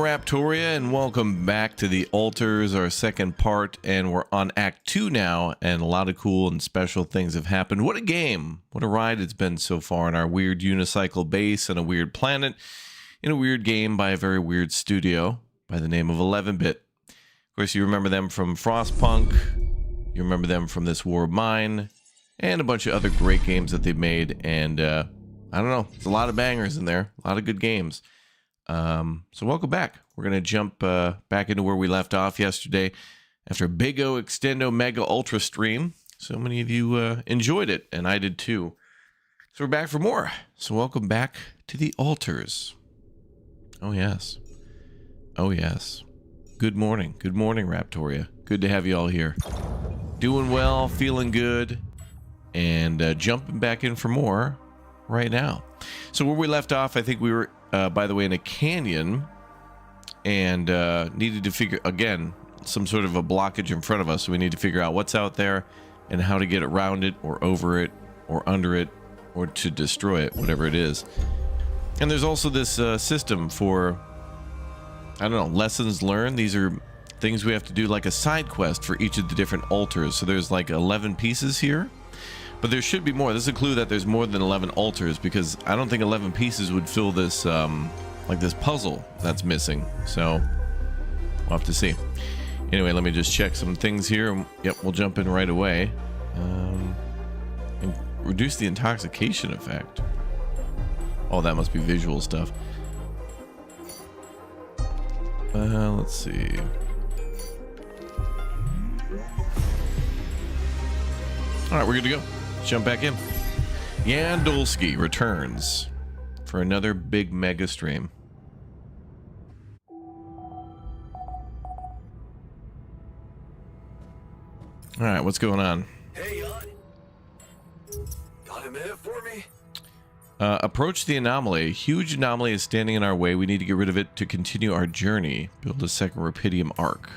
Raptoria, and welcome back to the Altars, our second part, and we're on Act 2 now, and a lot of cool and special things have happened. What a game! What a ride it's been so far in our weird unicycle base on a weird planet, in a weird game by a very weird studio by the name of 11-Bit. Of course, you remember them from Frostpunk, you remember them from This War of Mine, and a bunch of other great games that they've made, and I don't know, there's a lot of bangers in there, a lot of good games. So welcome back. We're going to jump back into where we left off yesterday after a big O Extendo Mega Ultra stream. So many of you enjoyed it, and I did too. So we're back for more. So welcome back to the Altars. Oh, yes. Oh, yes. Good morning. Good morning, Raptoria. Good to have you all here. Doing well, feeling good, and jumping back in for more right now. So where we left off, I think we were by the way, in a canyon, and needed to figure, again, some sort of a blockage in front of us, so we need to figure out what's out there and how to get around it, or over it, or under it, or to destroy it, whatever it is. And there's also this system for, I don't know, lessons learned. These are things we have to do, like a side quest for each of the different altars. So there's like 11 pieces here. But there should be more. This is a clue that there's more than 11 altars, because I don't think 11 pieces would fill this, like this puzzle that's missing. So we'll have to see. Anyway, let me just check some things here. Yep, we'll jump in right away. And reduce the intoxication effect. Oh, that must be visual stuff. Let's see. All right, we're good to go. Jump back in. Jan Dolski returns for another big mega stream. All right, what's going on? Hey, Jan. Got a minute for me? Approach the anomaly. A huge anomaly is standing in our way. We need to get rid of it to continue our journey. Build a second Rapidium arc.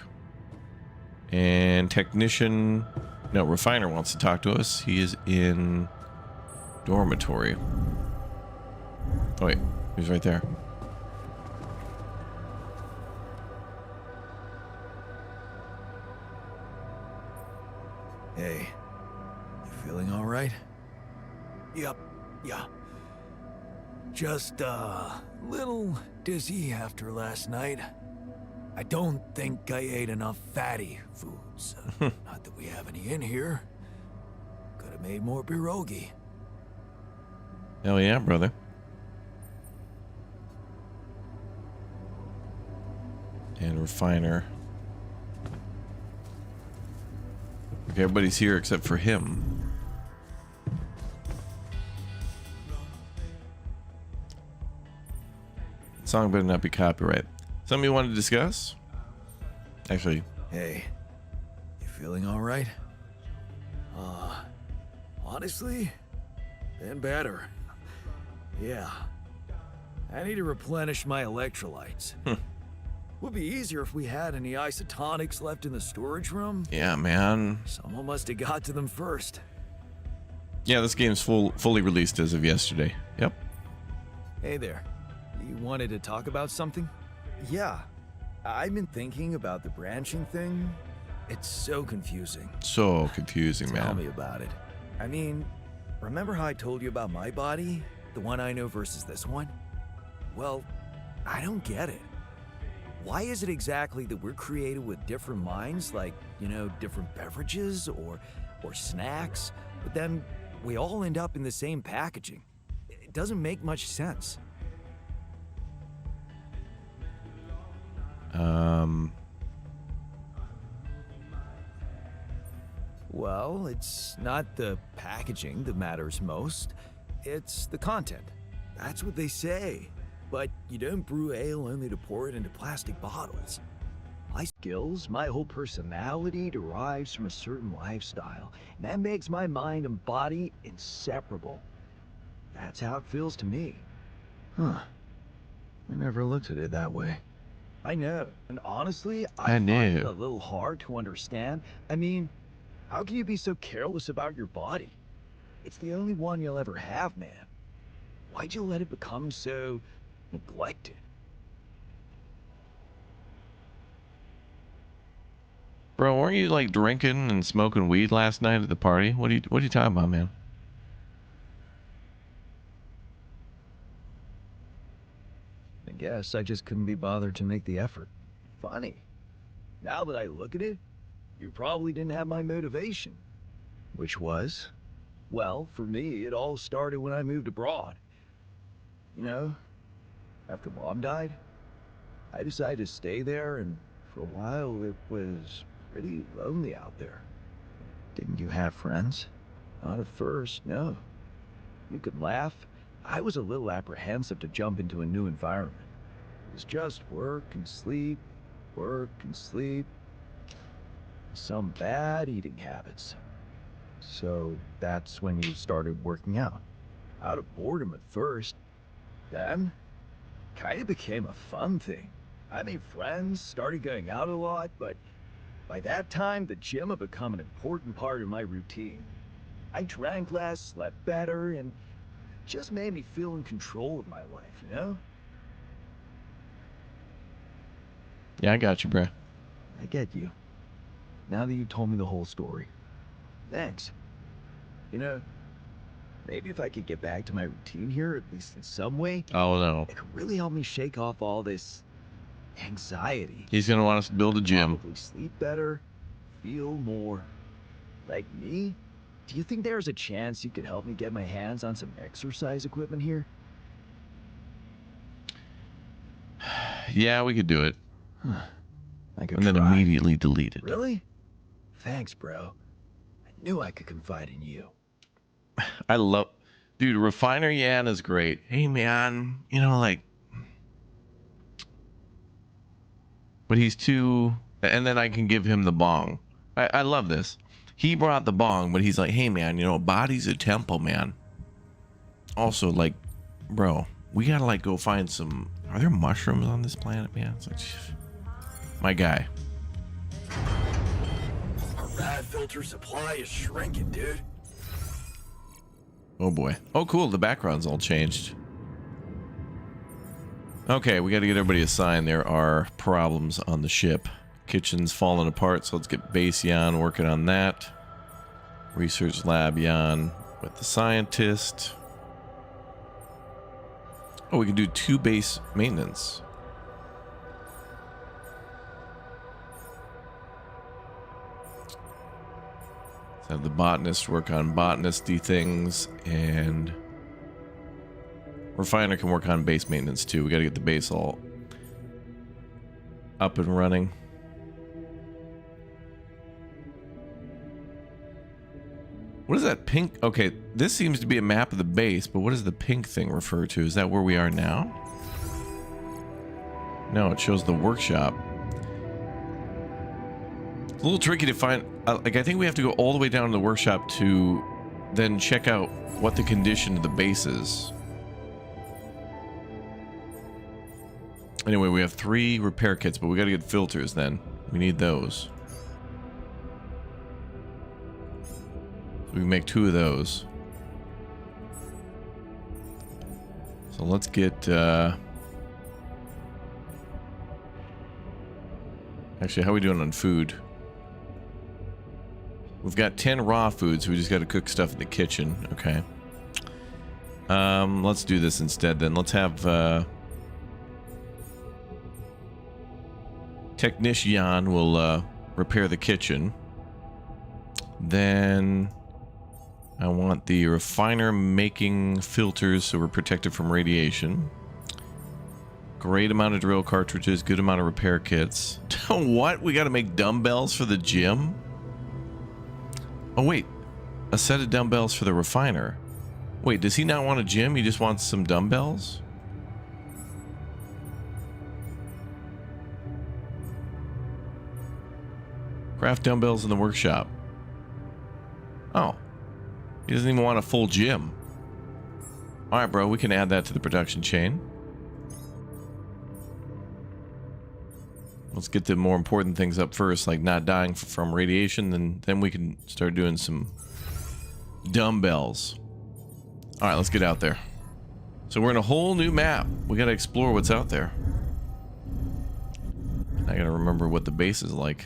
And technician... No, Refiner wants to talk to us. He is in dormitory. Oh, wait. He's right there. Hey, you feeling all right? Yep, yeah. Just a little dizzy after last night. I don't think I ate enough fatty foods. Not that we have any in here. Could have made more pierogi. Hell yeah, brother. And Refiner. Okay, everybody's here except for him. Song better not be copyright. Something you want to discuss? Actually. Hey, you feeling all right? Honestly, been better. Yeah. I need to replenish my electrolytes. Would be easier if we had any isotonics left in the storage room. Yeah, man. Someone must have got to them first. Yeah, this game's fully released as of yesterday. Yep. Hey there. You wanted to talk about something? Yeah. I've been thinking about the branching thing. It's so confusing. So confusing, man. Tell me about it. I mean, remember how I told you about my body? The one I know versus this one? Well, I don't get it. Why is it exactly that we're created with different minds, like, you know, different beverages or snacks, but then we all end up in the same packaging? It doesn't make much sense. Well, it's not the packaging that matters most. It's the content. That's what they say. But you don't brew ale only to pour it into plastic bottles. My skills, my whole personality derives from a certain lifestyle. And that makes my mind and body inseparable. That's how it feels to me. Huh. I never looked at it that way. I know. And honestly, I find it a little hard to understand. I mean, how can you be so careless about your body? It's the only one you'll ever have, man. Why'd you let it become so neglected? Bro, weren't you like drinking and smoking weed last night at the party? What are you talking about, man? I guess I just couldn't be bothered to make the effort. Funny. Now that I look at it, you probably didn't have my motivation. Which was? Well, for me, it all started when I moved abroad. You know, after Mom died, I decided to stay there, and for a while it was pretty lonely out there. Didn't you have friends? Not at first, no. You could laugh. I was a little apprehensive to jump into a new environment. It was just work and sleep, some bad eating habits. So that's when you started working out. Out of boredom at first. Then, kind of became a fun thing. I made friends, started going out a lot, but by that time, the gym had become an important part of my routine. I drank less, slept better, and just made me feel in control of my life, you know? Yeah, I got you, bro. I get you. Now that you told me the whole story. Thanks. You know, maybe if I could get back to my routine here, at least in some way, Oh no. it could really help me shake off all this anxiety. He's gonna want us to build a gym. Probably sleep better, feel more like me. Do you think there's a chance you could help me get my hands on some exercise equipment here? Yeah, we could do it. I could And then try. immediately delete it. Really? Thanks, bro. I knew I could confide in you. I love, dude, Refiner Yan is great. Hey man, you know, like, but he's too, and then I can give him the bong. I love this. He brought the bong, but he's like, hey man, you know, body's a temple, man. Also, like, bro, we gotta like go find some, are there mushrooms on this planet, man? It's like, my guy. Our rad filter supply is shrinking, dude. Oh boy. Oh cool, the background's all changed. Okay, we gotta get everybody assigned. There are problems on the ship. Kitchen's falling apart, so let's get base Jan working on that. Research lab Jan with the scientist. Oh, we can do 2 base maintenance. Let's have the botanist work on botanisty things, and Refiner can work on base maintenance too. We gotta get the base all up and running. What is that pink? Okay, this seems to be a map of the base, but what does the pink thing refer to? Is that where we are now? No, it shows the workshop. It's a little tricky to find. Like, I think we have to go all the way down to the workshop to then check out what the condition of the base is. Anyway, we have 3 repair kits, but we got to get filters then. We need those. So we can make 2 of those. So let's get... Actually, how are we doing on food? We've got 10 raw foods, so we just got to cook stuff in the kitchen. Okay. Let's do this instead then. Let's have... Technician will repair the kitchen. Then I want the refiner making filters so we're protected from radiation. Great amount of drill cartridges, good amount of repair kits. What? We got to make dumbbells for the gym? Oh wait, a set of dumbbells for the refiner. Wait, does he not want a gym? He just wants some dumbbells? Craft dumbbells in the workshop. Oh. He doesn't even want a full gym. Alright, bro. We can add that to the production chain. Let's get the more important things up first, like not dying from radiation. Then we can start doing some dumbbells. Alright, let's get out there. So we're in a whole new map. We gotta explore what's out there. I gotta remember what the base is like.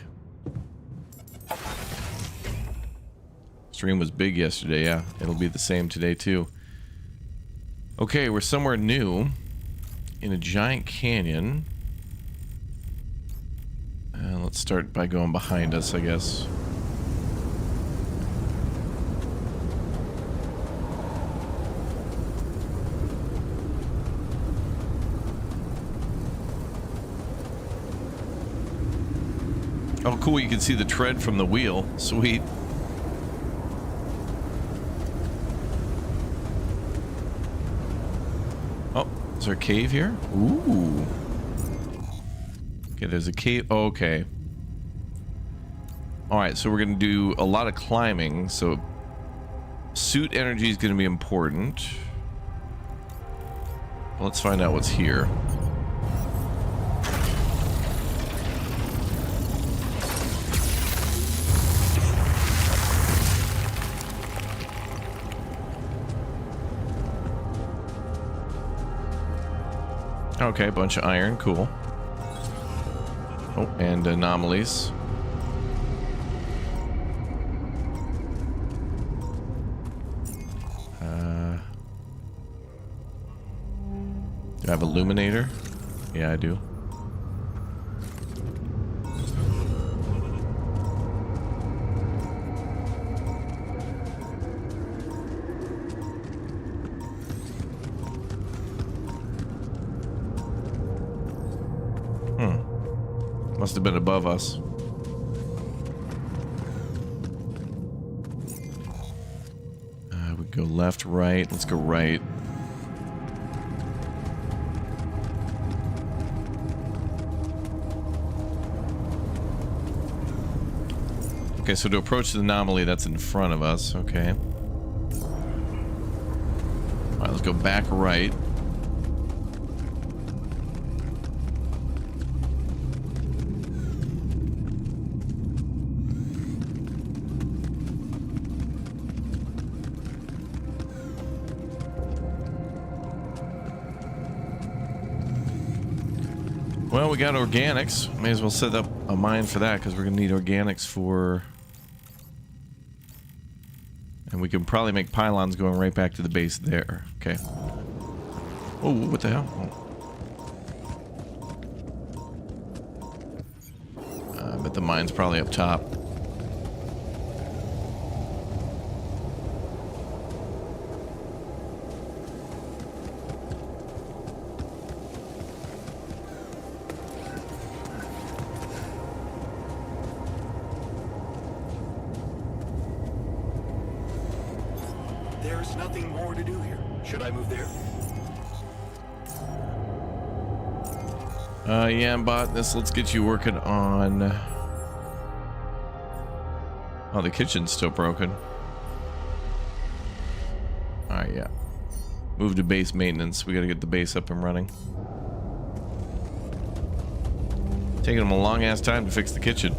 Stream was big yesterday, yeah. It'll be the same today, too. Okay, we're somewhere new. In a giant canyon. Let's start by going behind us, I guess. Oh, cool, you can see the tread from the wheel. Sweet. Oh, is there a cave here? Ooh. Okay, there's a cave. Oh, okay. Alright, so we're going to do a lot of climbing, so suit energy is going to be important. Let's find out what's here. Okay, bunch of iron, cool. Oh, and anomalies. Do I have illuminator? Yeah, I do. Must have been above us. We go left, right. Let's go right. Okay, so to approach the anomaly that's in front of us. Okay. Alright, let's go back right. Well, we got organics. May as well set up a mine for that because we're going to need organics for... And we can probably make pylons going right back to the base there. Okay. Oh, what the hell? Oh. I bet the mine's probably up top. There's nothing more to do here. Should I move there? Yeah, botanist, let's get you working on... Oh, the kitchen's still broken. Alright, yeah. Move to base maintenance. We gotta get the base up and running. Taking them a long-ass time to fix the kitchen.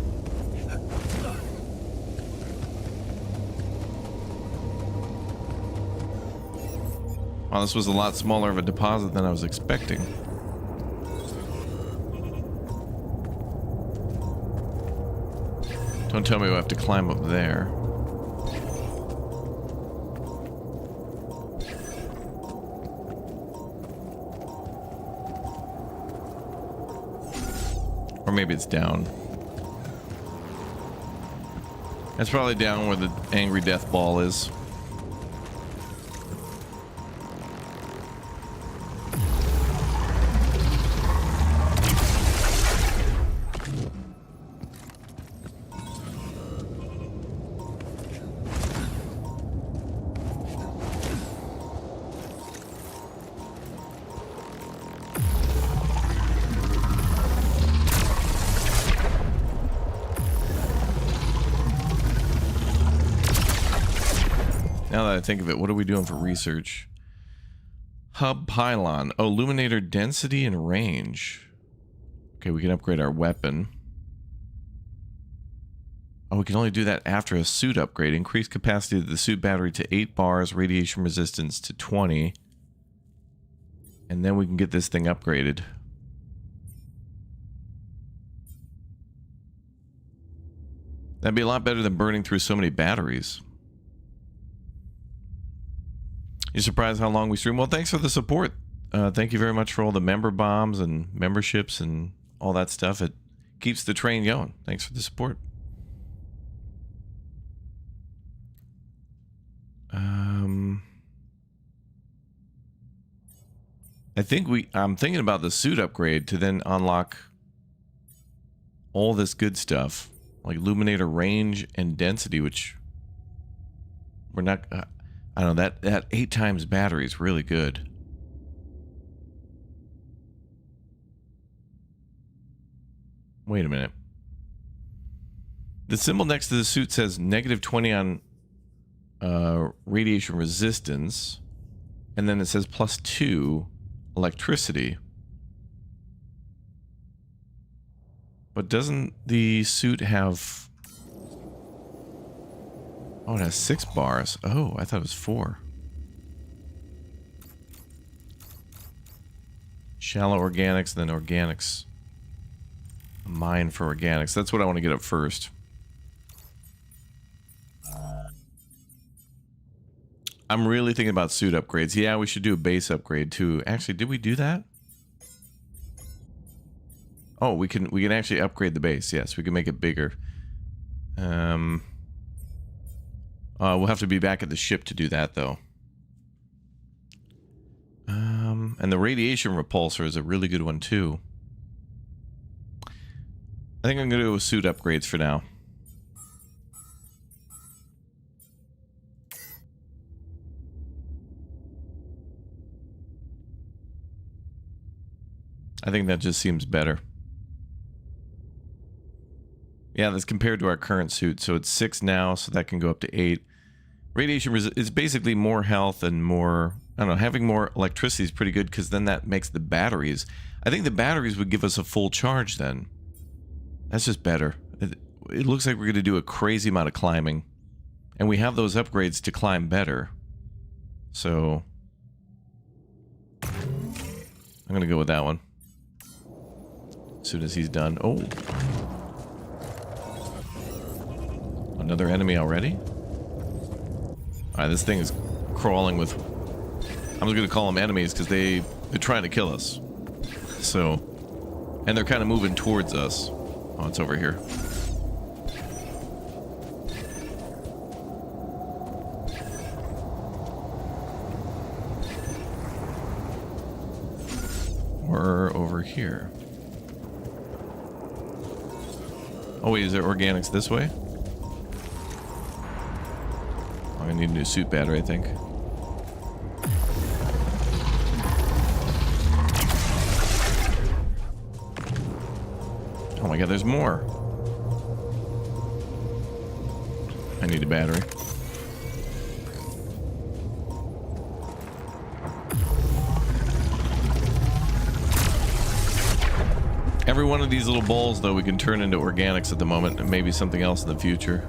Wow, this was a lot smaller of a deposit than I was expecting. Don't tell me we have to climb up there. Or maybe it's down. It's probably down where the angry death ball is. Now that I think of it, what are we doing for research? Hub pylon. Oh, illuminator density and range. Okay, we can upgrade our weapon. Oh, we can only do that after a suit upgrade. Increase capacity of the suit battery to 8 bars, radiation resistance to 20. And then we can get this thing upgraded. That'd be a lot better than burning through so many batteries. You're surprised how long we stream? Well, thanks for the support. Thank you very much for all the member bombs and memberships and all that stuff. It keeps the train going. Thanks for the support. I'm thinking about the suit upgrade to then unlock all this good stuff, like illuminator range and density, which we're not. I don't know, that 8 times battery is really good. Wait a minute. The symbol next to the suit says -20 on radiation resistance, and then it says +2 electricity. But doesn't the suit have... Oh, it has 6 bars. Oh, I thought it was 4. Shallow organics, then organics. A mine for organics. That's what I want to get up first. I'm really thinking about suit upgrades. Yeah, we should do a base upgrade too. Actually, did we do that? Oh, we can actually upgrade the base. Yes, we can make it bigger. We'll have to be back at the ship to do that though. And the radiation repulsor is a really good one too. I think I'm going to go with suit upgrades for now. I think that just seems better. Yeah, that's compared to our current suit. So it's 6 now, so that can go up to 8. Radiation is basically more health and more... I don't know, having more electricity is pretty good because then that makes the batteries... I think the batteries would give us a full charge then. That's just better. It looks like we're going to do a crazy amount of climbing. And we have those upgrades to climb better. So... I'm going to go with that one. As soon as he's done. Oh. Another enemy already? Alright, this thing is crawling with... I'm just going to call them enemies because they're trying to kill us. So... And they're kind of moving towards us. Oh, it's over here. We're over here. Oh wait, is there organics this way? Oh, I need a new suit battery, I think. Oh my god, there's more. I need a battery. Every one of these little balls, though, we can turn into organics at the moment, and maybe something else in the future.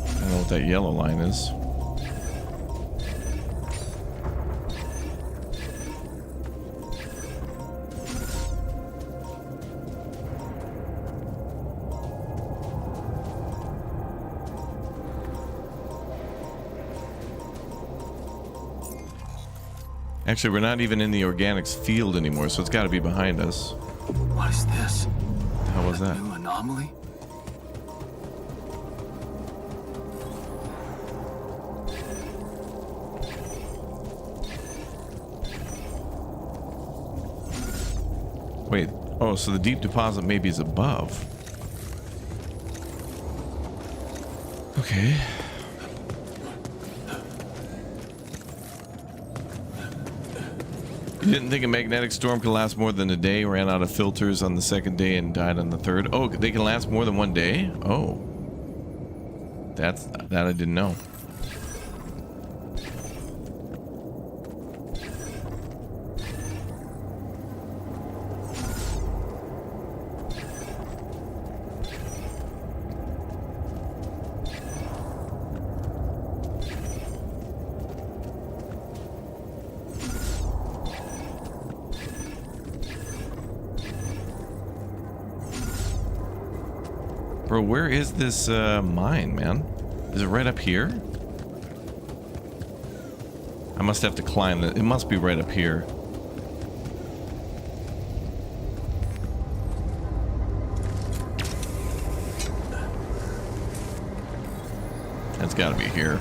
I don't know what that yellow line is. Actually, we're not even in the organics field anymore, so it's got to be behind us. What is this? How was that? New anomaly? Wait. Oh, so the deep deposit maybe is above. Okay. You didn't think a magnetic storm could last more than a day, ran out of filters on the second day and died on the third? Oh, they can last more than one day? Oh. That I didn't know. Bro, where is this mine, man? Is it right up here? I must have to climb it. It must be right up here. That's gotta be here.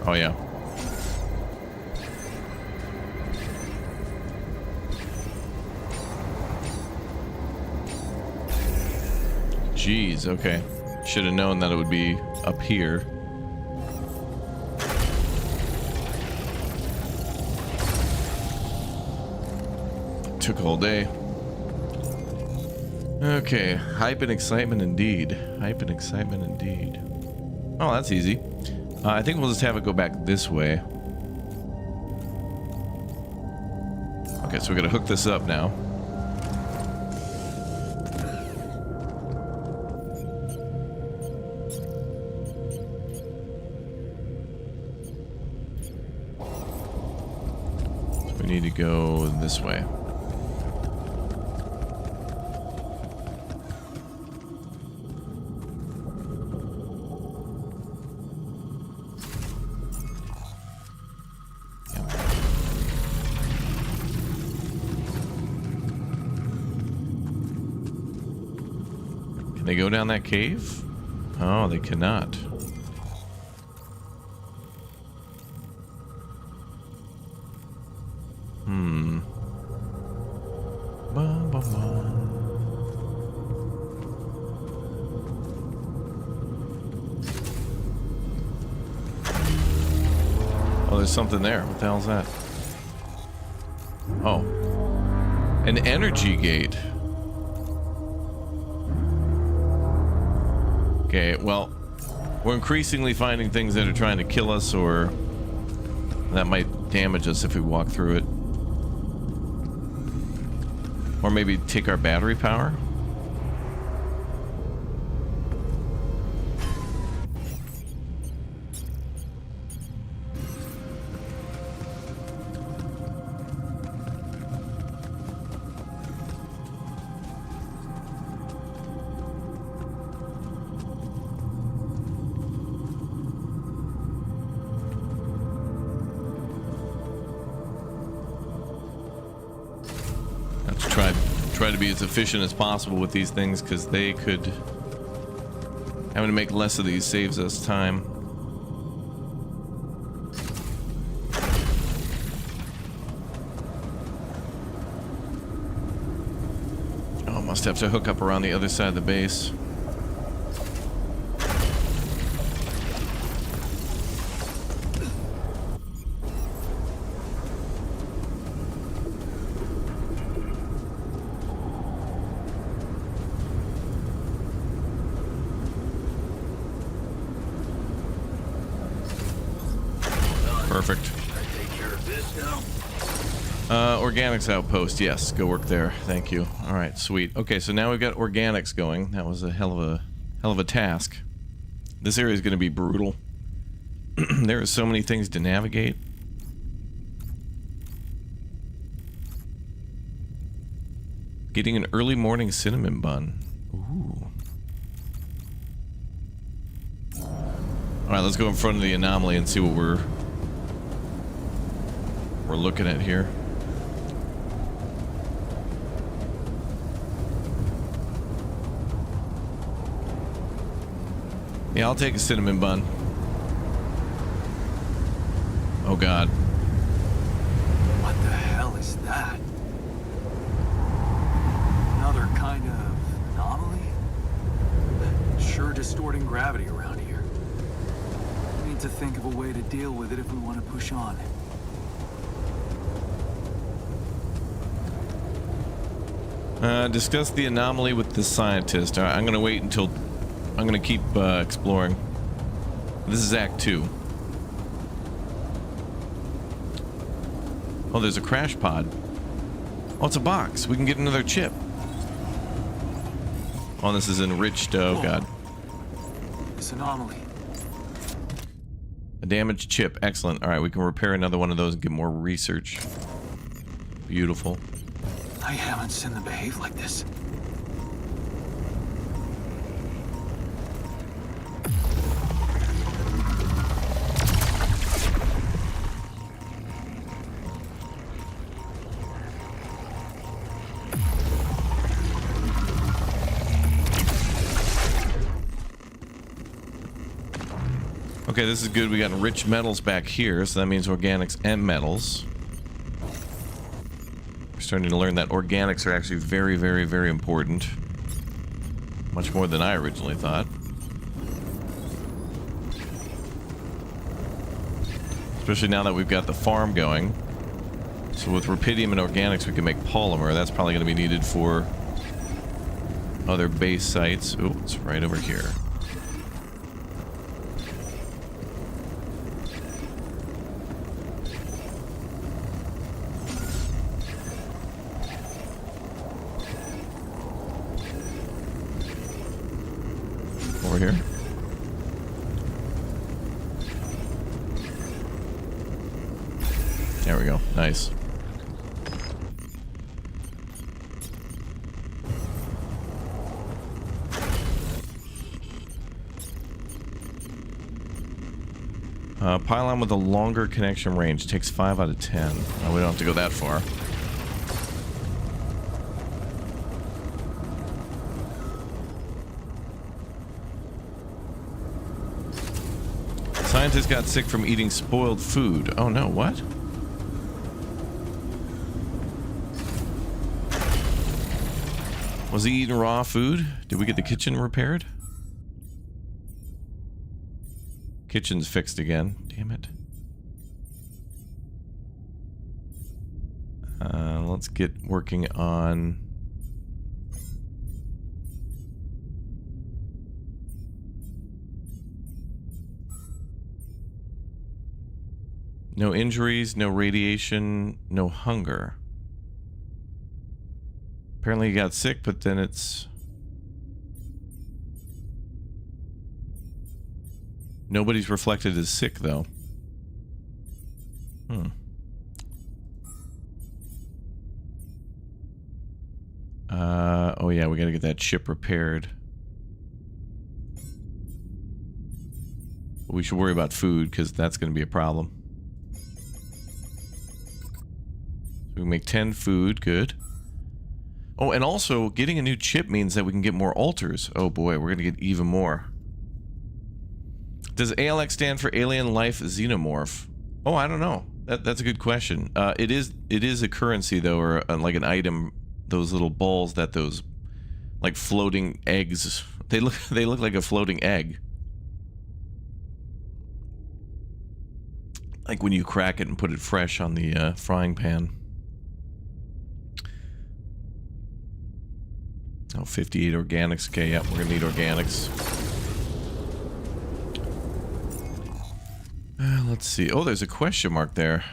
Oh yeah. Jeez, okay. Should have known that it would be up here. Took all day. Okay, hype and excitement indeed. Hype and excitement indeed. Oh, that's easy. I think we'll just have it go back this way. Okay, so we gotta hook this up now. So we need to go this way. Can they go down that cave? Oh, they cannot. Bum, bum, bum. Oh, there's something there. What the hell's that? Oh. An energy gate. Okay, well, we're increasingly finding things that are trying to kill us, or that might damage us if we walk through it. Or maybe take our battery power. Try to be as efficient as possible with these things, because they could... having to make less of these saves us time. Oh, must have to hook up around the other side of the base. Perfect. Organics outpost. Yes, go work there. Thank you. All right, sweet. Okay, so now we've got organics going. That was a hell of a task. This area is going to be brutal. There are so many things to navigate. Getting an early morning cinnamon bun. Ooh. All right, let's go in front of the anomaly and see what we're looking at here. Yeah, I'll take a cinnamon bun. Oh god. What the hell is that? Another kind of anomaly? Sure distorting gravity around here. We need to think of a way to deal with it if we want to push on. Discuss the anomaly with the scientist. I'm gonna wait until... I'm gonna keep exploring. This is Act 2. Oh, there's a crash pod. Oh, it's a box. We can get another chip. Oh, this is enriched. Oh, god. This anomaly. A damaged chip. Excellent. All right, we can repair another one of those and get more research. Beautiful. I haven't seen them behave like this. Okay, this is good. We got rich metals back here, so that means organics and metals. We're starting to learn that organics are actually very, very, very important. Much more than I originally thought. Especially now that we've got the farm going. So with rubidium and organics, we can make polymer. That's probably going to be needed for other base sites. Oh, it's right over here. Over here. There we go. Nice. Pylon with a longer connection range takes 5 out of 10. We don't have to go that far. Scientist got sick from eating spoiled food. Oh no, what? Was he eating raw food? Did we get the kitchen repaired? Kitchen's fixed again. Damn it. Let's get working on... No injuries, no radiation, no hunger. Apparently he got sick, but then it's... Nobody's reflected as sick, though. Oh yeah, we gotta get that ship repaired. We should worry about food, because that's gonna be a problem. So we can make 10 food, good. Oh, and also, getting a new chip means that we can get more altars. Oh boy, we're gonna get even more. Does ALX stand for Alien Life Xenomorph? Oh, I don't know. That's a good question. It is a currency, though, or like an item. Those little balls that those, like, floating eggs. They look like a floating egg. Like when you crack it and put it fresh on the frying pan. Oh, 58 organics. Okay, yeah, we're gonna need organics. Let's see. Oh, there's a question mark there.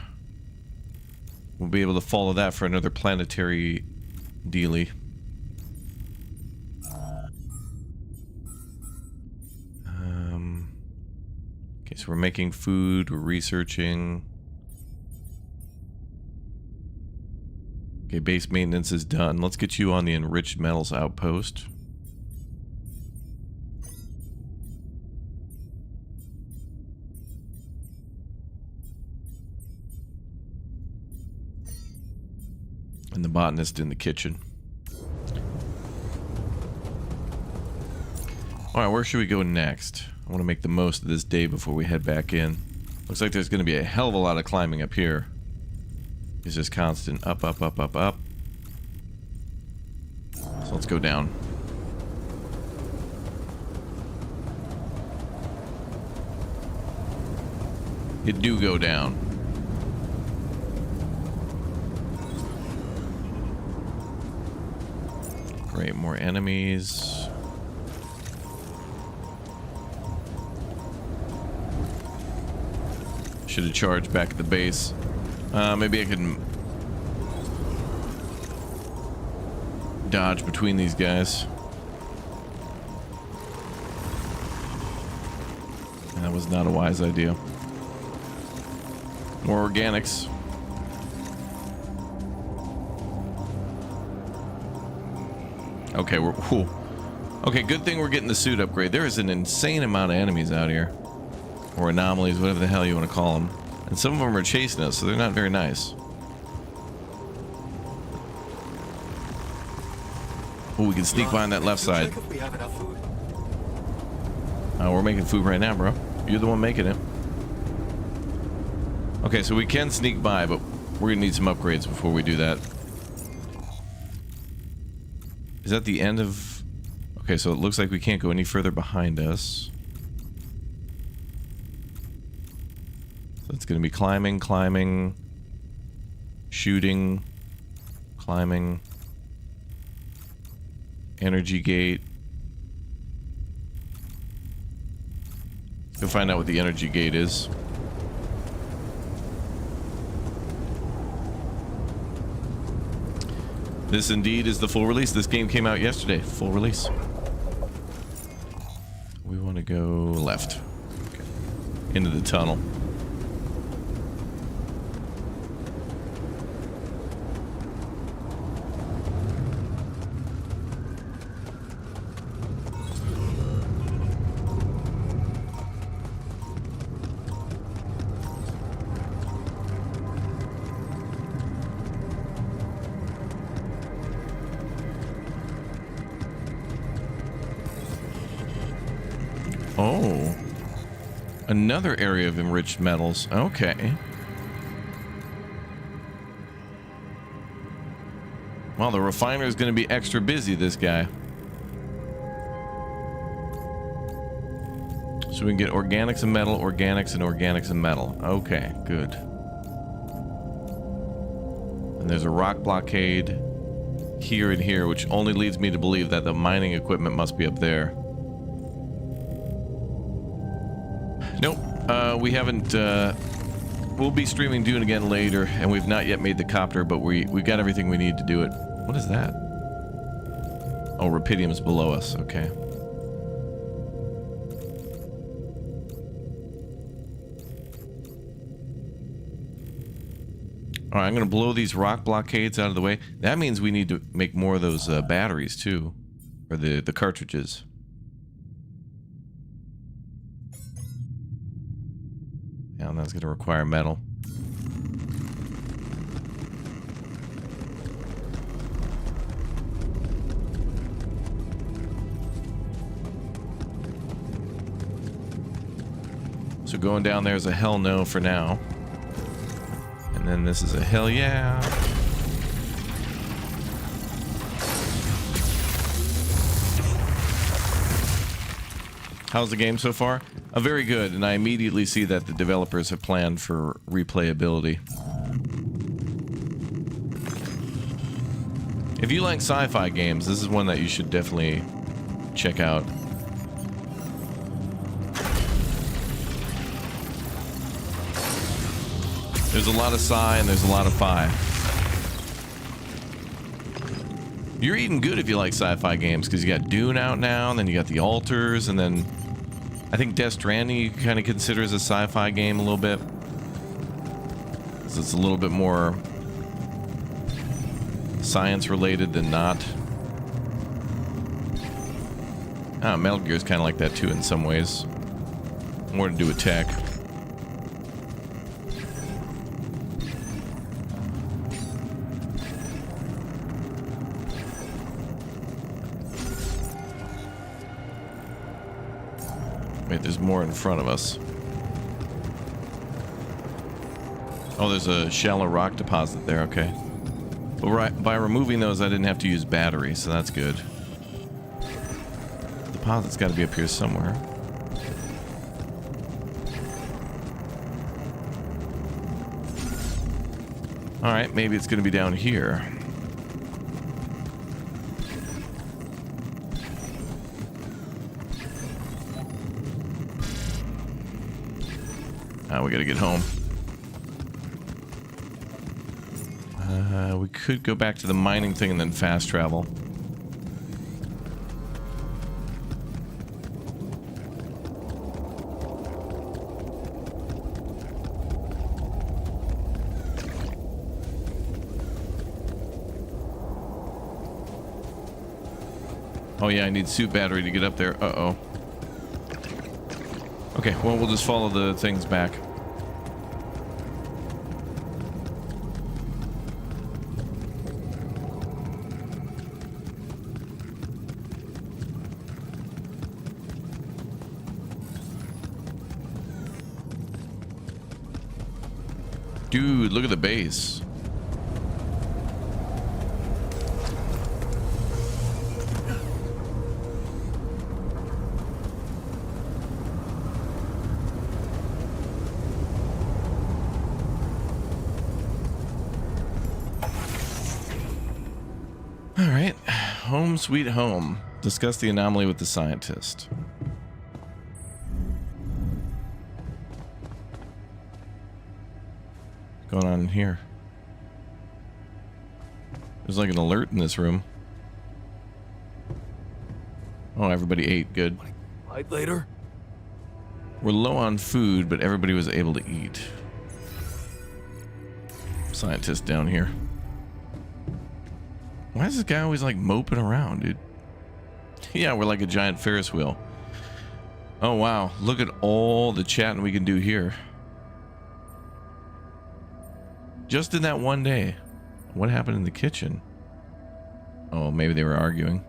We'll be able to follow that for another planetary dealie. Okay, so we're making food, we're researching. Okay, base maintenance is done. Let's get you on the enriched metals outpost. And the botanist in the kitchen. Alright, where should we go next? I want to make the most of this day before we head back in. Looks like there's going to be a hell of a lot of climbing up here. It's just constant up, up, up, up, up. So let's go down. It do go down. Great, more enemies. Should have charged back at the base. Maybe I can dodge between these guys. That was not a wise idea. More organics. Okay, we're whew. Okay, good thing we're getting the suit upgrade. There is an insane amount of enemies out here. Or anomalies, whatever the hell you want to call them. And some of them are chasing us, so they're not very nice. Oh, we can sneak behind that left side. We're making food right now, bro. You're the one making it. Okay, so we can sneak by, but we're gonna need some upgrades before we do that. Is that the end of... Okay, so it looks like we can't go any further behind us. So it's gonna be climbing, climbing, shooting, climbing, energy gate. Go find out what the energy gate is. This indeed is the full release. This game came out yesterday. Full release. We want to go left. Okay. Into the tunnel. Oh, another area of enriched metals. Okay. Well, the refiner is going to be extra busy, this guy. So we can get organics and metal, organics and organics and metal. Okay, good. And there's a rock blockade here and here, which only leads me to believe that the mining equipment must be up there. Nope, we haven't, we'll be streaming Dune again later, and we've not yet made the copter, but we got everything we need to do it. What is that? Oh, Rapidium's below us, okay. Alright, I'm gonna blow these rock blockades out of the way. That means we need to make more of those batteries, too. Or the cartridges. Yeah, and that's going to require metal. So going down there is a hell no for now. And then this is a hell yeah. How's the game so far? Very good, and I immediately see that the developers have planned for replayability. If you like sci-fi games, this is one that you should definitely check out. There's a lot of sci and there's a lot of fi. You're eating good if you like sci-fi games, because you got Dune out now, and then you got the Alters, and then I think Death Stranding you kind of consider as a sci-fi game a little bit. So it's a little bit more science related than not. Metal Gear is kind of like that too in some ways. More to do with tech. Wait, there's more in front of us. Oh, there's a shallow rock deposit there, okay. But by removing those, I didn't have to use batteries, so that's good. The deposit's got to be up here somewhere. Alright, maybe it's going to be down here. We gotta get home. We could go back to the mining thing and then fast travel. Oh yeah, I need suit battery to get up there. Uh-oh. Okay, well, we'll just follow the things back. Dude, look at the base. All right, home sweet home. Discuss the anomaly with the scientist. What's going on in here? There's like an alert in this room. Oh, everybody ate. Good. Fight later? We're low on food, but everybody was able to eat. Scientist down here. Why is this guy always like moping around, dude? Yeah, we're like a giant Ferris wheel. Oh, wow. Look at all the chatting we can do here. Just in that one day. What happened in the kitchen? Oh, maybe they were arguing.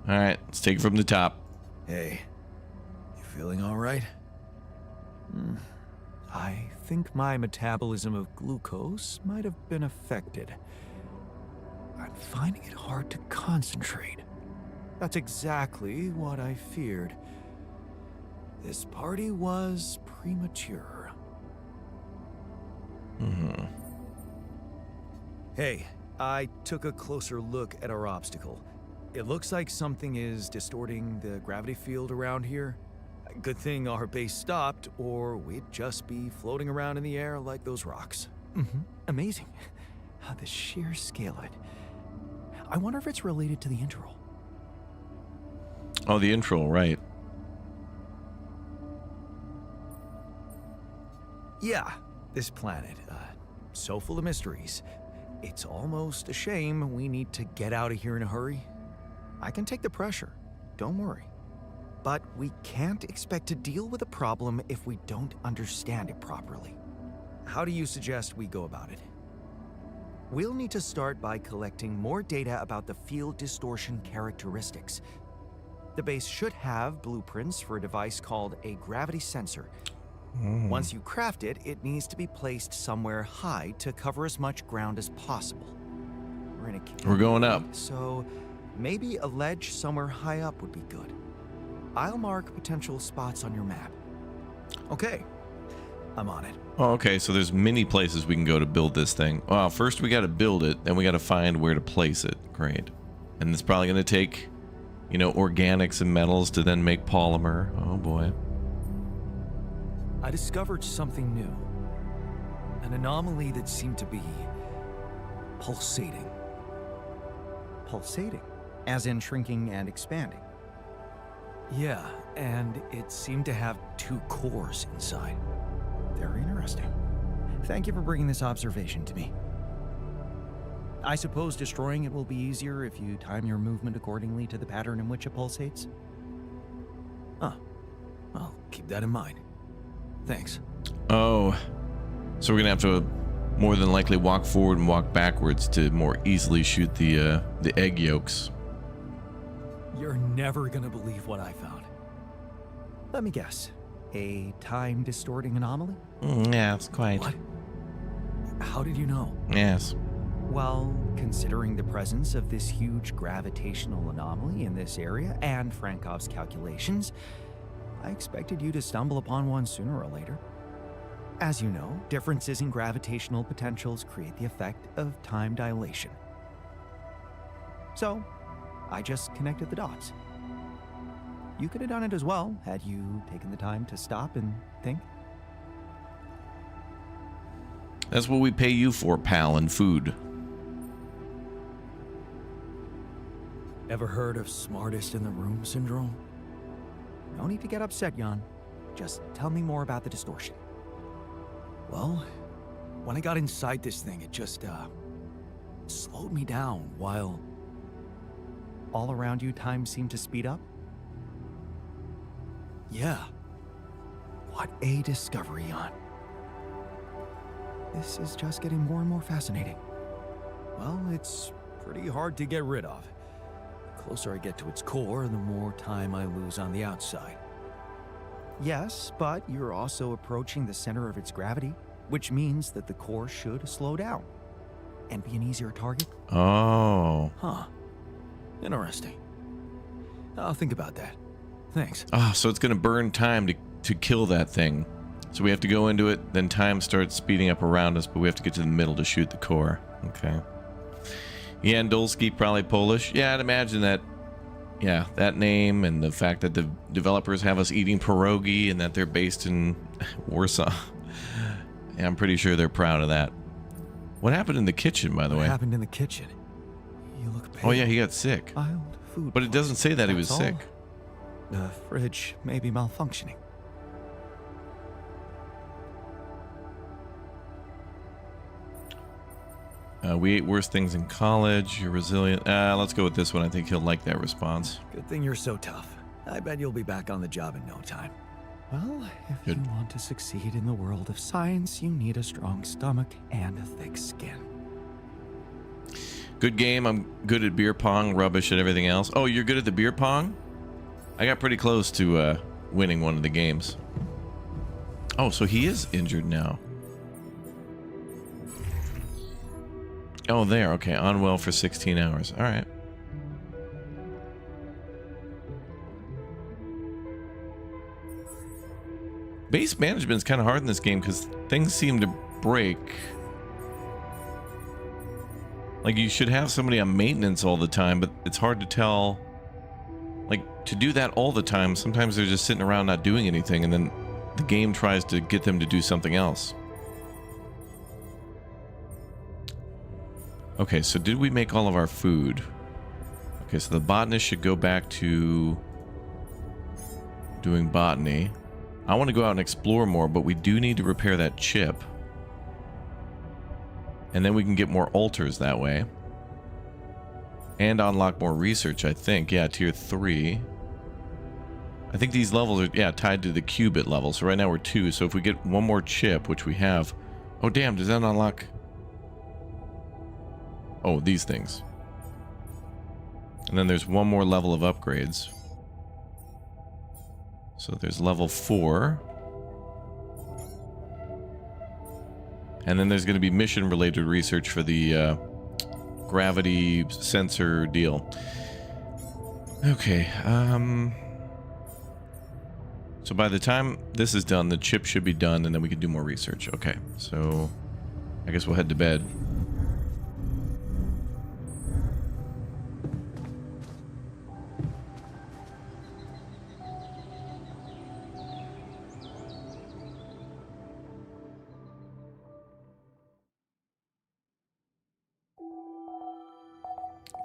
All right, let's take it from the top. Hey, you feeling all right? I think my metabolism of glucose might have been affected. I'm finding it hard to concentrate. That's exactly what I feared. This party was premature. Hey, I took a closer look at our obstacle. It looks like something is distorting the gravity field around here. Good thing our base stopped, or we'd just be floating around in the air like those rocks. Amazing. The sheer scale of it. I wonder if it's related to the intro. Oh, the intro, right. Yeah, this planet, so full of mysteries. It's almost a shame we need to get out of here in a hurry. I can take the pressure, don't worry. But we can't expect to deal with a problem if we don't understand it properly. How do you suggest we go about it? We'll need to start by collecting more data about the field distortion characteristics. The base should have blueprints for a device called a gravity sensor. Once you craft it, it needs to be placed somewhere high to cover as much ground as possible. We're in a cave, We're going up. so maybe a ledge somewhere high up would be good. I'll mark potential spots on your map. Okay, I'm on it. Oh, okay, so there's many places we can go to build this thing. Well, first we got to build it, then we got to find where to place it. Great. And it's probably going to take, you know, organics and metals to then make polymer. Oh boy. I discovered something new. An anomaly that seemed to be pulsating. Pulsating? As in shrinking and expanding? Yeah, and it seemed to have two cores inside. Very interesting. Thank you for bringing this observation to me. I suppose destroying it will be easier if you time your movement accordingly to the pattern in which it pulsates? Huh. I'll keep that in mind. Thanks. Oh, so we're gonna have to more than likely walk forward and walk backwards to more easily shoot the egg yolks. You're never gonna believe what I found. Let me guess. A time-distorting anomaly? Yes, quite. What? How did you know? Yes. Well, considering the presence of this huge gravitational anomaly in this area and Frankov's calculations, I expected you to stumble upon one sooner or later. As you know, differences in gravitational potentials create the effect of time dilation. So, I just connected the dots. You could have done it as well, had you taken the time to stop and think. That's what we pay you for, pal, and food. Ever heard of smartest in the room syndrome? No need to get upset, Jan. Just tell me more about the distortion. Well, when I got inside this thing, it just, slowed me down while... all around you time seemed to speed up? Yeah. What a discovery, Jan. This is just getting more and more fascinating. Well, it's pretty hard to get rid of. The closer I get to its core, the more time I lose on the outside. Yes, but you're also approaching the center of its gravity, which means that the core should slow down and be an easier target. Oh. Huh. Interesting. I'll think about that. Thanks. Ah, so it's going to burn time to kill that thing. So we have to go into it, then time starts speeding up around us, but we have to get to the middle to shoot the core. Okay. Jan Dolski, probably Polish. Yeah, I'd imagine that. Yeah, that name and the fact that the developers have us eating pierogi and that they're based in Warsaw. Yeah, I'm pretty sure they're proud of that. What happened in the kitchen, by the way? What happened in the kitchen? You look pale. Oh, yeah, he got sick. Mild food But it doesn't say that he was That's sick. all. The fridge may be malfunctioning. We ate worse things in college. You're resilient. Let's go with this one. I think he'll like that response. Good thing you're so tough. I bet you'll be back on the job in no time. Well, if Good. you want to succeed in the world of science, you need a strong stomach and a thick skin. Good game. I'm good at beer pong, rubbish at everything else. Oh, you're good at the beer pong? I got pretty close to winning one of the games. Oh, so he is injured now. Oh, there. Okay, unwell for 16 hours. All right. Base management is kind of hard in this game because things seem to break. Like, you should have somebody on maintenance all the time, but it's hard to tell. Like, to do that all the time, sometimes they're just sitting around not doing anything, and then the game tries to get them to do something else. Okay, so did we make all of our food? Okay, so the botanist should go back to doing botany. I want to go out and explore more, but we do need to repair that chip. And then we can get more altars that way. And unlock more research, I think. Yeah, tier 3. I think these levels are, yeah, tied to the qubit level. So right now we're 2. So if we get one more chip, which we have... Oh, damn, does that unlock... Oh, these things. And then there's one more level of upgrades. So there's level 4. And then there's going to be mission-related research for the gravity sensor deal. Okay, so by the time this is done, the chip should be done, and then we can do more research. Okay, so I guess we'll head to bed.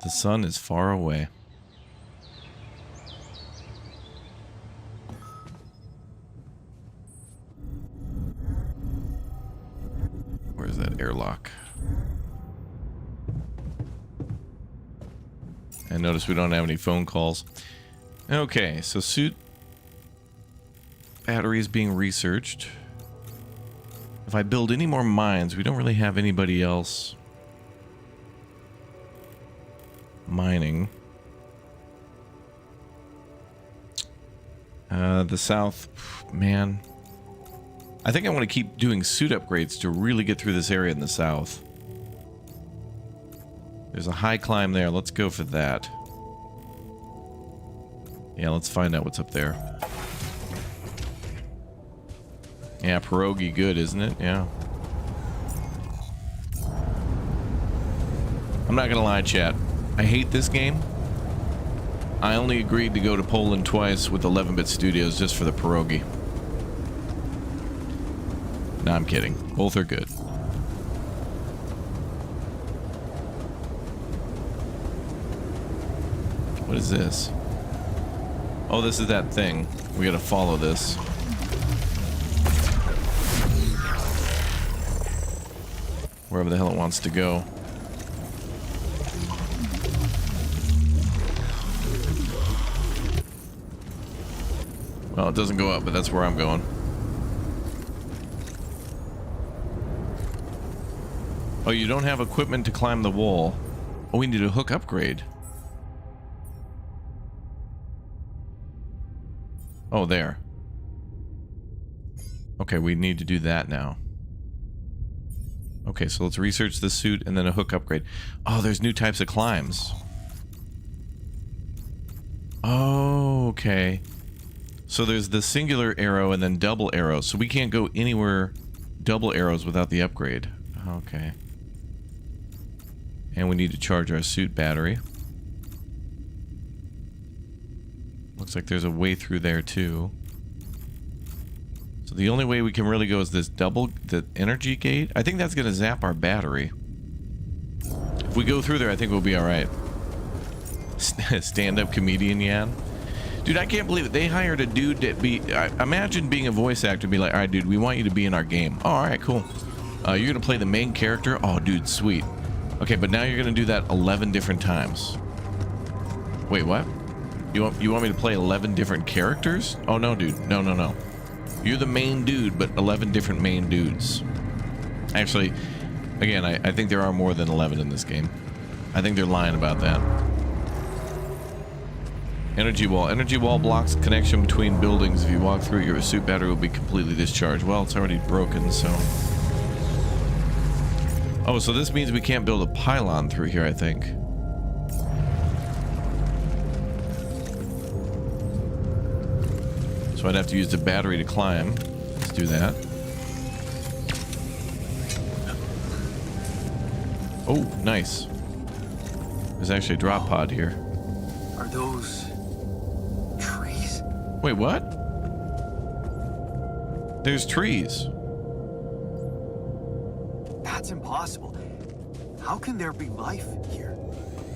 The sun is far away. Where's that airlock? And notice we don't have any phone calls. Okay, so suit battery is being researched. If I build any more mines, we don't really have anybody else mining. The south, man. I think I want to keep doing suit upgrades to really get through this area in the south. There's a high climb there. Let's go for that. Yeah, let's find out what's up there. Yeah, pierogi good, isn't it? Yeah. I'm not gonna lie, chat. I hate this game. I only agreed to go to Poland twice with 11-bit studios just for the pierogi. No, I'm kidding. Both are good. What is this? Oh, this is that thing. We gotta follow this. Wherever the hell it wants to go. Well, it doesn't go up, but that's where I'm going. Oh, you don't have equipment to climb the wall. Oh, we need a hook upgrade. Oh, there. Okay, we need to do that now. Okay, so let's research the suit and then a hook upgrade. Oh, there's new types of climbs. Oh, okay. So there's the singular arrow and then double arrows. So we can't go anywhere double arrows without the upgrade. Okay. And we need to charge our suit battery. Looks like there's a way through there too. So the only way we can really go is this the energy gate. I think that's going to zap our battery. If we go through there, I think we'll be alright. Stand-up comedian Jan. Dude, I can't believe it. They hired a dude to be... imagine being a voice actor and be like, alright, dude, we want you to be in our game. Oh, alright, cool. You're going to play the main character? Oh, dude, sweet. Okay, but now you're going to do that 11 different times. Wait, what? You want me to play 11 different characters? Oh, no, dude. No, no, no. You're the main dude, but 11 different main dudes. Actually, again, I think there are more than 11 in this game. I think they're lying about that. Energy wall. Energy wall blocks connection between buildings. If you walk through it, your suit battery will be completely discharged. Well, it's already broken, so... Oh, so this means we can't build a pylon through here, I think. So I'd have to use the battery to climb. Let's do that. Oh, nice. There's actually a drop pod here. Are those trees? Wait, what? There's trees. That's impossible. How can there be life here?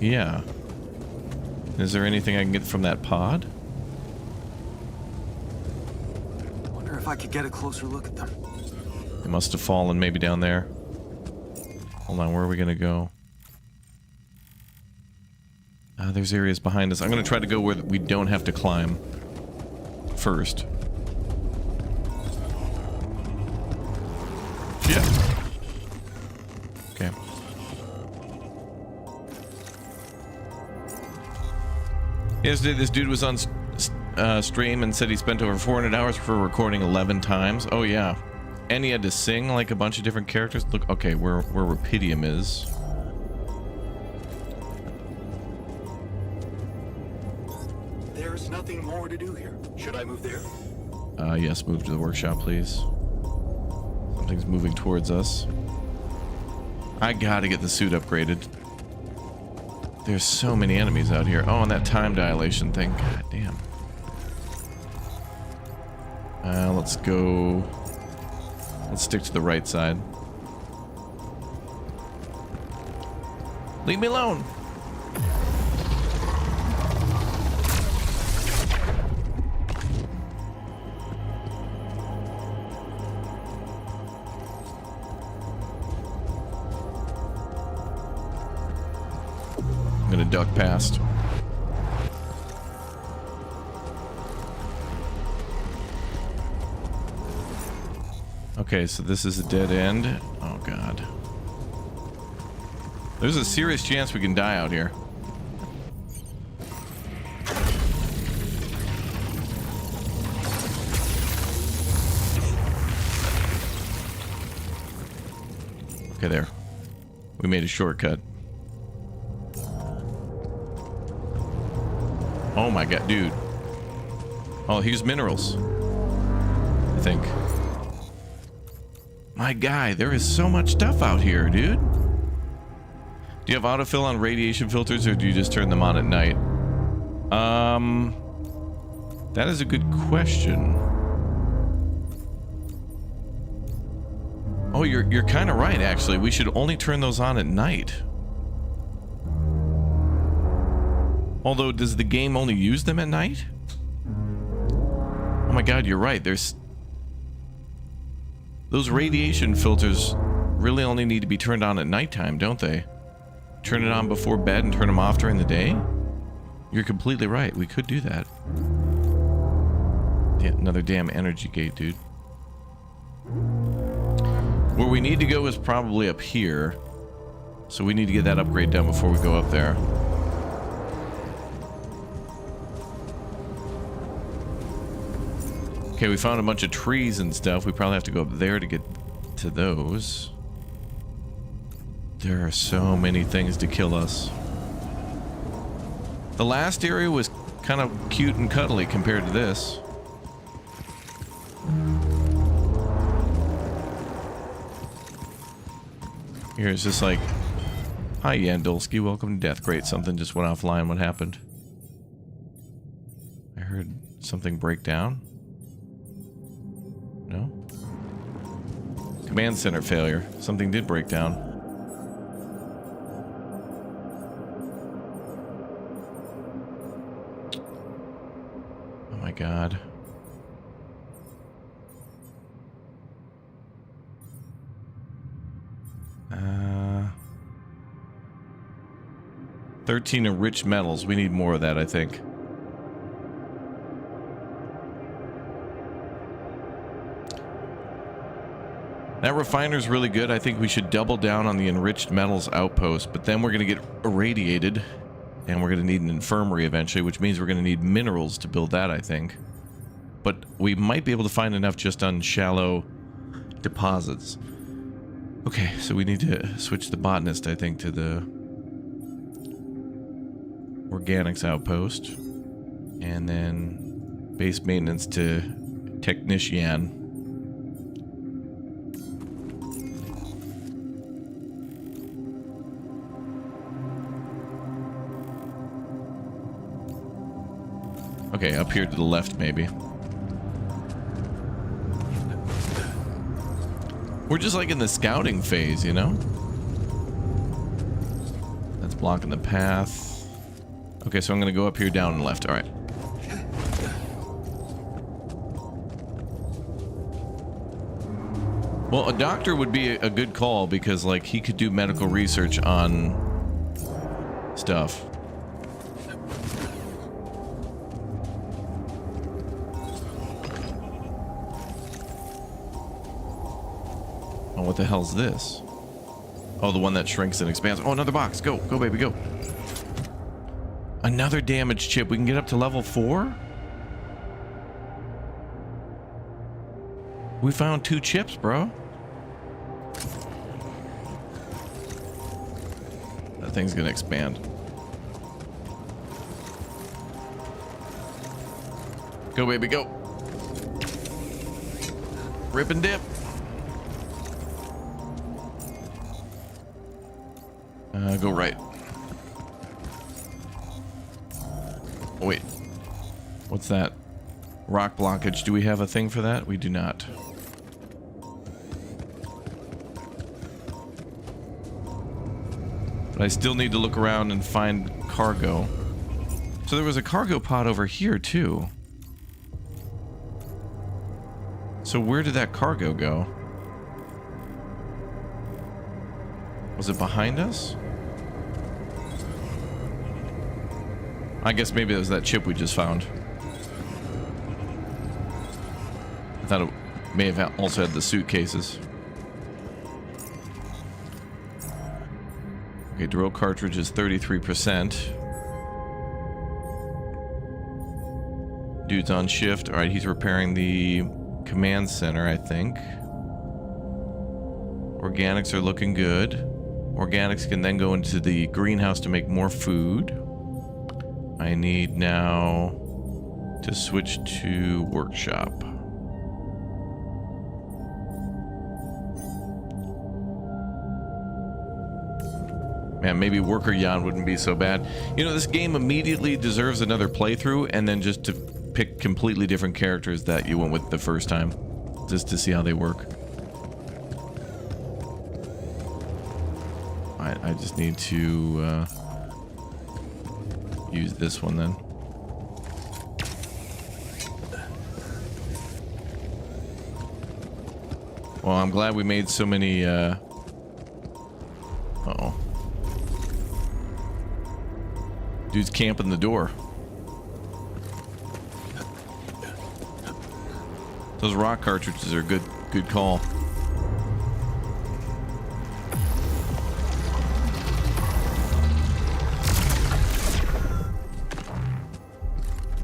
Yeah. Is there anything I can get from that pod? Wonder if I could get a closer look at them. They must have fallen maybe down there. Hold on, where are we gonna go? There's areas behind us. I'm gonna try to go where we don't have to climb first. Yeah. Okay. Yesterday, this dude was on stream and said he spent over 400 hours for recording 11 times. Oh yeah, and he had to sing like a bunch of different characters. Look, okay, where Rapidium is. There's nothing more to do here. Should I move there? Yes, move to the workshop, please. Something's moving towards us. I gotta get the suit upgraded. There's so many enemies out here. Oh, and that time dilation thing. God damn. Let's go... Let's stick to the right side. Leave me alone! I'm gonna duck past. Okay, so this is a dead end. Oh god. There's a serious chance we can die out here. Okay, there. We made a shortcut. Oh my god, dude. Oh, here's minerals. I think. My guy, there is so much stuff out here, dude. Do you have autofill on radiation filters, or do you just turn them on at night? That is a good question. Oh, you're kind of right, actually. We should only turn those on at night. Although, does the game only use them at night? Oh my god, you're right. There's... Those radiation filters really only need to be turned on at nighttime, don't they? Turn it on before bed and turn them off during the day? You're completely right. We could do that. Another damn energy gate, dude. Where we need to go is probably up here. So we need to get that upgrade done before we go up there. Okay, we found a bunch of trees and stuff. We probably have to go up there to get to those. There are so many things to kill us. The last area was kind of cute and cuddly compared to this. Here it's just like, hi Jan Dolski, welcome to death. Great, something just went offline. What happened? I heard something break down. No? Command center failure. Something did break down. Oh my god. Uh, 13 enriched metals. We need more of that, I think. That refiner's really good. I think we should double down on the enriched metals outpost, but then we're going to get irradiated, and we're going to need an infirmary eventually, which means we're going to need minerals to build that, I think. But we might be able to find enough just on shallow deposits. Okay, so we need to switch the botanist, I think, to the organics outpost, and then base maintenance to technician. Okay, up here to the left, maybe. We're just like in the scouting phase, you know? That's blocking the path. Okay, so I'm gonna go up here, down, and left. Alright. Well, a doctor would be a good call because, like, he could do medical research on stuff. Oh, what the hell's this? Oh, the one that shrinks and expands. Oh, another box. Go, go, baby, go. Another damaged chip. We can get up to level 4? We found 2 chips, bro. That thing's gonna expand. Go, baby, go. Rip and dip. Go right. Oh, wait. What's that? Rock blockage. Do we have a thing for that? We do not. But I still need to look around and find cargo. So there was a cargo pod over here, too. So where did that cargo go? Was it behind us? I guess maybe it was that chip we just found. I thought it may have also had the suitcases. Okay, drill cartridge is 33%. Dude's on shift. Alright, he's repairing the command center, I think. Organics are looking good. Organics can then go into the greenhouse to make more food. I need now to switch to workshop. Man, maybe Worker Jan wouldn't be so bad. You know, this game immediately deserves another playthrough, and then just to pick completely different characters that you went with the first time, just to see how they work. I just need to use this one then. Well, I'm glad we made so many, uh-oh. Dude's camping the door. Those rock cartridges are a good call.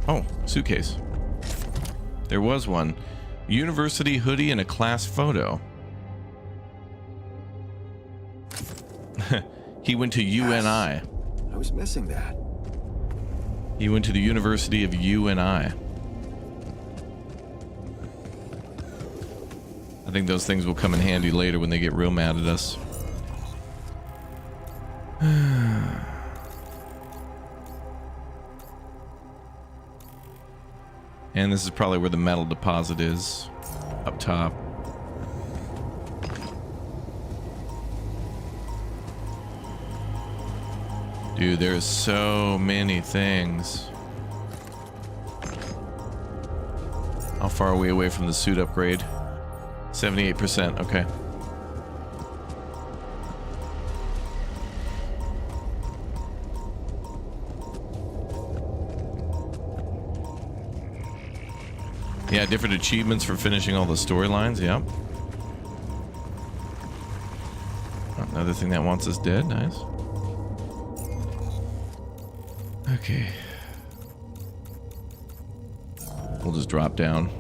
Oh, suitcase. There was one. University hoodie and a class photo. He went to UNI. I was missing that. He went to the University of UNI. I think those things will come in handy later when they get real mad at us. And this is probably where the metal deposit is, up top. Dude, there's so many things. How far are we away from the suit upgrade? 78%, okay. Yeah, different achievements for finishing all the storylines, yep. Another thing that wants us dead, nice. Okay. We'll just drop down.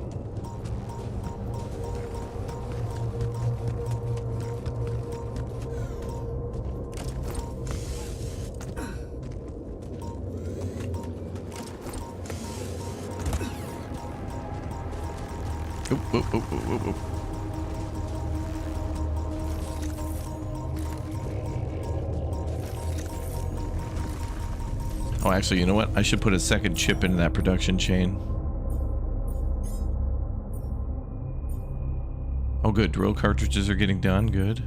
Oop, oop, oop, oop, oop, oop. Oh, actually, you know what? I should put a second chip into that production chain. Oh, good. Drill cartridges are getting done. Good.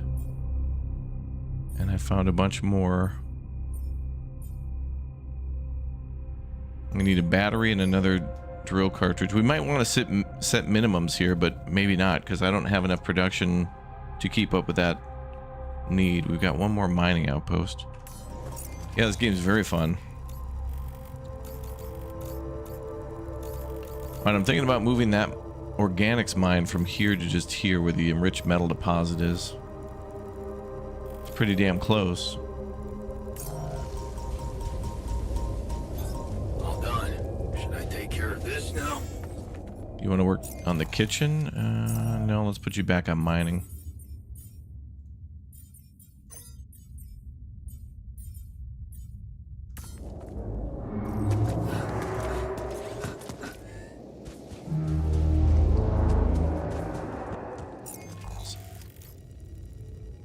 And I found a bunch more. We need a battery and another drill cartridge. We might want to set minimums here, but maybe not, because I don't have enough production to keep up with that need. We've got one more mining outpost. Yeah, this game is very fun. Right, I'm thinking about moving that organics mine from here to just here where the enriched metal deposit is. It's pretty damn close. All done. Should I take care of this now? You want to work on the kitchen? No, let's put you back on mining.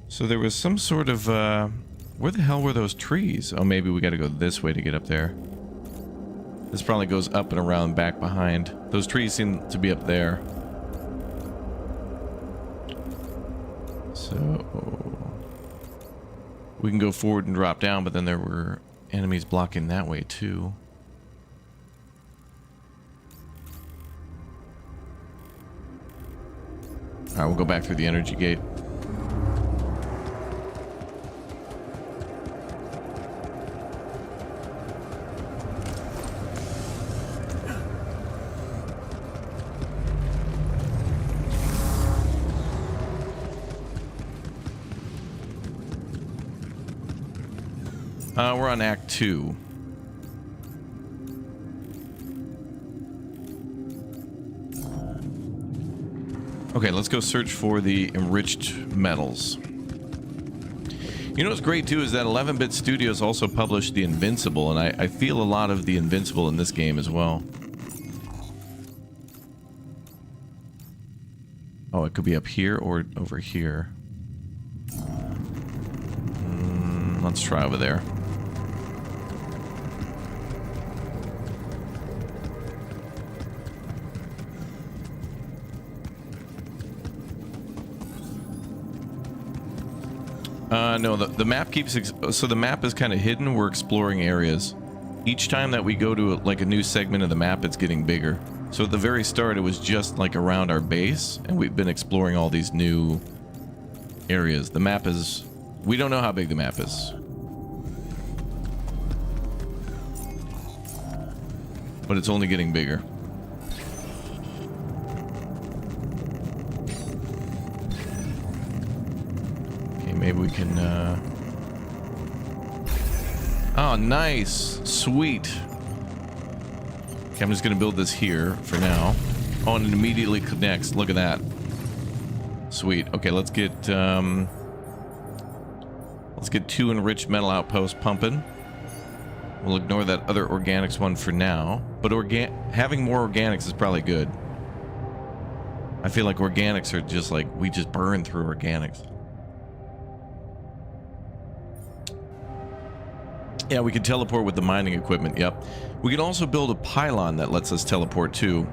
So there was some sort of, where the hell were those trees? Oh, maybe we got to go this way to get up there. This probably goes up and around back behind. Those trees seem to be up there. So we can go forward and drop down, but then there were enemies blocking that way too. All right, we'll go back through the energy gate. We're on Act 2. Okay, let's go search for the enriched metals. You know what's great too is that 11-Bit Studios also published The Invincible, and I feel a lot of The Invincible in this game as well. Oh, it could be up here or over here. Let's try over there. No, the map keeps... So the map is kind of hidden. We're exploring areas. Each time that we go to like a new segment of the map, it's getting bigger. So at the very start, it was just like around our base, and we've been exploring all these new areas. The map is... We don't know how big the map is. But it's only getting bigger. maybe we can, Oh, nice. Sweet. Okay, I'm just gonna build this here for now. Oh, and it immediately connects. Look at that. Sweet. Okay, let's get 2 enriched metal outposts pumping. We'll ignore that other organics one for now, but having more organics is probably good. I feel like organics are just like, we just burn through organics. Yeah, we can teleport with the mining equipment. Yep. We can also build a pylon that lets us teleport too.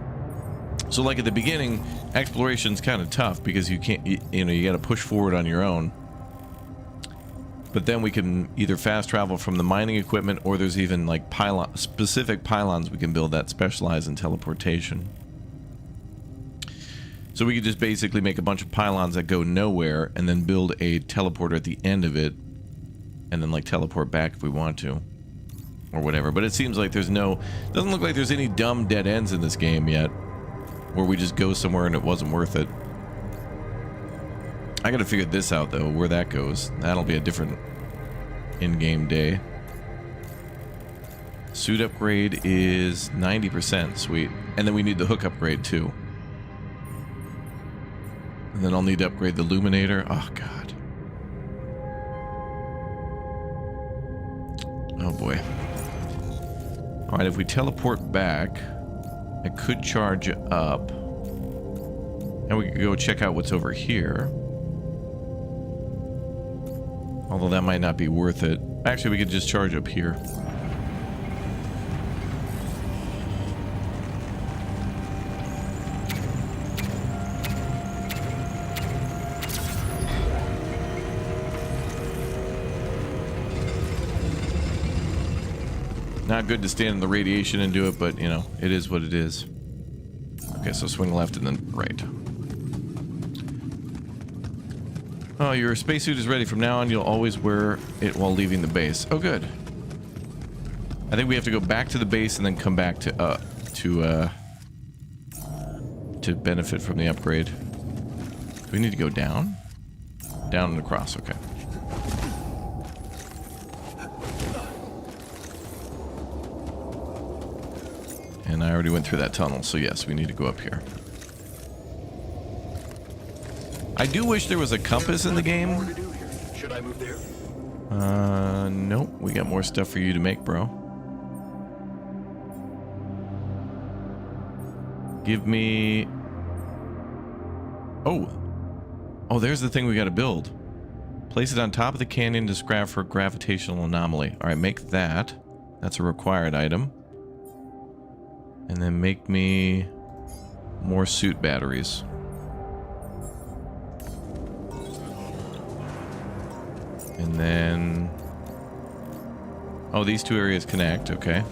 So like at the beginning, exploration's kind of tough because you can't, you know, you got to push forward on your own. But then we can either fast travel from the mining equipment, or there's even like specific pylons we can build that specialize in teleportation. So we could just basically make a bunch of pylons that go nowhere and then build a teleporter at the end of it, and then like teleport back if we want to, or whatever. But it seems like there's doesn't look like there's any dumb dead ends in this game yet, where we just go somewhere and it wasn't worth it. I gotta figure this out though, where that goes. That'll be a different in-game day. Suit upgrade is 90%, sweet. And then we need the hook upgrade too. And then I'll need to upgrade the illuminator. Oh god. Oh boy. Alright, if we teleport back, I could charge up. And we could go check out what's over here. Although that might not be worth it. Actually, we could just charge up here. Not good to stand in the radiation and do it, but, you know, it is what it is. Okay, so swing left and then right. Oh, your spacesuit is ready. From now on, you'll always wear it while leaving the base. Oh, good. I think we have to go back to the base and then come back to benefit from the upgrade. Do we need to go down? Down and across, okay. And I already went through that tunnel, so yes, we need to go up here. I do wish there was a compass in the game. Should I move there? Nope. We got more stuff for you to make, bro. Give me... Oh, there's the thing we gotta build. Place it on top of the canyon to scrap for gravitational anomaly. Alright, make that. That's a required item. And then make me more suit batteries. And then... Oh, these two areas connect, okay.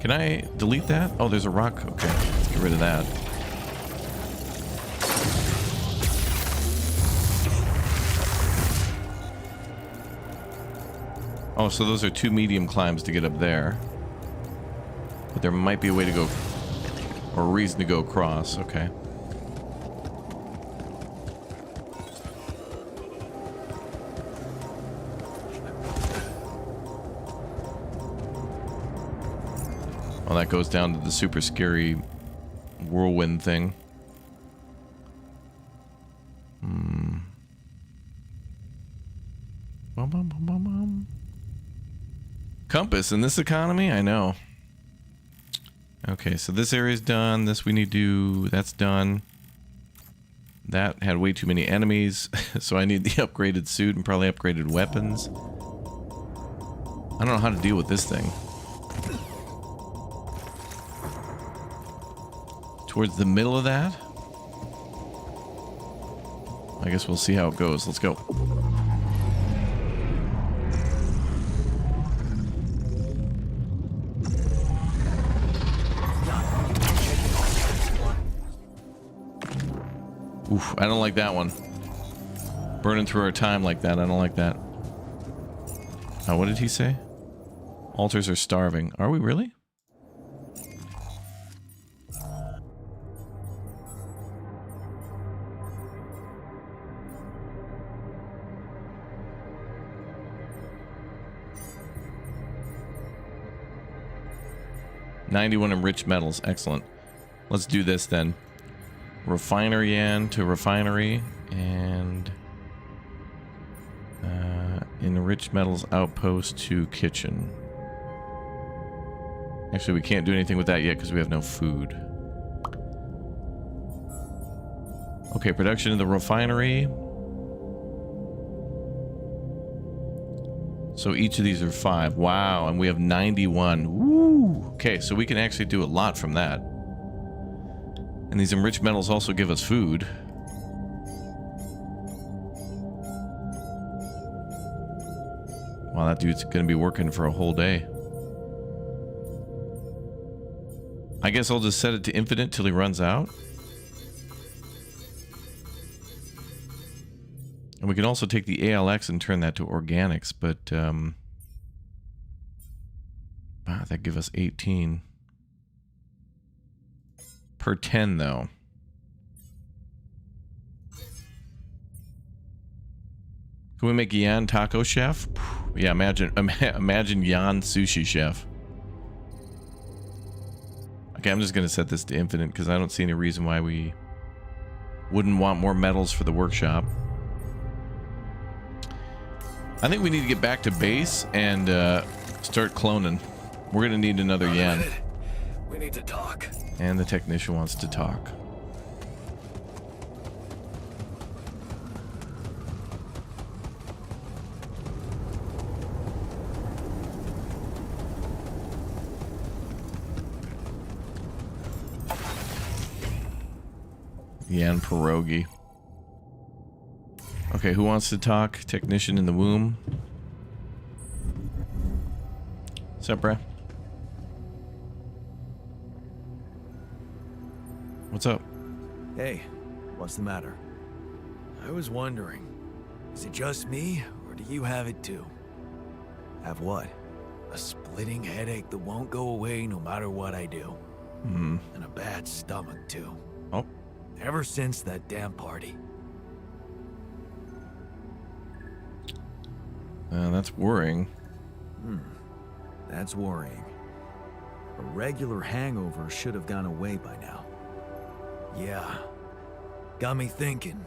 Can I delete that? Oh, there's a rock. Okay, let's get rid of that. Oh, so those are 2 medium climbs to get up there. But there might be a way to go, or a reason to go across, okay. Oh, that goes down to the super scary whirlwind thing. Bum, bum, bum, bum, bum. Compass in this economy? I know. Okay, so this area's done. This we need to... That's done. That had way too many enemies, so I need the upgraded suit and probably upgraded weapons. I don't know how to deal with this thing. Towards the middle of that? I guess we'll see how it goes. Let's go. Oof, I don't like that one. Burning through our time like that, I don't like that. What did he say? Altars are starving. Are we really? 91 enriched metals. Excellent. Let's do this then. Refinery Yan to refinery and enriched metals outpost to kitchen. Actually, we can't do anything with that yet because we have no food. Okay, production in the refinery. So each of these are 5. Wow, and we have 91. Woo! Okay, so we can actually do a lot from that. And these enriched metals also give us food. Wow, that dude's gonna be working for a whole day. I guess I'll just set it to infinite till he runs out. And we can also take the ALX and turn that to organics, but wow, that gives us 18 per 10 though. Can we make Jan taco chef? Yeah, imagine Jan sushi chef. Okay, I'm just gonna set this to infinite because I don't see any reason why we wouldn't want more metals for the workshop. I think we need to get back to base and start cloning. We're gonna need another Jan. We need to talk. And the technician wants to talk. Jan pierogi. Okay, who wants to talk? Technician in the womb. What's up, bruh? What's up? Hey, what's the matter? I was wondering, is it just me, or do you have it too? Have what? A splitting headache that won't go away no matter what I do. Hmm. And a bad stomach too. Oh. Ever since that damn party. That's worrying. That's worrying. A regular hangover should have gone away by now. Yeah. Got me thinking.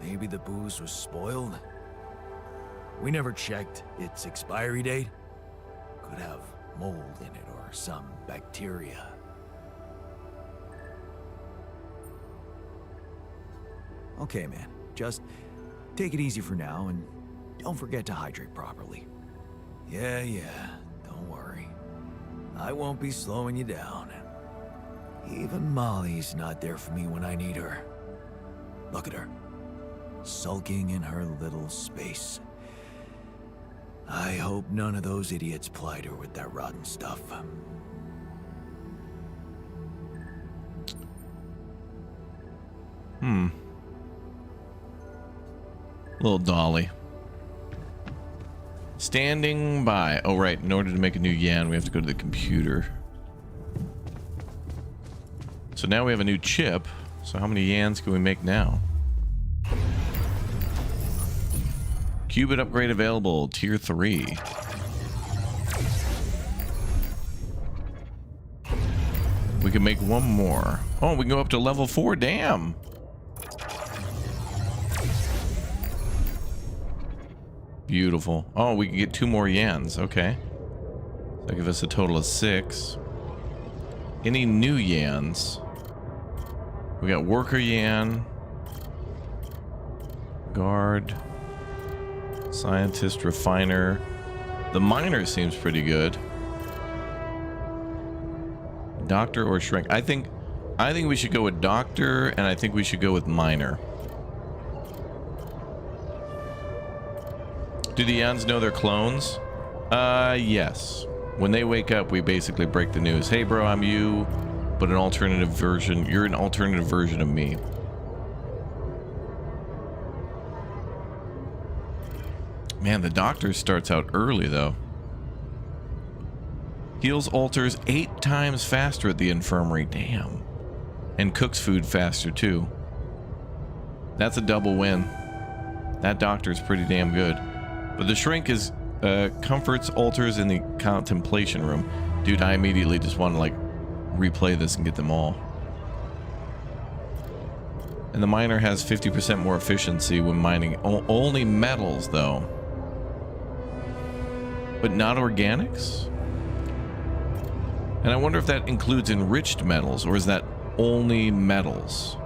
Maybe the booze was spoiled. We never checked its expiry date. Could have mold in it or some bacteria. Okay, man. Just take it easy for now and don't forget to hydrate properly. Yeah, don't worry. I won't be slowing you down. Even Molly's not there for me when I need her. Look at her. Sulking in her little space. I hope none of those idiots plied her with that rotten stuff. Little Dolly. Standing by. Oh, right. In order to make a new Jan, we have to go to the computer. So now we have a new chip. So how many Yans can we make now? Qubit upgrade available. Tier 3. We can make one more. Oh, we can go up to level 4. Damn. Beautiful. Oh, we can get 2 more Yans. Okay. That'll give us a total of 6. Any new Yans? We got Worker Yan. Guard. Scientist, Refiner. The Miner seems pretty good. Doctor or Shrink? I think we should go with Doctor, and I think we should go with Miner. Do the Yans know they're clones? Yes. When they wake up, we basically break the news. Hey, bro, I'm you, but an alternative version. You're an alternative version of me. Man, the Doctor starts out early, though. Heals alters 8 times faster at the infirmary. Damn. And cooks food faster, too. That's a double win. That Doctor's pretty damn good. But the Shrink is comforts alters in the contemplation room. Dude, I immediately just want to like replay this and get them all. And the miner has 50% more efficiency when mining only metals, though. But not organics? And I wonder if that includes enriched metals, or is that only metals?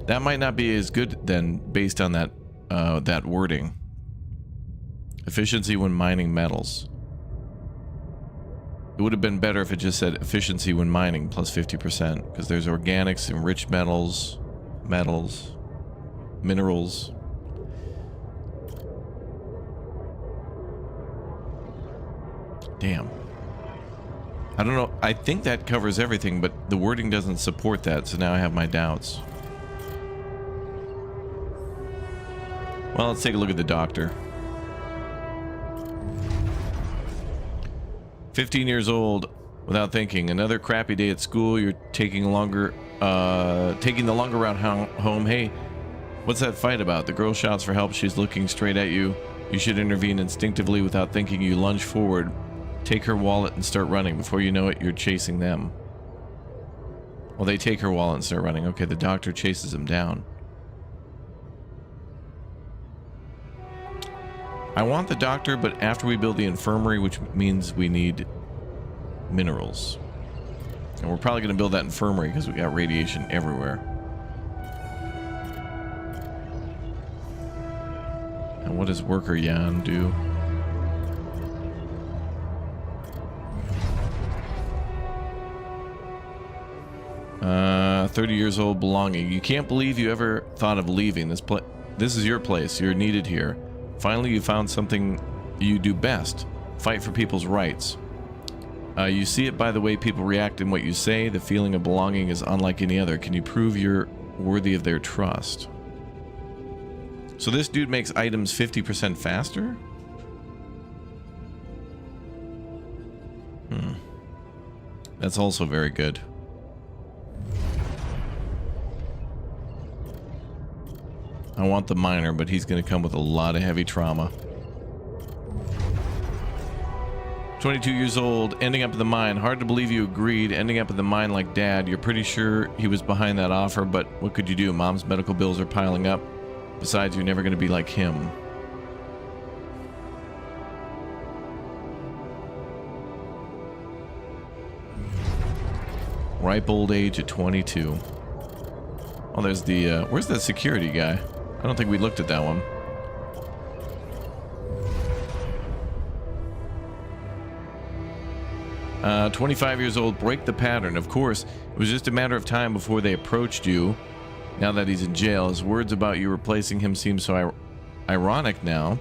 That might not be as good then, based on that that wording. Efficiency when mining metals. It would have been better if it just said efficiency when mining plus 50%, because there's organics, enriched metals, minerals. Damn. I don't know. I think that covers everything, but the wording doesn't support that, so now I have my doubts. Well, let's take a look at the doctor. 15 years old, without thinking. Another crappy day at school. You're taking the longer route home. Hey, what's that fight about? The girl shouts for help. She's looking straight at you. You should intervene instinctively without thinking. You lunge forward, take her wallet, and start running. Before you know it, you're chasing them. Well, they take her wallet and start running. Okay, the doctor chases them down. I want the doctor, but after we build the infirmary, which means we need minerals. And we're probably going to build that infirmary because we got radiation everywhere. And what does worker Jan do? Uh, 30 years old, belonging. You can't believe you ever thought of leaving this place. This is your place. You're needed here. Finally, you found something you do best. Fight for people's rights. You see it by the way people react and what you say. The feeling of belonging is unlike any other. Can you prove you're worthy of their trust? So this dude makes items 50% faster? That's also very good. I want the miner, but he's going to come with a lot of heavy trauma. 22 years old, ending up at the mine. Hard to believe you agreed. Ending up at the mine like Dad. You're pretty sure he was behind that offer, but what could you do? Mom's medical bills are piling up. Besides, you're never going to be like him. Ripe old age at 22. Oh, there's the, where's the security guy? I don't think we looked at that one. Uh, 25 years old, break the pattern. Of course, it was just a matter of time before they approached you. Now that he's in jail, his words about you replacing him seem so ironic now.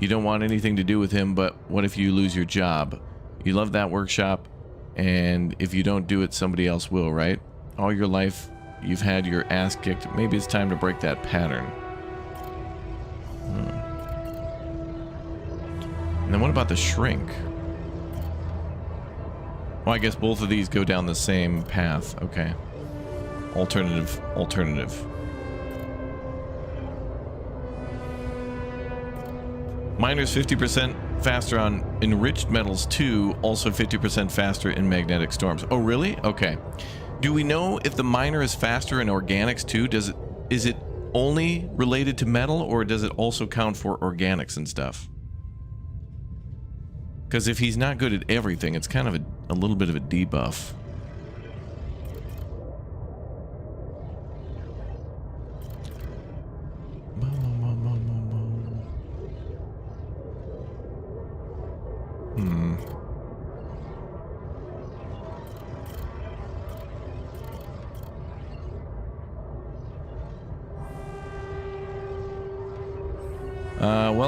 You don't want anything to do with him, but what if you lose your job? You love that workshop, and if you don't do it, somebody else will, right? All your life, you've had your ass kicked. Maybe it's time to break that pattern. And then what about the shrink? Well, I guess both of these go down the same path. Okay. Alternative. Miners 50% faster on enriched metals too, also 50% faster in magnetic storms. Oh, really? Okay. Do we know if the miner is faster in organics too? Is it only related to metal, or does it also count for organics and stuff? Because if he's not good at everything, it's kind of a little bit of a debuff.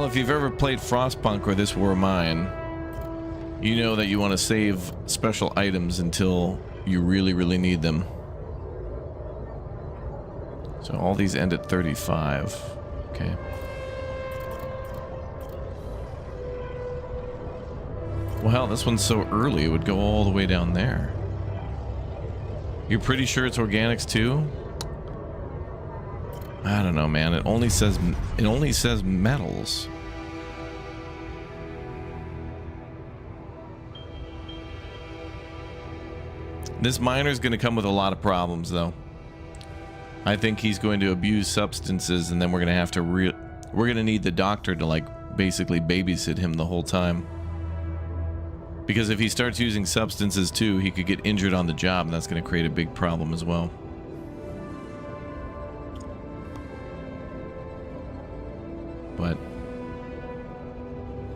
Well, if you've ever played Frostpunk or This War of Mine, you know that you want to save special items until you really, really need them. So all these end at 35. Okay. Well, hell, this one's so early, it would go all the way down there. You're pretty sure it's organics too? I don't know, man. It only says metals. This miner's going to come with a lot of problems, though. I think he's going to abuse substances, and then we're going to have to we're going to need the doctor to, like, basically babysit him the whole time. Because if he starts using substances too, he could get injured on the job, and that's going to create a big problem as well. But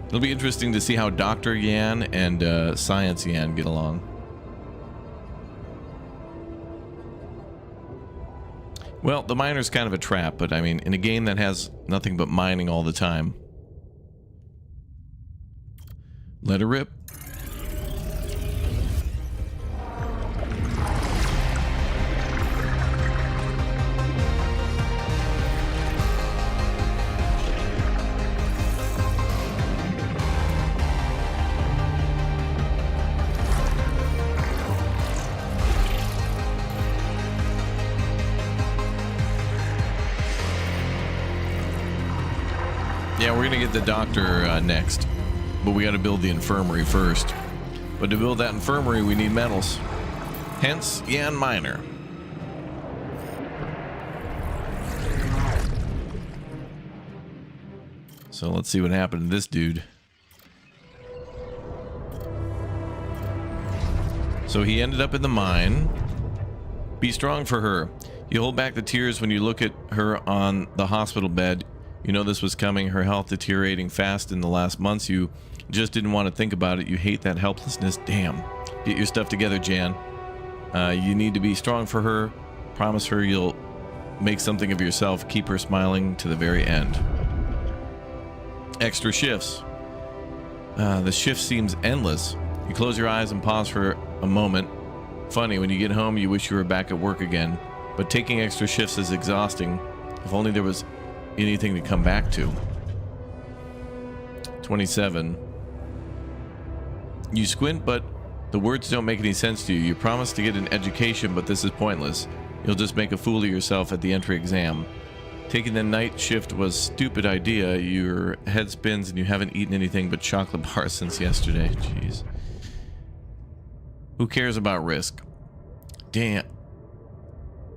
it'll be interesting to see how Dr. Yan and Science Yan get along. Well, the miner's kind of a trap, but I mean, in a game that has nothing but mining all the time. Let her rip. Yeah, we're gonna get the doctor next, but we gotta build the infirmary first. But to build that infirmary, we need metals. Hence, Yan Miner. So let's see what happened to this dude. So he ended up in the mine. Be strong for her. You hold back the tears when you look at her on the hospital bed. You know this was coming, her health deteriorating fast in the last months. You just didn't want to think about it. You hate that helplessness. Damn. Get your stuff together, Jan. You need to be strong for her. Promise her you'll make something of yourself. Keep her smiling to the very end. Extra shifts. The shift seems endless. You close your eyes and pause for a moment. Funny, when you get home, you wish you were back at work again. But taking extra shifts is exhausting. If only there was anything to come back to. 27. You squint, but the words don't make any sense to you. You promise to get an education, but this is pointless. You'll just make a fool of yourself at the entry exam. Taking the night shift was a stupid idea. Your head spins and you haven't eaten anything but chocolate bars since yesterday. Jeez. Who cares about risk? Damn.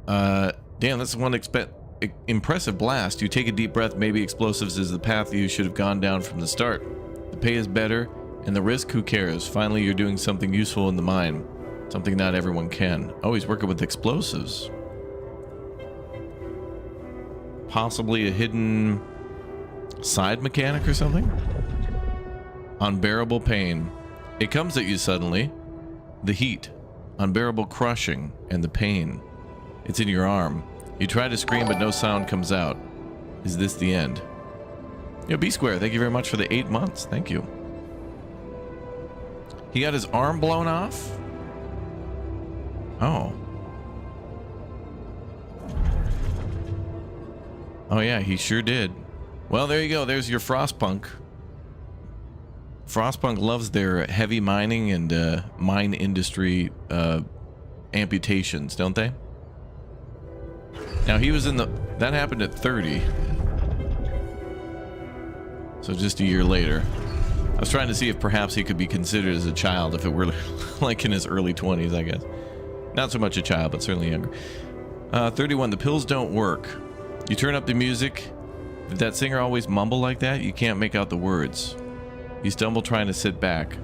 Damn, that's one impressive blast. You take a deep breath. Maybe explosives is the path you should have gone down from the start. The pay is better, and the risk, who cares? Finally, you're doing something useful in the mine. Something not everyone can. Oh, he's working with explosives. Possibly a hidden side mechanic or something? Unbearable pain. It comes at you suddenly. The heat. Unbearable crushing and the pain. It's in your arm. You try to scream, but no sound comes out. Is this the end? Yo, B-Square, thank you very much for the 8 months. Thank you. He got his arm blown off? Oh. Oh, yeah, he sure did. Well, there you go. There's your Frostpunk. Frostpunk loves their heavy mining and mine industry amputations, don't they? Now he was in the... That happened at 30. So just a year later. I was trying to see if perhaps he could be considered as a child if it were like in his early 20s, I guess. Not so much a child, but certainly younger. 31. The pills don't work. You turn up the music. Did that singer always mumble like that? You can't make out the words. You stumble trying to sit back.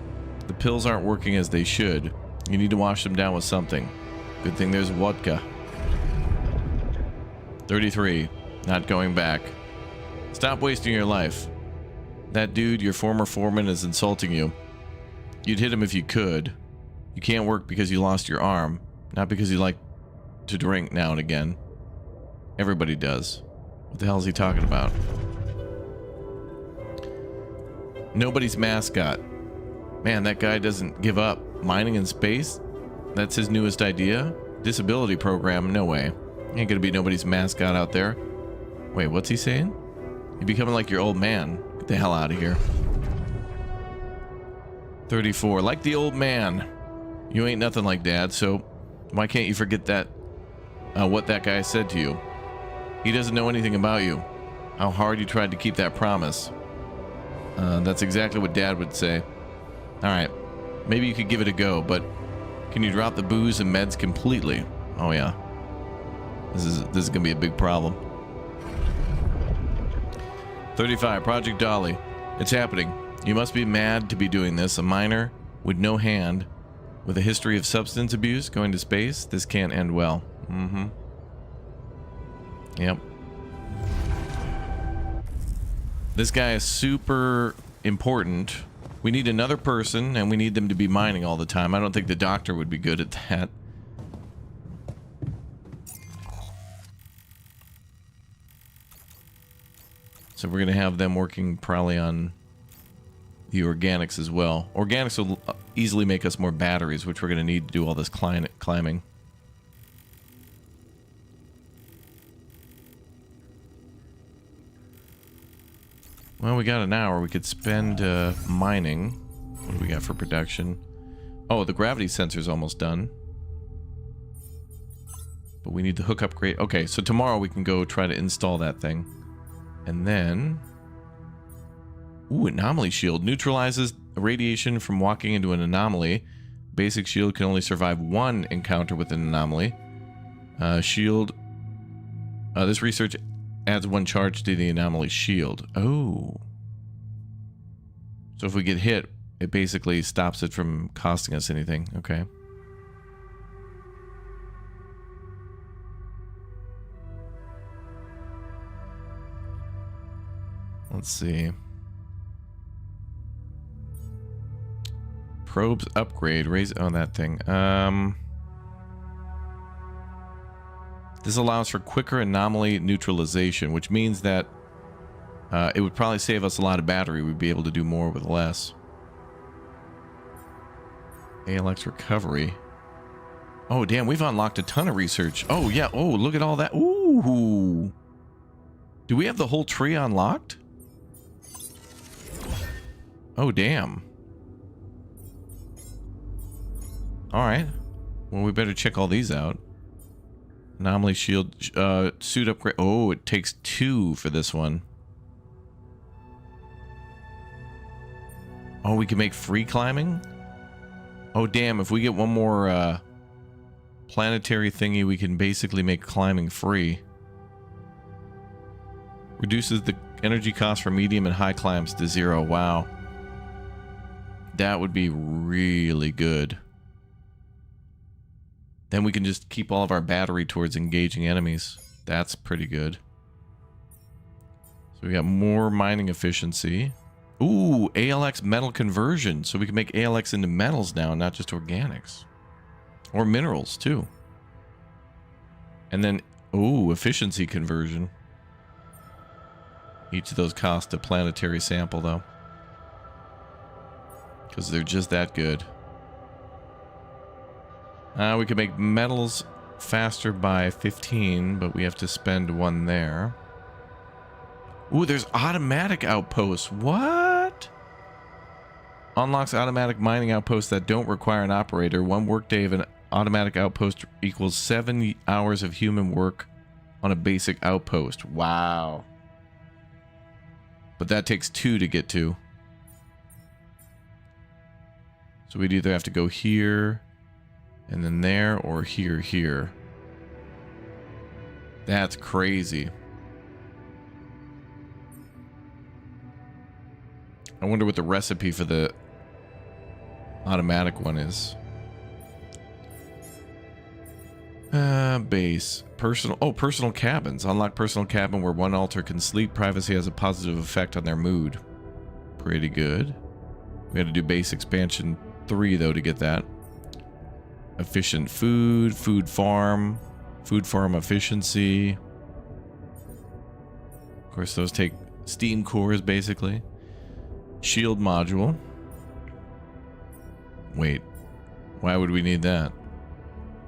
The pills aren't working as they should. You need to wash them down with something. Good thing there's vodka. 33. Not going back. Stop wasting your life. That dude, your former foreman, is insulting you. You'd hit him if you could. You can't work because you lost your arm, not because you like to drink now and again. Everybody does. What the hell is he talking about? Nobody's mascot. Man, that guy doesn't give up. Mining in space? That's his newest idea? Disability program? No way. Ain't gonna be nobody's mascot out there. Wait, what's he saying? You're becoming like your old man. Get the hell out of here. 34. Like the old man. You ain't nothing like Dad, so why can't you forget that, what that guy said to you? He doesn't know anything about you. How hard you tried to keep that promise. That's exactly what Dad would say. Alright, maybe you could give it a go, but Can you drop the booze and meds completely? Oh yeah. This is gonna be a big problem. 35, Project Dolly. It's happening. You must be mad to be doing this. A minor with no hand, with a history of substance abuse, going to space. This can't end well. Mm-hmm. Yep. This guy is super important. We need another person, and we need them to be mining all the time. I don't think the doctor would be good at that. So we're going to have them working probably on the organics as well. Organics will easily make us more batteries, which we're going to need to do all this climbing. Well, we got an hour. We could spend mining. What do we got for production? Oh, the gravity sensor's almost done. But we need the hook upgrade. Okay, so tomorrow we can go try to install that thing. And then... Ooh, anomaly shield. Neutralizes radiation from walking into an anomaly. Basic shield can only survive one encounter with an anomaly. Shield... this research adds one charge to the anomaly shield. Oh. So if we get hit, it basically stops it from costing us anything. Okay. Let's see. Probes upgrade. Raise... Oh, that thing. This allows for quicker anomaly neutralization, which means that it would probably save us a lot of battery. We'd be able to do more with less. ALX recovery. Oh, damn. We've unlocked a ton of research. Oh, yeah. Oh, look at all that. Ooh. Do we have the whole tree unlocked? Oh, damn. Alright. Well, we better check all these out. Anomaly shield, suit upgrade. Oh, it takes 2 for this one. Oh, we can make free climbing? Oh, damn. If we get one more, planetary thingy, we can basically make climbing free. Reduces the energy cost for medium and high climbs to 0. Wow. That would be really good. Then we can just keep all of our battery towards engaging enemies. That's pretty good. So we got more mining efficiency. Ooh, ALX metal conversion. So we can make ALX into metals now, not just organics. Or minerals, too. And then, ooh, efficiency conversion. Each of those cost a planetary sample, though. Because they're just that good. We can make metals faster by 15, but we have to spend 1 there. Ooh, there's automatic outposts. What? Unlocks automatic mining outposts that don't require an operator. 1 workday of an automatic outpost equals 7 hours of human work on a basic outpost. Wow. But that takes 2 to get to. So we'd either have to go here... and then there, or here. That's crazy. I wonder what the recipe for the automatic one is. Base. Personal cabins. Unlock personal cabin where 1 alter can sleep. Privacy has a positive effect on their mood. Pretty good. We had to do base expansion 3, though, to get that. Efficient food, food farm efficiency. Of course, those take steam cores, basically. Shield module. Wait, why would we need that?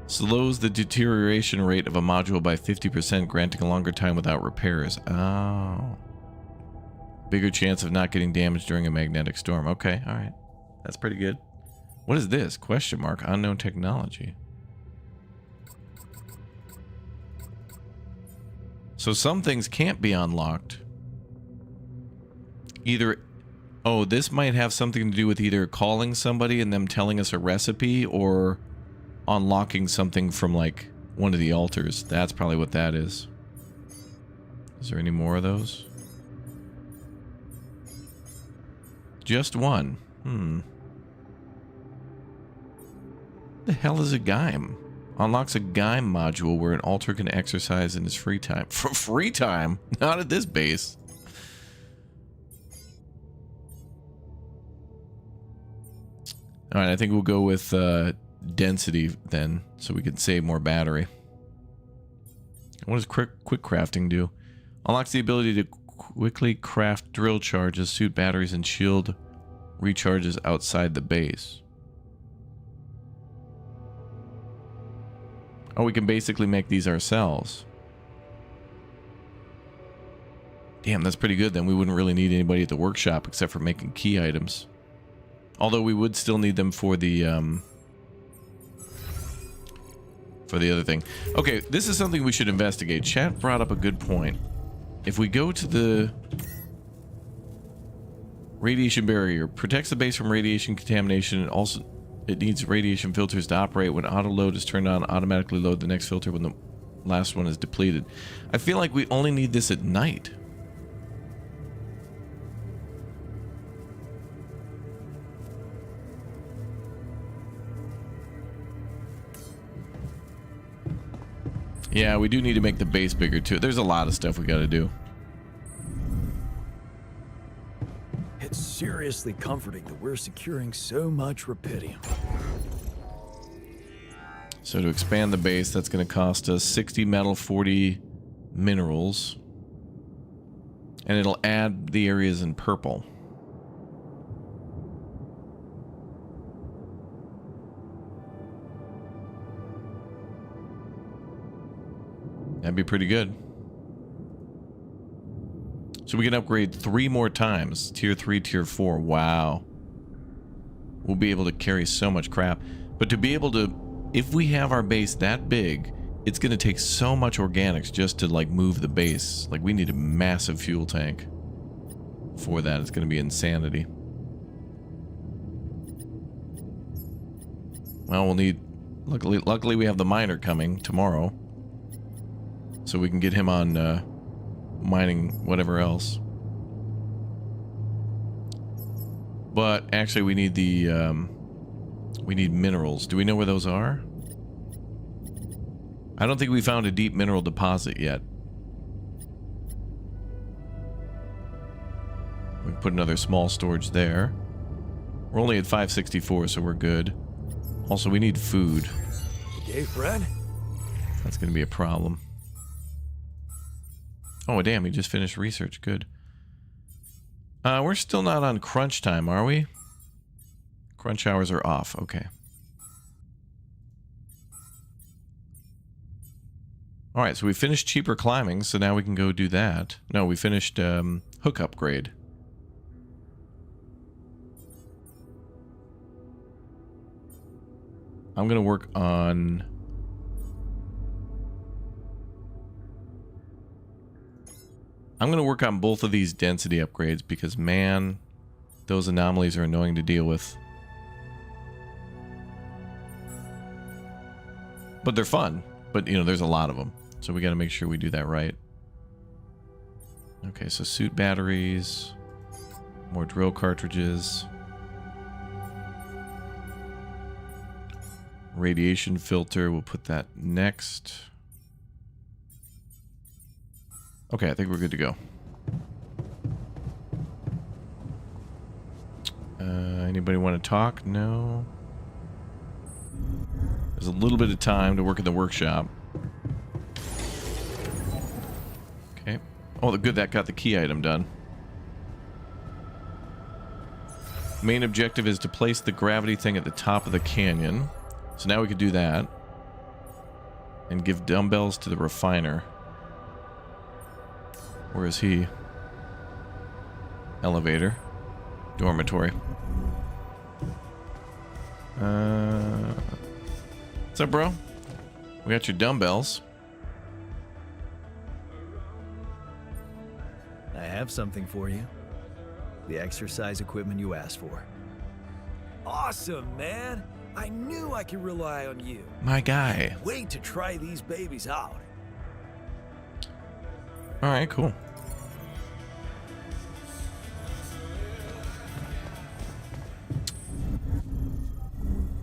Slows the deterioration rate of a module by 50%, granting a longer time without repairs. Oh. Bigger chance of not getting damaged during a magnetic storm. Okay, alright. That's pretty good. What is this? Question mark. Unknown technology. So some things can't be unlocked. Either... Oh, this might have something to do with either calling somebody and them telling us a recipe, or unlocking something from like one of the altars. That's probably what that is. Is there any more of those? Just one. The hell is a Gaim? Unlocks a Gaim module where an altar can exercise in his free time. For free time? Not at this base. Alright, I think we'll go with density then, so we can save more battery. What does quick crafting do? Unlocks the ability to quickly craft drill charges, suit batteries, and shield recharges outside the base. Oh, we can basically make these ourselves. Damn, that's pretty good. Then we wouldn't really need anybody at the workshop except for making key items. Although we would still need them for the other thing. Okay, this is something we should investigate. Chat brought up a good point. If we go to the radiation barrier, protects the base from radiation contamination, and also it needs radiation filters to operate. When auto load is turned on, automatically load the next filter when the last one is depleted. I feel like we only need this at night. Yeah, we do need to make the base bigger too. There's a lot of stuff we got to do. It's seriously comforting that we're securing so much rupidium. So to expand the base, that's going to cost us 60 metal, 40 minerals. And it'll add the areas in purple. That'd be pretty good. So we can upgrade 3 more times. Tier 3, Tier 4. Wow. We'll be able to carry so much crap. But to be able to... If we have our base that big, it's going to take so much organics just to, like, move the base. Like, we need a massive fuel tank for that. It's going to be insanity. Well, we'll need... Luckily we have the miner coming tomorrow. So we can get him on mining whatever else. But actually we need the we need minerals. Do we know where those are? I don't think we found a deep mineral deposit yet. We can put another small storage there. We're only at 564, so we're good. Also, we need food. Okay, Fred? That's going to be a problem. Oh, damn, he just finished research. Good. We're still not on crunch time, are we? Crunch hours are off. Okay. Alright, so we finished cheaper climbing, so now we can go do that. No, we finished hook upgrade. I'm going to work on... I'm going to work on both of these density upgrades because, man, those anomalies are annoying to deal with. But they're fun. But, you know, there's a lot of them. So we got to make sure we do that right. Okay, so suit batteries. More drill cartridges. Radiation filter. We'll put that next. Okay, I think we're good to go. Anybody want to talk? No. There's a little bit of time to work in the workshop. Okay. Oh, good, that got the key item done. Main objective is to place the gravity thing at the top of the canyon. So now we could do that. And give dumbbells to the refiner. Where is he? Elevator. Dormitory. What's up, bro? We got your dumbbells. I have something for you. The exercise equipment you asked for. Awesome, man! I knew I could rely on you. My guy. Wait to try these babies out. All right, cool.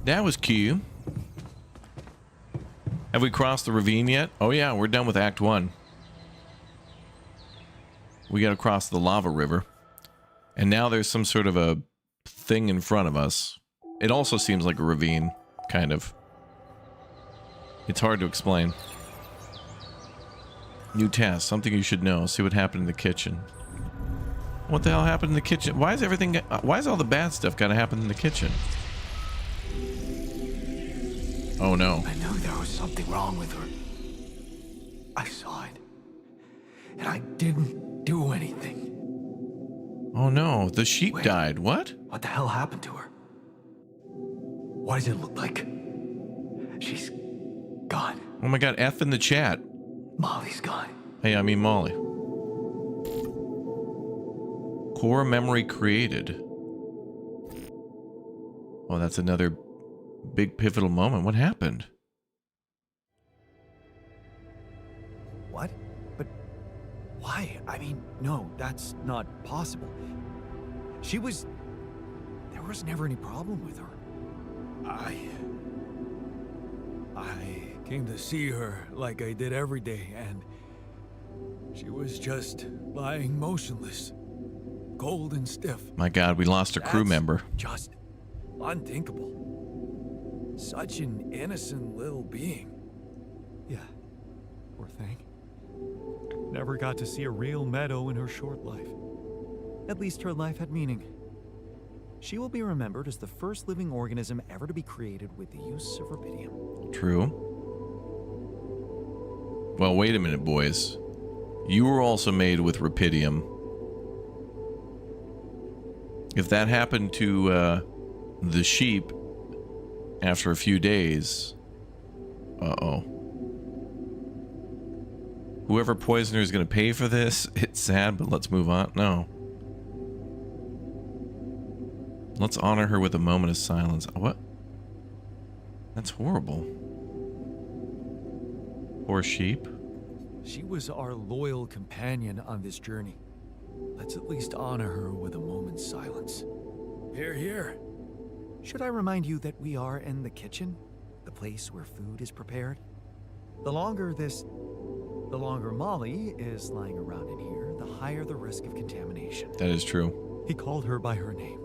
That was cute. Have we crossed the ravine yet? Oh yeah, we're done with Act 1. We gotta cross the lava river. And now there's some sort of a thing in front of us. It also seems like a ravine, kind of. It's hard to explain. New task, something you should know. See what happened in the kitchen. What the hell happened in the kitchen? Why is everything... Why is all the bad stuff gotta happen in the kitchen? Oh no. I knew there was something wrong with her. I saw it. And I didn't do anything. Oh no, the sheep Wait. died. What? What the hell happened to her? What does it look like? She's gone. Oh my god, F in the chat. Molly's gone. Hey, I mean Molly. Core memory created. Oh, that's another big pivotal moment. What happened? What? But why? I mean, no, that's not possible. There was never any problem with her. I came to see her like I did every day, and she was just lying motionless, cold and stiff. My god, we lost a crew That's member. Just unthinkable. Such an innocent little being. Yeah, poor thing. Never got to see a real meadow in her short life. At least her life had meaning. She will be remembered as the first living organism ever to be created with the use of rubidium. True. Well, wait a minute, boys. You were also made with rubidium. If that happened to the sheep after a few days, uh-oh. Whoever poisoner is going to pay for this, it's sad, but let's move on. No. Let's honor her with a moment of silence. What? That's horrible. Poor sheep. She was our loyal companion on this journey. Let's at least honor her with a moment's silence. Here, here. Should I remind you that we are in the kitchen? The place where food is prepared? The longer Molly is lying around in here, the higher the risk of contamination. That is true. He called her by her name.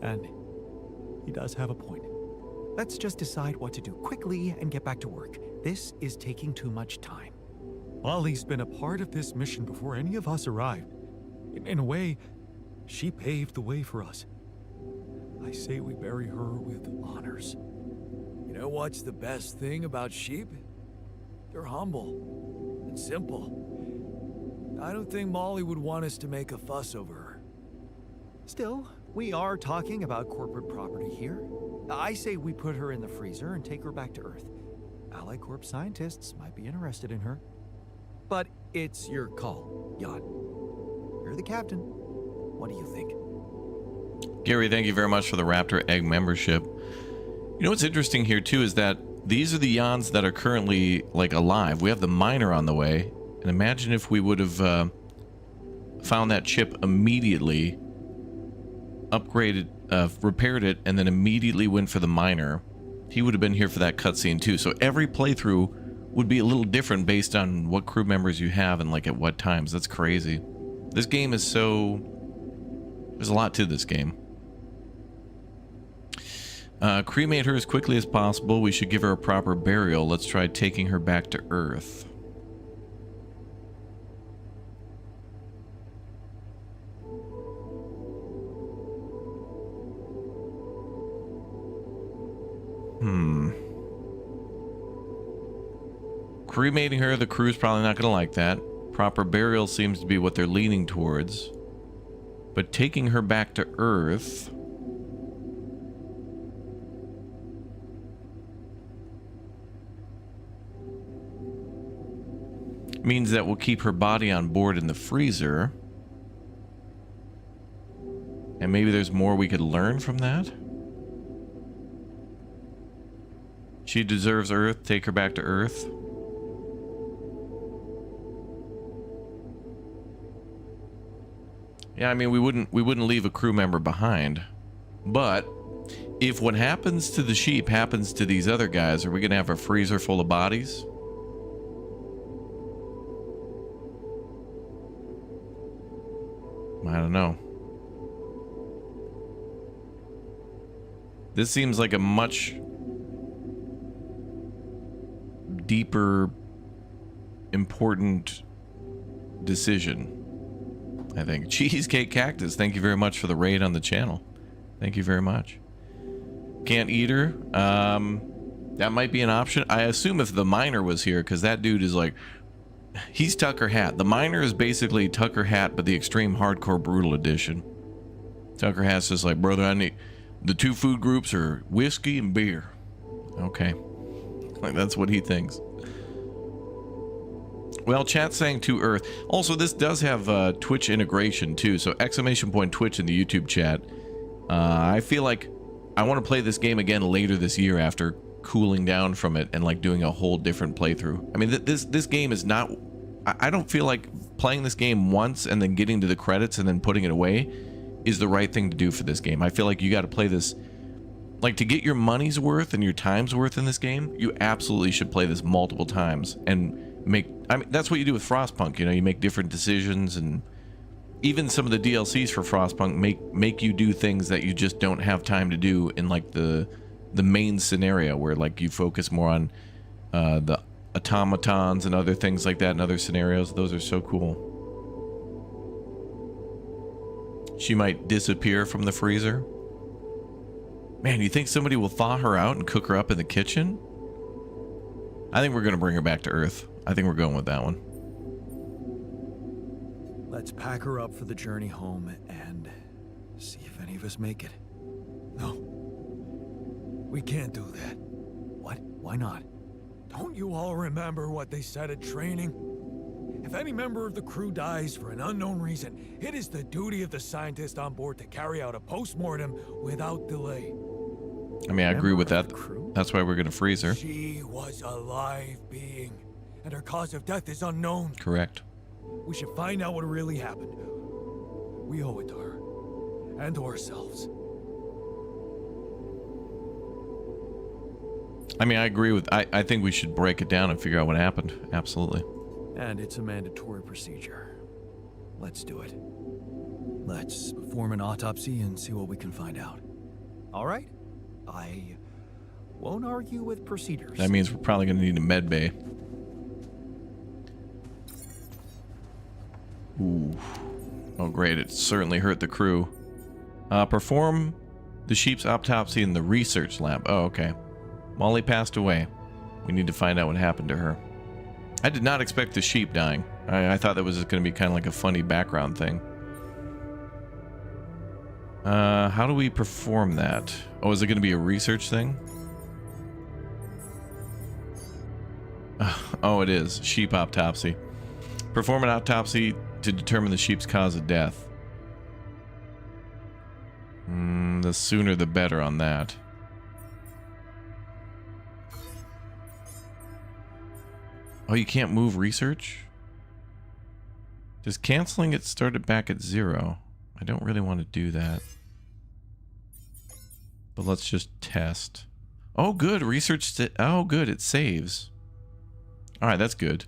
And he does have a point. Let's just decide what to do quickly and get back to work. This is taking too much time. Molly's been a part of this mission before any of us arrived. In a way, she paved the way for us. I say we bury her with honors. You know what's the best thing about sheep? They're humble and simple. I don't think Molly would want us to make a fuss over her. Still, we are talking about corporate property here. I say we put her in the freezer and take her back to Earth. Allied Corp scientists might be interested in her. But it's your call, Jan. You're the captain. What do you think? Gary, thank you very much for the Raptor Egg membership. You know what's interesting here too is that these are the Jans that are currently like alive. We have the miner on the way, and imagine if we would have found that chip immediately, upgraded, repaired it, and then immediately went for the miner. He would have been here for that cutscene too. So every playthrough would be a little different based on what crew members you have and like at what times. That's crazy. This game is so... There's a lot to this game. Cremate her as quickly as possible. We should give her a proper burial. Let's try taking her back to Earth. Cremating her, the crew's probably not going to like that. Proper burial seems to be what they're leaning towards. But taking her back to Earth... means that we'll keep her body on board in the freezer. And maybe there's more we could learn from that? She deserves Earth. Take her back to Earth. Yeah, I mean, we wouldn't leave a crew member behind. But if what happens to the sheep happens to these other guys, are we going to have a freezer full of bodies? I don't know. This seems like a much deeper, important decision, I think. Cheesecake Cactus, thank you very much for the raid on the channel. Thank you very much. Can't eat her. That might be an option. I assume if the miner was here, because that dude is like, he's Tucker Hat. The miner is basically Tucker Hat, but the extreme hardcore brutal edition. Tucker Hat's just like, brother, I need the 2 food groups are whiskey and beer. Okay. Like, that's what he thinks. Well, chat's saying to Earth. Also, this does have Twitch integration too. So !Twitch in the YouTube chat. I feel like I want to play this game again later this year after cooling down from it and like doing a whole different playthrough. I mean, this game is not. I don't feel like playing this game once and then getting to the credits and then putting it away is the right thing to do for this game. I feel like you got to play this, like, to get your money's worth and your time's worth in this game. You absolutely should play this multiple times and make. I mean, that's what you do with Frostpunk. You know, you make different decisions, and even some of the DLCs for Frostpunk make you do things that you just don't have time to do in like the main scenario, where like you focus more on the automatons and other things like that in other scenarios. Those are so cool. She might disappear from the freezer. Man, you think somebody will thaw her out and cook her up in the kitchen? I think we're going to bring her back to Earth. I think we're going with that one. Let's pack her up for the journey home and see if any of us make it. No. We can't do that. What? Why not? Don't you all remember what they said at training? If any member of the crew dies for an unknown reason, it is the duty of the scientist on board to carry out a post-mortem without delay. I mean, I agree with that. Crew? That's why we're going to freeze her. She was a live being, and her cause of death is unknown. Correct. We should find out what really happened. We owe it to her, and to ourselves. I mean, I agree with. I think we should break it down and figure out what happened. Absolutely. And it's a mandatory procedure. Let's do it. Let's perform an autopsy and see what we can find out. All right? I won't argue with procedures. That means we're probably going to need a med bay. Ooh. Oh, great. It certainly hurt the crew. Perform the sheep's autopsy in the research lab. Oh, okay. Molly passed away. We need to find out what happened to her. I did not expect the sheep dying. I thought that was just going to be kind of like a funny background thing. How do we perform that? Oh, is it going to be a research thing? Oh, it is. Sheep autopsy. Perform an autopsy to determine the sheep's cause of death. The sooner the better on that. Oh, you can't move research? Does canceling it start it back at 0? I don't really want to do that. But let's just test. Oh, good. Research. Oh, good. It saves. All right, that's good.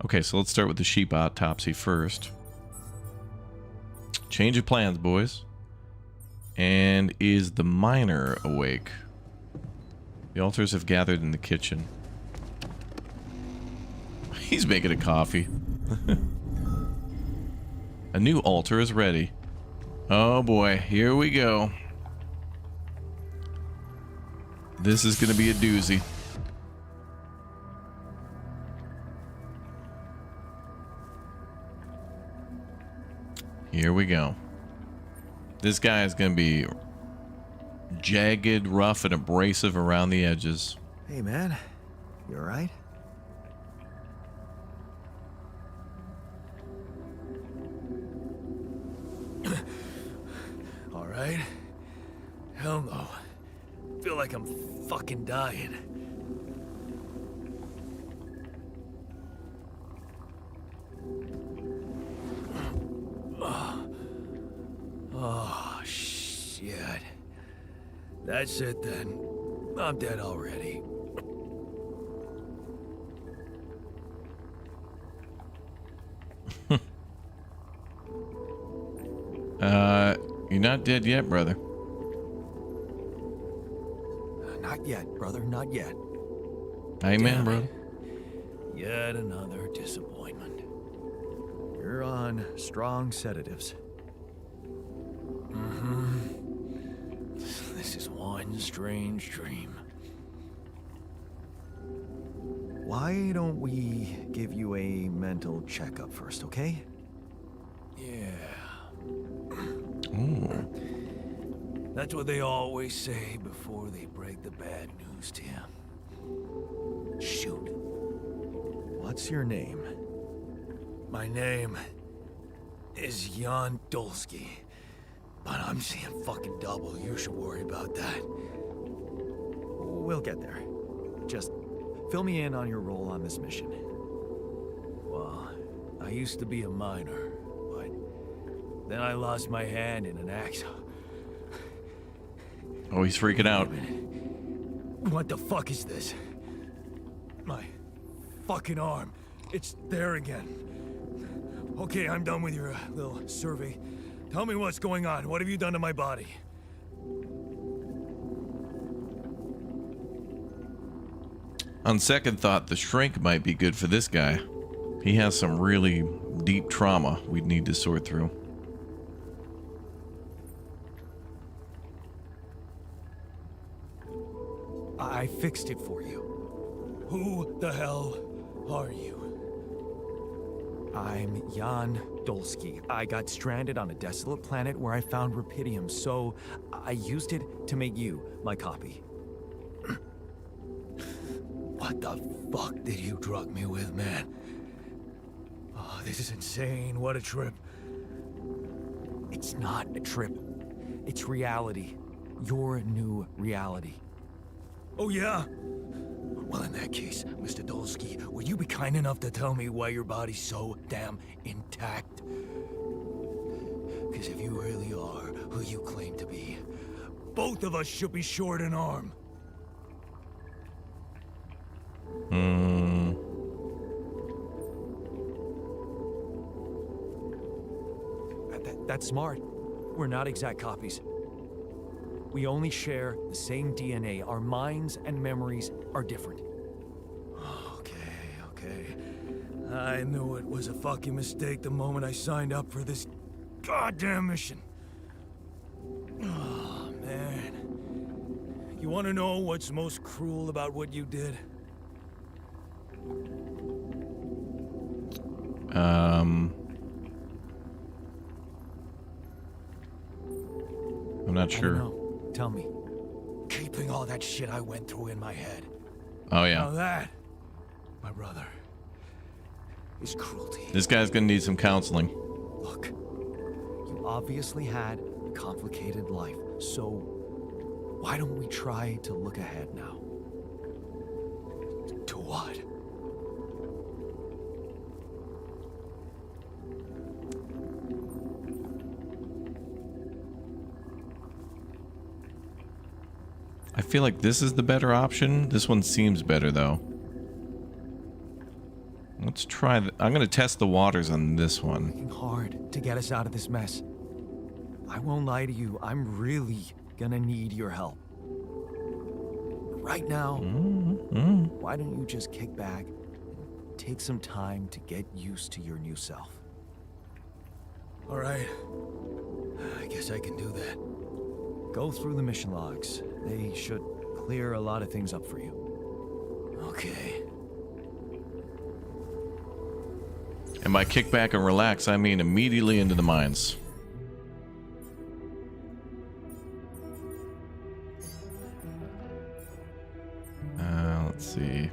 Okay, so let's start with the sheep autopsy first. Change of plans, boys. And is the miner awake? The altars have gathered in the kitchen. He's making a coffee. A new altar is ready. Oh boy, here we go. This is going to be a doozy. Here we go. This guy is going to be jagged, rough, and abrasive around the edges. Hey, man. You all right? All right? Hell no. feel like I'm fucking dying. Oh, shit. That's it then. I'm dead already. You're not dead yet, brother. Not yet, brother, not yet. Amen, Damn brother. it. Yet another disappointment. You're on strong sedatives. This is one strange dream. Why don't we give you a mental checkup first, okay? Yeah. Ooh. That's what they always say before they break the bad news to you. Shoot. What's your name? My name is Jan Dolski. But I'm seeing fucking double. You should worry about that. We'll get there. Just fill me in on your role on this mission. Well, I used to be a miner, but then I lost my hand in an accident. Oh, he's freaking out. What the fuck is this? My fucking arm. It's there again. Okay, I'm done with your little survey. Tell me what's going on. What have you done to my body? On second thought, the shrink might be good for this guy. He has some really deep trauma we'd need to sort through. I fixed it for you. Who the hell are you? I'm Jan Dolski. I got stranded on a desolate planet where I found rupidium, so I used it to make you my copy. What the fuck did you drug me with, man? Oh, this is insane. What a trip. It's not a trip. It's reality. Your new reality. Oh, yeah? Well, in that case, Mr. Dolski, would you be kind enough to tell me why your body's so damn intact? Because if you really are who you claim to be, both of us should be short an arm. That's smart. We're not exact copies. We only share the same DNA. Our minds and memories are different. Okay. I knew it was a fucking mistake the moment I signed up for this goddamn mission. Oh, man. You want to know what's most cruel about what you did? I'm not I sure. don't know. Tell me. Keeping all that shit I went through in my head. Oh, Now yeah. that, my brother, is cruelty. This guy's gonna need some counseling. Look, you obviously had a complicated life, so why don't we try to look ahead now? To what? I feel like this is the better option. This one seems better, though. Let's try I'm gonna test the waters on this one. Working hard to get us out of this mess. I won't lie to you, I'm really gonna need your help. Right now, why don't you just kick back and take some time to get used to your new self? All right. I guess I can do that. Go through the mission logs. They should clear a lot of things up for you. Okay. And by kick back and relax, I mean immediately into the mines. Let's see.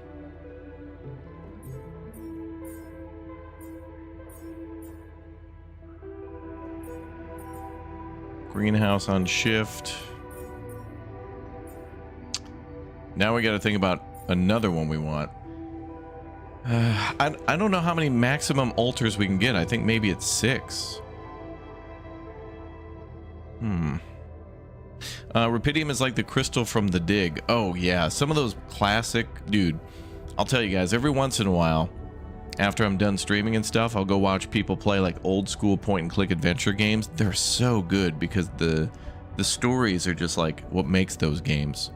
Greenhouse on shift. Now we got to think about another one we want. I don't know how many maximum altars we can get. I think maybe it's 6. Rupidium is like the crystal from the dig. Oh yeah, some of those classic, dude. I'll tell you guys, every once in a while, after I'm done streaming and stuff, I'll go watch people play like old school point and click adventure games. They're so good because the stories are just like what makes those games.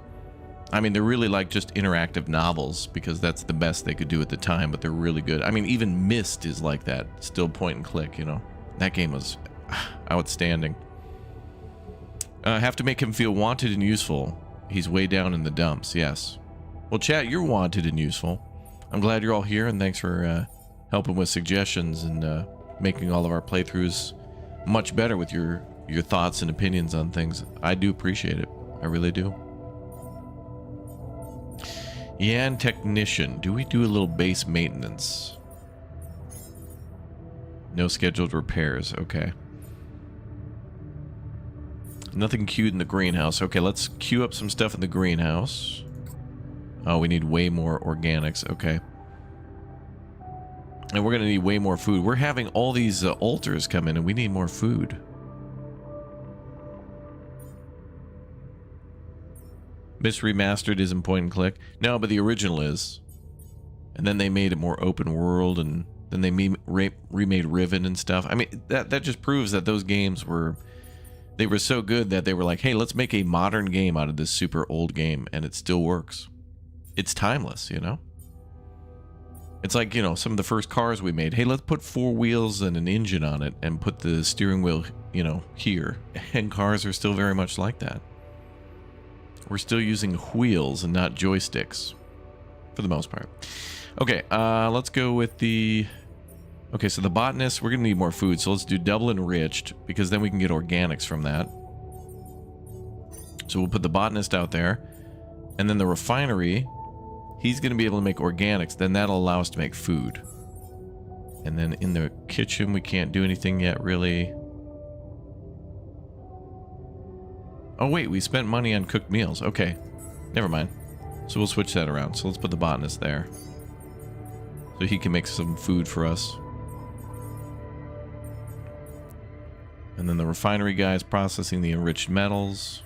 I mean, they're really like just interactive novels because that's the best they could do at the time, but they're really good. I mean, even Myst is like that, still point and click, you know. That game was outstanding. Have to make him feel wanted and useful. He's way down in the dumps, yes. Well, chat, you're wanted and useful. I'm glad you're all here, and thanks for helping with suggestions and making all of our playthroughs much better with your thoughts and opinions on things. I do appreciate it. I really do. Jan Technician. Do we do a little base maintenance? No scheduled repairs. Okay. Nothing queued in the greenhouse. Okay, let's queue up some stuff in the greenhouse. Oh, we need way more organics. Okay. And we're going to need way more food. We're having all these altars come in, and we need more food. Myst Remastered isn't point and click. No, but the original is. And then they made it more open world, and then they remade Riven and stuff. I mean, that just proves that those games were... They were so good that they were like, hey, let's make a modern game out of this super old game, and it still works. It's timeless, you know? It's like, you know, some of the first cars we made. Hey, let's put 4 wheels and an engine on it and put the steering wheel, you know, here. And cars are still very much like that. We're still using wheels and not joysticks, for the most part. Okay, let's go with the... Okay, so the botanist, we're going to need more food, so let's do double enriched, because then we can get organics from that. So we'll put the botanist out there, and then the refinery, he's going to be able to make organics, then that'll allow us to make food. And then in the kitchen, we can't do anything yet, really. Oh wait, we spent money on cooked meals. Okay, never mind. So we'll switch that around. So let's put the botanist there, so he can make some food for us. And then the refinery guys processing the enriched metals.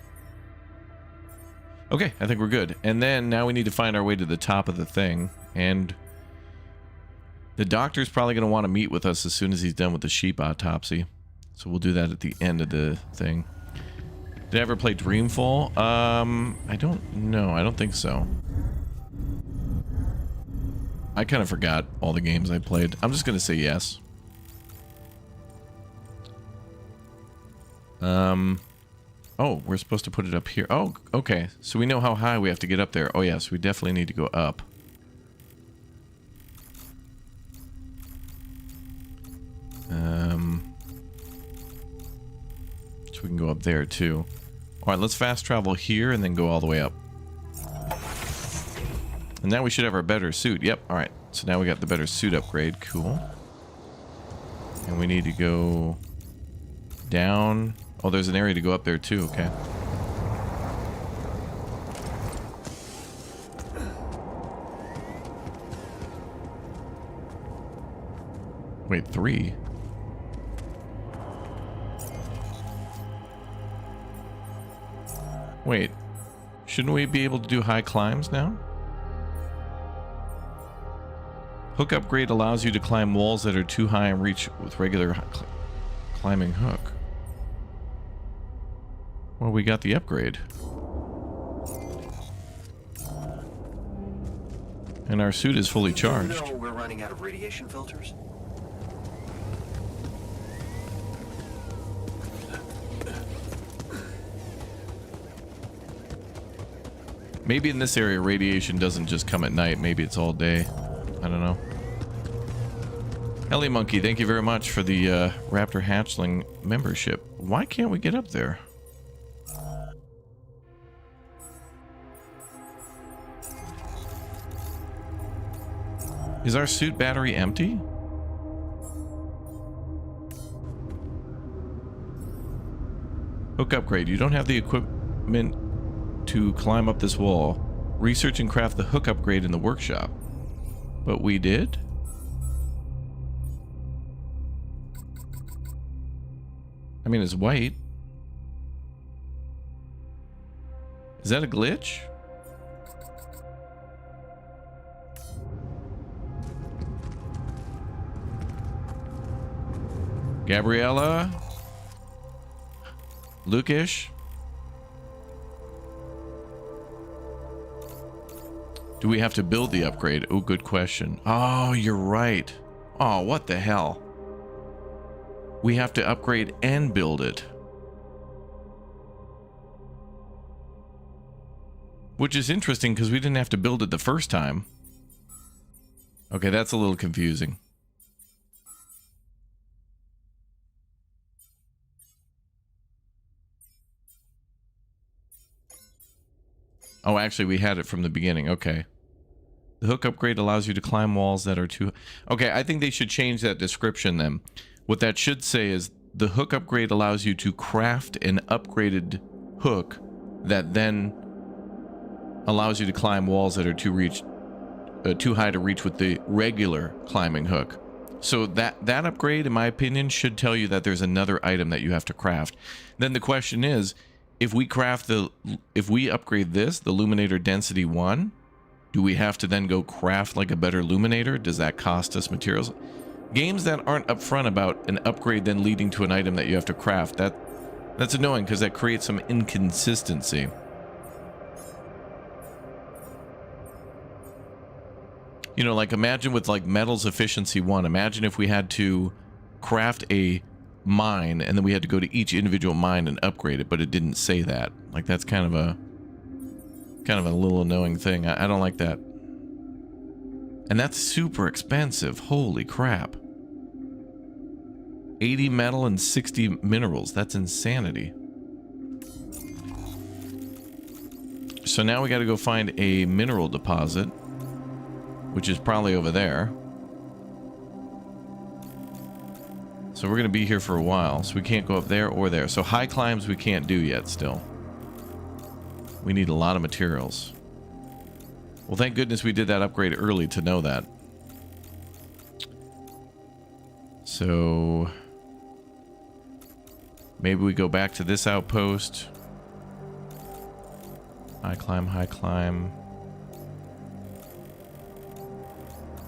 Okay, I think we're good. And then now we need to find our way to the top of the thing. And the doctor's probably going to want to meet with us as soon as he's done with the sheep autopsy. So we'll do that at the end of the thing. Did I ever play Dreamfall? I don't know. I don't think so. I kind of forgot all the games I played. I'm just going to say yes. Oh, we're supposed to put it up here. Oh, okay. So we know how high we have to get up there. Oh, yes, we definitely need to go up. So we can go up there, too. All right, let's fast travel here and then go all the way up. And now we should have our better suit. Yep, all right. So now we got the better suit upgrade. Cool. And we need to go down. Oh, there's an area to go up there too. Okay. Wait, 3? Wait, shouldn't we be able to do high climbs now? Hook upgrade allows you to climb walls that are too high and reach with regular climbing hook. Well, we got the upgrade. And our suit is fully charged. You know we're running out of radiation filters. Maybe in this area radiation doesn't just come at night. Maybe it's all day. I don't know. Ellie Monkey, thank you very much for the Raptor Hatchling membership. Why can't we get up there? Is our suit battery empty? Hook upgrade. You don't have the equipment to climb up this wall. Research and craft the hook upgrade in the workshop. But we did? I mean, it's white. Is that a glitch? Gabriella? Lukish? Do we have to build the upgrade? Oh, good question. Oh, you're right. Oh, what the hell? We have to upgrade and build it. Which is interesting because we didn't have to build it the first time. Okay, that's a little confusing. Oh, actually, we had it from the beginning. Okay. The hook upgrade allows you to climb walls that are too... Okay, I think they should change that description then. What that should say is the hook upgrade allows you to craft an upgraded hook that then allows you to climb walls that are too high to reach with the regular climbing hook. So that upgrade, in my opinion, should tell you that there's another item that you have to craft. Then the question is, if we upgrade this, the Luminator Density 1, do we have to then go craft like a better Luminator? Does that cost us materials? Games that aren't upfront about an upgrade then leading to an item that you have to craft, that's annoying because that creates some inconsistency. You know, like imagine with like Metals Efficiency 1, imagine if we had to craft a mine and then we had to go to each individual mine and upgrade it, but it didn't say that. Like that's kind of a little annoying thing. I don't like that. And that's super expensive. Holy crap. 80 metal and 60 minerals. That's insanity. So now we got to go find a mineral deposit, which is probably over there. So we're going to be here for a while. So we can't go up there or there. So high climbs we can't do yet still. We need a lot of materials. Well, thank goodness we did that upgrade early to know that. So maybe we go back to this outpost. High climb, high climb.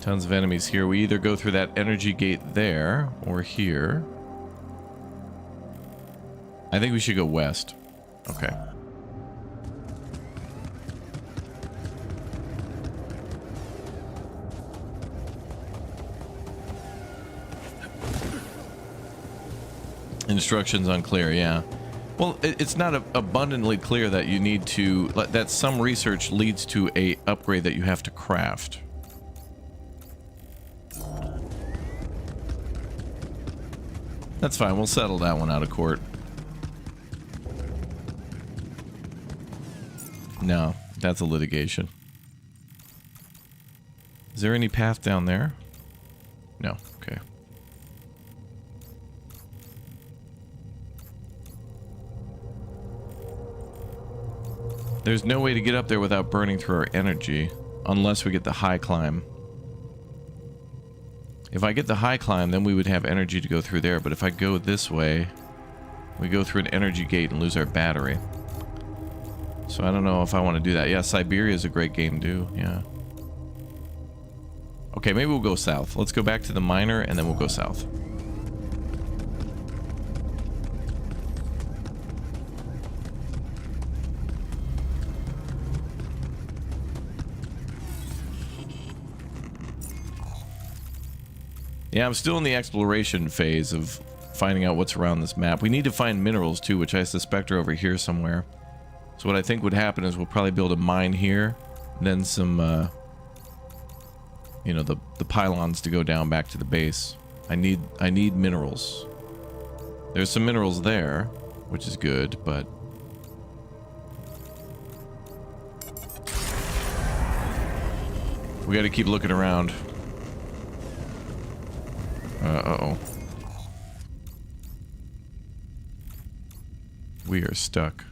Tons of enemies here. We either go through that energy gate there or here. I think we should go west. Okay. Instructions unclear, yeah. Well, it's not abundantly clear that you need to... that some research leads to a upgrade that you have to craft. That's fine, we'll settle that one out of court. No, that's a litigation. Is there any path down there? No, okay. There's no way to get up there without burning through our energy, unless we get the high climb. If I get the high climb, then we would have energy to go through there, but if I go this way, we go through an energy gate and lose our battery. So I don't know if I want to do that. Yeah, Siberia is a great game too, yeah. Okay, maybe we'll go south. Let's go back to the miner and then we'll go south. Yeah, I'm still in the exploration phase of finding out what's around this map. We need to find minerals too, which I suspect are over here somewhere. So what I think would happen is we'll probably build a mine here, then some, you know, the pylons to go down back to the base. I need minerals. There's some minerals there, which is good, but... we gotta keep looking around. Uh-oh. We are stuck.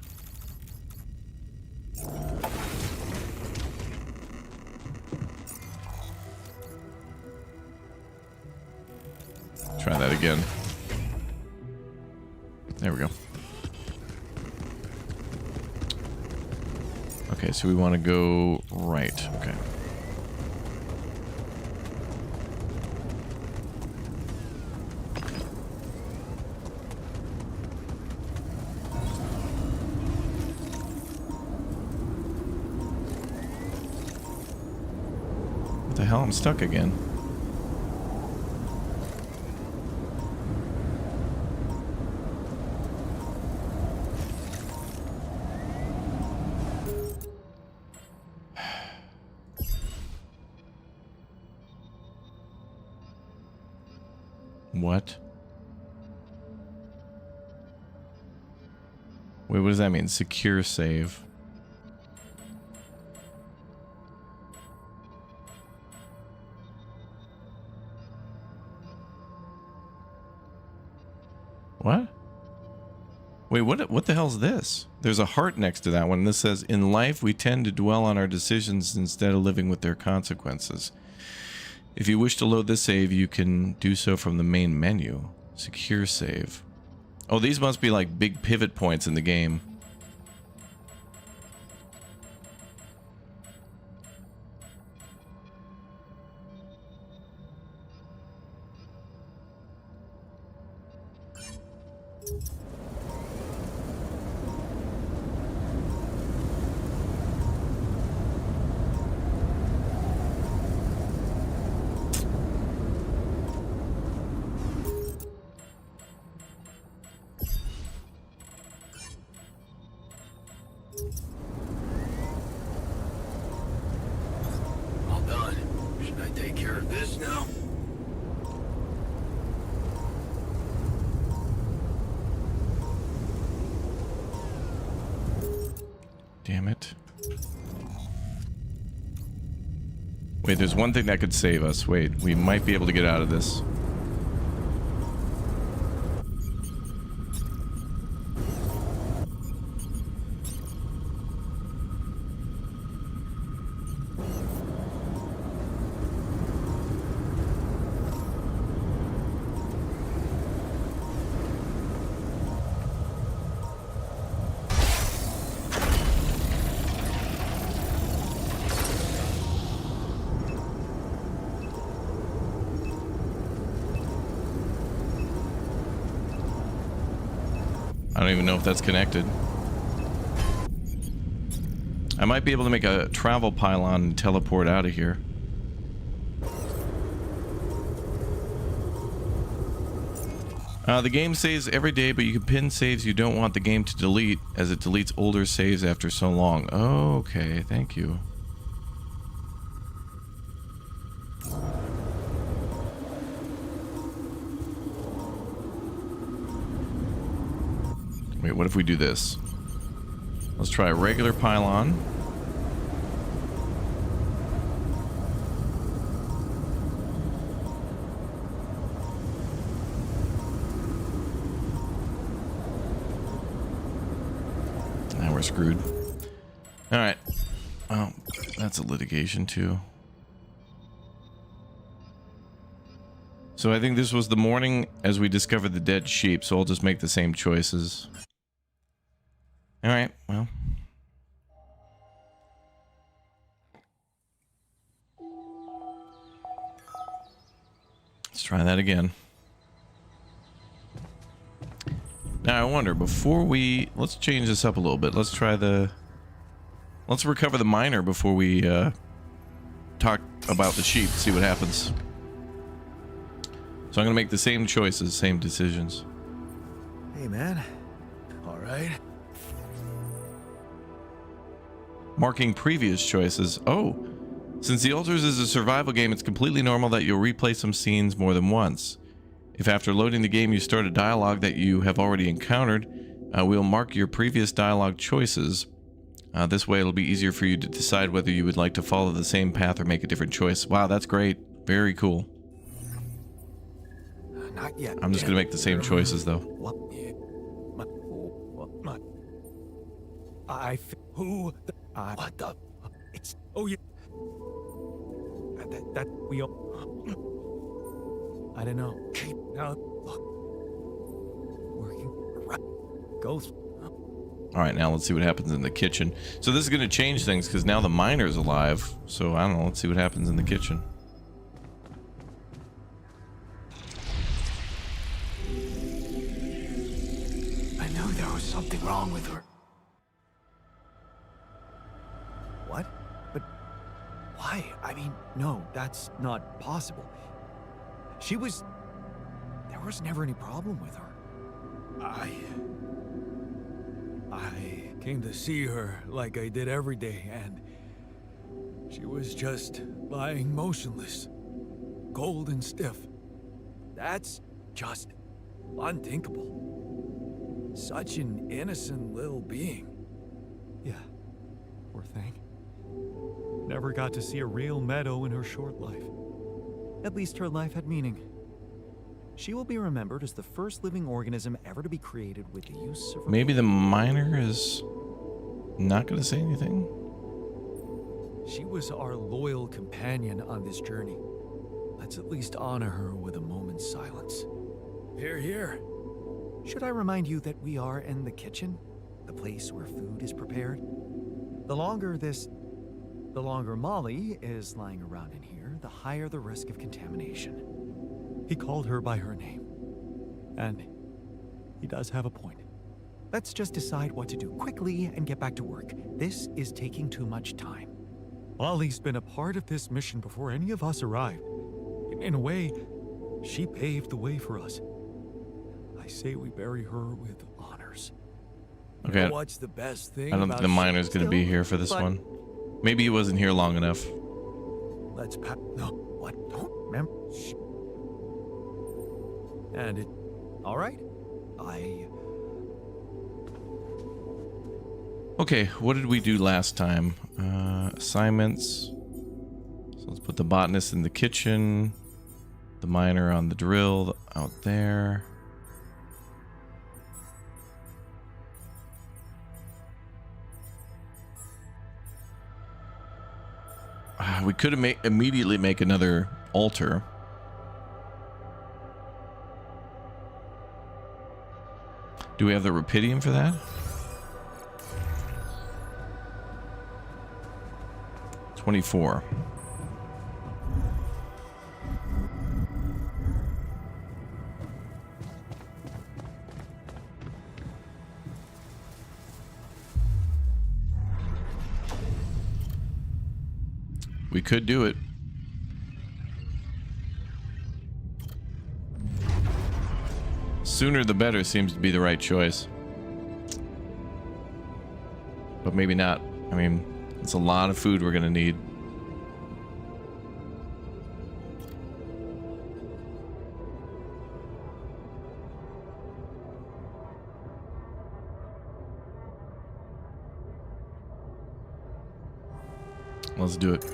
Try that again. There we go. Okay, so we want to go right. Okay. What the hell? I'm stuck again. What? Wait, what does that mean? Secure save. What? Wait, what the hell's this? There's a heart next to that one. This says, in life, we tend to dwell on our decisions instead of living with their consequences. If you wish to load this save, you can do so from the main menu. Secure save. Oh, these must be like big pivot points in the game. All done. Should I take care of this now? Damn it. Wait, there's one thing that could save us. Wait, we might be able to get out of this. I don't even know if that's connected. I might be able to make a travel pylon and teleport out of here. The game saves every day, but you can pin saves you don't want the game to delete, as it deletes older saves after so long. Oh, okay, thank you. Wait, what if we do this? Let's try a regular pylon. Now we're screwed. Alright. Oh, that's a litigation too. So I think this was the morning as we discovered the dead sheep, so I'll just make the same choices. Alright, well. Let's try that again. Now I wonder, before we... Let's change this up a little bit. Let's try the... Let's recover the miner before we talk about the sheep, see what happens. So I'm going to make the same choices, same decisions. Hey, man. All right. Marking previous choices. Oh, since The Alters is a survival game, it's completely normal that you'll replay some scenes more than once. If after loading the game you start a dialogue that you have already encountered, we'll mark your previous dialogue choices. This way it'll be easier for you to decide whether you would like to follow the same path or make a different choice. Wow, that's great. Very cool. Not yet. I'm just going to make the same choices, though. What? Who? What the? It's. Oh, yeah. That we all. I don't know. Keep now. Look. Working. Right. Go. All right, now let's see what happens in the kitchen. So this is going to change things because now the miner's alive. So I don't know. Let's see what happens in the kitchen. I knew there was something wrong with her. What? But why? I mean, no, that's not possible. There was never any problem with her. I came to see her like I did every day, and she was just lying motionless, cold and stiff. That's just unthinkable. Such an innocent little being. Yeah, poor thing. Never got to see a real meadow in her short life. At least her life had meaning. She will be remembered as the first living organism ever to be created with the use of... Maybe the miner is not going to say anything. She was our loyal companion on this journey. Let's at least honor her with a moment's silence. Here, here. Should I remind you that we are in the kitchen? The place where food is prepared? The longer Molly is lying around in here, the higher the risk of contamination. He called her by her name. And he does have a point. Let's just decide what to do quickly and get back to work. This is taking too much time. Ollie's been a part of this mission before any of us arrived. In a way, she paved the way for us. I say we bury her with honors. Okay. You know what's the best thing? I don't think the miner's going to be here for this one. Maybe he wasn't here long enough. Let's no. What? Don't remember. Shh. And it. All right. Okay, what did we do last time? Assignments. So let's put the botanist in the kitchen, the miner on the drill out there. We could have immediately make another altar. Do we have the rupidium for that? 24. We could do it. Sooner the better seems to be the right choice. But maybe not. I mean, it's a lot of food we're gonna need. Let's do it.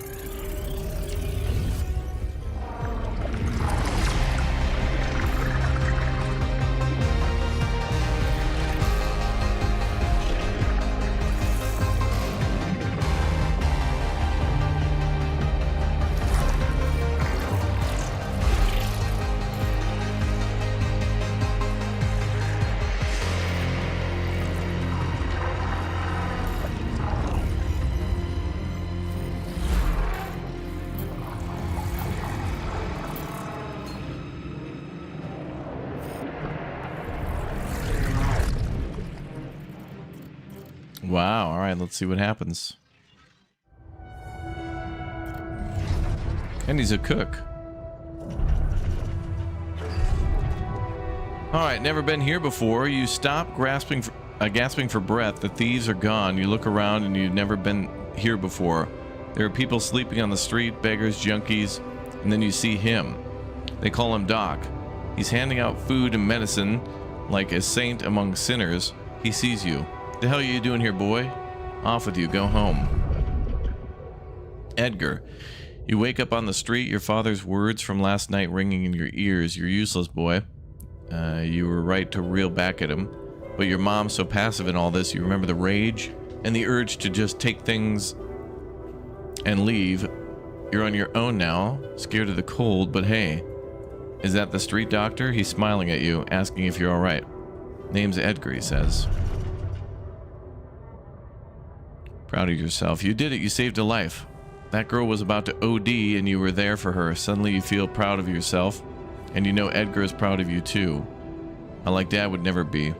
Wow, all right, let's see what happens. And he's a cook. All right, never been here before. You stop gasping for breath. The thieves are gone. You look around and you've never been here before. There are people sleeping on the street, beggars, junkies, and then you see him. They call him Doc. He's handing out food and medicine like a saint among sinners. He sees you. The hell are you doing here, boy? Off with you, go home. Edgar, you wake up on the street, your father's words from last night ringing in your ears. You're useless, boy. You were right to reel back at him, but your mom's so passive in all this. You remember the rage and the urge to just take things and leave. You're on your own now, scared of the cold, but hey, Is that the street doctor? He's smiling at you, asking if you're alright. Name's Edgar, he says. Proud of yourself. You did it. You saved a life. That girl was about to OD and you were there for her. Suddenly you feel proud of yourself, and you know Edgar is proud of you too. Unlike Dad would never be.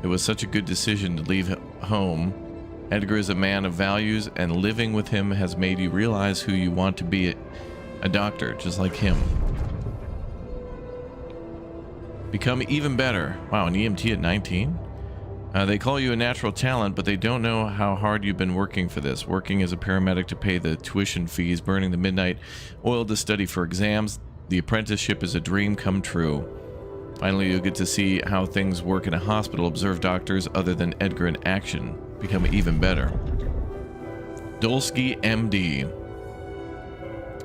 It was such a good decision to leave home. Edgar is a man of values, and living with him has made you realize who you want to be, a doctor, just like him. Become even better. Wow, an EMT at 19? They call you a natural talent, but they don't know how hard you've been working for this. Working as a paramedic to pay the tuition fees, burning the midnight oil to study for exams. The apprenticeship is a dream come true. Finally, you'll get to see how things work in a hospital, observe doctors other than Edgar in action. Become even better. Dolski, MD.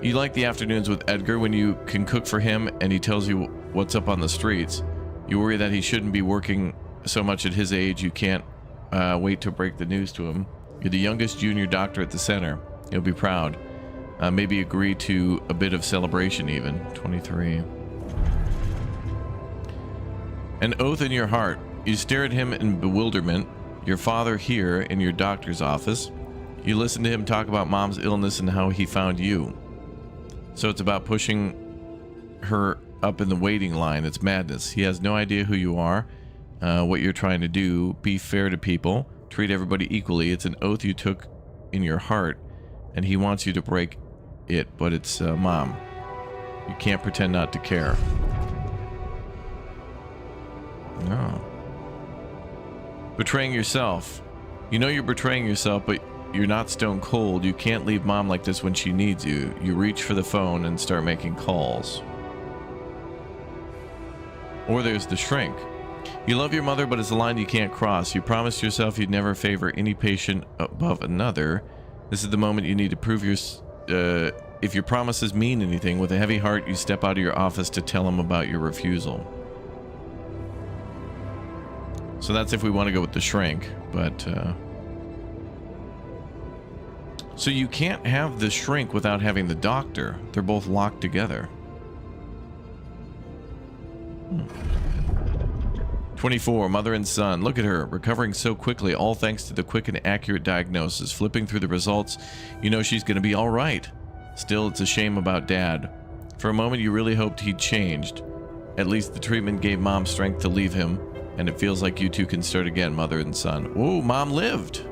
You like the afternoons with Edgar when you can cook for him and he tells you what's up on the streets. You worry that he shouldn't be working so much at his age you can't wait to break the news to him. You're the youngest junior doctor at the center. You'll be proud. Maybe agree to a bit of celebration even. 23. An oath in your heart. You stare at him in bewilderment. Your father here in your doctor's office. You listen to him talk about Mom's illness and how he found you. So it's about pushing her up in the waiting line. It's madness. He has no idea who you are, what you're trying to do. Be fair to people. Treat everybody equally. It's an oath you took in your heart, and he wants you to break it, but it's Mom. You can't pretend not to care. No. Betraying yourself. You know you're betraying yourself, but you're not stone cold. You can't leave Mom like this when she needs you. You reach for the phone and start making calls. Or there's the shrink. You love your mother, but it's a line you can't cross. You promised yourself you'd never favor any patient above another. This is the moment you need to prove if your promises mean anything. With a heavy heart, you step out of your office to tell him about your refusal. So that's if we want to go with the shrink, but so you can't have the shrink without having the doctor. They're both locked together. 24, mother and son. Look at her, recovering so quickly, all thanks to the quick and accurate diagnosis. Flipping through the results, you know she's going to be all right. Still, it's a shame about Dad. For a moment, you really hoped he'd changed. At least the treatment gave Mom strength to leave him, and it feels like you two can start again, mother and son. Whoa, Mom lived.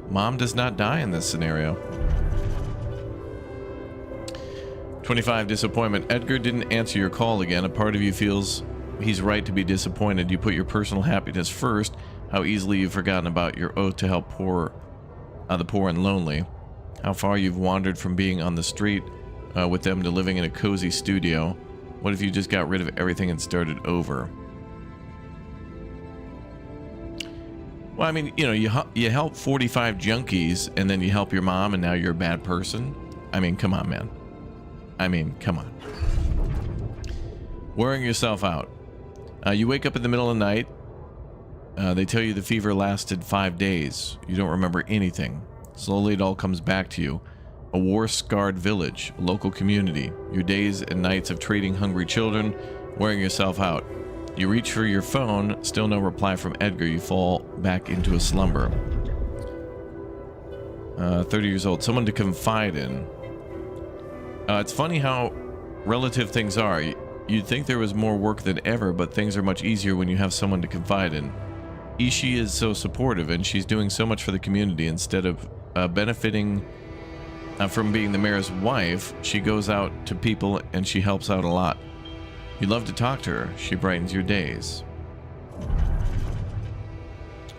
Mom does not die in this scenario. 25, disappointment. Edgar didn't answer your call again. A part of you feels he's right to be disappointed. You put your personal happiness first. How easily you've forgotten about your oath to help the poor and lonely. How far you've wandered from being on the street with them to living in a cozy studio. What if you just got rid of everything and started over? Well, I mean, you know, you help 45 junkies and then you help your mom and now you're a bad person. I mean, come on, man. I mean, come on. Wearing yourself out. You wake up in the middle of the night. They tell you the fever lasted 5 days. You don't remember anything. Slowly it all comes back to you. A war-scarred village, a local community. Your days and nights of treating hungry children, wearing yourself out. You reach for your phone, still no reply from Edgar. You fall back into a slumber. 30 years old, someone to confide in. It's funny how relative things are. You'd think there was more work than ever, but things are much easier when you have someone to confide in. Ishii is so supportive, and she's doing so much for the community. Instead of benefiting from being the mayor's wife, she goes out to people and she helps out a lot. You love to talk to her. She brightens your days.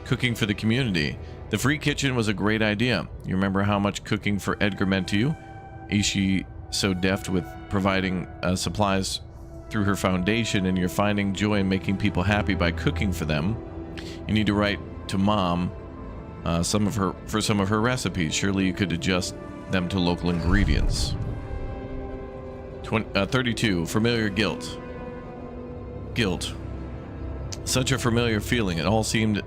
Cooking for the community. The free kitchen was a great idea. You remember how much cooking for Edgar meant to you? Ishii so deft with providing supplies through her foundation, and you're finding joy in making people happy by cooking for them. You need to write to Mom some of her recipes. Surely you could adjust them to local ingredients. 32, familiar guilt. Guilt. Such a familiar feeling. It all seemed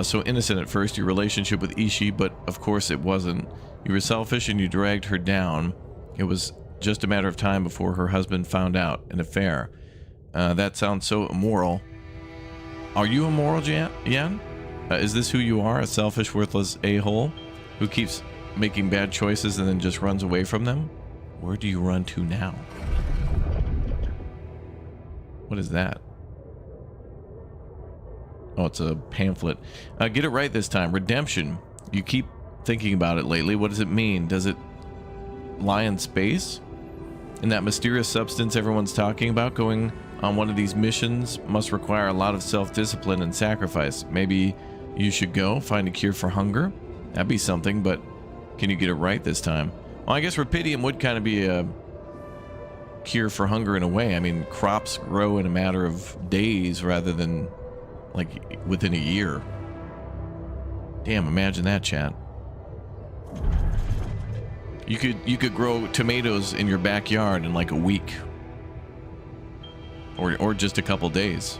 so innocent at first, your relationship with Ishii, but of course it wasn't. You were selfish and you dragged her down. It was just a matter of time before her husband found out. An affair. That sounds so immoral. Are you immoral, Jan? Is this who you are? A selfish, worthless a-hole who keeps making bad choices and then just runs away from them? Where do you run to now? What is that? Oh, it's a pamphlet. Get it right this time. Redemption. You keep thinking about it lately. What does it mean? Does it lie in space? And that mysterious substance everyone's talking about going on one of these missions must require a lot of self-discipline and sacrifice. Maybe you should go find a cure for hunger? That'd be something, but can you get it right this time? Well, I guess Rapidium would kind of be a cure for hunger in a way. I mean, crops grow in a matter of days rather than like within a year. Damn, imagine that, chat. You could grow tomatoes in your backyard in like a week. Or just a couple days.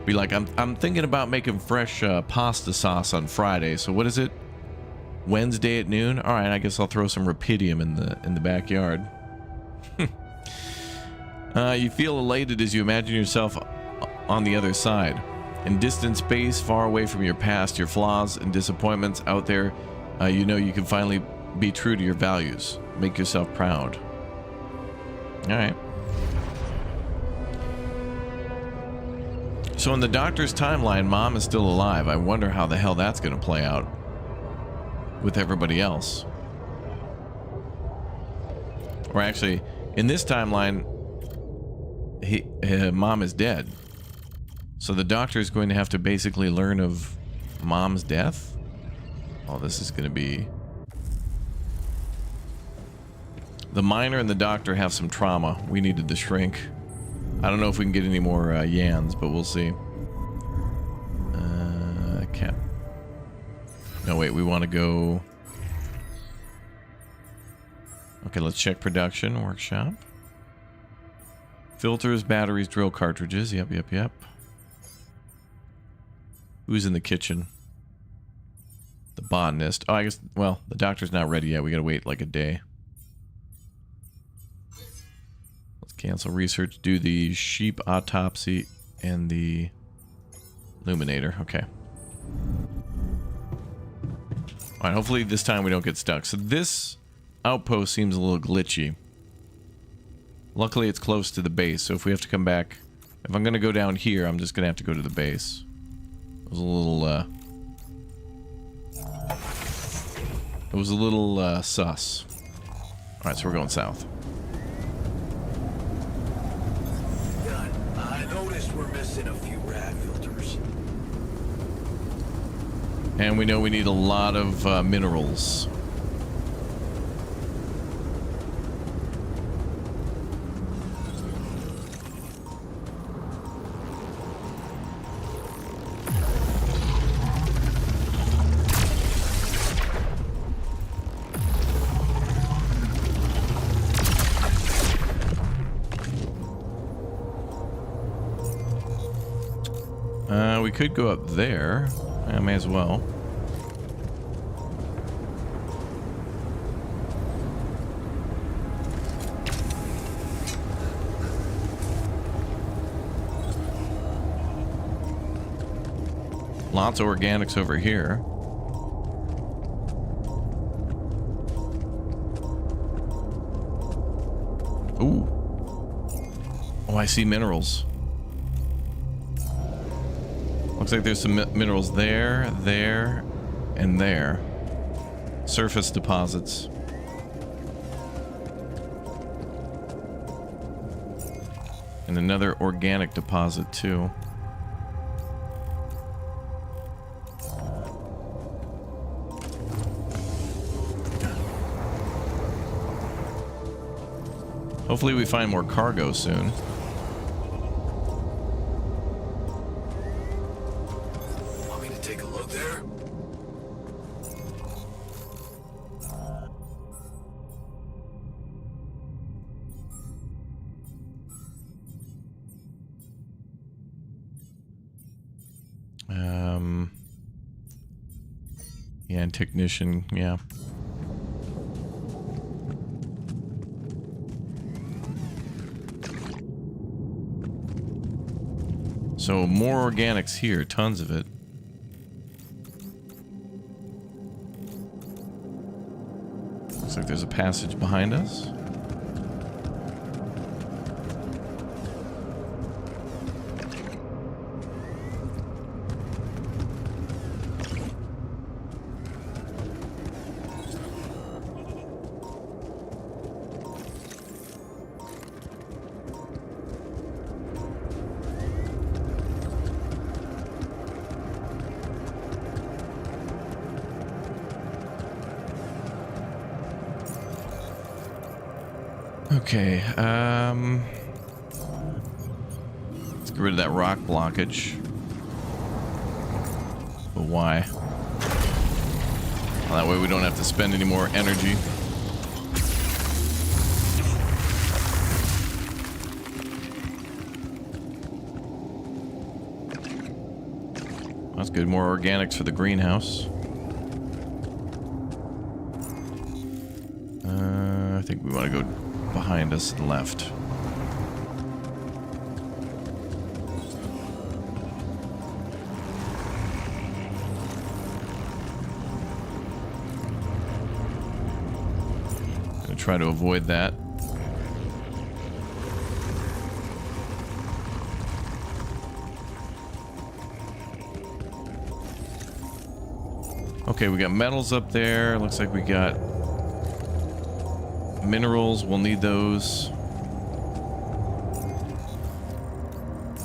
Be like, I'm thinking about making fresh pasta sauce on Friday. So what is it? Wednesday at noon? All right, I guess I'll throw some Rapidium in the backyard. You feel elated as you imagine yourself on the other side. In distant space, far away from your past, your flaws and disappointments out there, you know you can finally be true to your values. Make yourself proud. All right. So in the doctor's timeline, Mom is still alive. I wonder how the hell that's going to play out with everybody else. Or actually, in this timeline, Mom is dead. So the doctor is going to have to basically learn of Mom's death. Oh, this is going to be... The miner and the doctor have some trauma. We needed the shrink. I don't know if we can get any more Yans, but we'll see. Cap. No, wait, we want to go... Okay, let's check production, workshop. Filters, batteries, drill cartridges. Yep. Who's in the kitchen? The botanist. Oh, I guess, well, the doctor's not ready yet. We gotta wait like a day. Let's cancel research, do the sheep autopsy and the illuminator. Okay. Alright, hopefully this time we don't get stuck. So this outpost seems a little glitchy. Luckily it's close to the base, so if we have to come back... If I'm gonna go down here, I'm just gonna have to go to the base. It was a little, sus. Alright, so we're going south. I noticed we're missing a few rad filters. And we know we need a lot of minerals. We could go up there. I may as well. Lots of organics over here. Ooh. Oh, I see minerals. Looks like there's some minerals there, there, and there. Surface deposits. And another organic deposit, too. Hopefully we find more cargo soon. Want me to take a look there? Yeah, and technician, yeah. So more organics here, tons of it. Looks like there's a passage behind us. Okay, let's get rid of that rock blockage. But why? Well, that way we don't have to spend any more energy. That's good, more organics for the greenhouse. I think we want to go behind us and left. Gonna try to avoid that. Okay, we got metals up there. Looks like we got minerals. We'll need those.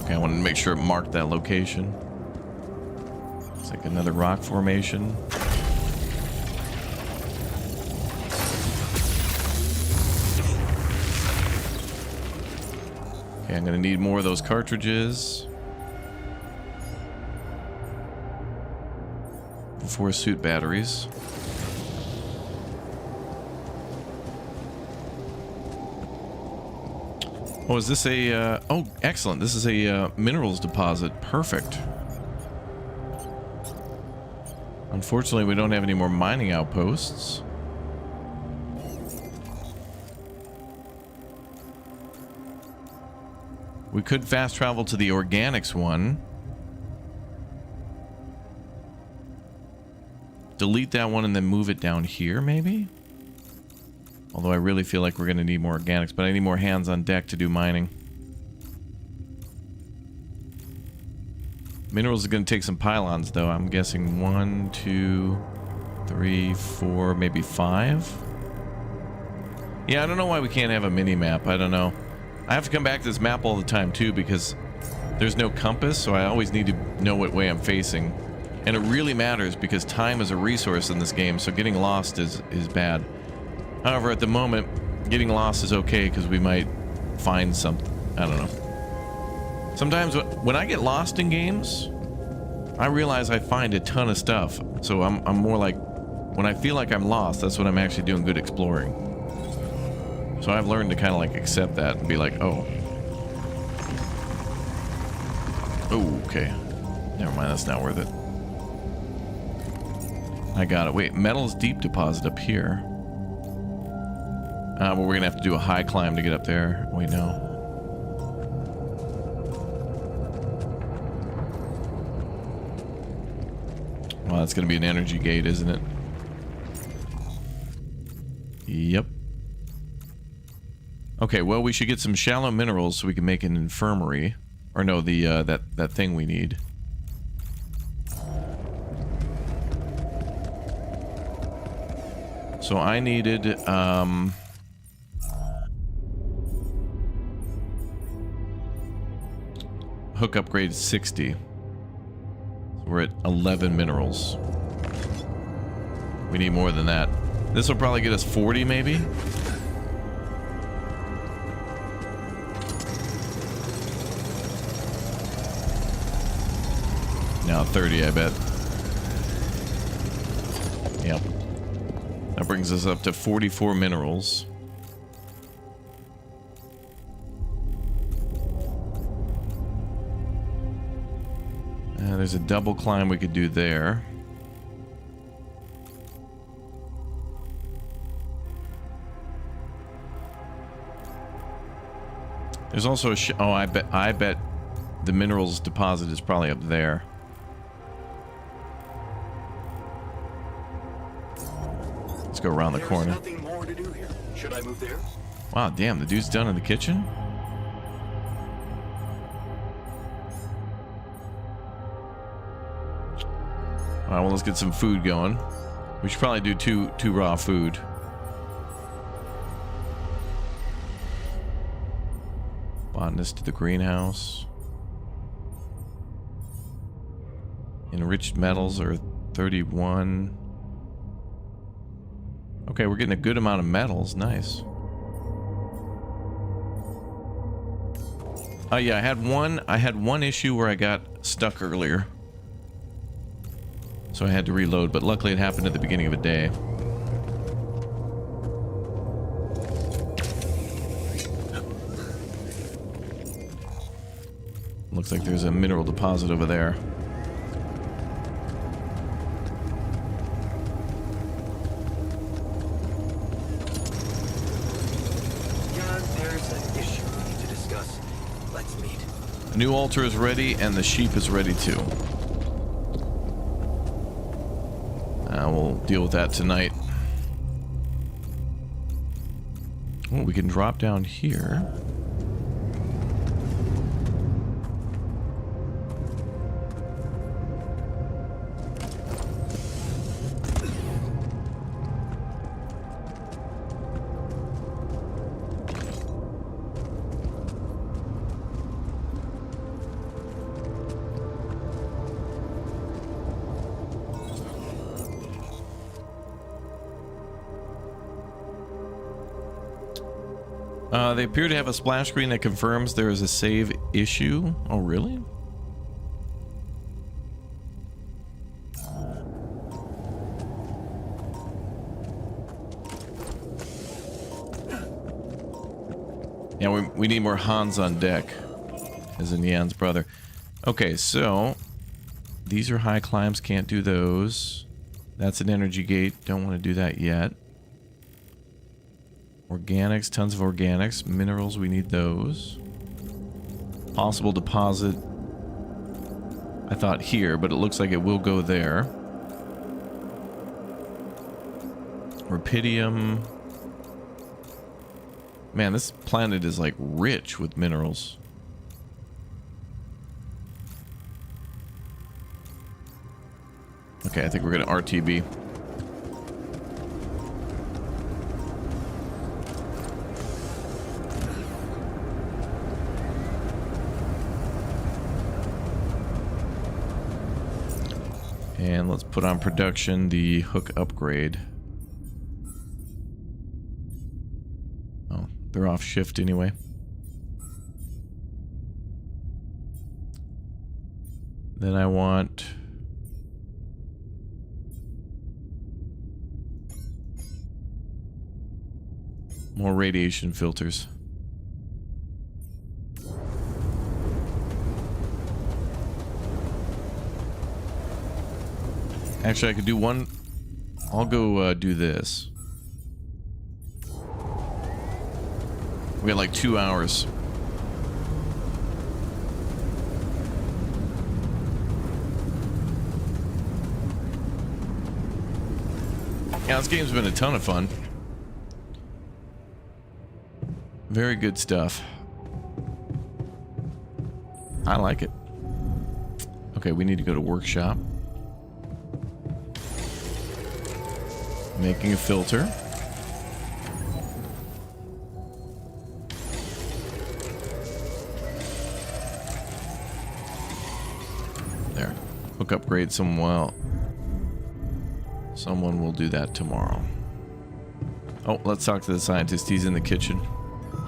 Okay, I wanted to make sure it marked that location. Looks like another rock formation. Okay, I'm gonna need more of those cartridges. Before suit batteries. Oh, is this a, oh, excellent. This is a minerals deposit. Perfect. Unfortunately, we don't have any more mining outposts. We could fast travel to the organics one. Delete that one and then move it down here, maybe? Although I really feel like we're going to need more organics, but I need more hands on deck to do mining. Minerals is going to take some pylons, though. I'm guessing 1, 2, 3, 4, maybe 5. Yeah, I don't know why we can't have a mini-map. I don't know. I have to come back to this map all the time, too, because there's no compass, so I always need to know what way I'm facing. And it really matters because time is a resource in this game, so getting lost is bad. However, at the moment, getting lost is okay because we might find something. I don't know. Sometimes when I get lost in games, I realize I find a ton of stuff. So I'm more like, when I feel like I'm lost, that's when I'm actually doing good exploring. So I've learned to kind of like accept that and be like, oh. Oh, okay. Never mind, that's not worth it. I got it. Wait, metals deep deposit up here. But we're gonna have to do a high climb to get up there. Wait, no. Well, that's gonna be an energy gate, isn't it? Yep. Okay, well, we should get some shallow minerals so we can make an infirmary. Or no, the that thing we need. So I needed hook upgrade 60. So we're at 11 minerals. We need more than that. This will probably get us 40 maybe. Now 30, I bet. Yep. That brings us up to 44 minerals. There's a double climb we could do there. There's also a oh, I bet the minerals deposit is probably up there. Let's go around the corner. There's nothing more to do here. Should I move there? Wow, damn, the dude's done in the kitchen? Alright, well, let's get some food going. We should probably do two raw food. Botanist to the greenhouse. Enriched metals are 31. Okay, we're getting a good amount of metals. Nice. Oh yeah, I had one issue where I got stuck earlier. So I had to reload, but luckily it happened at the beginning of a day. Looks like there's a mineral deposit over there. Jan, there's an issue we need to discuss. Let's meet. The new altar is ready, and the sheep is ready too. We'll deal with that tonight. Oh, we can drop down here. They appear to have a splash screen that confirms there is a save issue. Oh, really? Yeah, we need more Hans on deck, as in Jan's brother. Okay, so these are high climbs, can't do those. That's an energy gate, don't want to do that yet. Organics, tons of organics. Minerals, we need those. Possible deposit. I thought here, but it looks like it will go there. Rupidium. Man, this planet is like rich with minerals. Okay, I think we're gonna RTB. And let's put on production the hook upgrade. Oh, they're off shift anyway. Then I want more radiation filters. Actually, I could do one. I'll go do this. We got like 2 hours. Yeah, this game's been a ton of fun. Very good stuff. I like it. Okay, we need to go to workshop. Making a filter. There. Hook upgrade someone will do that tomorrow. Oh, let's talk to the scientist. He's in the kitchen.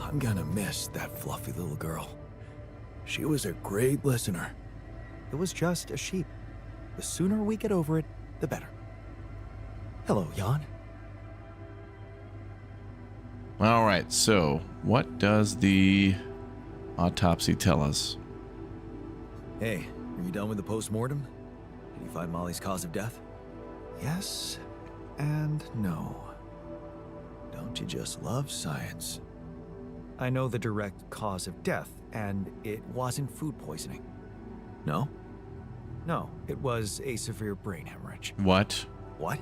I'm gonna miss that fluffy little girl. She was a great listener. It was just a sheep. The sooner we get over it, the better. Hello, Jan. All right, so what does the autopsy tell us? Hey, are you done with the post-mortem? Did you find Molly's cause of death? Yes and no. Don't you just love science? I know the direct cause of death, and it wasn't food poisoning. No? No, it was a severe brain hemorrhage. What? What?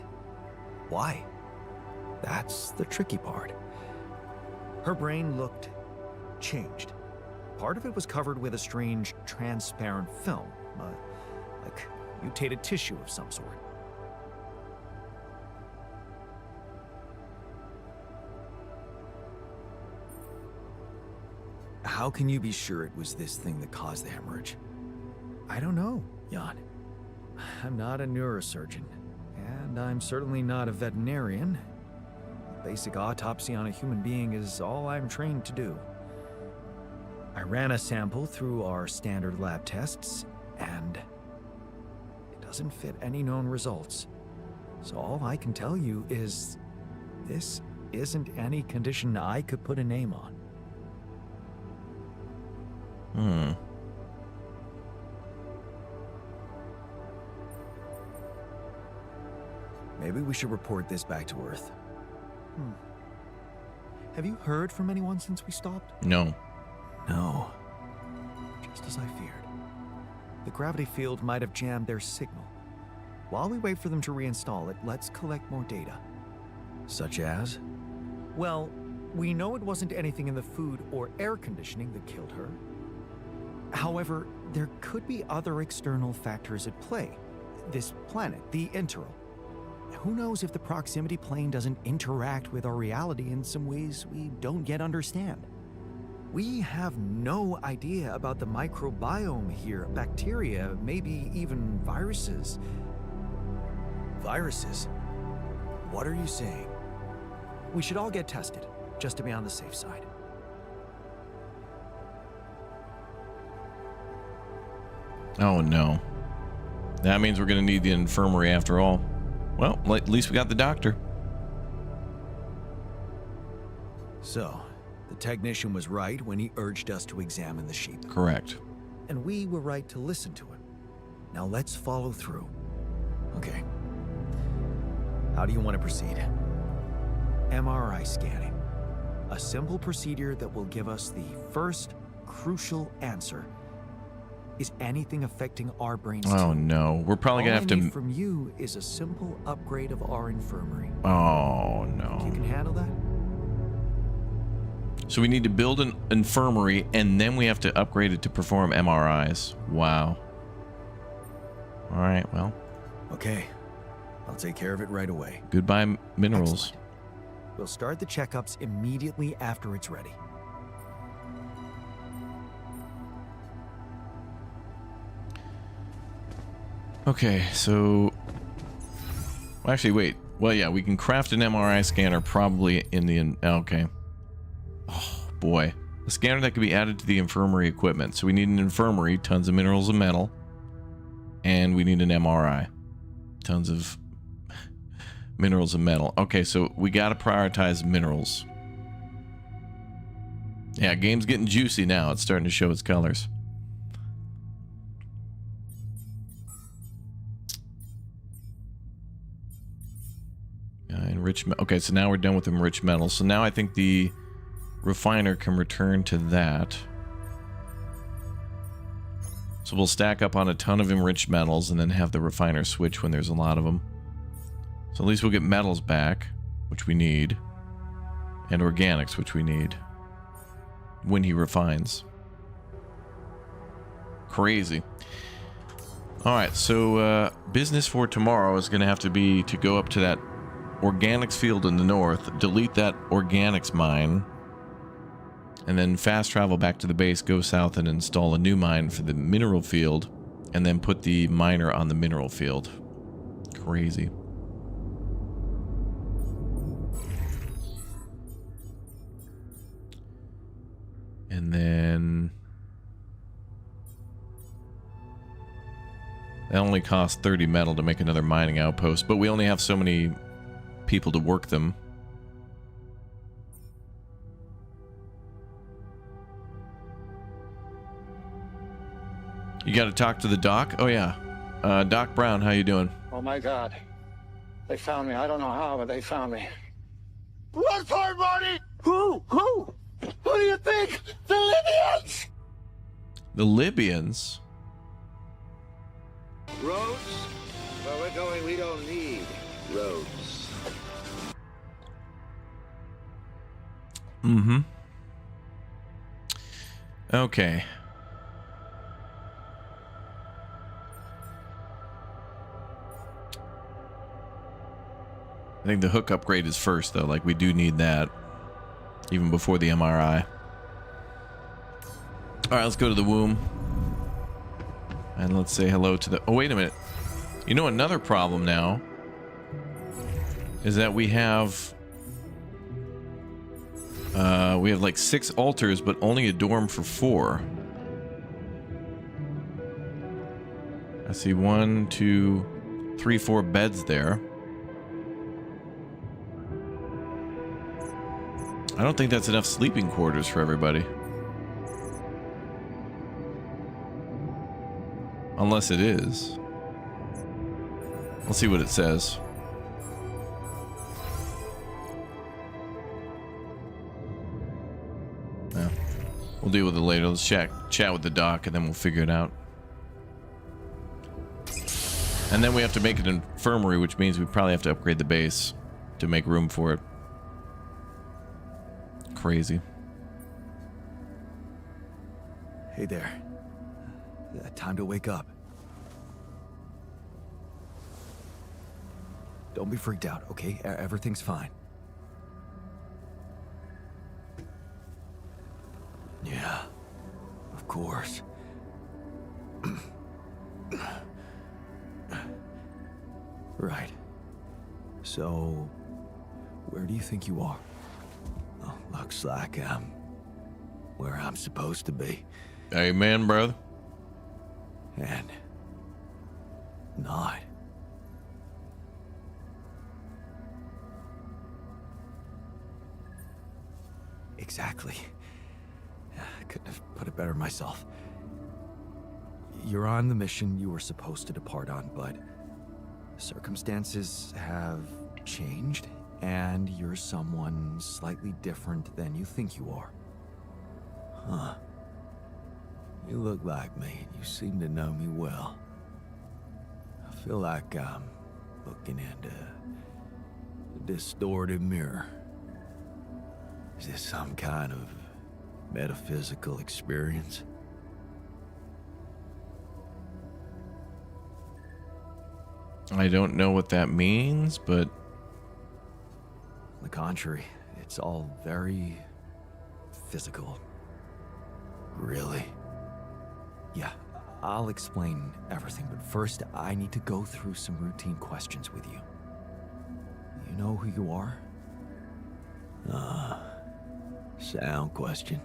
Why? That's the tricky part. Her brain looked changed. Part of it was covered with a strange, transparent film, like mutated tissue of some sort. How can you be sure it was this thing that caused the hemorrhage? I don't know, Jan. I'm not a neurosurgeon, and I'm certainly not a veterinarian. A basic autopsy on a human being is all I'm trained to do. I ran a sample through our standard lab tests, and it doesn't fit any known results. So all I can tell you is this isn't any condition I could put a name on. Maybe we should report this back to Earth. Have you heard from anyone since we stopped? No. No. Just as I feared. The gravity field might have jammed their signal. While we wait for them to reinstall it, let's collect more data. Such as? Well, we know it wasn't anything in the food or air conditioning that killed her. However, there could be other external factors at play. This planet, the Interral. Who knows if the proximity plane doesn't interact with our reality in some ways we don't yet understand? We have no idea about the microbiome here, bacteria, maybe even viruses. Viruses? What are you saying? We should all get tested, just to be on the safe side. Oh no. That means we're going to need the infirmary after all. Well, at least we got the doctor. So, the technician was right when he urged us to examine the sheep. Correct. And we were right to listen to him. Now let's follow through. Okay. How do you want to proceed? MRI scanning. A simple procedure that will give us the first crucial answer. Is anything affecting our brains Oh too? no. We're probably going to have All I to... need from you is a simple upgrade of our infirmary. Oh no. You can handle that? So we need to build an infirmary, and then we have to upgrade it to perform MRIs. Wow. All right, well. Okay. I'll take care of it right away. Goodbye, minerals. Excellent. We'll start the checkups immediately after it's ready. Okay, so... Well, actually, wait. Well, yeah, we can craft an MRI scanner probably in the... Okay. Oh, boy. A scanner that could be added to the infirmary equipment. So we need an infirmary, tons of minerals and metal. And we need an MRI. Tons of minerals and metal. Okay, so we got to prioritize minerals. Yeah, game's getting juicy now. It's starting to show its colors. Enriched. Okay, so now we're done with enriched metals. So now I think the refiner can return to that. So we'll stack up on a ton of enriched metals and then have the refiner switch when there's a lot of them. So at least we'll get metals back, which we need, and organics, which we need, when he refines. Crazy. Alright, so business for tomorrow is going to have to be to go up to that organics field in the north, delete that organics mine, and then fast travel back to the base, go south and install a new mine for the mineral field, and then put the miner on the mineral field. Crazy. And then that only costs 30 metal to make another mining outpost, but we only have so many people to work them. You got to talk to the doc? Oh yeah. Doc Brown, how you doing? Oh my God. They found me. I don't know how, but they found me. Run for it, Marty! Who? Who do you think? The Libyans? Roads? Where we're going, we don't need roads. Mm-hmm. Okay. I think the hook upgrade is first, though. Like, we do need that. Even before the MRI. Alright, let's go to the womb. And let's say hello to the... Oh, wait a minute. You know, another problem now is that we have like 6 altars, but only a dorm for 4. I see 1, 2, 3, 4 beds there. I don't think that's enough sleeping quarters for everybody. Unless it is. Let's see what it says. Yeah. We'll deal with it later. Let's chat with the doc and then we'll figure it out. And then we have to make an infirmary, which means we probably have to upgrade the base to make room for it. Crazy. Hey there. Time to wake up. Don't be freaked out, okay? Everything's fine. Yeah, of course. Right. So, where do you think you are? Oh, looks like I'm where I'm supposed to be. Amen, brother. And not. Exactly. I couldn't have put it better myself. You're on the mission you were supposed to depart on, but circumstances have changed, and you're someone slightly different than you think you are. Huh. You look like me. You seem to know me well. I feel like I'm looking into a distorted mirror. Is this some kind of metaphysical experience? I don't know what that means, but... On the contrary, it's all very physical. Really? Yeah, I'll explain everything, but first I need to go through some routine questions with you. You know who you are? Sound question.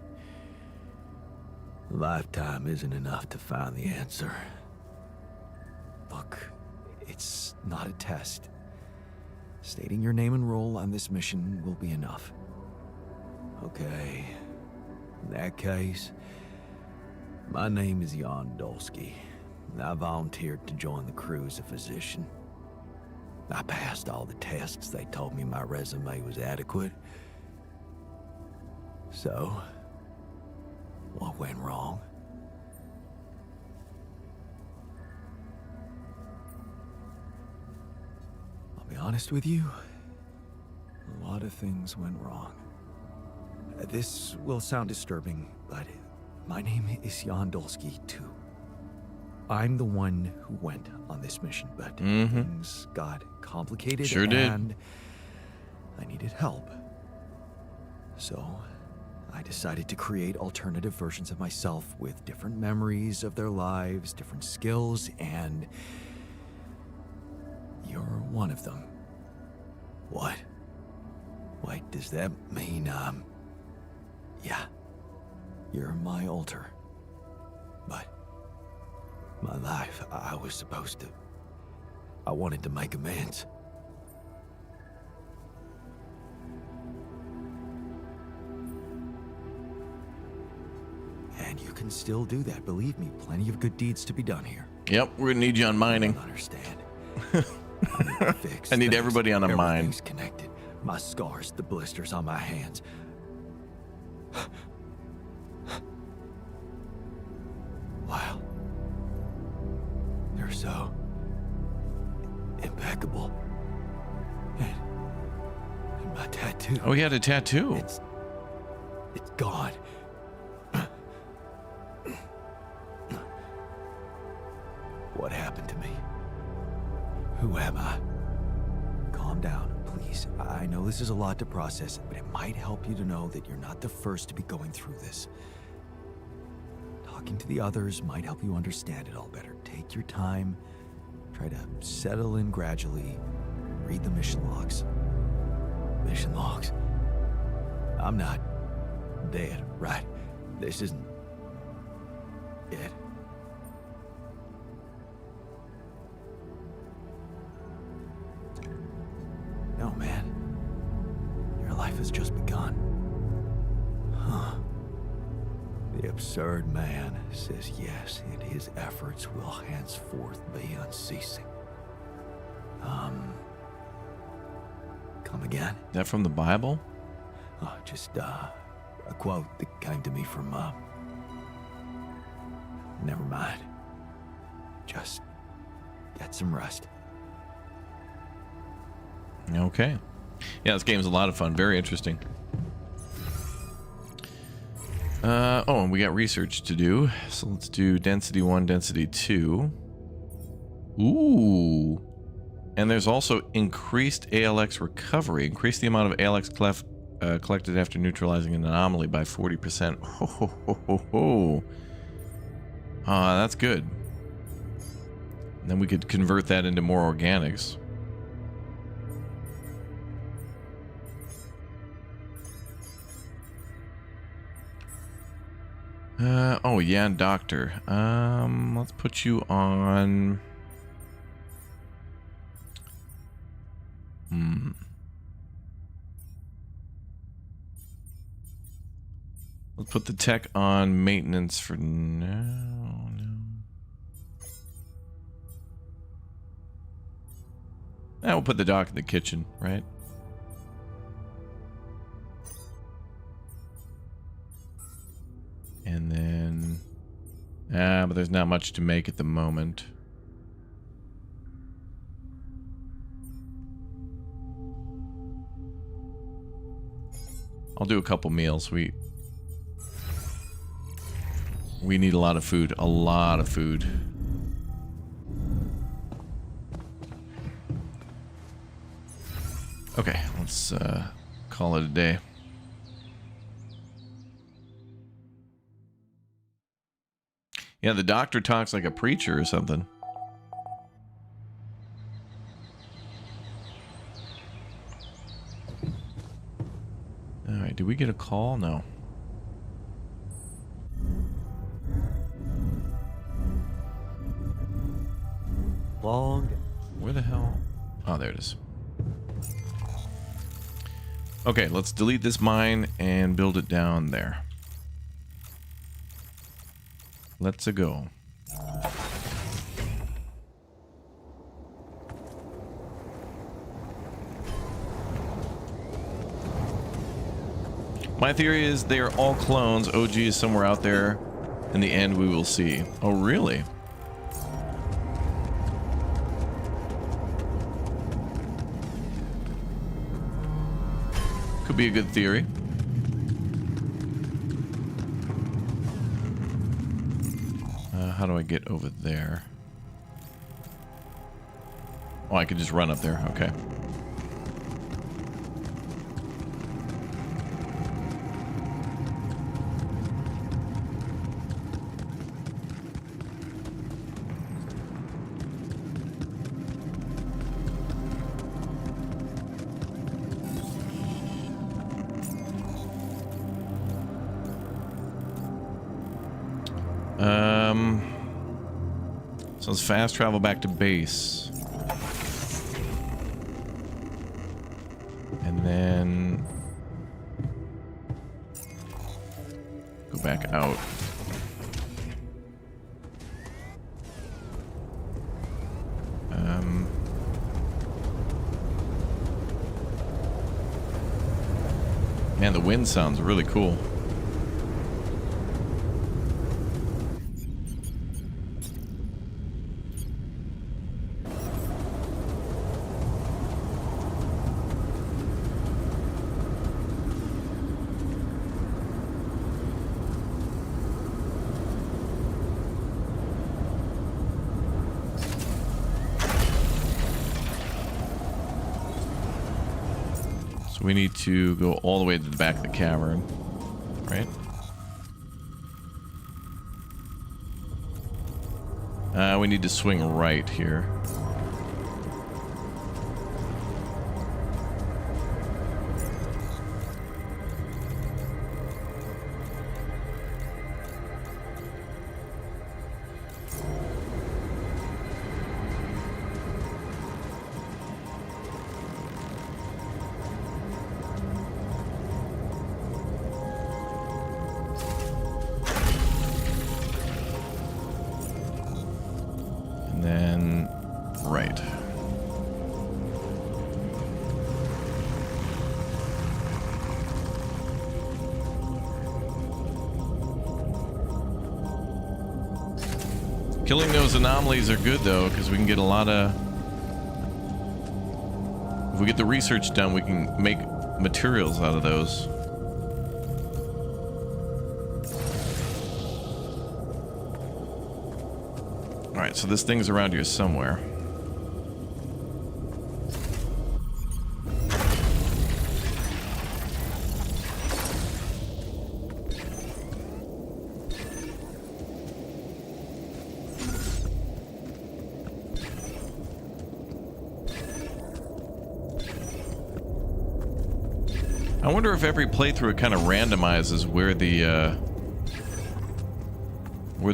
A lifetime isn't enough to find the answer. Look, it's not a test. Stating your name and role on this mission will be enough. Okay. In that case, my name is Jan Dolski, and I volunteered to join the crew as a physician. I passed all the tests. They told me my resume was adequate. So, what went wrong? I'll be honest with you, a lot of things went wrong. This will sound disturbing, but my name is Jan Dolski, too. I'm the one who went on this mission, but things got complicated. Sure did. And I needed help. So, I decided to create alternative versions of myself with different memories of their lives, different skills, and you're one of them. What? Wait, does that mean, yeah, you're my alter. But my life, I was supposed to, I wanted to make amends. And you can still do that, believe me. Plenty of good deeds to be done here. Yep, we're gonna need you on mining. I don't understand. I need to fix I need things. everybody on a mine. Everything's connected. My scars, the blisters on my hands. tattoo. Oh, he had a tattoo. It's gone. What happened to me? Who am I? Calm down, please. I know this is a lot to process, but it might help you to know that you're not the first to be going through this. Talking to the others might help you understand it all better. Take your time. Try to settle in gradually. Read the mission logs. Mission logs? I'm not dead, right? This isn't it. No, man. Your life has just begun. Huh. The absurd man says yes, and his efforts will henceforth be unceasing. Come again? Is that from the Bible? Oh, just, a quote that came to me from, never mind. Just get some rest. Okay. Yeah, this game's a lot of fun. Very interesting. Oh, and we got research to do. So let's do density 1, density 2. Ooh. And there's also increased ALX recovery. Increase the amount of ALX collected after neutralizing an anomaly by 40%. Ho, ho, ho, ho, ho. That's good. And then we could convert that into more organics. Oh, Jan Doctor. Let's put you on... Let's put the tech on maintenance for now. We'll put the doc in the kitchen, right? And then... but there's not much to make at the moment. I'll do a couple meals. We need a lot of food. A lot of food. Okay, let's call it a day. Yeah, the doctor talks like a preacher or something. Alright, did we get a call? No. Long. Where the hell? Oh, there it is. Okay, let's delete this mine and build it down there. Let's go. My theory is they are all clones. OG is somewhere out there. In the end, we will see. Oh, really? Could be a good theory. How do I get over there? Oh, I could just run up there. Okay. So let's fast travel back to base. And then go back out. Man, the wind sounds really cool. So we need to go all the way to the back of the cavern, right? We need to swing right here. And then right. Killing those anomalies are good though, because we can get a lot of... If we get the research done, we can make materials out of those. Alright, so this thing's around here somewhere. I wonder if every playthrough it kind of randomizes where the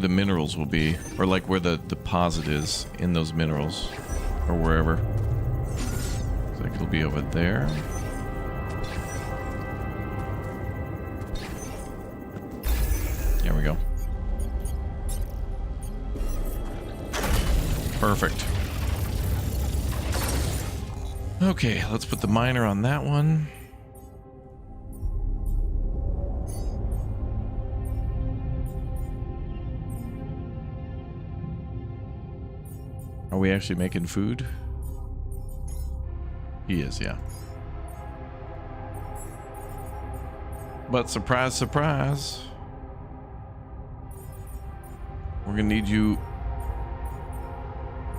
minerals will be, or like where the deposit is in those minerals, or wherever. So like it'll be over there. There we go. Perfect. Okay, let's put the miner on that one. Are we actually making food? He is, yeah. But surprise, surprise. We're gonna need you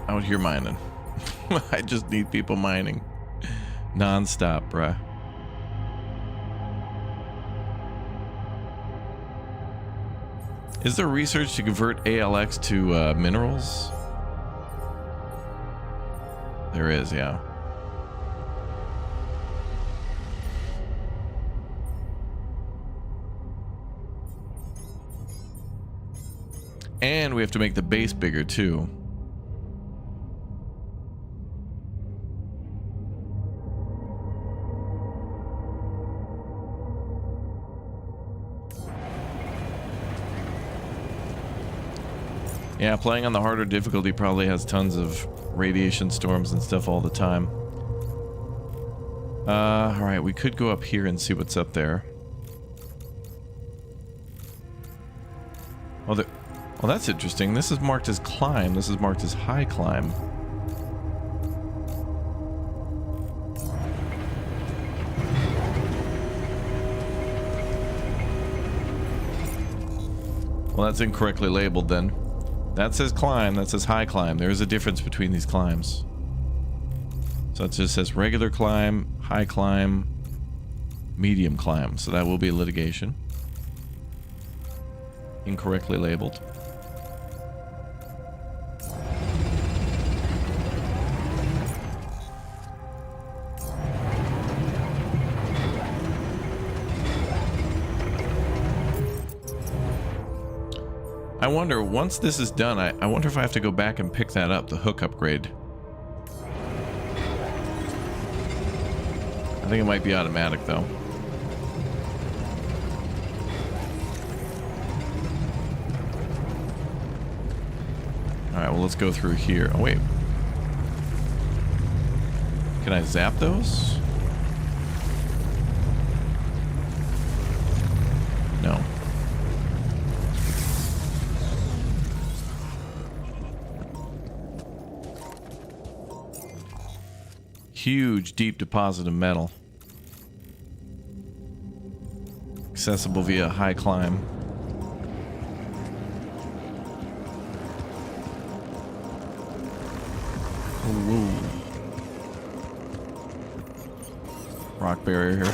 out here mining. I just need people mining. Non-stop, bruh. Is there research to convert ALX to minerals? There is, yeah. And we have to make the base bigger too. Yeah, playing on the harder difficulty probably has tons of radiation storms and stuff all the time. Alright, we could go up here and see what's up there. Oh, well, that's interesting. This is marked as climb. This is marked as high climb. Well, that's incorrectly labeled then. That says climb, that says high climb. There is a difference between these climbs. So it just says regular climb, high climb, medium climb. So that will be litigation. Incorrectly labeled. I wonder, once this is done, I wonder if I have to go back and pick that up, the hook upgrade. I think it might be automatic, though. Alright, well, let's go through here. Oh, wait. Can I zap those? No. Huge deep deposit of metal. Accessible via high climb. Ooh. rock barrier here.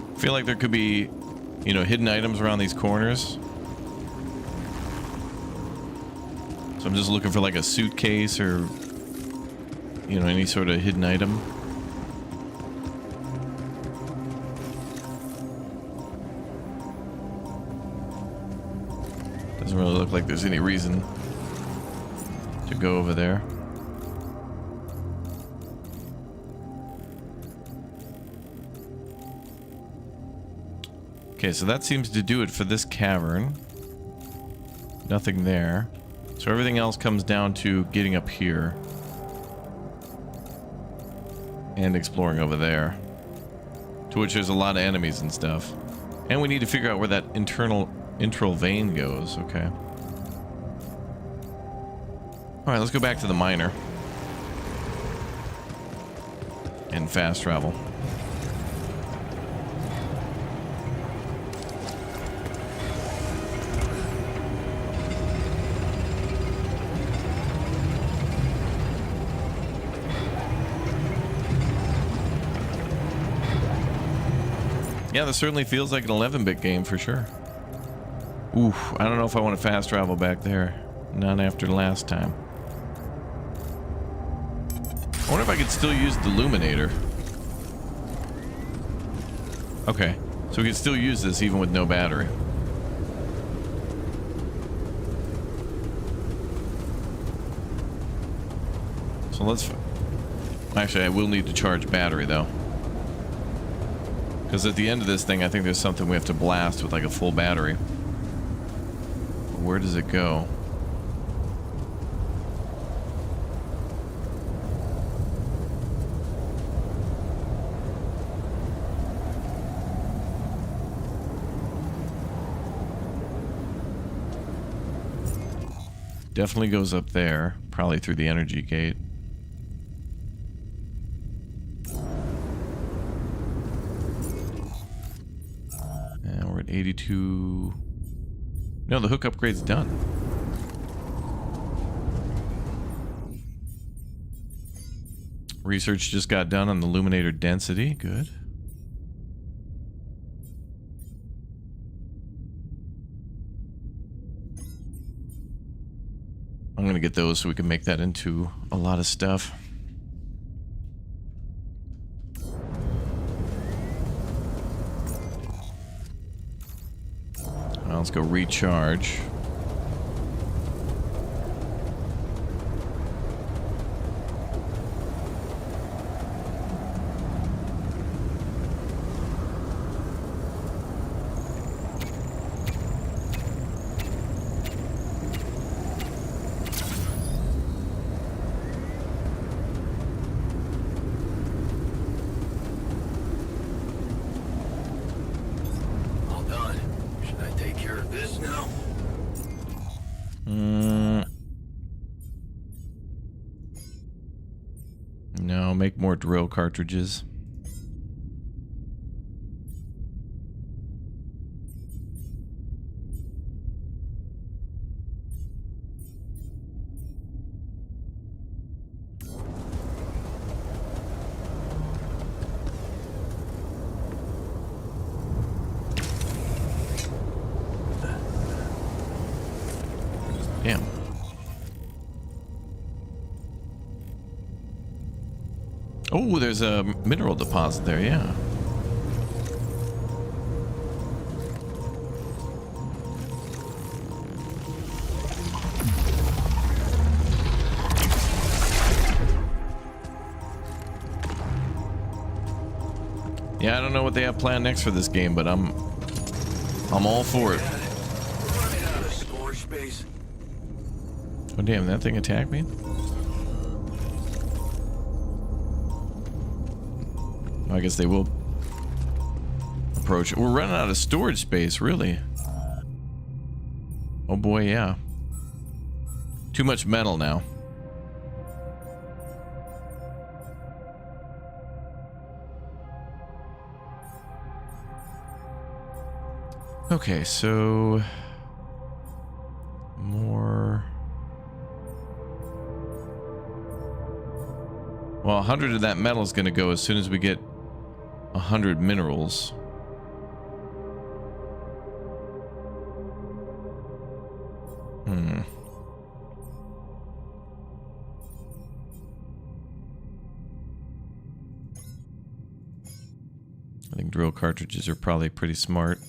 I feel like there could be, you know, hidden items around these corners. So I'm just looking for like a suitcase or, you know, any sort of hidden item. Doesn't really look like there's any reason to go over there. Okay, so that seems to do it for this cavern. Nothing there. So everything else comes down to getting up here. And exploring over there. To which there's a lot of enemies and stuff. And we need to figure out where that intral vein goes. Okay. Alright, let's go back to the miner. And fast travel. Yeah, this certainly feels like an 11-bit game for sure. Oof, I don't know if I want to fast travel back there. Not after last time. I wonder if I could still use the illuminator. Okay, so we can still use this even with no battery. So let's... Actually, I will need to charge battery though. Because at the end of this thing, I think there's something we have to blast with like a full battery. Where does it go? Definitely goes up there, probably through the energy gate. And we're at 82. No, the hook upgrade's done. Research just got done on the illuminator density. Good. I'm gonna get those so we can make that into a lot of stuff. Well, let's go recharge. No, make more drill cartridges. Damn. Oh, there's a mineral deposit there, yeah. Yeah, I don't know what they have planned next for this game, but I'm all for it. Oh damn, that thing attacked me? I guess they will approach it. We're running out of storage space, really. Oh boy, yeah. Too much metal now. Okay, so more. Well, 100 of that metal is going to go as soon as we get 100 minerals. I think drill cartridges are probably pretty smart.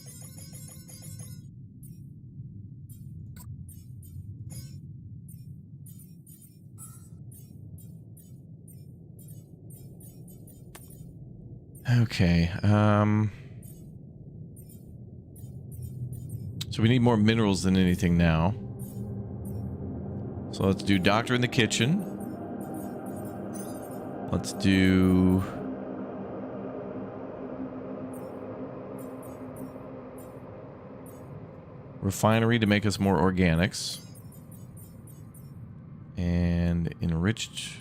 Okay, so we need more minerals than anything now. So let's do doctor in the kitchen. Let's do... refinery to make us more organics. And enriched...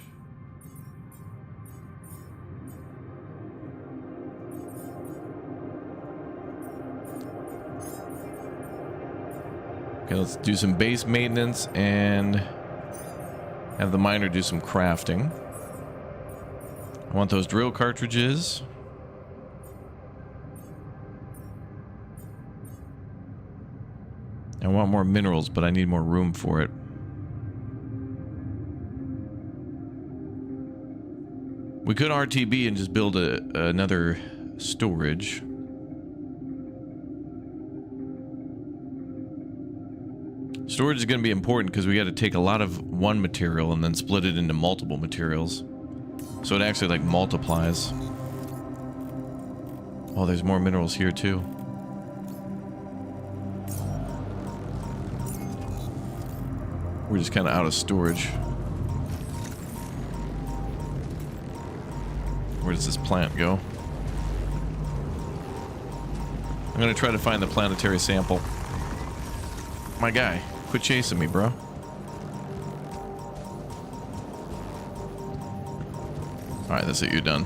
Okay, let's do some base maintenance and have the miner do some crafting. I want those drill cartridges. I want more minerals, but I need more room for it. We could RTB and just build another storage. Storage is going to be important because we got to take a lot of one material and then split it into multiple materials. So it actually like multiplies. Oh, there's more minerals here too. We're just kind of out of storage. Where does this plant go? I'm going to try to find the planetary sample. My guy. Quit chasing me, bro. Alright, that's it. You're done.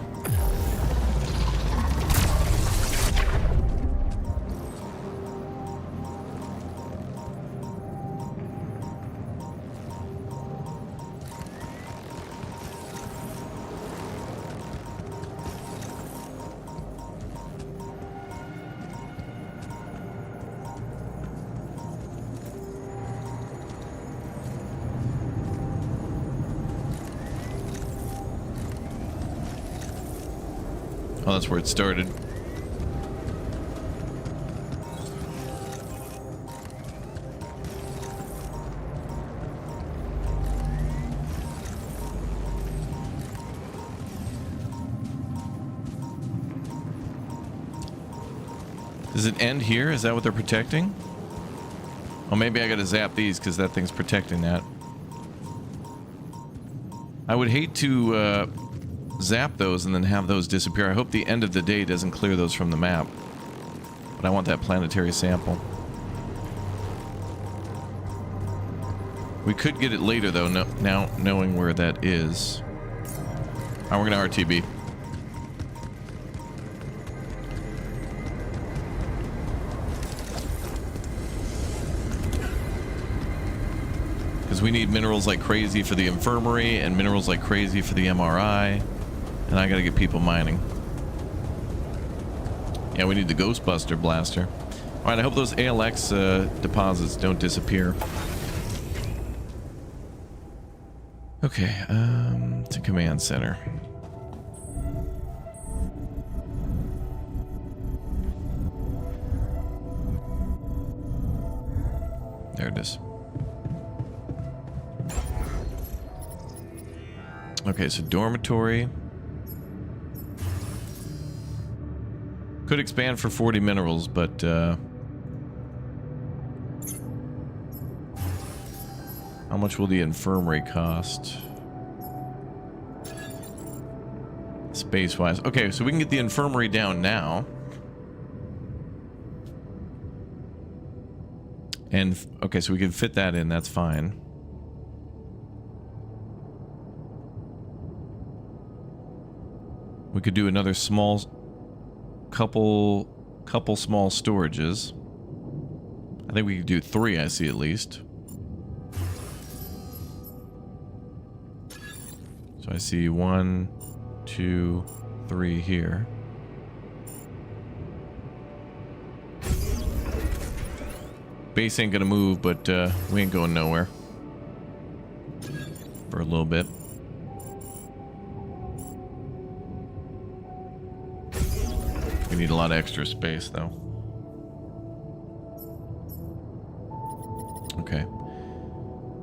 Oh, that's where it started. Does it end here? Is that what they're protecting? Oh, maybe I gotta zap these because that thing's protecting that. I would hate to zap those and then have those disappear. I hope the end of the day doesn't clear those from the map. But I want that planetary sample. We could get it later though, now knowing where that is. Alright, we're gonna RTB. Because we need minerals like crazy for the infirmary and minerals like crazy for the MRI. And I gotta get people mining. Yeah, we need the Ghostbuster blaster. Alright, I hope those ALX deposits don't disappear. Okay, to command center. There it is. Okay, so dormitory. Could expand for 40 minerals, but How much will the infirmary cost? Space-wise. Okay, so we can get the infirmary down now. And, okay, so we can fit that in. That's fine. We could do another small... couple small storages. I think we could do 3, I see, at least. So I see 1, 2, 3 here. Base ain't gonna move, but we ain't going nowhere. For a little bit. We need a lot of extra space, though. Okay.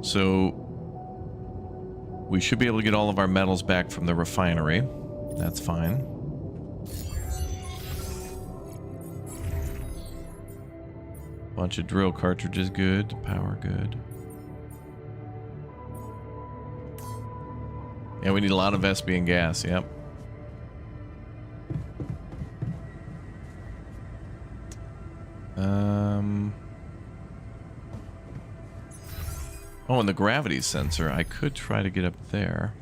So we should be able to get all of our metals back from the refinery. That's fine. Bunch of drill cartridges, good. Power, good. Yeah, we need a lot of SP and gas, yep. Oh, and the gravity sensor. I could try to get up there.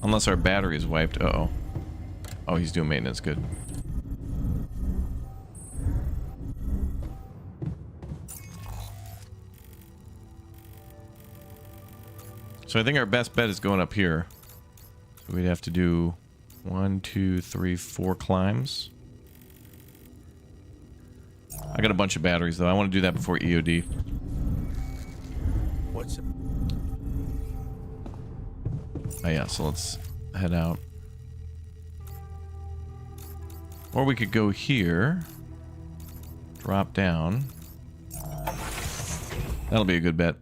Unless our battery is wiped. Uh-oh. Oh, he's doing maintenance. Good. So I think our best bet is going up here. So we'd have to do 1, 2, 3, 4 climbs. I got a bunch of batteries, though. I want to do that before EOD. What's... Oh, yeah, so let's head out. Or we could go here. Drop down. That'll be a good bet.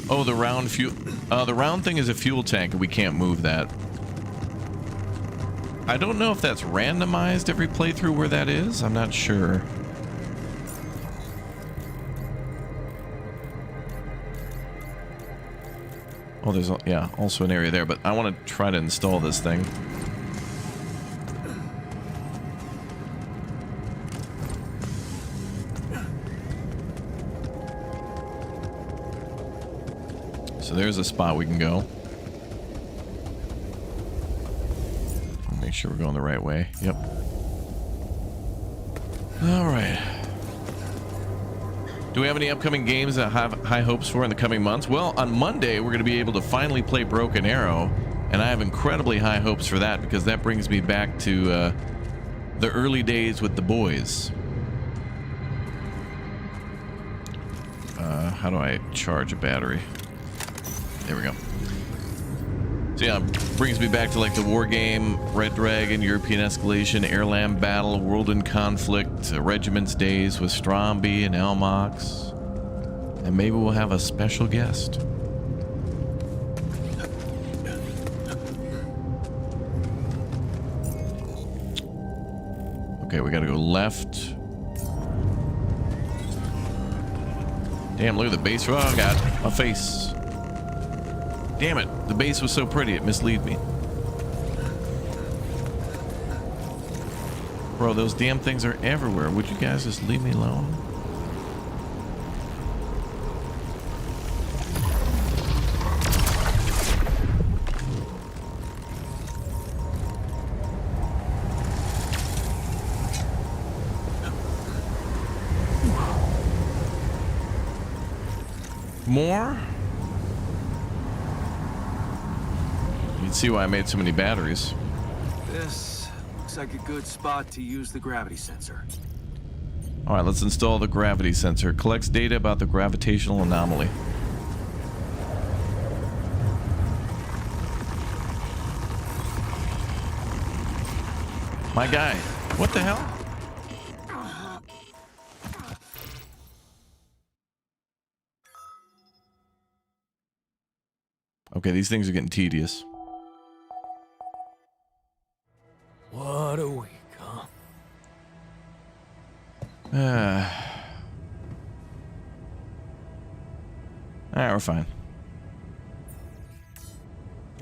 Oh, the round fuel... the round thing is a fuel tank, and we can't move that. I don't know if that's randomized every playthrough where that is. I'm not sure. Oh, there's, yeah, also an area there, but I want to try to install this thing. So there's a spot we can go. Make sure we're going the right way. Yep. All right. Do we have any upcoming games that have high hopes for in the coming months? Well, on Monday, we're going to be able to finally play Broken Arrow, and I have incredibly high hopes for that because that brings me back to the early days with the boys. How do I charge a battery? There we go. So yeah, brings me back to like the war game, Red Dragon, European Escalation, Airland Battle, World in Conflict, Regiment's Days with Stromby and Elmox. And maybe we'll have a special guest. Okay, we gotta go left. Damn, look at the base. Oh god, my face. Damn it, the base was so pretty, it misled me. Bro, those damn things are everywhere. Would you guys just leave me alone? More? You'd see why I made so many batteries. This looks like a good spot to use the gravity sensor. All right, let's install the gravity sensor. Collects data about the gravitational anomaly. My guy, what the hell? Okay, these things are getting tedious. Alright, we're fine.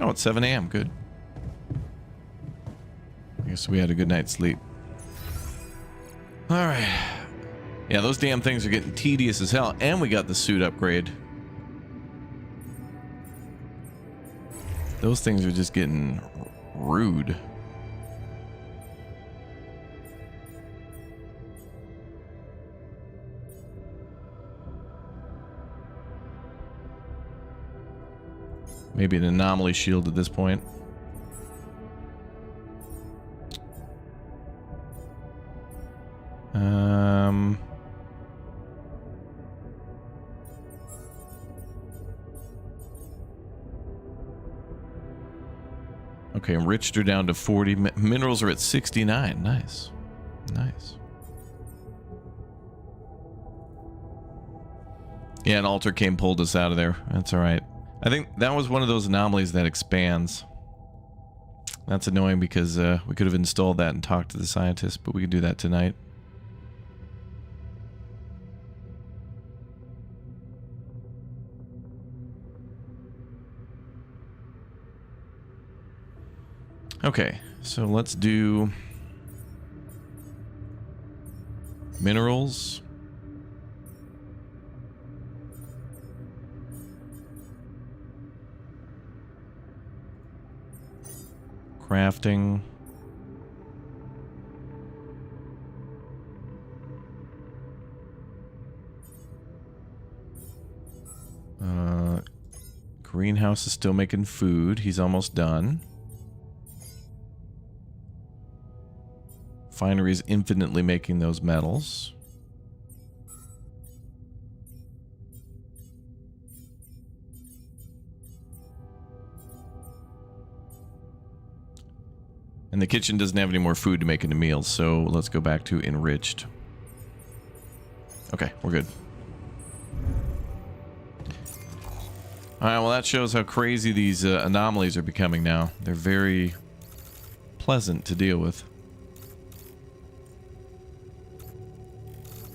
Oh, it's 7 a.m. Good. I guess we had a good night's sleep. Alright. Yeah, those damn things are getting tedious as hell. And we got the suit upgrade. Those things are just getting rude. Maybe an anomaly shield at this point. Okay, enriched are down to 40. Minerals are at 69. Nice. Nice. Yeah, an altar came, pulled us out of there. That's alright. I think that was one of those anomalies that expands. That's annoying because we could have installed that and talked to the scientist, but we could do that tonight. Okay, so let's do minerals. Crafting. Greenhouse is still making food. He's almost done. Finery is infinitely making those metals. And the kitchen doesn't have any more food to make into meals, so let's go back to enriched. Okay, we're good. Alright, well that shows how crazy these anomalies are becoming now. They're very pleasant to deal with.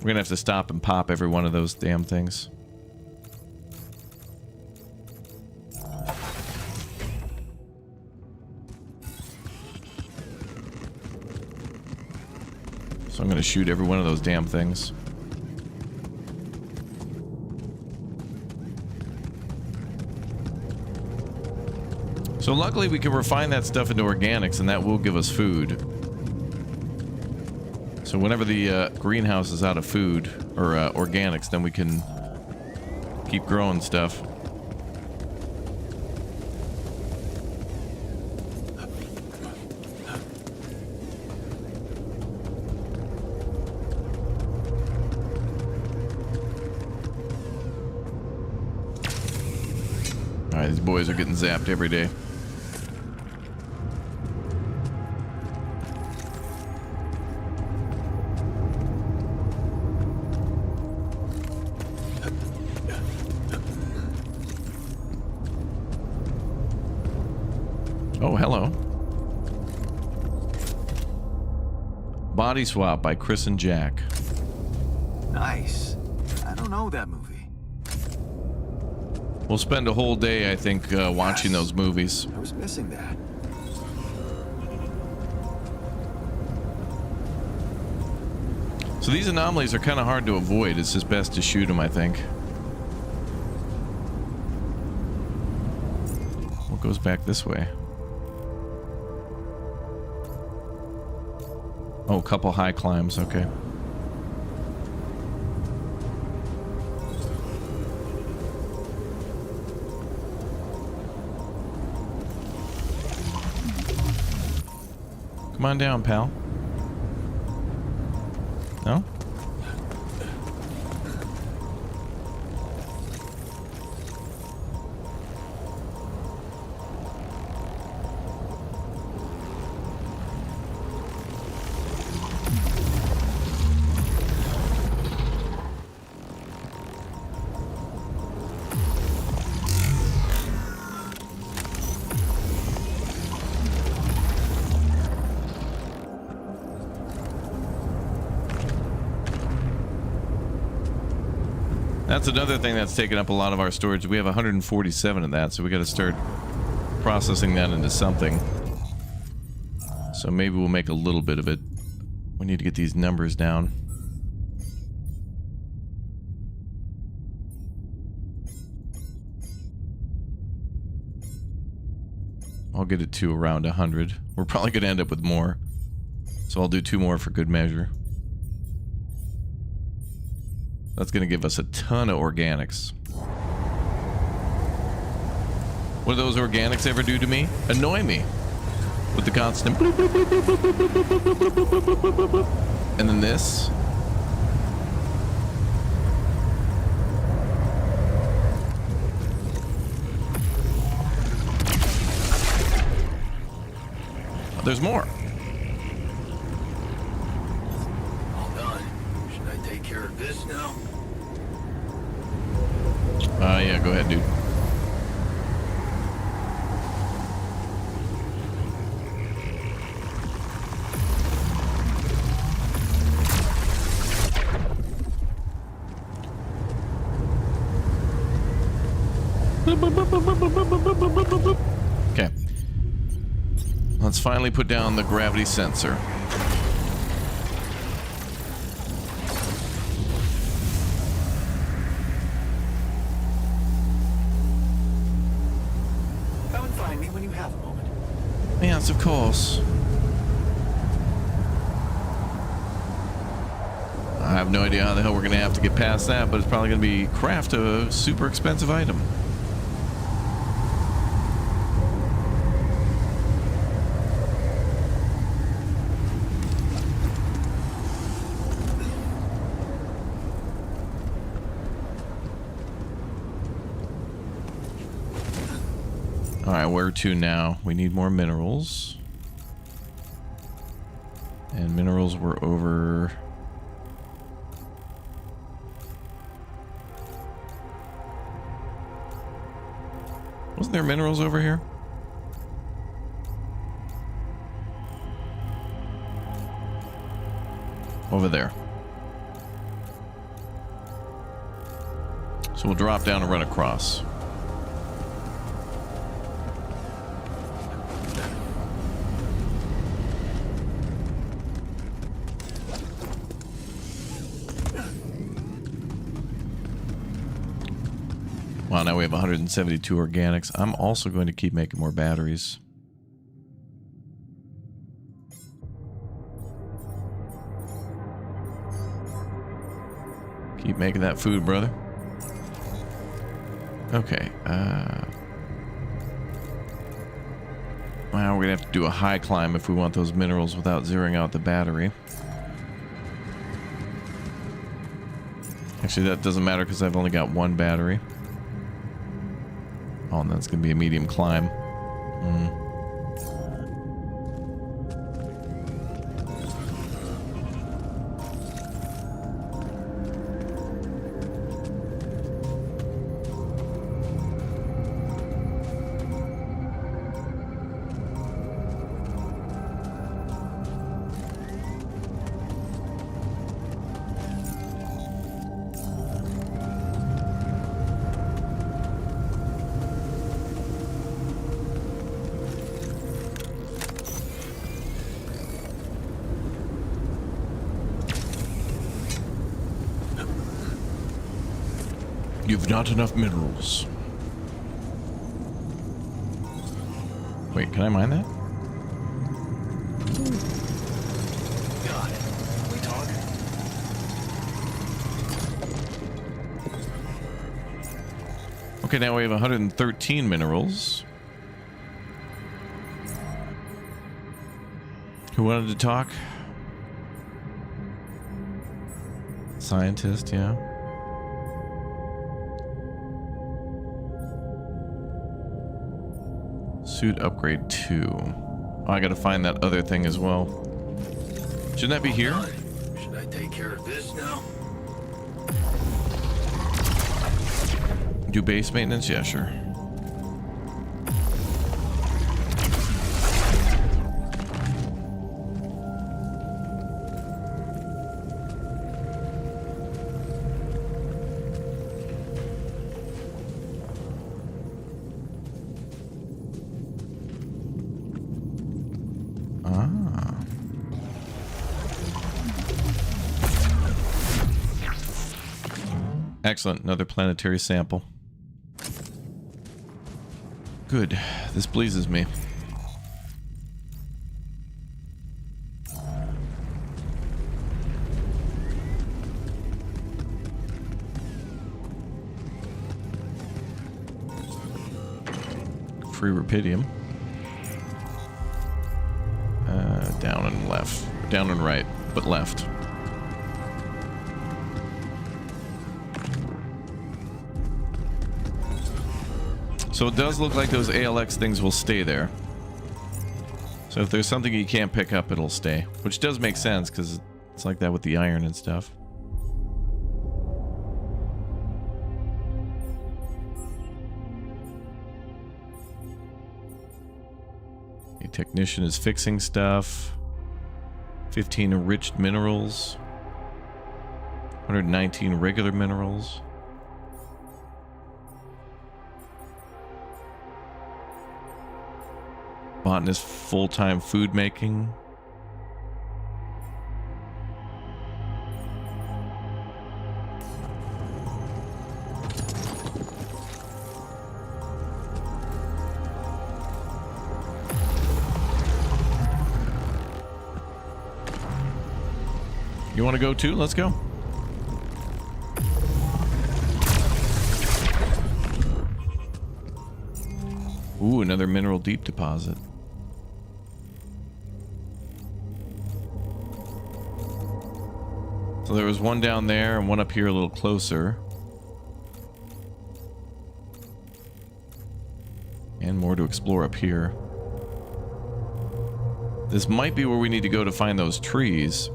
We're gonna have to stop and pop every one of those damn things. So I'm gonna shoot every one of those damn things. So luckily we can refine that stuff into organics, and that will give us food. So whenever the greenhouse is out of food, or organics, then we can keep growing stuff. Alright, these boys are getting zapped every day. Oh, hello. Body Swap by Chris and Jack. Nice. I don't know that movie. We'll spend a whole day, I think, watching those movies. I was missing that. So these anomalies are kind of hard to avoid. It's just best to shoot them, I think. What goes back this way? Oh, a couple high climbs, okay. Come on down, pal. No? That's another thing that's taken up a lot of our storage. We have 147 of that, so we got to start processing that into something. So maybe we'll make a little bit of it. We need to get these numbers down. I'll get it to around 100. We're probably going to end up with more. So I'll do 2 more for good measure. That's going to give us a ton of organics. What do those organics ever do to me? Annoy me. With the constant bloop, bloop, bloop, bloop, bloop, bloop, bloop, bloop, bloop, bloop, bloop, bloop, bloop. And then this. Oh, there's more. All done. Should I take care of this now? Yeah, go ahead, dude. Okay. Let's finally put down the gravity sensor. Come and find me when you have a moment. Yes, of course. I have no idea how the hell we're going to have to get past that, but it's probably going to be craft a super expensive item. Alright, where to now? We need more minerals. And minerals were over... Wasn't there minerals over here? Over there. So we'll drop down and run across. Wow, now we have 172 organics. I'm also going to keep making more batteries. Keep making that food, brother. Okay. Well, we're going to have to do a high climb if we want those minerals without zeroing out the battery. Actually, that doesn't matter because I've only got 1 battery. Oh, and that's going to be a medium climb. You've not enough minerals. Wait, can I mine that? Got it. We talking? Okay, now we have 113 minerals. Who wanted to talk? Scientist, yeah. Suit upgrade 2. Oh, I gotta find that other thing as well. Shouldn't that be here? Should I take care of this now? Do base maintenance? Yeah, sure. Excellent. Another planetary sample. Good. This pleases me. Free rupidium. Down and left. Down and right, but left. So it does look like those ALX things will stay there. So if there's something you can't pick up, it'll stay. Which does make sense, because it's like that with the iron and stuff. A technician is fixing stuff. 15 enriched minerals. 119 regular minerals. Botanist full-time food making. You want to go too? Let's go. Ooh, another mineral deep deposit. So there was one down there and one up here a little closer. And more to explore up here. This might be where we need to go to find those trees.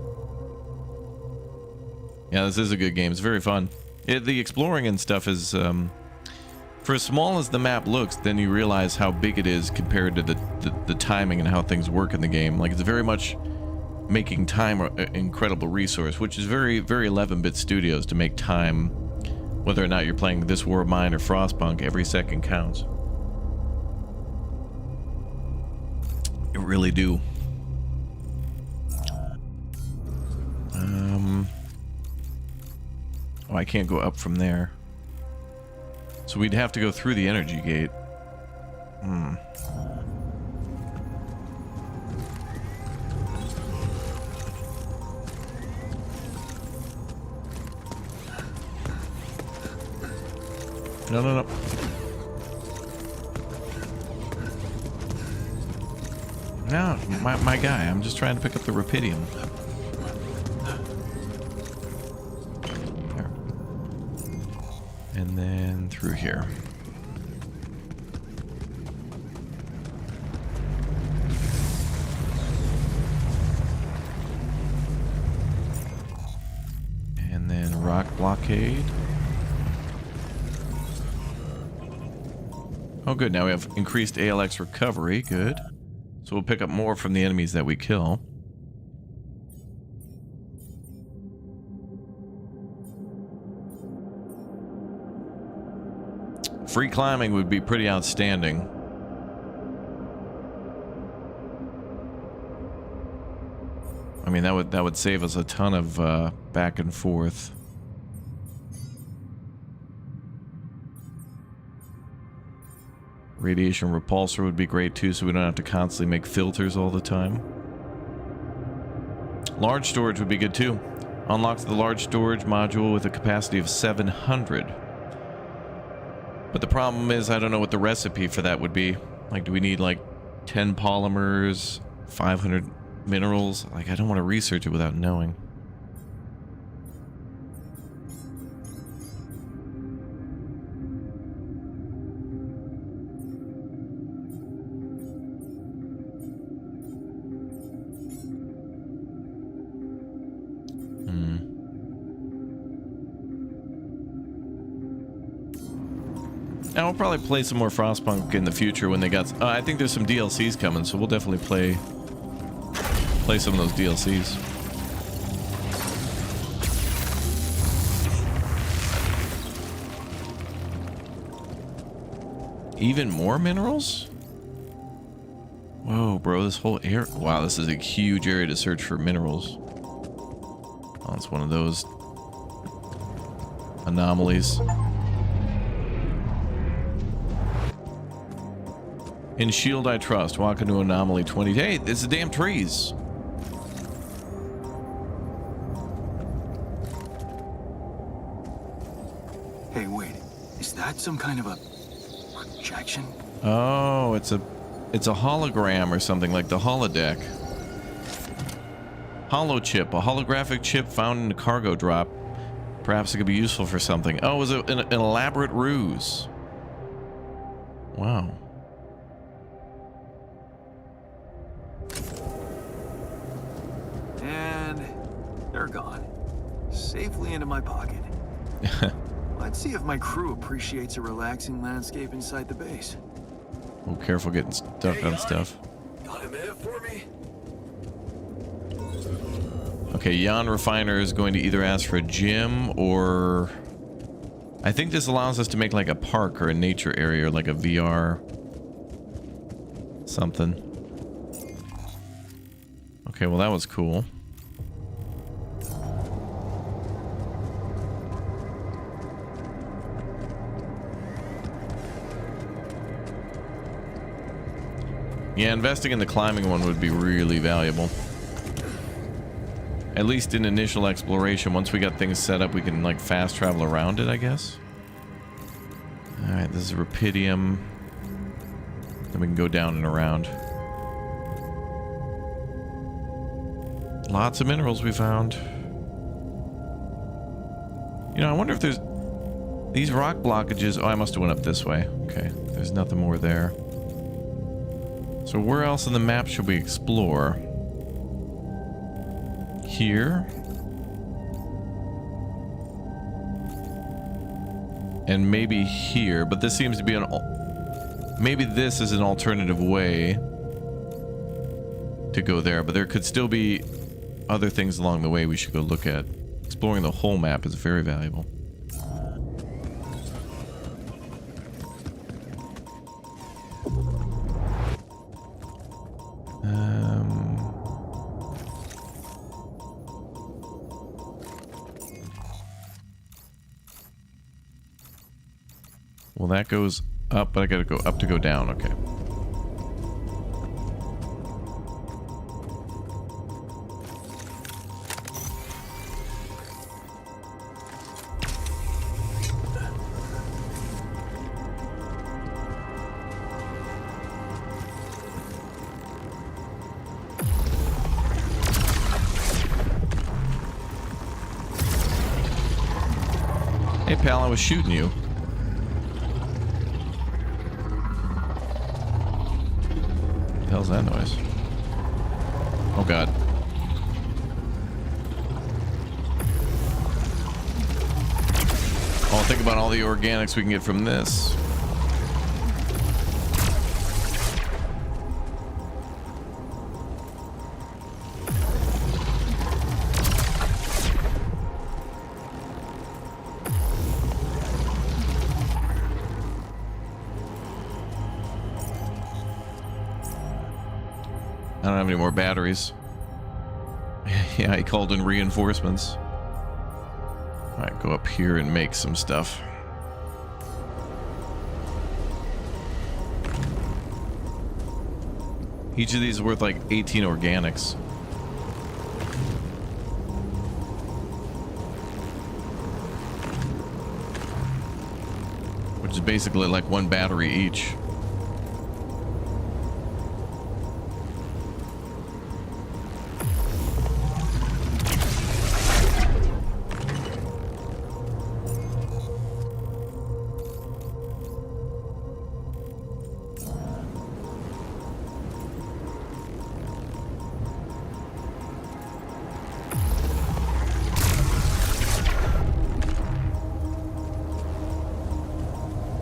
Yeah, this is a good game. It's very fun. The exploring and stuff is, for as small as the map looks, then you realize how big it is compared to the timing and how things work in the game. Like, it's very much making time an incredible resource, which is very, very 11-bit studios to make time, whether or not you're playing This War of Mine or Frostpunk, every second counts. You really do. Oh, I can't go up from there. So we'd have to go through the energy gate. No, no, no. No, my guy. I'm just trying to pick up the rupidium. There. And then through here. And then rock blockade. Oh, good. Now we have increased ALX recovery. Good. So we'll pick up more from the enemies that we kill. Free climbing would be pretty outstanding. I mean, that would save us a ton of back and forth. Radiation repulsor would be great too, so we don't have to constantly make filters all the time. Large storage would be good too. Unlocks the large storage module with a capacity of 700. But the problem is I don't know what the recipe for that would be. Like, do we need like 10 polymers, 500 minerals? Like, I don't want to research it without knowing. And we'll probably play some more Frostpunk in the future when they got... I think there's some DLCs coming, so we'll definitely play some of those DLCs. Even more minerals? Whoa, bro, this whole area... Wow, this is a huge area to search for minerals. Oh, it's one of those. anomalies. In Shield I trust. Walk into Anomaly 20. Hey, it's the damn trees. Hey, wait. Is that some kind of a projection? Oh, it's a hologram or something like the holodeck. Holo chip, a holographic chip found in a cargo drop. Perhaps it could be useful for something. Oh, it was an elaborate ruse. Wow. And they're gone. Safely into my pocket. Let's see if my crew appreciates a relaxing landscape inside the base. Oh, careful getting stuck on stuff. Got a minute for me? Okay, Jan Refiner is going to either ask for a gym or... I think this allows us to make like a park or a nature area or like a VR... something. Okay, well that was cool. Yeah, investing in the climbing one would be really valuable. At least in initial exploration. Once we got things set up, we can like fast travel around it, I guess. Alright, this is Rapidium. Then we can go down and around. Lots of minerals we found. You know, I wonder if there's... These rock blockages... Oh, I must have went up this way. Okay, there's nothing more there. So where else on the map should we explore? Here. And maybe here, but this seems to be an... Maybe this is an alternative way to go there, but there could still be other things along the way we should go look at. Exploring the whole map is very valuable. Well, that goes up, but I gotta go up to go down. Okay. Hey, pal, I was shooting you. What the hell's that noise? Oh, God. Oh, think about all the organics we can get from this. I don't have any more batteries. Yeah, he called in reinforcements. Alright, go up here and make some stuff. Each of these is worth like 18 organics. Which is basically like one battery each.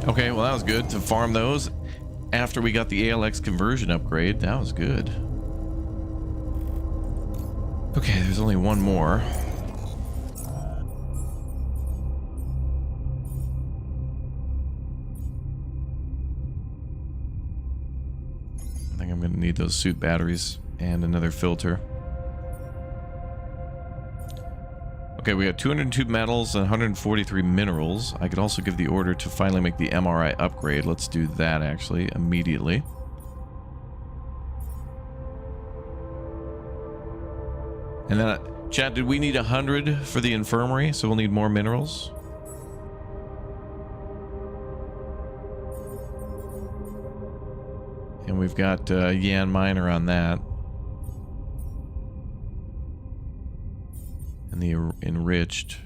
Okay, well that was good to farm those after we got the ALX conversion upgrade. That was good. Okay, there's only one more. I think I'm gonna need those suit batteries and another filter. Okay, we got 202 metals and 143 minerals. I could also give the order to finally make the MRI upgrade. Let's do that, actually, immediately. And then, chat, did we need 100 for the infirmary? So we'll need more minerals? And we've got Jan Miner on that. And the enriched.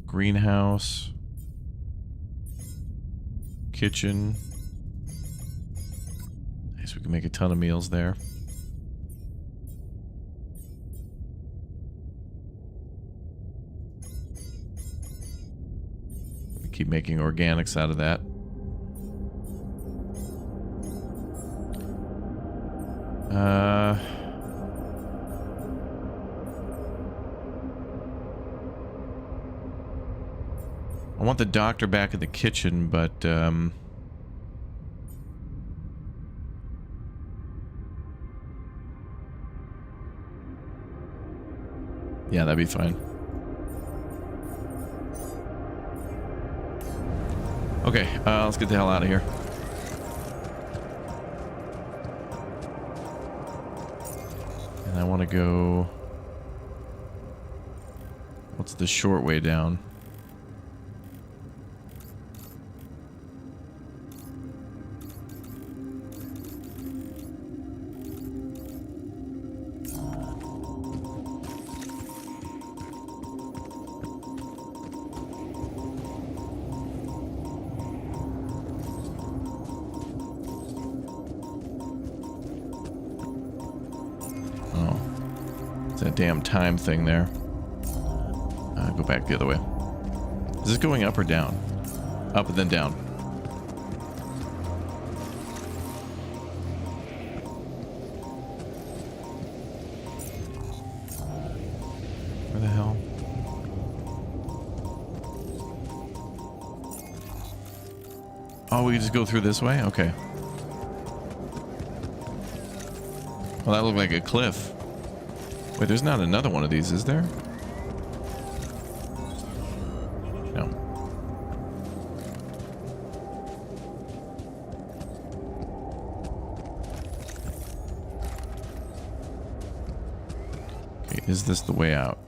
Greenhouse. Kitchen. Nice, we can make a ton of meals there. We keep making organics out of that. I want the doctor back in the kitchen, but yeah, that'd be fine. Okay, let's get the hell out of here. And I want to go... What's the short way down? Damn time thing there. Go back the other way. Is this going up or down? Up and then down. Where the hell? Oh, we just go through this way? Okay. Well, that looked like a cliff. Wait, there's not another one of these, is there? No. Okay, is this the way out?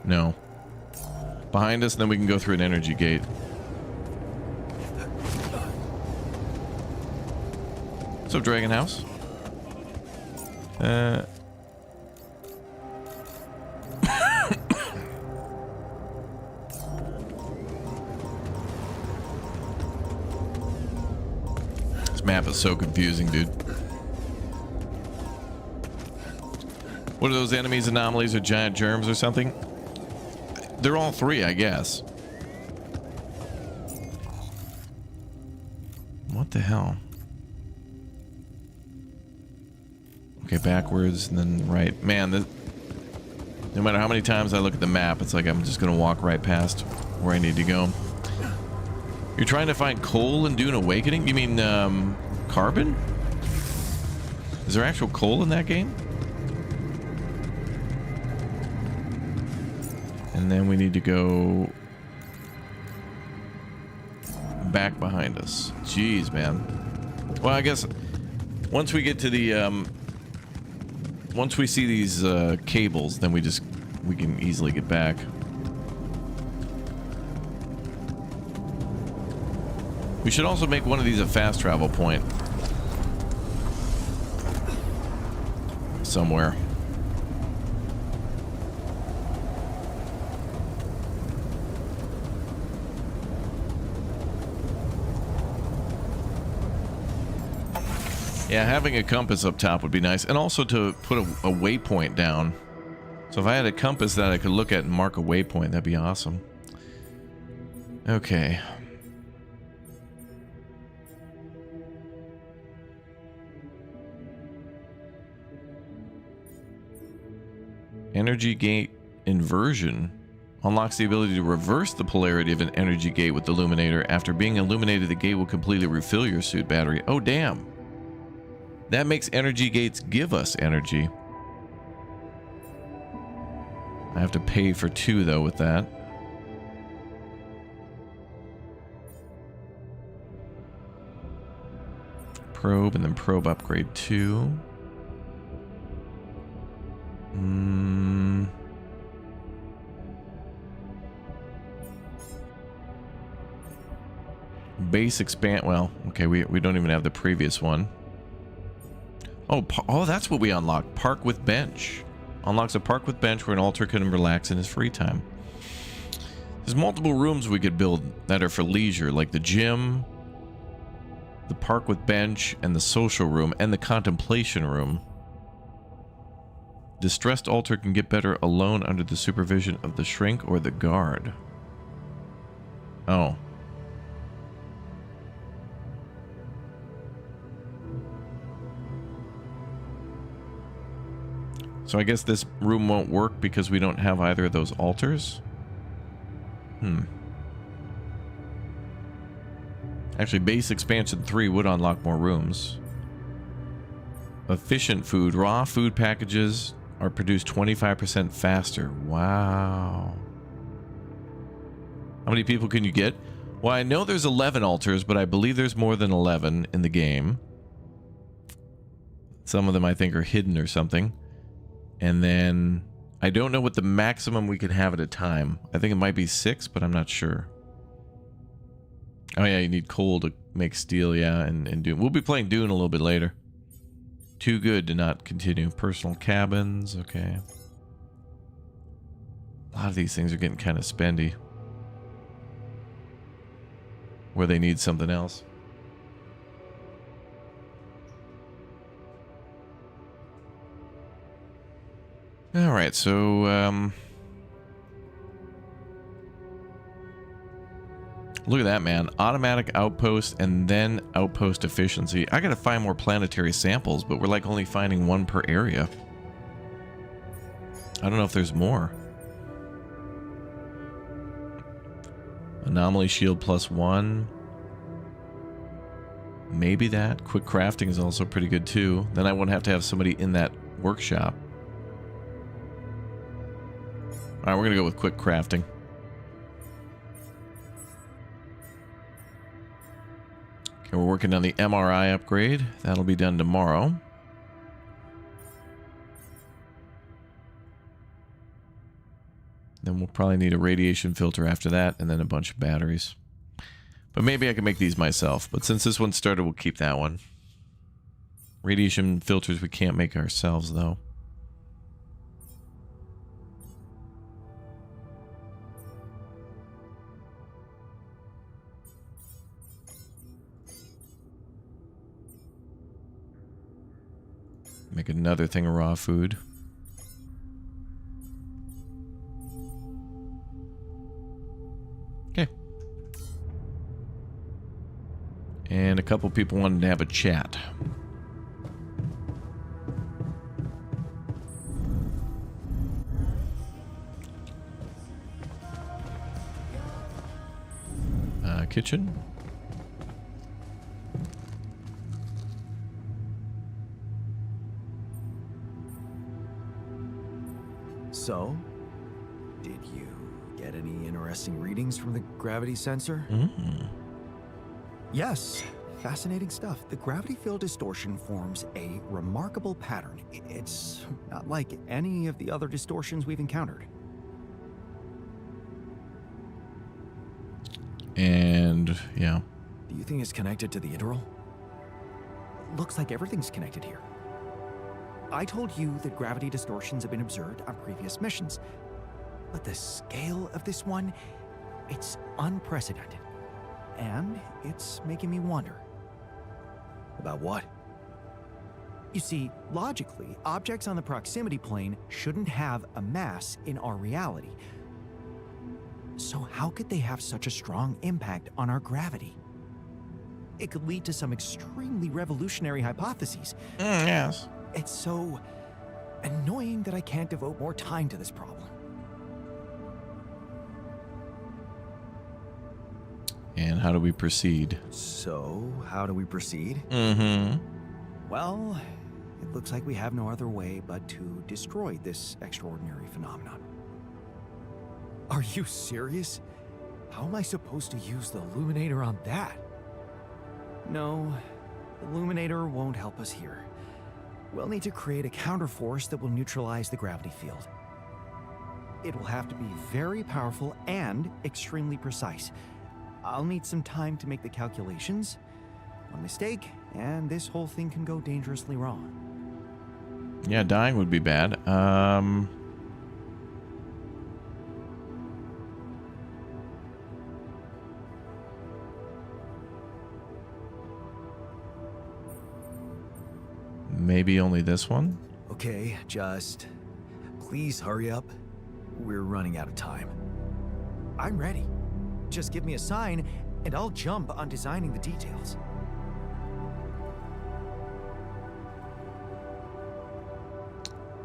No. Behind us, and then we can go through an energy gate. What's up, Dragon House? This map is so confusing, dude. What are those enemies? Anomalies or giant germs or something? They're all three, I guess. What the hell? Okay, backwards and then right. Man, no matter how many times I look at the map, it's like I'm just gonna walk right past where I need to go. You're trying to find coal in Dune Awakening? You mean carbon? Is there actual coal in that game? And then we need to go back behind us. Jeez, man. Well, I guess once we get to the once we see these cables, then we can easily get back. We should also make one of these a fast travel point somewhere. Yeah, having a compass up top would be nice, and also to put a waypoint down. So if I had a compass that I could look at and mark a waypoint, that'd be awesome. Okay. Energy gate inversion unlocks the ability to reverse the polarity of an energy gate with the illuminator. After being illuminated, the gate will completely refill your suit battery. Oh, damn. That makes energy gates give us energy. I have to pay for 2 though with that. Probe and then probe upgrade 2. Base expand. Well, okay, we don't even have the previous one. Oh, that's what we unlocked. Park with bench. Unlocks a park with bench where an alter can relax in his free time. There's multiple rooms we could build that are for leisure, like the gym, the park with bench, and the social room, and the contemplation room. Distressed alter can get better alone under the supervision of the shrink or the guard. Oh. So I guess this room won't work because we don't have either of those altars? Actually, base expansion 3 would unlock more rooms. Efficient food. Raw food packages are produced 25% faster. Wow. How many people can you get? Well, I know there's 11 altars, but I believe there's more than 11 in the game. Some of them I think are hidden or something. And then I don't know what the maximum we could have at a time. I think it might be 6, but I'm not sure. Oh yeah, you need coal to make steel, yeah, and Dune. We'll be playing Dune a little bit later. Too good to not continue. Personal cabins, okay. A lot of these things are getting kind of spendy. Where they need something else. Alright, so, look at that, man. Automatic outpost and then outpost efficiency. I gotta find more planetary samples, but we're like only finding 1 per area. I don't know if there's more. Anomaly shield +1. Maybe that. Quick crafting is also pretty good too. Then I won't have to have somebody in that workshop. Alright, we're gonna go with quick crafting. Okay, we're working on the MRI upgrade. That'll be done tomorrow. Then we'll probably need a radiation filter after that, and then a bunch of batteries. But maybe I can make these myself. But since this one started, we'll keep that one. Radiation filters we can't make ourselves, though. Make another thing of raw food. Okay. And a couple people wanted to have a chat. Kitchen. So, did you get any interesting readings from the gravity sensor? Yes, fascinating stuff. The gravity field distortion forms a remarkable pattern. It's not like any of the other distortions we've encountered. And, yeah. Do you think it's connected to the integral? Looks like everything's connected here. I told you that gravity distortions have been observed on previous missions, but the scale of this one, it's unprecedented. And it's making me wonder. About what? You see, logically, objects on the proximity plane shouldn't have a mass in our reality. So how could they have such a strong impact on our gravity? It could lead to some extremely revolutionary hypotheses. Yes. It's so annoying that I can't devote more time to this problem. And how do we proceed? So, how do we proceed? Well, it looks like we have no other way but to destroy this extraordinary phenomenon. Are you serious? How am I supposed to use the Illuminator on that? No, the Illuminator won't help us here. We'll need to create a counterforce that will neutralize the gravity field. It will have to be very powerful and extremely precise. I'll need some time to make the calculations. One mistake, and this whole thing can go dangerously wrong. Yeah, dying would be bad. Maybe only this one? Okay, just please hurry up. We're running out of time. I'm ready. Just give me a sign, and I'll jump on designing the details.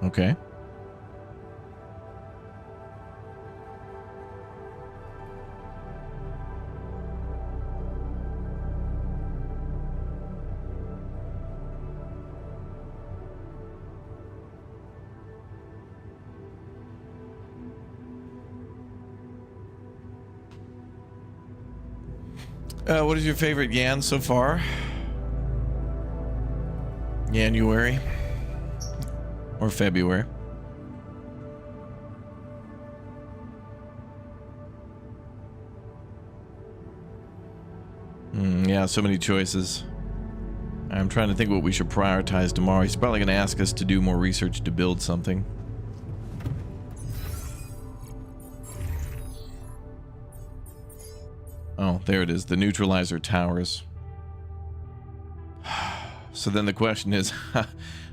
Okay. What is your favorite Jan so far? January? Or February? Yeah, so many choices. I'm trying to think what we should prioritize tomorrow. He's probably going to ask us to do more research to build something. Oh, there it is. The Neutralizer Towers. So then the question is,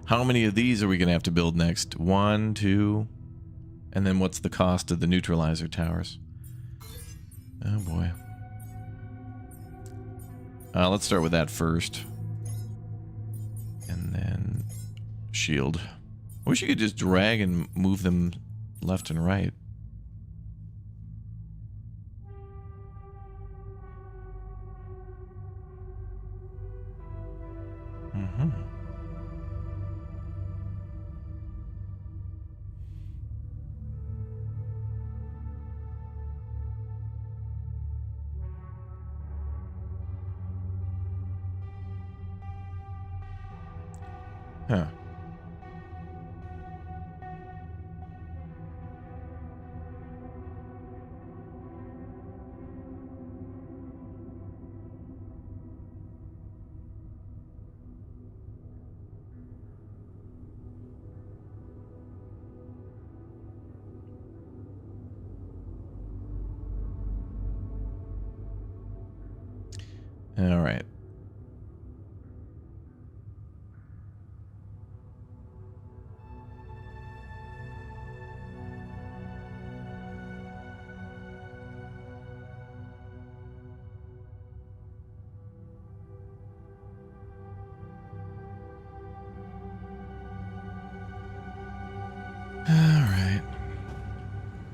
how many of these are we going to have to build next? 1, 2, and then what's the cost of the Neutralizer Towers? Oh boy. Let's start with that first. And then shield. I wish you could just drag and move them left and right. Mm-hmm. Huh. All right.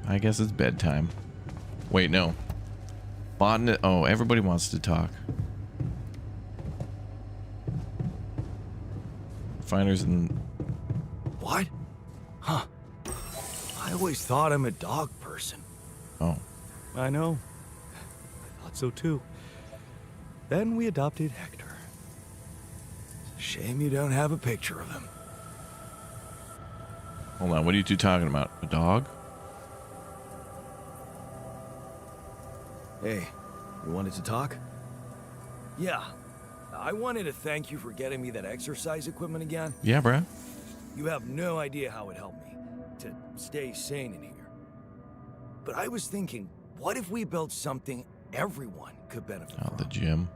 I guess it's bedtime. Wait, no. Botanist. Oh, everybody wants to talk. Finders and. What? Huh. I always thought I'm a dog person. Oh. I know. I thought so too. Then we adopted Hector. Shame you don't have a picture of him. Hold on, what are you two talking about? A dog? Hey, you wanted to talk? Yeah. I wanted to thank you for getting me that exercise equipment again. Yeah, bruh. You have no idea how it helped me to stay sane in here. But I was thinking, what if we built something everyone could benefit Oh, from? the gym.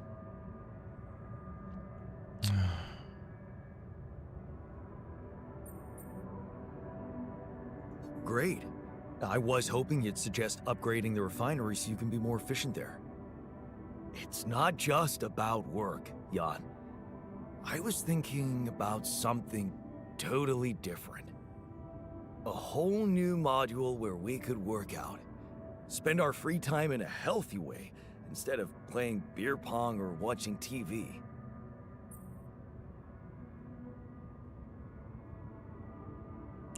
Great. I was hoping you'd suggest upgrading the refinery so you can be more efficient there. It's not just about work, Jan. I was thinking about something totally different. A whole new module where we could work out. Spend our free time in a healthy way instead of playing beer pong or watching TV.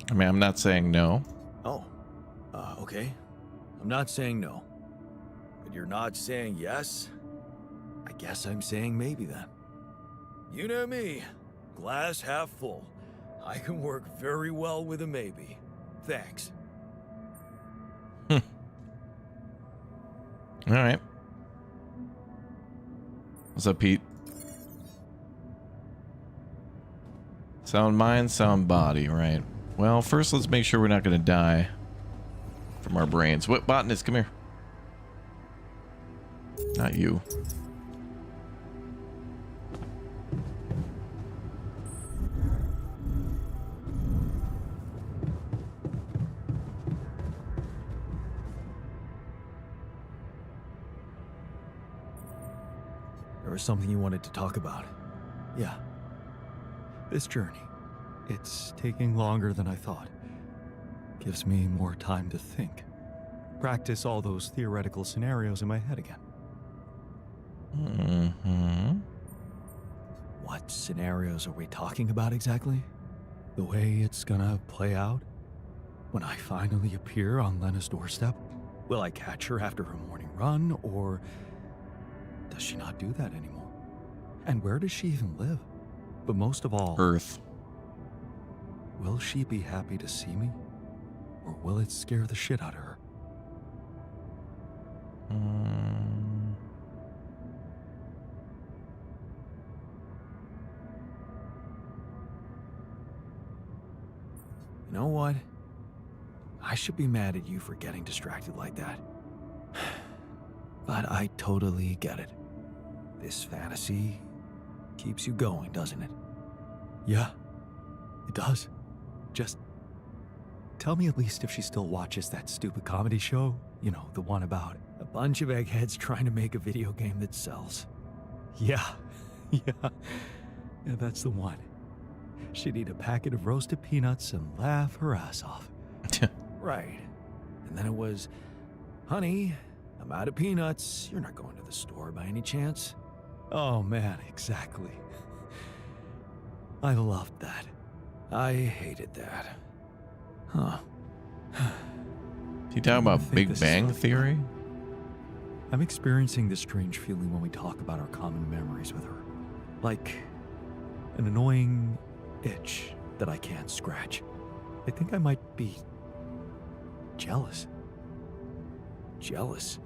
I mean, I'm not saying no. Oh, okay. I'm not saying no. But you're not saying yes? I guess I'm saying maybe then. You know me. Glass half full. I can work very well with a maybe. Thanks. All right. What's up, Pete? Sound mind, sound body, right? Well, first let's make sure we're not going to die from our brains. What, botanist, come here. Not you. There was something you wanted to talk about. Yeah. This journey. It's taking longer than I thought. Gives me more time to think. Practice all those theoretical scenarios in my head again. Mm-hmm. What scenarios are we talking about exactly? The way it's gonna play out? When I finally appear on Lena's doorstep? Will I catch her after her morning run, or does she not do that anymore? And where does she even live? But most of all, Earth. will she be happy to see me? Or will it scare the shit out of her? You know what? I should be mad at you for getting distracted like that. But I totally get it. This fantasy keeps you going, doesn't it? Yeah, it does. Just tell me at least if she still watches that stupid comedy show. You know, the one about A bunch of eggheads trying to make a video game that sells. Yeah, yeah, that's the one. She'd eat a packet of roasted peanuts and laugh her ass off. Right. And then it was, honey, I'm out of peanuts. You're not going to the store by any chance? Oh man, exactly. I loved that. I hated that. Huh. You talking about think Big this is Bang really Theory? I'm experiencing this strange feeling when we talk about our common memories with her. Like an annoying itch that I can't scratch. I think I might be jealous. Jealous?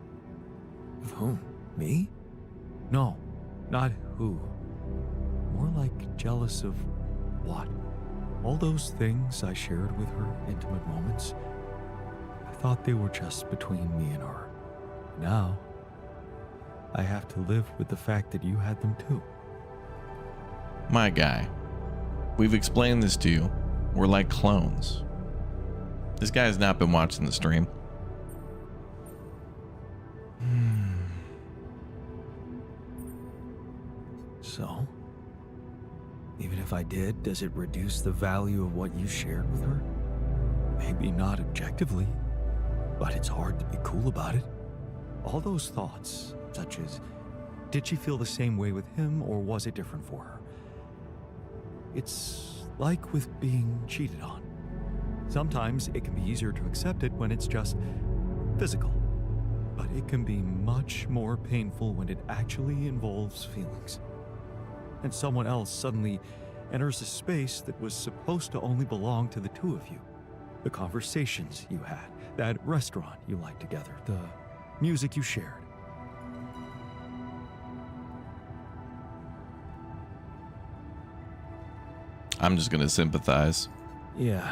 Of whom? Me? No, not who. More like jealous of what? All those things I shared with her, intimate moments, I thought they were just between me and her. Now, I have to live with the fact that you had them too. My guy. We've explained this to you. We're like clones. This guy has not been watching the stream. So? Even if I did, does it reduce the value of what you shared with her? Maybe not objectively, but it's hard to be cool about it. All those thoughts, such as, did she feel the same way with him or was it different for her? It's like with being cheated on. Sometimes it can be easier to accept it when it's just physical, but it can be much more painful when it actually involves feelings. And someone else suddenly enters a space that was supposed to only belong to the two of you. The conversations you had, that restaurant you liked together, the music you shared. I'm just gonna sympathize. Yeah,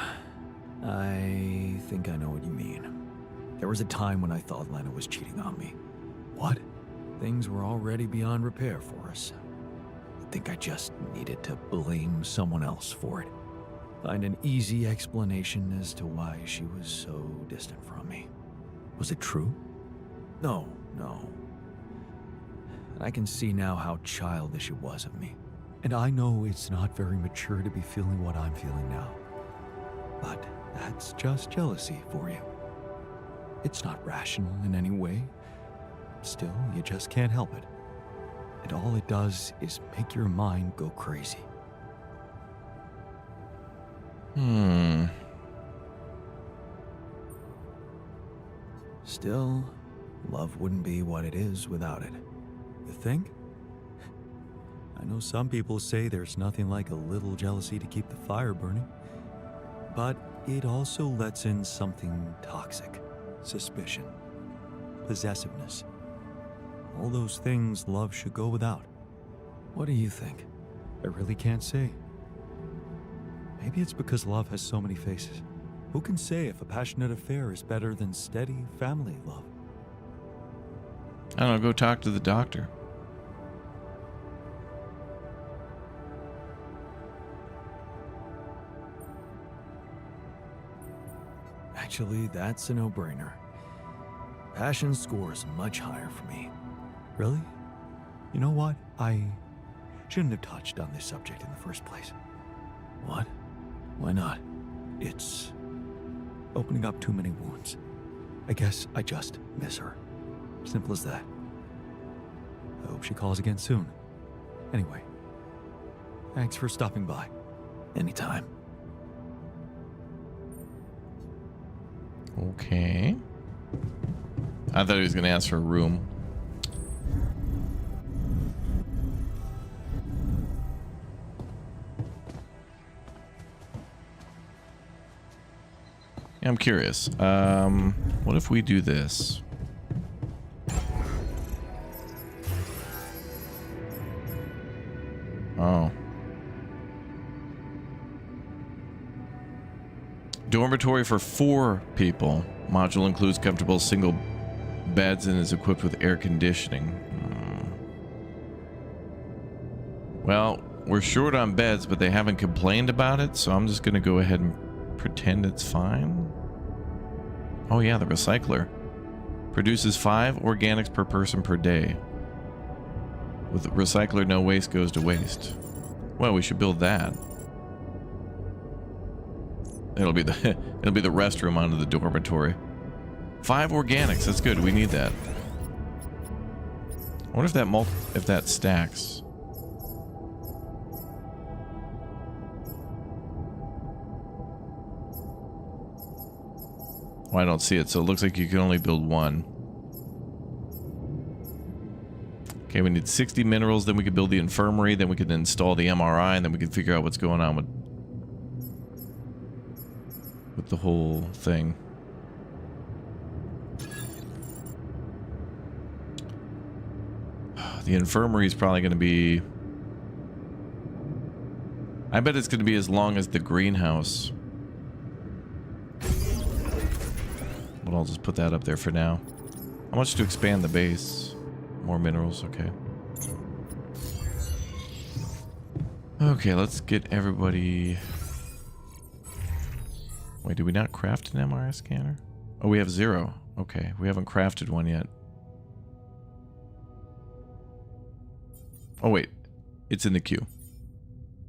I think I know what you mean. There was a time when I thought Lena was cheating on me. What? Things were already beyond repair for us. I think I just needed to blame someone else for it. Find an easy explanation as to why she was so distant from me. Was it true? No. And I can see now how childish it was of me. And I know it's not very mature to be feeling what I'm feeling now. But that's just jealousy for you. It's not rational in any way. Still, you just can't help it. And all it does is make your mind go crazy. Still, love wouldn't be what it is without it. You think? I know some people say there's nothing like a little jealousy to keep the fire burning. But it also lets in something toxic. Suspicion. Possessiveness. All those things love should go without. What do you think? I really can't say. Maybe it's because love has so many faces. Who can say if a passionate affair is better than steady family love? I don't know, go talk to the doctor. Actually, that's a no-brainer. Passion scores much higher for me. Really? You know what? I shouldn't have touched on this subject in the first place. What? Why not? It's opening up too many wounds. I guess I just miss her. Simple as that. I hope she calls again soon. Anyway, thanks for stopping by. Anytime. Okay. I thought he was going to ask for a room. I'm curious. What if we do this? Oh. Dormitory for 4 people. Module includes comfortable single beds and is equipped with air conditioning. Well, we're short on beds, but they haven't complained about it, so I'm just going to go ahead and pretend it's fine. Oh yeah, the recycler produces 5 organics per person per day. With the recycler, no waste goes to waste. Well, we should build that. It'll be the restroom onto the dormitory. 5 organics, that's good. We need that. I wonder if that stacks. Well, I don't see it, so it looks like you can only build 1. Okay, we need 60 minerals, then we can build the infirmary, then we can install the MRI, and then we can figure out what's going on with the whole thing. The infirmary is probably going to be... I bet it's going to be as long as the greenhouse. But I'll just put that up there for now. How much to expand the base? More minerals, okay. Okay, let's get everybody... Wait, did we not craft an MRI scanner? Oh, we have 0. Okay, we haven't crafted one yet. Oh wait, it's in the queue.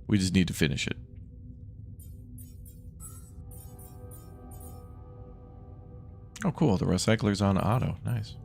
We just need to finish it. Oh cool, the recycler's on auto. Nice.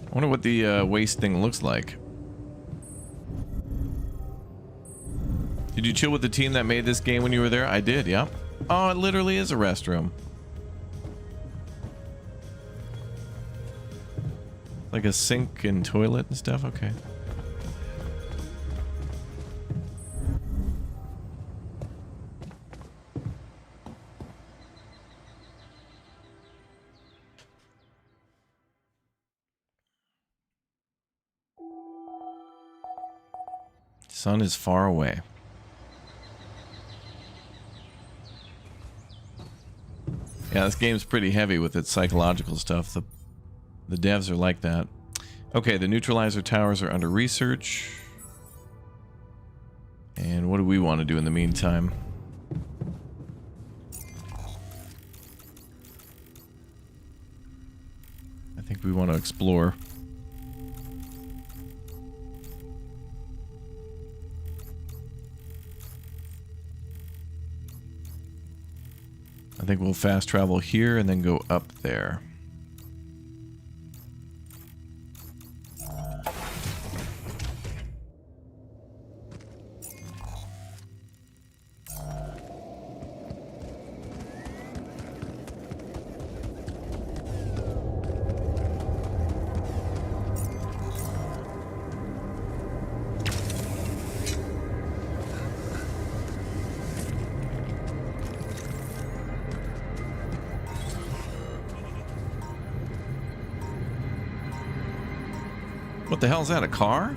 I wonder what the waste thing looks like. Did you chill with the team that made this game when you were there? I did, yep. Oh, it literally is a restroom. Like a sink and toilet and stuff? Okay. Sun is far away. Yeah, this game's pretty heavy with its psychological stuff. The devs are like that. Okay, the neutralizer towers are under research. And what do we want to do in the meantime? I think we want to explore. I think we'll fast travel here and then go up there. What the hell is that, a car?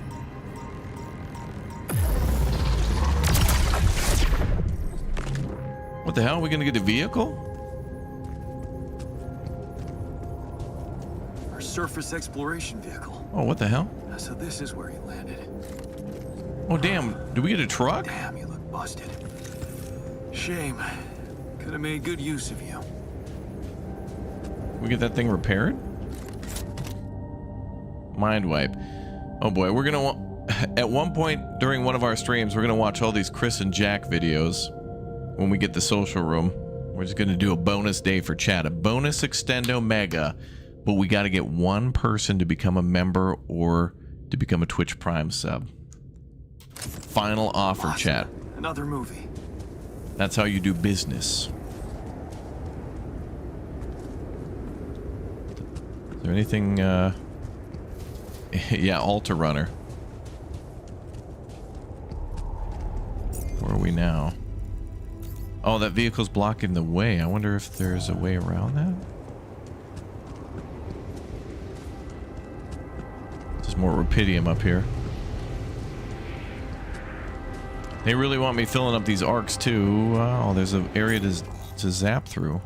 What the hell? Are we gonna get a vehicle? Our surface exploration vehicle. Oh, what the hell? So this is where he landed. Oh, damn. Do we get a truck? Damn, you look busted. Shame. Could have made good use of you. We get that thing repaired? Mind wipe. Oh boy, we're gonna at one point during one of our streams, we're gonna watch all these Chris and Jack videos when we get the social room. We're just gonna do a bonus day for chat, a bonus extendo mega, but we got to get one person to become a member or to become a Twitch Prime sub. Final offer, Awesome. chat. Another movie. That's how you do business. Is there anything? Yeah, Altar Runner. Where are we now? Oh, that vehicle's blocking the way. I wonder if there's a way around that. There's more rupidium up here. They really want me filling up these arcs too. Oh, there's an area to zap through.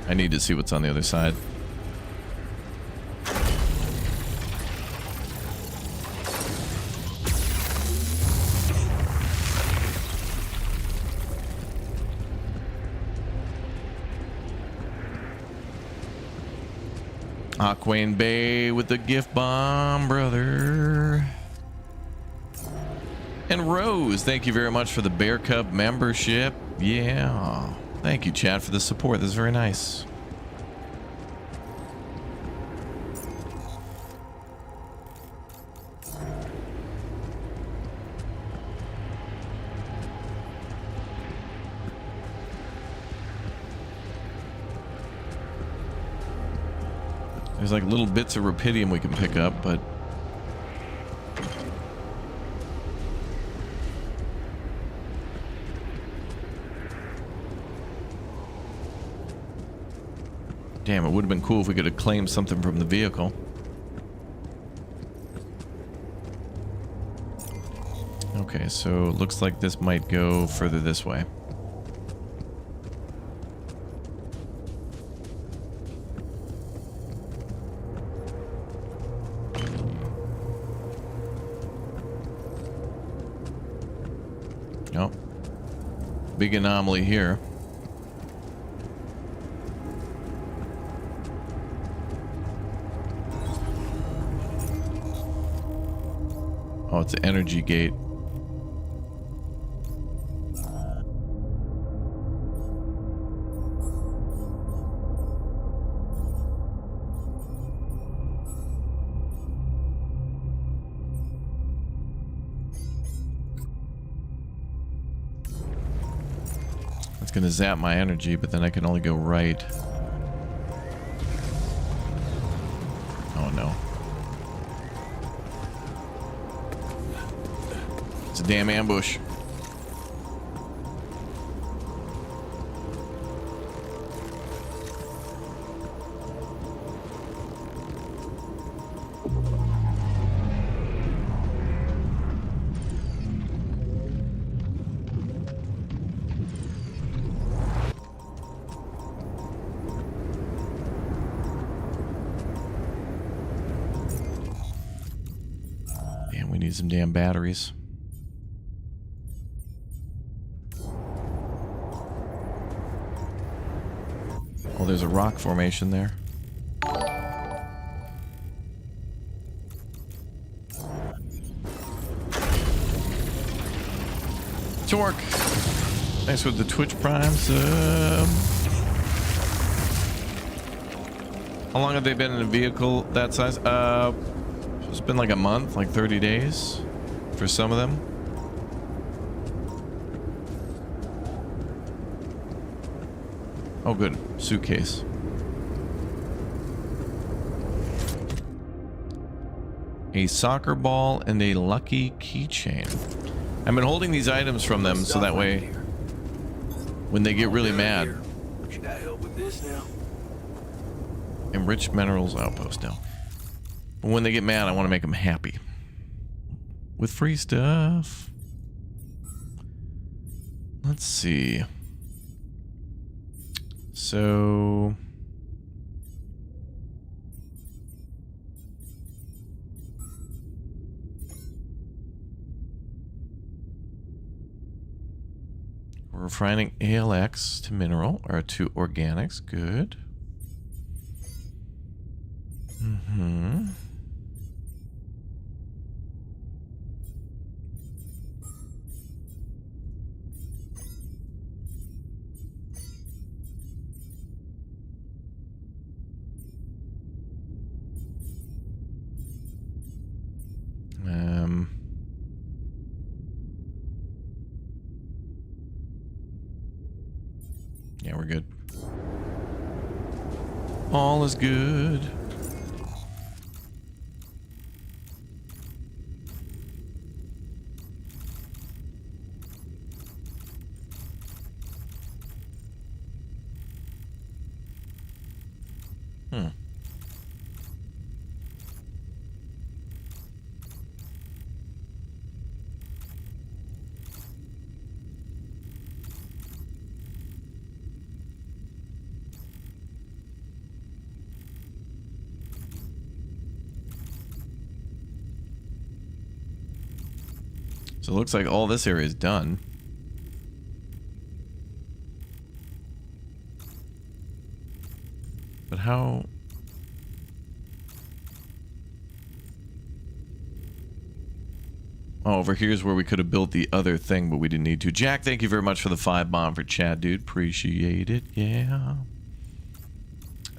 I need to see what's on the other side. Aquane Bay with the gift bomb, brother. And Rose, thank you very much for the Bear Cub membership. Yeah. Thank you, chat, for the support. That's very nice. There's like little bits of rupidium we can pick up, but damn, it would have been cool if we could have claimed something from the vehicle. Okay, so it looks like this might go further this way. Oh, big anomaly here. Oh, it's an energy gate. It's gonna zap my energy, but then I can only go right. Oh no. It's a damn ambush. Damn, we need some damn batteries. Oh, there's a rock formation there. Torque. Thanks for the Twitch Prime sub. How long have they been in a vehicle that size? It's been like a month, like 30 days for some of them. Oh, good. Suitcase. A soccer ball and a lucky keychain. I've been holding these items from them so that way when they get really mad. Should I help with this now? Enriched minerals outpost now. But when they get mad, I want to make them happy. With free stuff. Let's see. So... we're refining ALX to mineral, or to organics. Good. Mm-hmm. Yeah, we're good. All is good. So it looks like all this area is done. But how... oh, over here's where we could have built the other thing, but we didn't need to. Jack, thank you very much for the 5 bomb for chat, dude. Appreciate it. Yeah.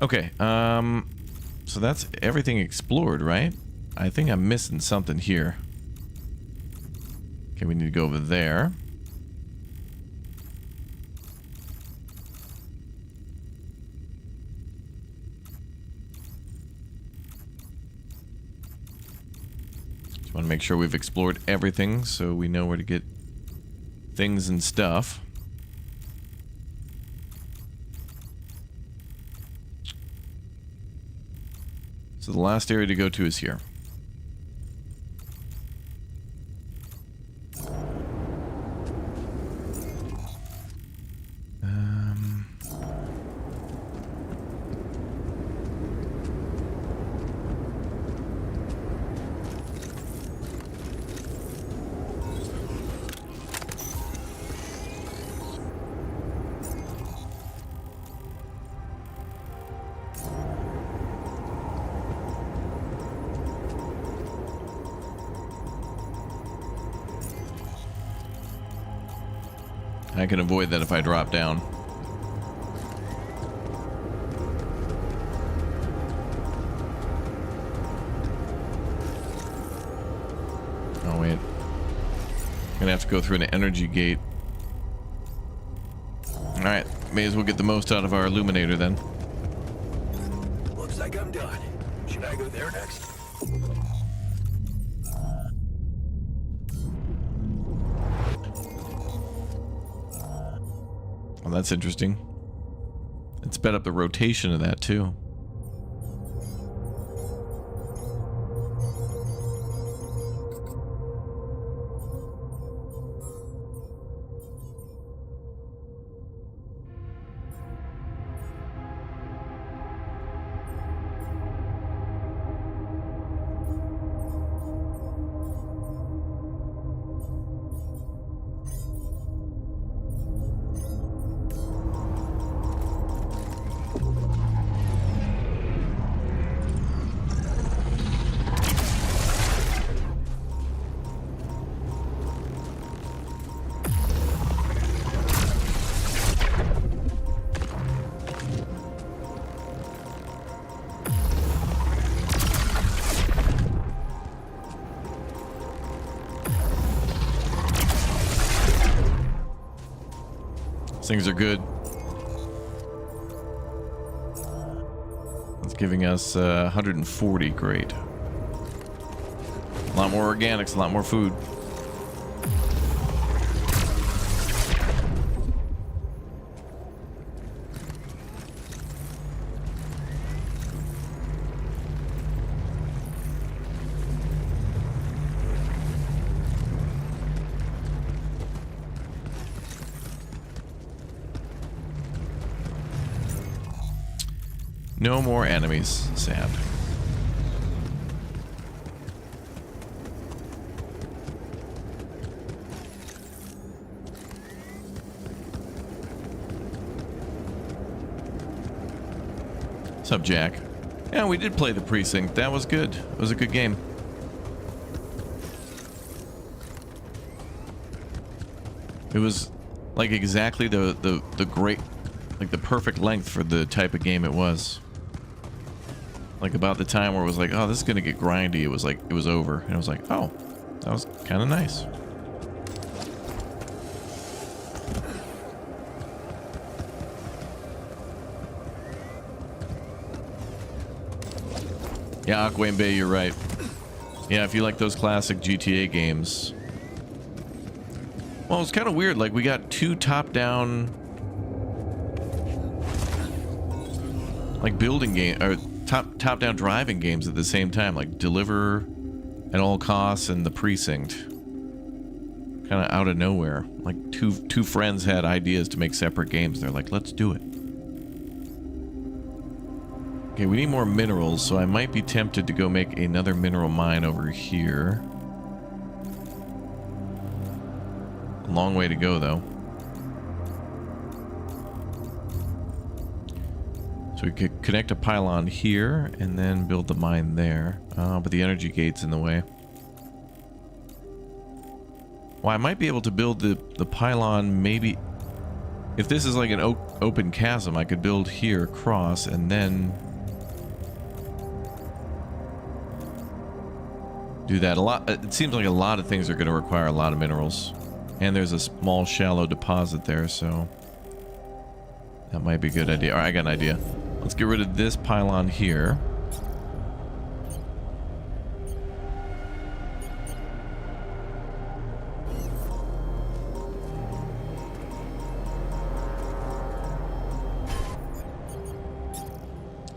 Okay, so that's everything explored, right? I think I'm missing something here. Okay, we need to go over there. Just want to make sure we've explored everything so we know where to get things and stuff. So the last area to go to is here. I can avoid that if I drop down. Oh, wait. I'm gonna have to go through an energy gate. Alright, may as well get the most out of our illuminator then. Looks like I'm done. Should I go there next? Well, that's interesting. It sped up the rotation of that too. Things are good. It's giving us 140. Great. A lot more organics, a lot more food. No more enemies. Sad. What's up, Jack? Yeah, we did play the Precinct. That was good. It was a good game. It was like exactly the great, like the perfect length for the type of game it was. Like about the time where it was like, oh, this is gonna get grindy. It was like, it was over. And I was like, oh, that was kind of nice. Yeah, Aquembe, you're right. Yeah, if you like those classic GTA games. Well, it's kind of weird. Like, we got two top-down, like, building game, or top-down driving games at the same time. Like, Deliver at All Costs and The Precinct. Kind of out of nowhere. Like, two friends had ideas to make separate games. They're like, let's do it. Okay, we need more minerals, so I might be tempted to go make another mineral mine over here. A long way to go, though. So we could connect a pylon here and then build the mine there. But the energy gate's in the way. Well, I might be able to build the pylon maybe... If this is like an open chasm, I could build here across and then... do that. It seems like a lot of things are going to require a lot of minerals. And there's a small shallow deposit there, so that might be a good idea. All right, I got an idea. Let's get rid of this pylon here.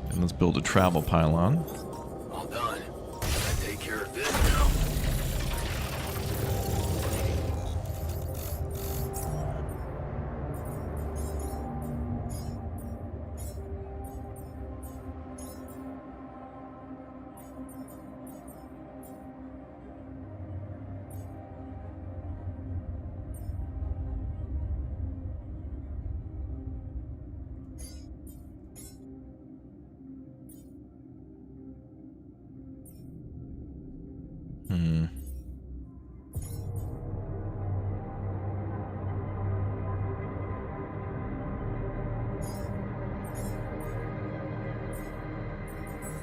And let's build a travel pylon. All done. Gotta take care of this now.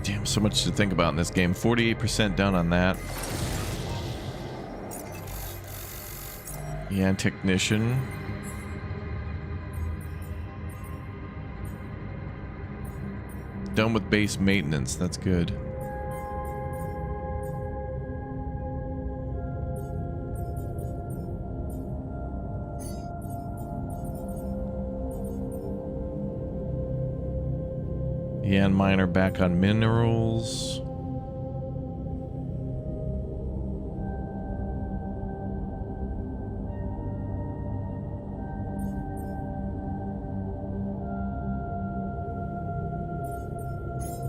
Damn, so much to think about in this game. 48% down on that. Yeah, and technician. Done with base maintenance. That's good. Yeah, and miner back on minerals.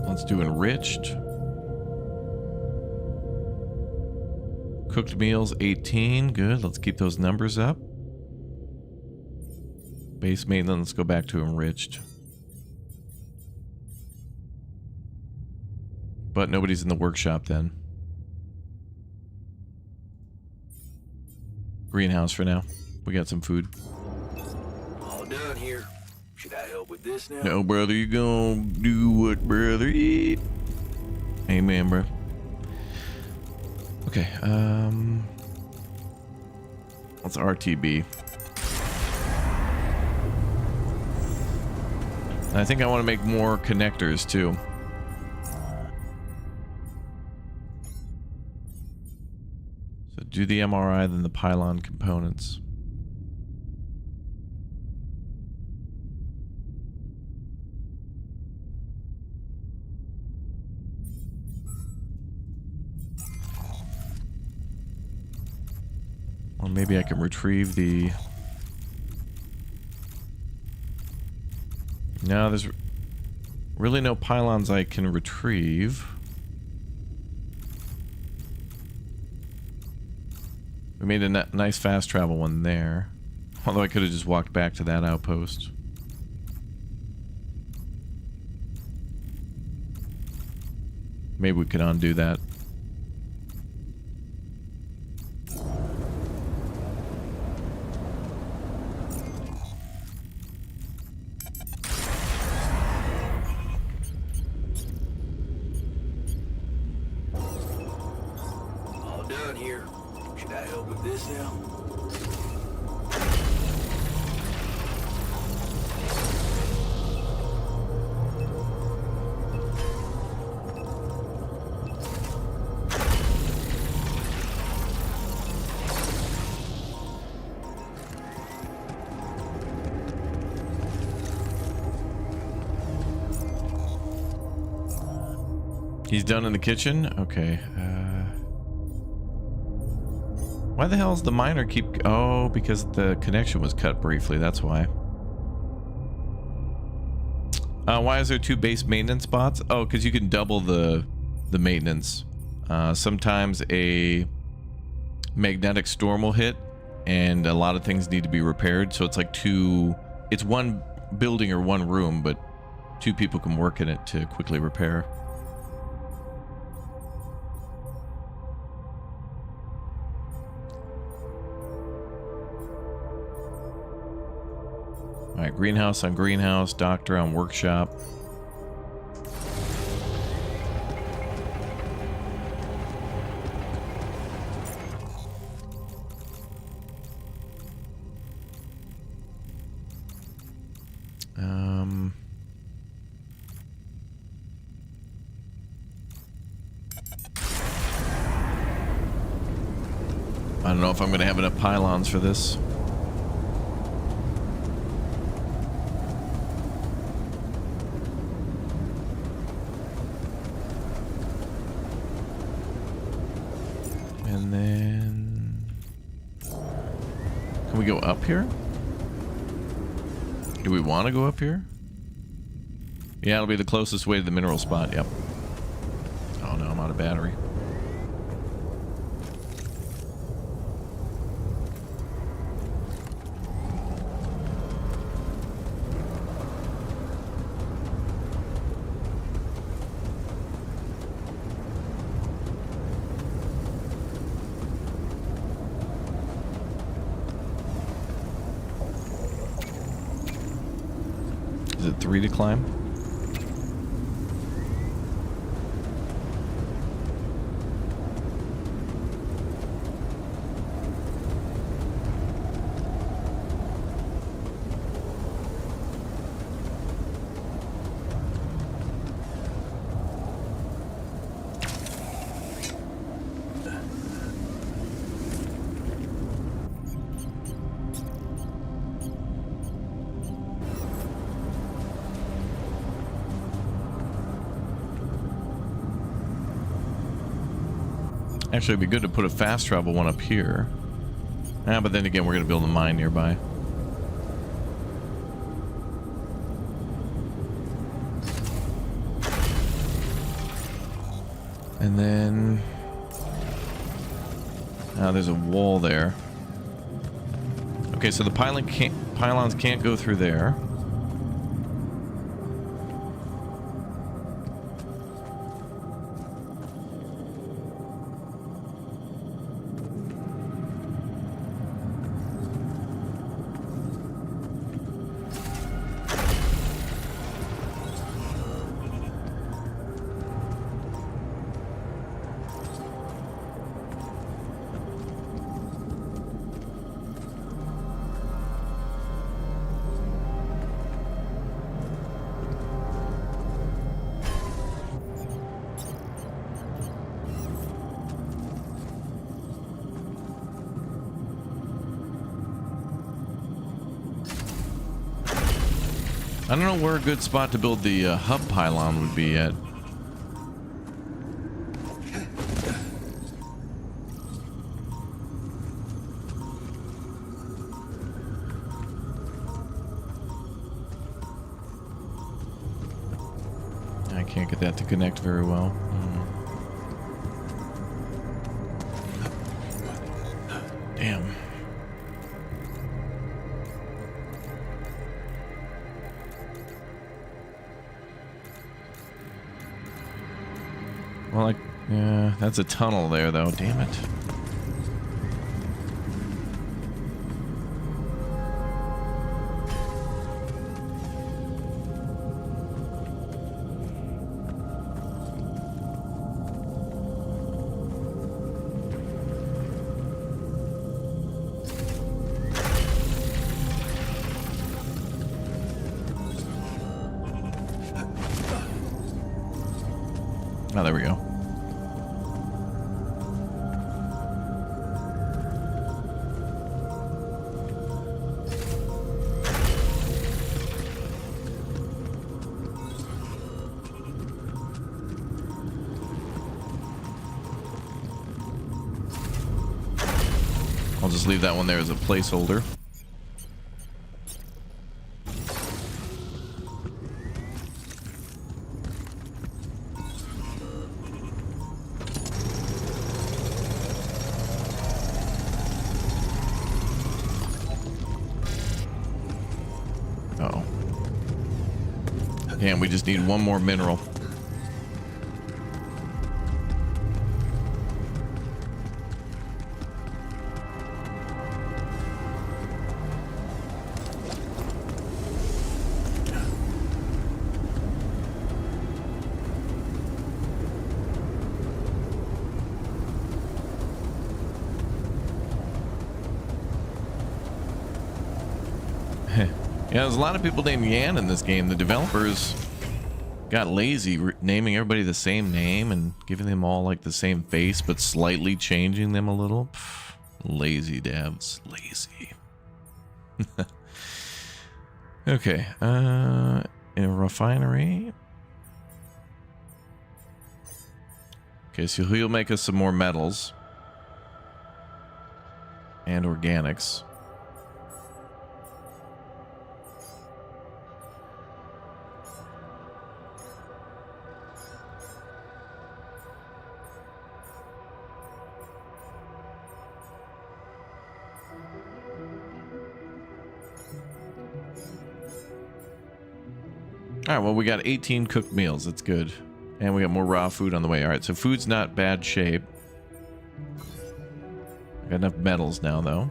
Let's do enriched. Cooked meals 18. Good. Let's keep those numbers up. Base maintenance. Let's go back to enriched. But nobody's in the workshop then. Greenhouse for now. We got some food. All done here. Should I help with this now? No, brother, you gonna do what brother eat. Amen, bro. Okay, let's RTB. I think I want to make more connectors too. So do the MRI, then the pylon components. Or maybe I can retrieve the... No, there's really no pylons I can retrieve. We made a nice fast travel one there. Although I could have just walked back to that outpost. Maybe we could undo that. All done here. Should I help with this now? He's done in the kitchen? Okay. Why the hell does the miner keep... Oh, because the connection was cut briefly. That's why. Why is there 2 base maintenance spots? Oh, because you can double the maintenance. Sometimes a magnetic storm will hit, and a lot of things need to be repaired. So it's like 2... It's one building or one room, but 2 people can work in it to quickly repair. Alright, greenhouse on greenhouse, doctor on workshop. I don't know if I'm going to have enough pylons for this. And then... Can we go up here? Do we want to go up here? Yeah, it'll be the closest way to the mineral spot, yep. Oh no, I'm out of battery. Is it 3 to climb? Actually, it'd be good to put a fast travel one up here. But then again, we're going to build a mine nearby. And then... there's a wall there. Okay, so the pylons can't go through there. I don't know where a good spot to build the hub pylon would be at. I can't get that to connect very well. Damn. Well, yeah, that's a tunnel there, though. Damn it. Oh, there we go. I'll just leave that one there as a placeholder. Uh-oh. Damn, we just need one more mineral. Yeah, there's a lot of people named Jan in this game. The developers got lazy naming everybody the same name and giving them all like the same face, but slightly changing them a little. Pff, lazy devs. Lazy. Okay. In a refinery. Okay, so he'll make us some more metals. And organics. All right, well, we got 18 cooked meals. That's good. And we got more raw food on the way. All right, so food's not bad shape. Got enough metals now, though.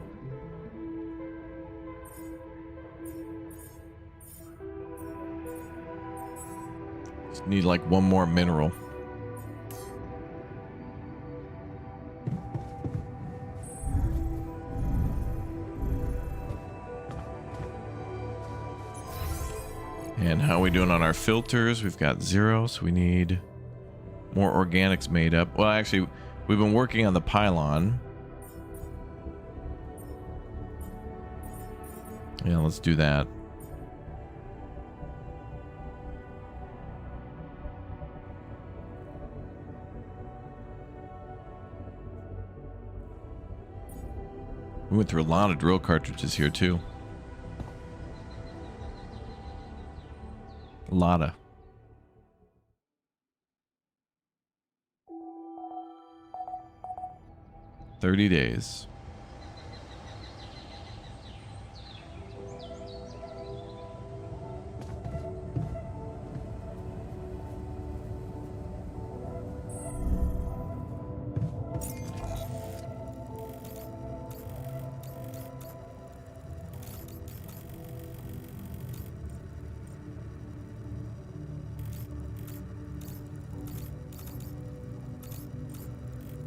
Just need like one more mineral. And how are we doing on our filters? We've got 0, so we need more organics made up. Well, actually, we've been working on the pylon. Yeah, let's do that. We went through a lot of drill cartridges here, too. A lot of. $30 days.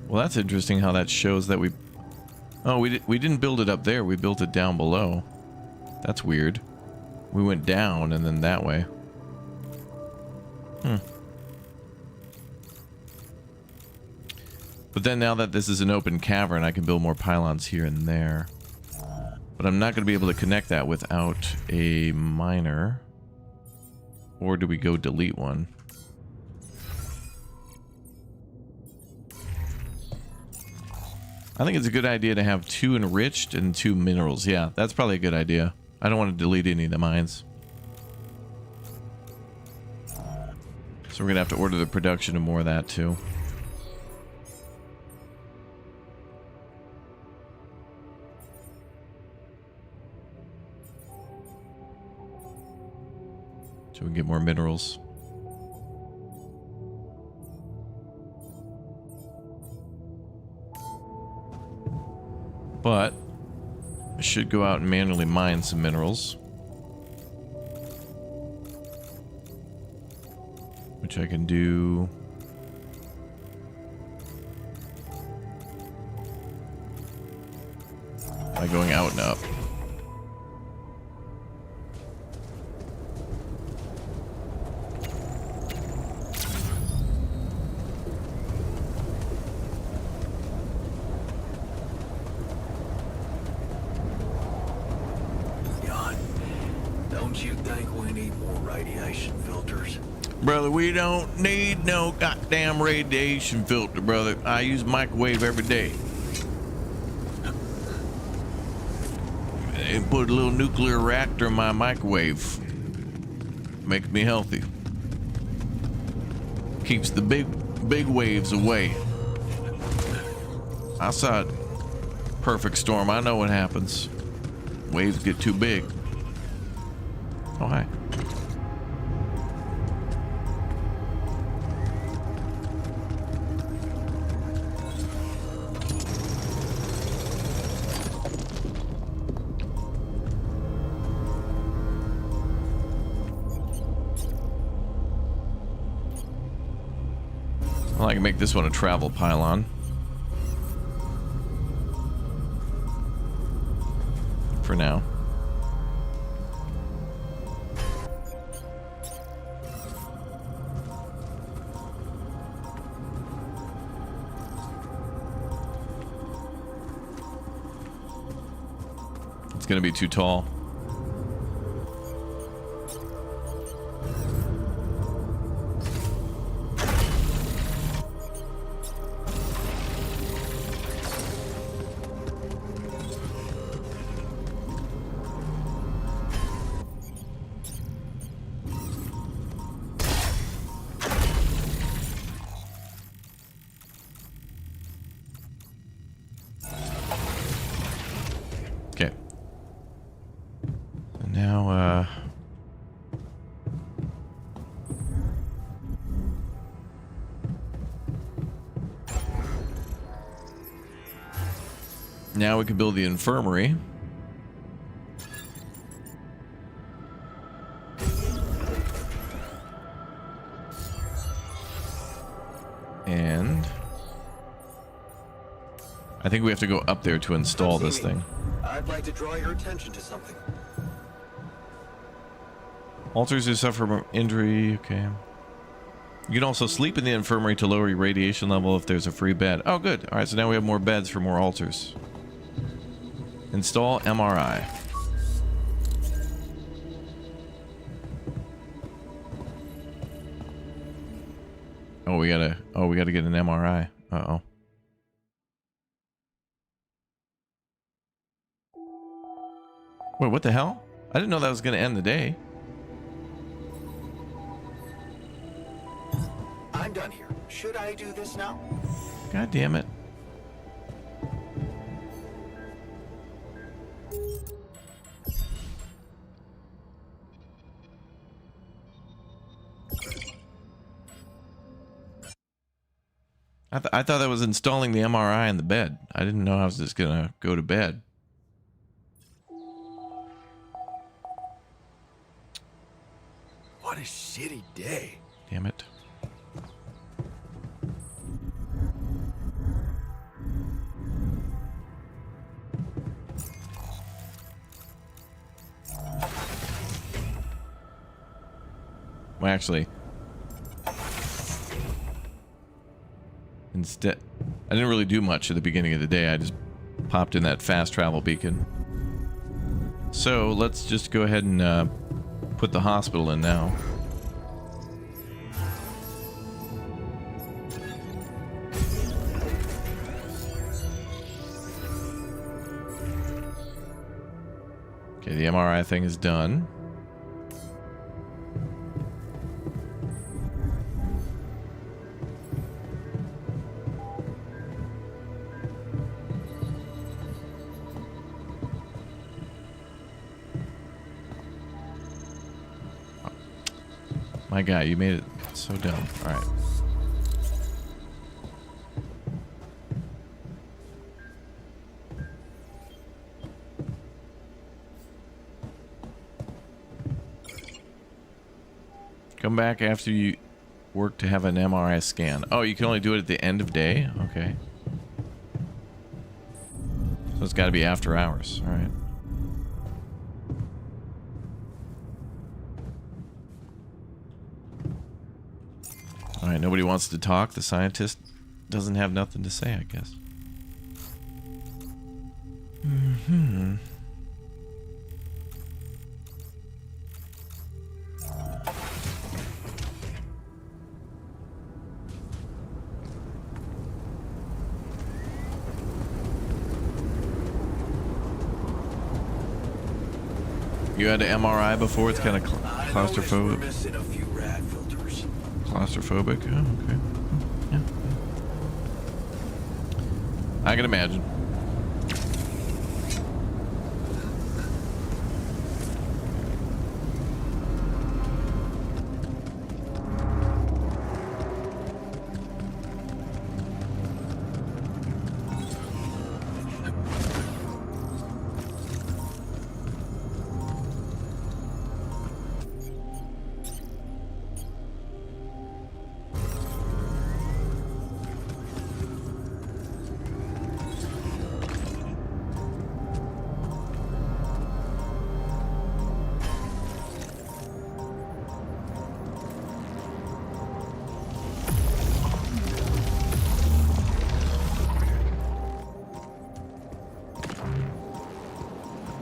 Well, that's interesting how that shows that we... Oh, we didn't build it up there. We built it down below. That's weird. We went down and then that way. But then now that this is an open cavern, I can build more pylons here and there. But I'm not going to be able to connect that without a miner. Or do we go delete one? I think it's a good idea to have 2 enriched and 2 minerals. Yeah, that's probably a good idea. I don't want to delete any of the mines. So we're going to have to order the production of more of that too. So we can get more minerals. But I should go out and manually mine some minerals. Which I can do. By going out and up. Don't you think we need more radiation filters? Brother, we don't need no goddamn radiation filter, brother. I use microwave every day. And put a little nuclear reactor in my microwave. Makes me healthy. Keeps the big waves away. I saw it. Perfect storm. I know what happens. Waves get too big. Oh, hi. Well, I can make this one a travel pylon. For now. It's gonna be too tall. Now we can build the infirmary. And I think we have to go up there to install this thing. I'd like to draw your attention to something. Alters who suffer from injury. Okay. You can also sleep in the infirmary to lower your radiation level if there's a free bed. Oh, good. All right, so now we have more beds for more altars. Install MRI. Oh, we gotta get an MRI. Uh-oh. Wait, what the hell? I didn't know that was gonna end the day. I'm done here. Should I do this now? God damn it. I thought that was installing the MRI in the bed. I didn't know I was just gonna go to bed. What a shitty day. Damn it. Well, actually, instead, I didn't really do much at the beginning of the day. I just popped in that fast travel beacon. So let's just go ahead and put the hospital in now. Okay, the MRI thing is done. My guy, you made it so dumb. All right. Come back after you work to have an MRI scan. Oh, you can only do it at the end of day? Okay. So it's got to be after hours. All right. All right, nobody wants to talk. The scientist doesn't have nothing to say, I guess. Mm-hmm. You had an MRI before? It's kind of claustrophobic. Missing a few rad filters. Claustrophobic? Oh, okay. Yeah. I can imagine.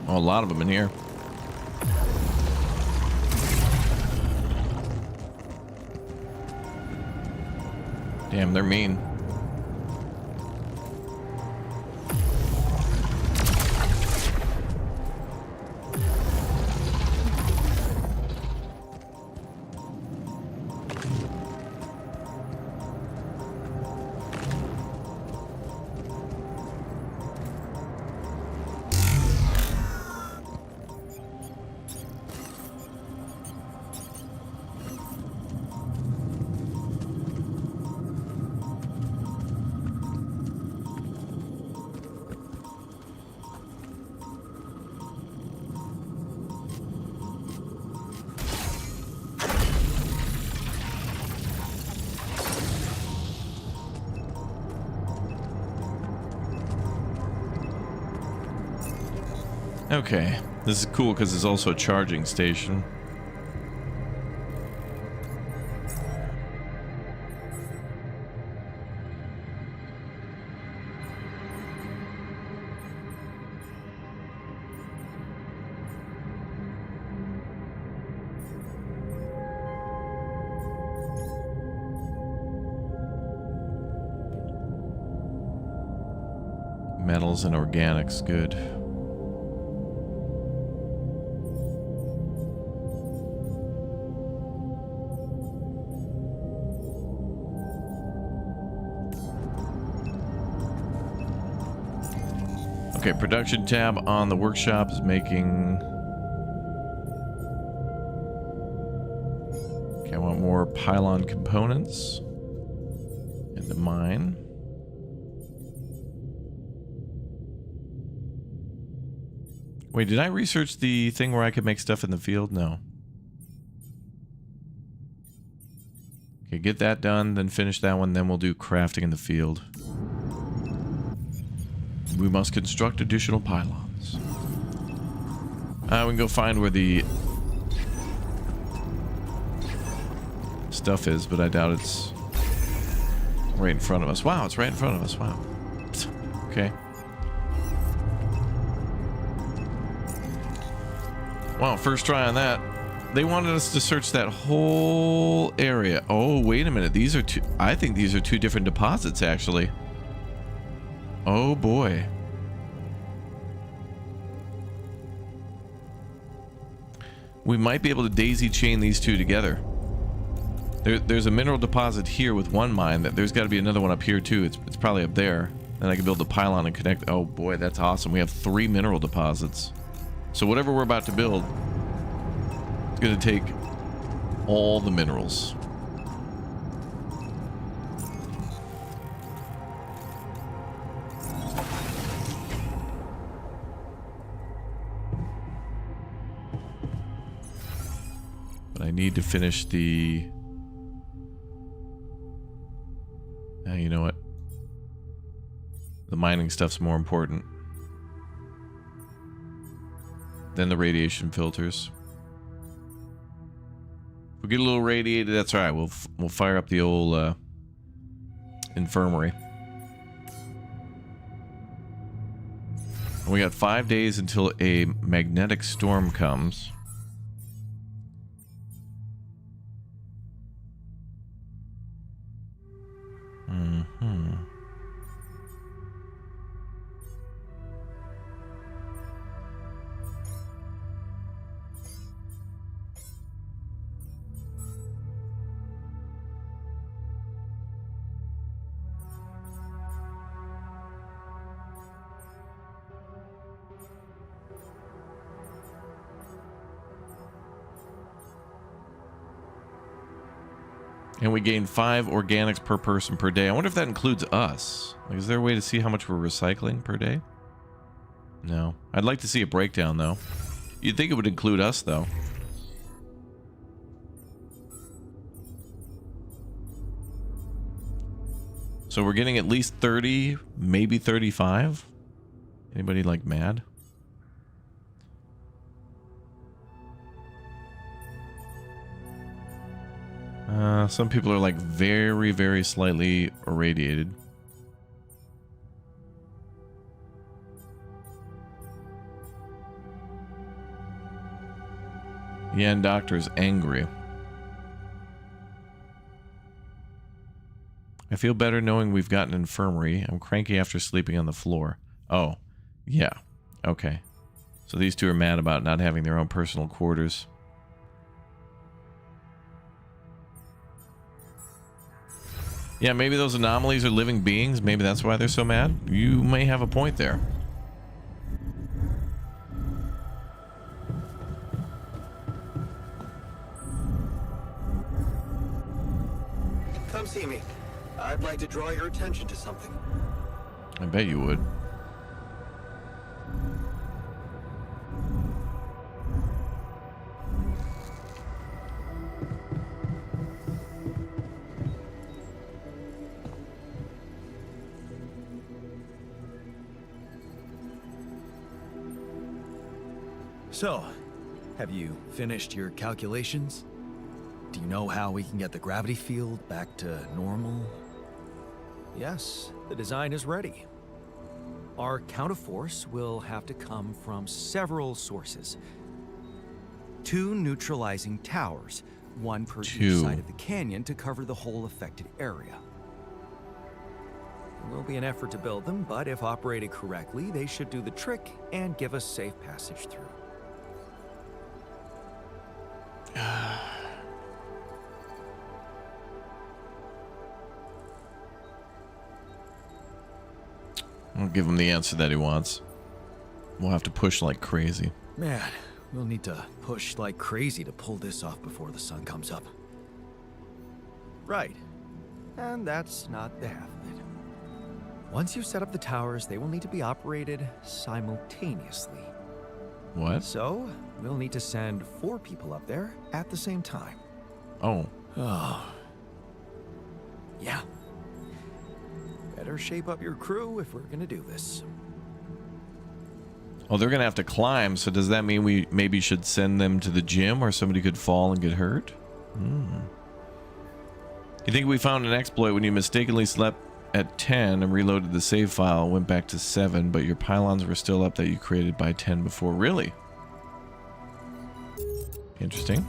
Oh, a lot of them in here. Damn, they're mean. Okay, this is cool because it's also a charging station. Metals and organics, good. Okay, production tab on the workshop is making... Okay, I want more pylon components. In the mine. Wait, did I research the thing where I could make stuff in the field? No. Okay, get that done, then finish that one, then we'll do crafting in the field. We must construct additional pylons. We can go find where the stuff is, but I doubt it's right in front of us. Wow, it's right in front of us. Wow. Okay. Wow, first try on that. They wanted us to search that whole area. Oh, wait a minute. These are two... I think these are two different deposits, actually. Oh boy. We might be able to daisy chain these two together. There's a mineral deposit here with one mine. There's got to be another one up here too. It's probably up there. Then I can build the pylon and connect. Oh boy, that's awesome. We have 3 mineral deposits. So whatever we're about to build, it's going to take all the minerals. But I need to finish the... you know what? The mining stuff's more important than the radiation filters. If we get a little radiated, that's all right. We'll fire up the old infirmary. We got 5 days until a magnetic storm comes. And we gain 5 organics per person per day. I wonder if that includes us. Like, is there a way to see how much we're recycling per day? No. I'd like to see a breakdown, though. You'd think it would include us, though. So we're getting at least 30, maybe 35? Anybody, like, mad? Some people are like very, very slightly irradiated. Jan Doctor's angry. I feel better knowing we've got an infirmary. I'm cranky after sleeping on the floor. Oh, yeah. Okay. So these two are mad about not having their own personal quarters. Yeah, maybe those anomalies are living beings. Maybe that's why they're so mad. You may have a point there. Come see me. I'd like to draw your attention to something. I bet you would. So, have you finished your calculations? Do you know how we can get the gravity field back to normal? Yes, the design is ready. Our counterforce will have to come from several sources. 2 neutralizing towers, one per each side of the canyon to cover the whole affected area. It will be an effort to build them, but if operated correctly, they should do the trick and give us safe passage through. I'll give him the answer that he wants. We'll have to push like crazy. Man, we'll need to push like crazy to pull this off before the sun comes up. Right. And that's not the half of it. Once you set up the towers, they will need to be operated simultaneously. What? So, we'll need to send 4 people up there at the same time. Oh. Oh. Yeah. Better shape up your crew if we're gonna do this. Oh, they're gonna have to climb, so does that mean we maybe should send them to the gym or somebody could fall and get hurt? You think we found an exploit when you mistakenly slept at 10 and reloaded the save file, went back to 7, but your pylons were still up that you created by 10 before? Really? Interesting.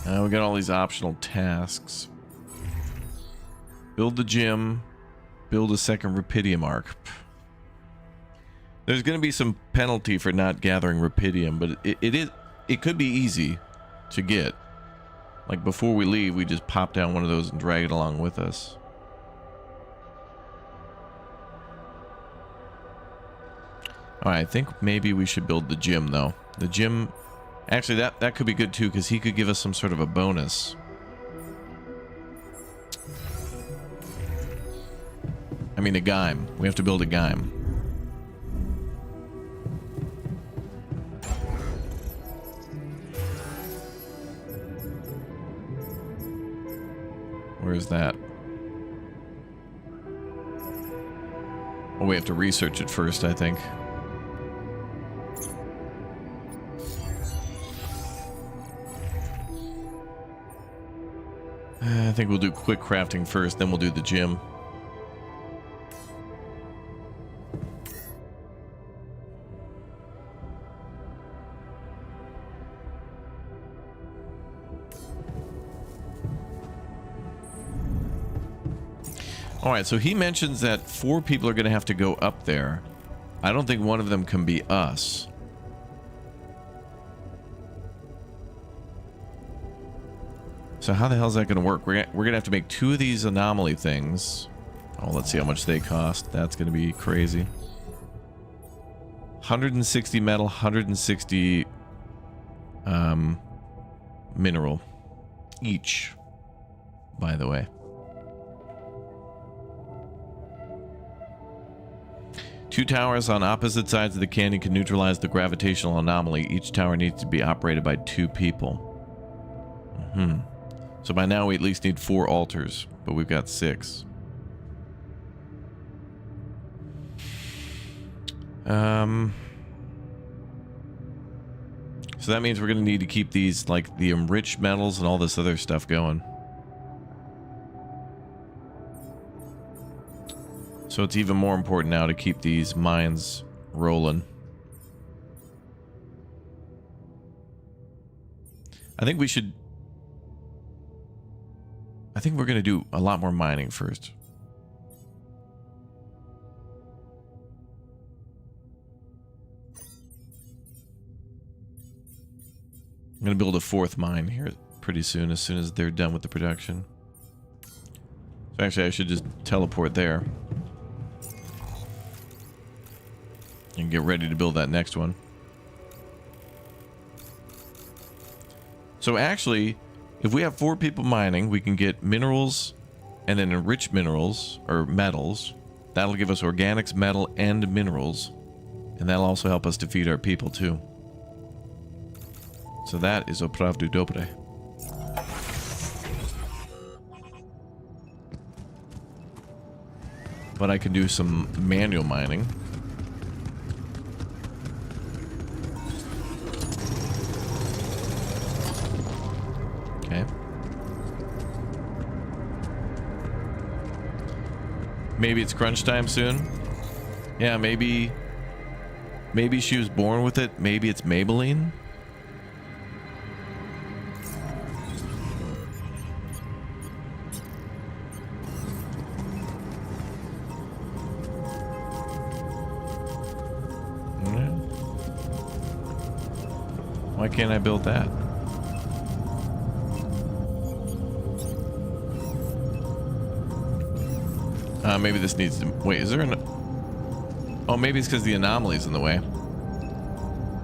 We got all these optional tasks. Build the gym. Build a second Rapidium arc. There's going to be some penalty for not gathering rupidium, but it could be easy to get. Like before we leave, we just pop down one of those and drag it along with us. Alright, I think maybe we should build the gym though. The gym, actually that could be good too, because he could give us some sort of a bonus. I mean a Gaim. We have to build a Gaim. Where is that? Oh, we have to research it first, I think. I think we'll do quick crafting first, then we'll do the gym. Alright, so he mentions that 4 people are going to have to go up there. I don't think one of them can be us. So how the hell is that going to work? We're going to have to make 2 of these anomaly things. Oh, let's see how much they cost. That's going to be crazy. 160 metal, 160 mineral each, by the way. 2 towers on opposite sides of the canyon can neutralize the gravitational anomaly. Each tower needs to be operated by 2 people. So by now we at least need 4 altars, but we've got 6. So that means we're going to need to keep these, like the enriched metals and all this other stuff going. So it's even more important now to keep these mines rolling. I think we're going to do a lot more mining first. I'm going to build a 4th mine here pretty soon, as soon as they're done with the production. So actually I should just teleport there. And get ready to build that next one. So actually, if we have 4 people mining, we can get minerals and then enriched minerals, or metals. That'll give us organics, metal, and minerals. And that'll also help us to feed our people too. So that is opravdu dobre. But I can do some manual mining. Maybe it's crunch time soon. Yeah, maybe she was born with it. Maybe it's Maybelline. Why can't I build that? Maybe this needs to... Wait, is there an... Oh, maybe it's because the anomaly's in the way.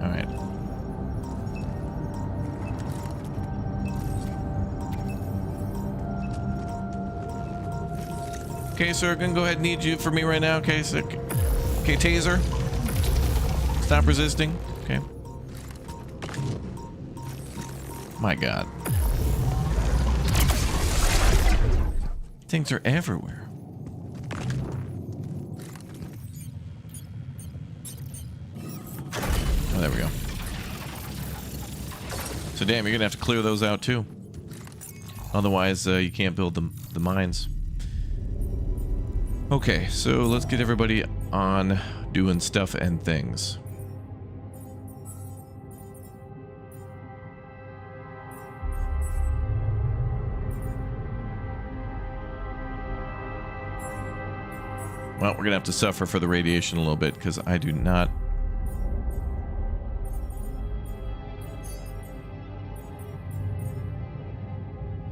Alright. Okay, sir, I can go ahead and need you for me right now. Okay, so... Okay, taser. Stop resisting. Okay. My God. Things are everywhere. Oh, there we go. So damn, you're gonna have to clear those out too. Otherwise, you can't build the mines. Okay, so let's get everybody on doing stuff and things. Well, we're gonna have to suffer for the radiation a little bit because I do not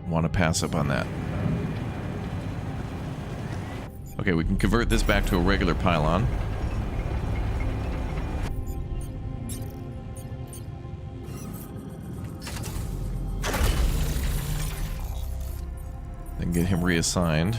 want to pass up on that. Okay, we can convert this back to a regular pylon. Then get him reassigned.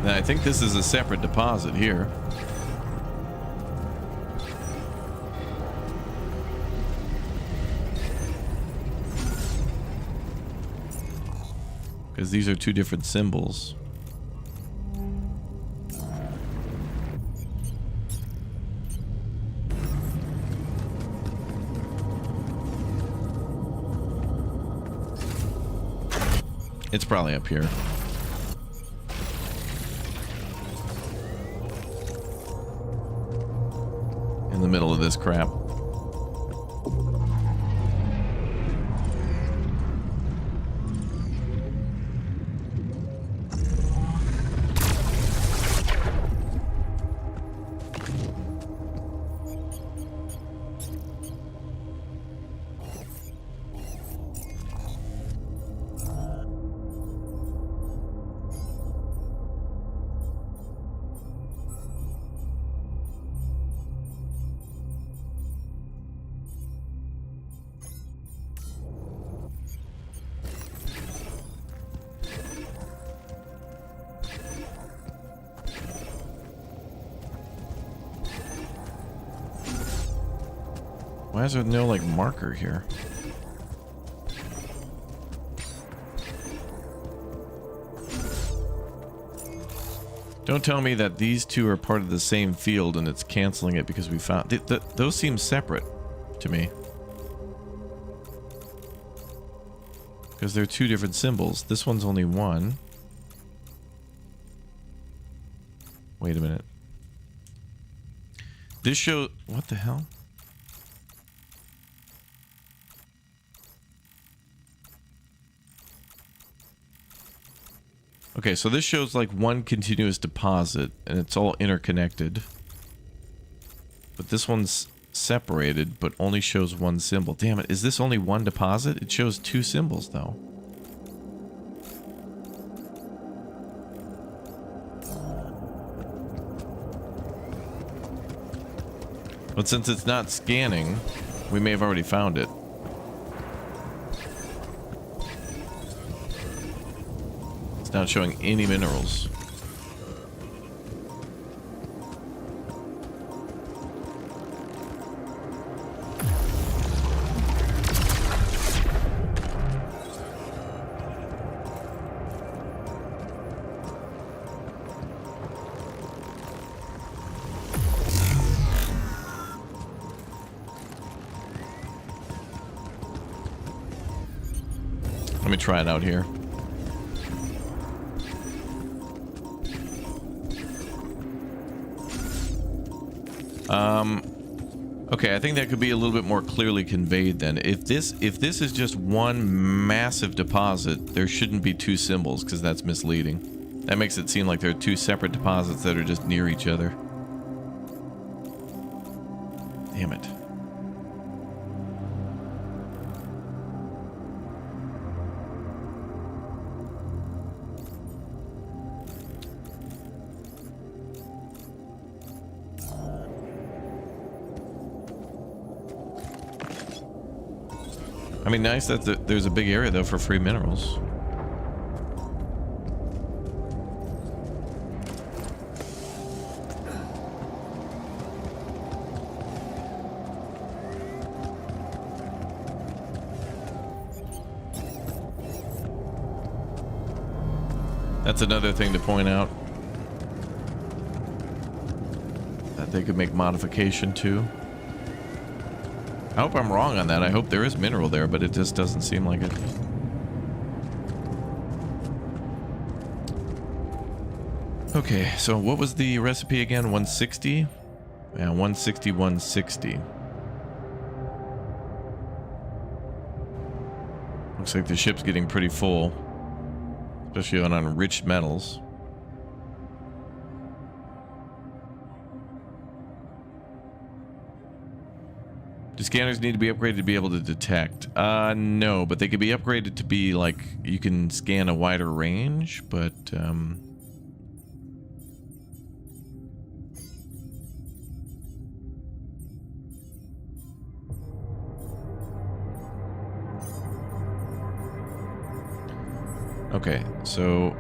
I think this is a separate deposit here. Because these are two different symbols. It's probably up here. In the middle of this crap. Why is there no, like, marker here? Don't tell me that these two are part of the same field and it's canceling it because we found... those seem separate to me. Because they're two different symbols. This one's only one. Wait a minute. This show... What the hell? Okay, so this shows like one continuous deposit, and it's all interconnected. But this one's separated, but only shows one symbol. Damn it, is this only one deposit? It shows two symbols, though. But since it's not scanning, we may have already found it. Not showing any minerals. Let me try it out here. Okay, I think that could be a little bit more clearly conveyed then. If this is just one massive deposit, there shouldn't be two symbols, because that's misleading. That makes it seem like there are two separate deposits that are just near each other. Damn it. I mean, nice that there's a big area, though, for free minerals. That's another thing to point out. That they could make modification to. I hope I'm wrong on that. I hope there is mineral there, but it just doesn't seem like it. Okay, so what was the recipe again? 160? Yeah, 160, 160. Looks like the ship's getting pretty full, especially on enriched metals. Do scanners need to be upgraded to be able to detect? No, but they could be upgraded to be like you can scan a wider range, but okay, so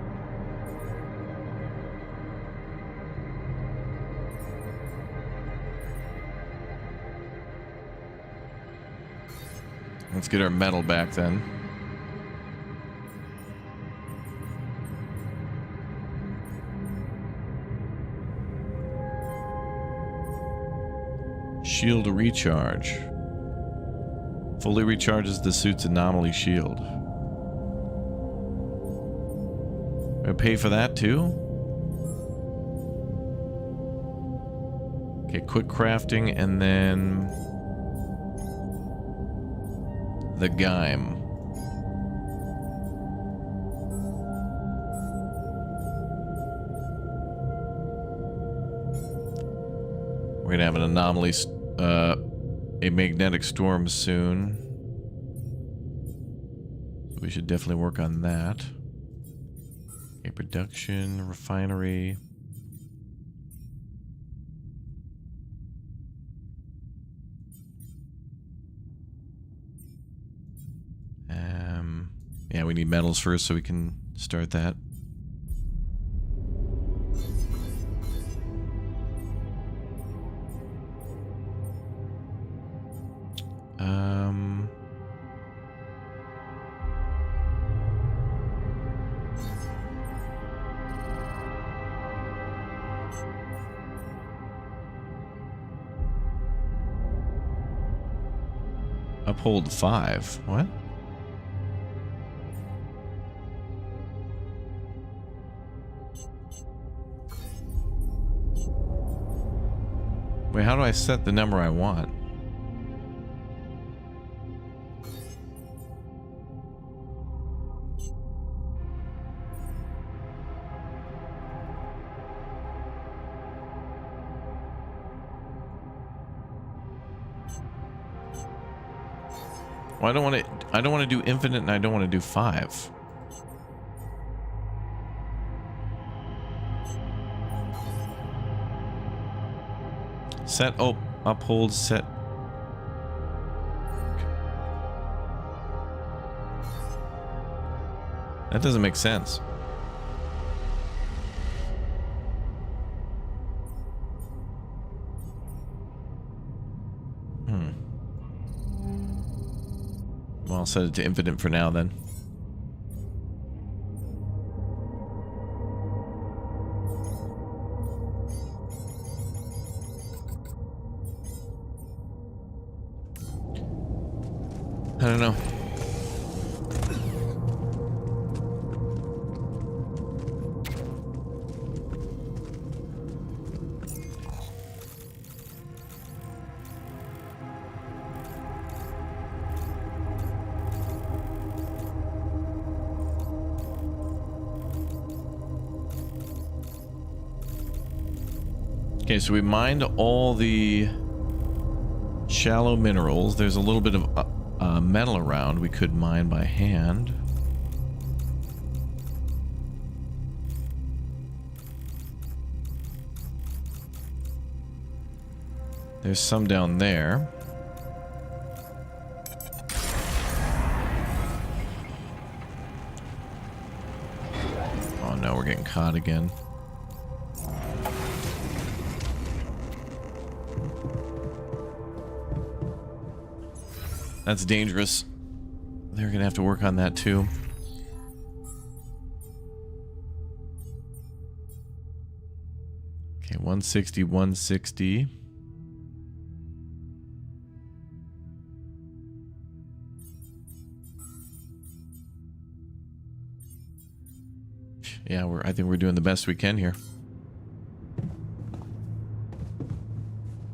let's get our metal back then. Shield recharge. Fully recharges the suit's anomaly shield. I pay for that too? Okay, quick crafting and then the Gaim. We're gonna have an anomaly, a magnetic storm soon. So we should definitely work on that. Okay, production, refinery. Yeah, we need metals first so we can start that. Uphold 5. What? Wait, how do I set the number I want? Well, I don't want to do infinite and I don't want to do 5. Set, oh, uphold, set. That doesn't make sense. Well, I'll set it to infinite for now then. I don't know. Okay, so we mined all the shallow minerals. There's a little bit of metal around we could mine by hand. There's some down there. Oh no, we're getting caught again. That's dangerous. They're gonna have to work on that too. Okay, 160, 160. Yeah, I think we're doing the best we can here.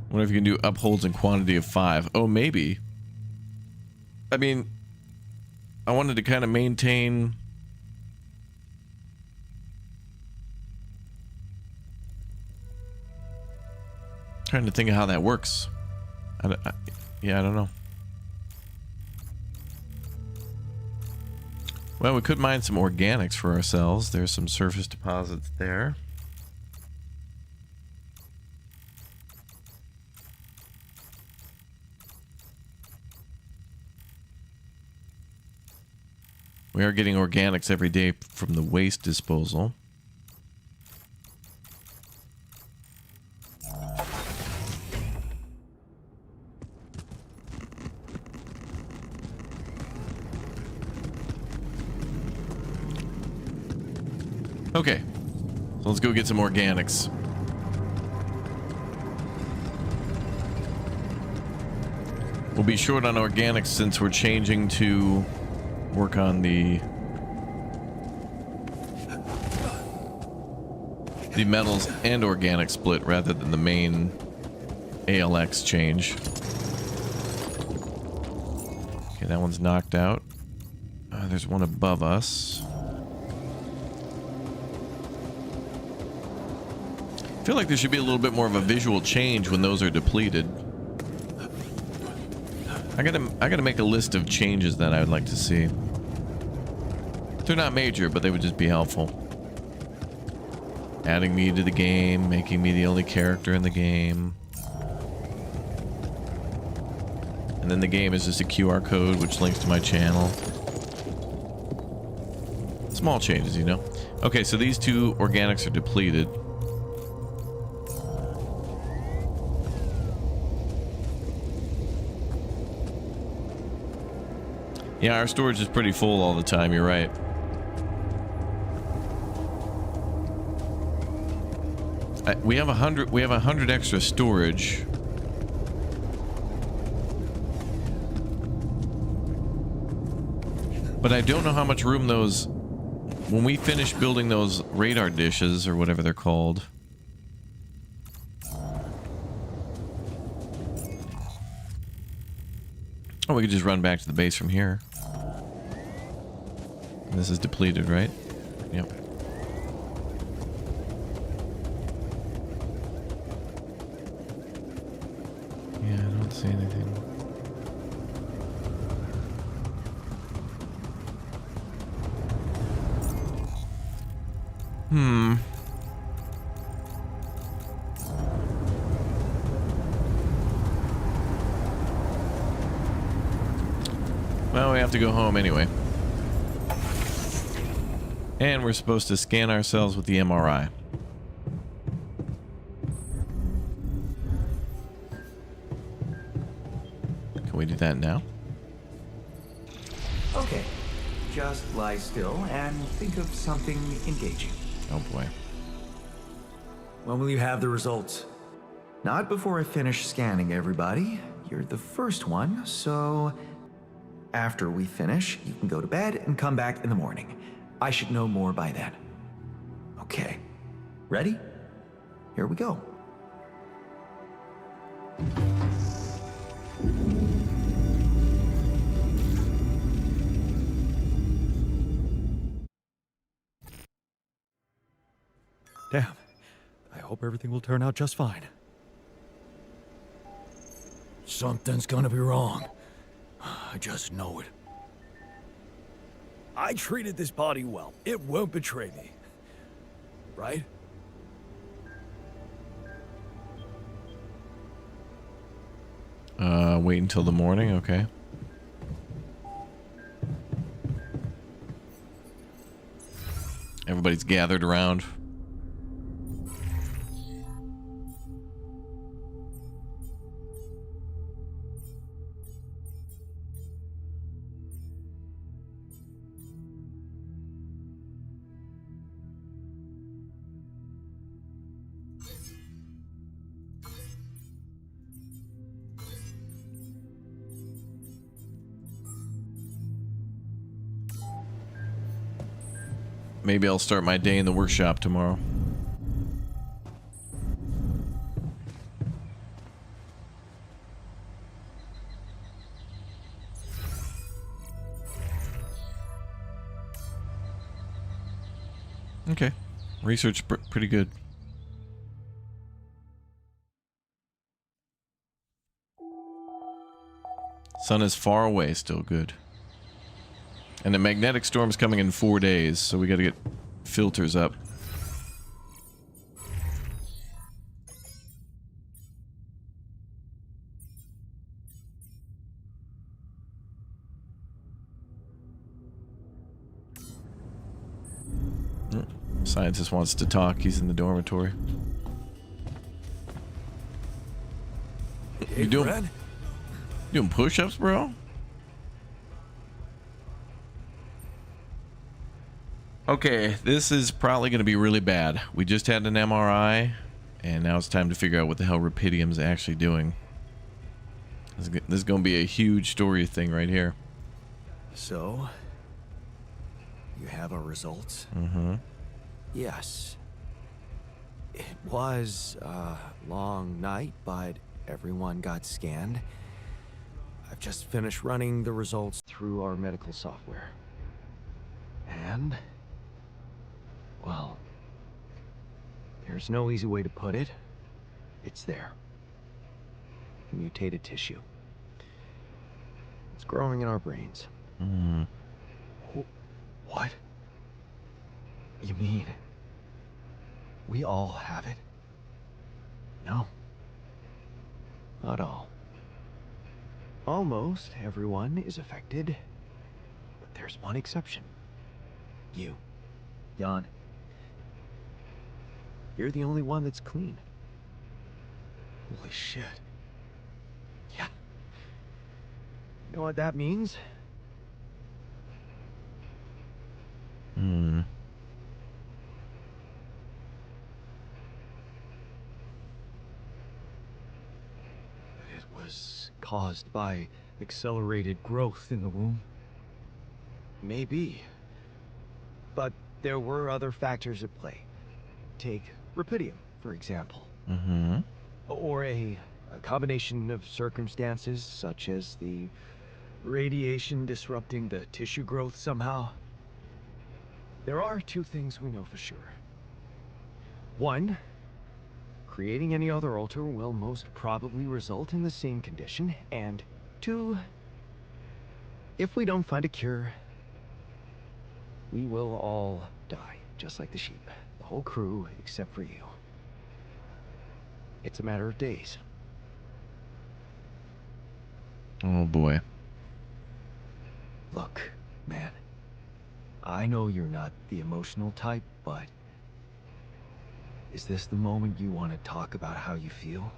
What if you can do upholds in quantity of 5? Oh, maybe. I mean, I wanted to kind of maintain... Trying to think of how that works. Yeah, I don't know. Well, we could mine some organics for ourselves. There's some surface deposits there. We are getting organics every day from the waste disposal. Okay, so let's go get some organics. We'll be short on organics since we're changing to work on the metals and organic split rather than the main ALX change. Okay, that one's knocked out. There's one above us. I feel like there should be a little bit more of a visual change when those are depleted. I gotta make a list of changes that I would like to see. They're not major, but they would just be helpful. Adding me to the game, making me the only character in the game. And then the game is just a QR code which links to my channel. Small changes, you know. Okay, so these two organics are depleted. Yeah, our storage is pretty full all the time, you're right. We have 100 extra storage. But I don't know how much room those, when we finish building those radar dishes or whatever they're called. Oh, we could just run back to the base from here. This is depleted, right? Yep. Yeah, I don't see anything. Well, we have to go home anyway. And we're supposed to scan ourselves with the MRI. Can we do that now? Okay, just lie still and think of something engaging. Oh boy. When will you have the results? Not before I finish scanning everybody. You're the first one, so after we finish, you can go to bed and come back in the morning. I should know more by then. Okay. Ready? Here we go. Damn. I hope everything will turn out just fine. Something's gonna be wrong. I just know it. I treated this body well. It won't betray me. Right? Wait until the morning, okay. Everybody's gathered around. Maybe I'll start my day in the workshop tomorrow. Okay. Research pretty good. Sun is far away, still good. And the magnetic storm's coming in 4 days, so we gotta get filters up. Scientist wants to talk. He's in the dormitory. Hey, You doing Fred? push-ups, bro? Okay, this is probably going to be really bad. We just had an MRI, and now it's time to figure out what the hell Rapidium's actually doing. This is going to be a huge story thing right here. So, you have our results? Mm-hmm. Yes. It was a long night, but everyone got scanned. I've just finished running the results through our medical software. And, well, there's no easy way to put it. It's there. Mutated tissue. It's growing in our brains. Mm. What? You mean we all have it? No. Not all. Almost everyone is affected, but there's one exception. You, Jan. You're the only one that's clean. Holy shit. Yeah. You know what that means? Hmm. It was caused by accelerated growth in the womb. Maybe. But there were other factors at play. Take Rapidium, for example. Mm-hmm. Or a combination of circumstances, such as the radiation disrupting the tissue growth somehow. There are two things we know for sure. One, creating any other altar will most probably result in the same condition. And two, if we don't find a cure, we will all die, just like the sheep. The whole crew, except for you. It's a matter of days. Oh boy. Look, man. I know you're not the emotional type, but is this the moment you want to talk about how you feel?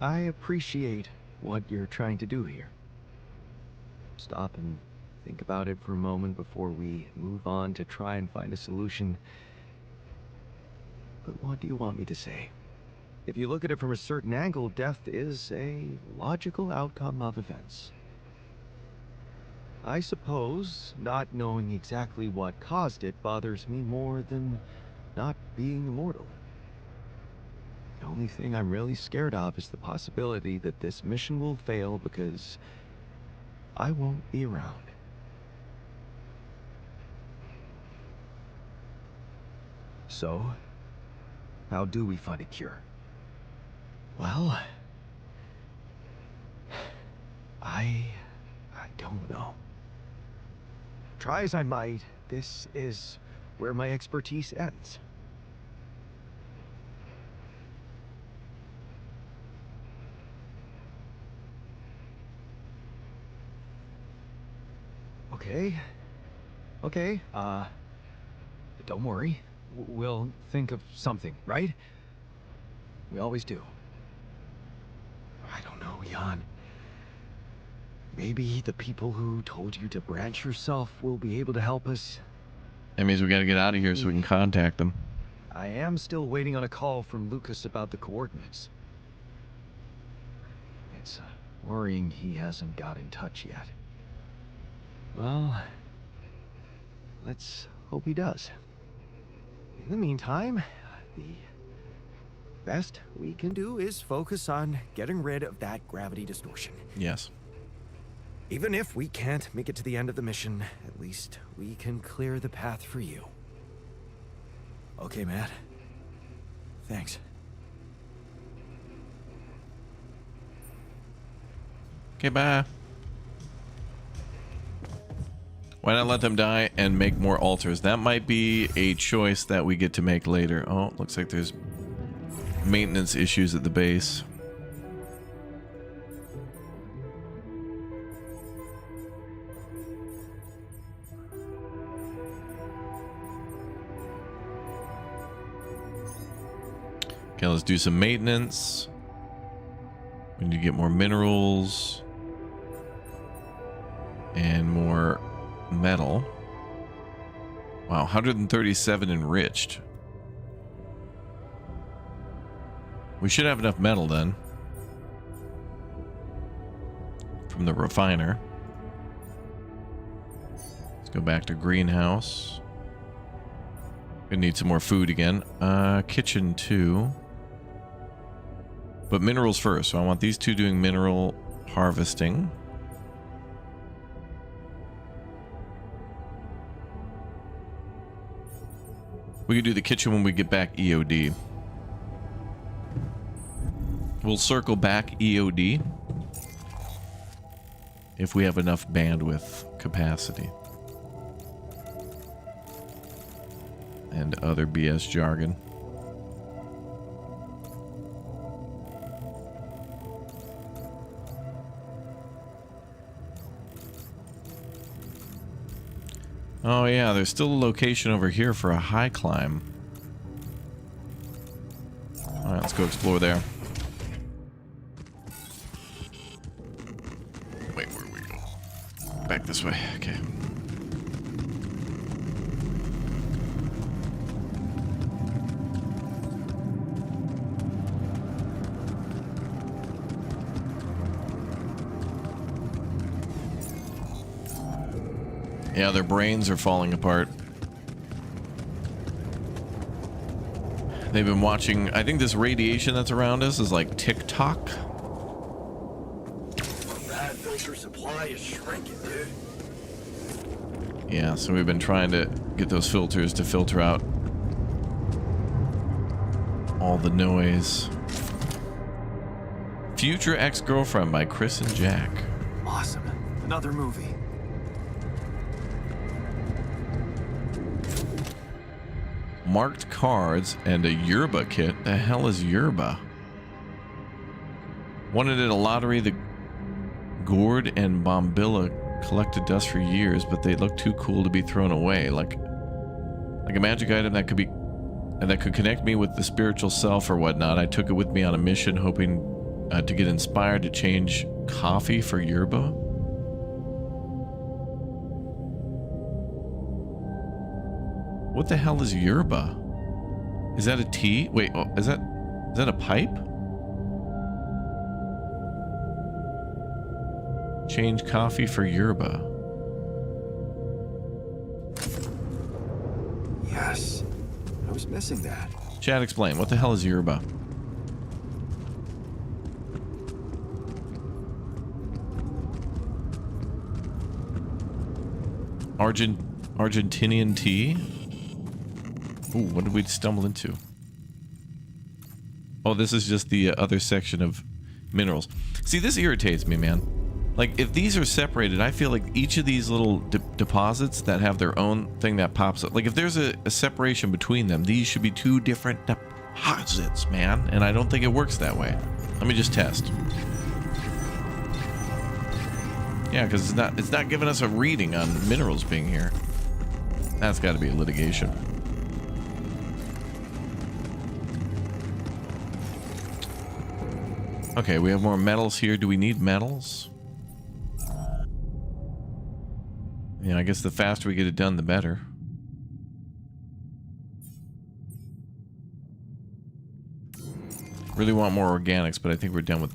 I appreciate what you're trying to do here. Stop and think about it for a moment before we move on to try and find a solution. But what do you want me to say? If you look at it from a certain angle, death is a logical outcome of events. I suppose not knowing exactly what caused it bothers me more than not being immortal. The only thing I'm really scared of is the possibility that this mission will fail because I won't be around. So, how do we find a cure? Well, I don't know. Try as I might, this is where my expertise ends. Okay, don't worry. We'll think of something, right? We always do. I don't know, Jan. Maybe the people who told you to branch yourself will be able to help us. That means we gotta get out of here so we can contact them. I am still waiting on a call from Lucas about the coordinates. It's worrying he hasn't got in touch yet. Well, let's hope he does. In the meantime, the best we can do Is focus on getting rid of that gravity distortion. Yes. Even if we can't make it to the end of the mission, at least we can clear the path for you. Okay, Matt. Thanks. Okay, bye. Why not let them die and make more altars? That might be a choice that we get to make later. Oh, looks like there's maintenance issues at the base. Okay, let's do some maintenance. We need to get more minerals and more metal. Wow, 137 enriched. We should have enough metal then from the refiner. Let's go back to greenhouse. Gonna need some more food again. Kitchen too. But minerals first. So I want these two doing mineral harvesting. We can do the kitchen when we get back EOD. We'll circle back EOD if we have enough bandwidth capacity. And other BS jargon. Oh yeah, there's still a location over here for a high climb. Alright, let's go explore there. Wait, where do we go? Back this way, okay. Yeah, their brains are falling apart. They've been watching, I think this radiation that's around us is like TikTok. That filter supply is shrinking, dude. Yeah, so we've been trying to get those filters to filter out all the noise. Future Ex-Girlfriend by Chris and Jack. Awesome. Another movie. Marked cards and a yerba kit. The hell is yerba? Wanted at a lottery. The gourd and bombilla collected dust for years, but they look too cool to be thrown away. Like a magic item that could connect me with the spiritual self or whatnot. I took it with me on a mission, hoping to get inspired to change coffee for yerba. What the hell is yerba? Is that a tea? Wait, oh, is that a pipe? Change coffee for yerba. Yes. I was missing that. Chad, explain. What the hell is yerba? Argentinian tea? Ooh, what did we stumble into? Oh, this is just the other section of minerals. See, this irritates me, man. Like, if these are separated, I feel like each of these little deposits that have their own thing that pops up. Like, if there's a separation between them, these should be two different deposits, man. And I don't think it works that way. Let me just test. Yeah, because it's not giving us a reading on minerals being here. That's got to be litigation. Okay, we have more metals here. Do we need metals? Yeah, I guess the faster we get it done, the better. Really want more organics, but I think we're done with...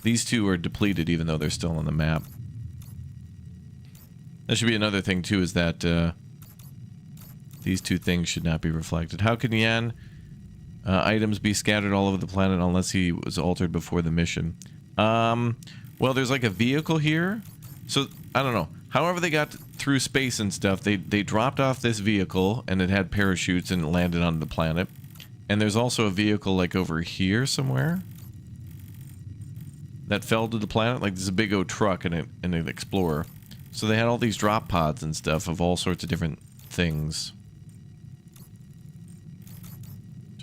These two are depleted even though they're still on the map. That should be another thing too, is that These two things should not be reflected. How can Jan items be scattered all over the planet unless he was altered before the mission? Well, there's like a vehicle here. So, I don't know. However they got through space and stuff, they dropped off this vehicle and it had parachutes and it landed on the planet. And there's also a vehicle like over here somewhere that fell to the planet. Like there's a big old truck and an Explorer. So they had all these drop pods and stuff of all sorts of different things.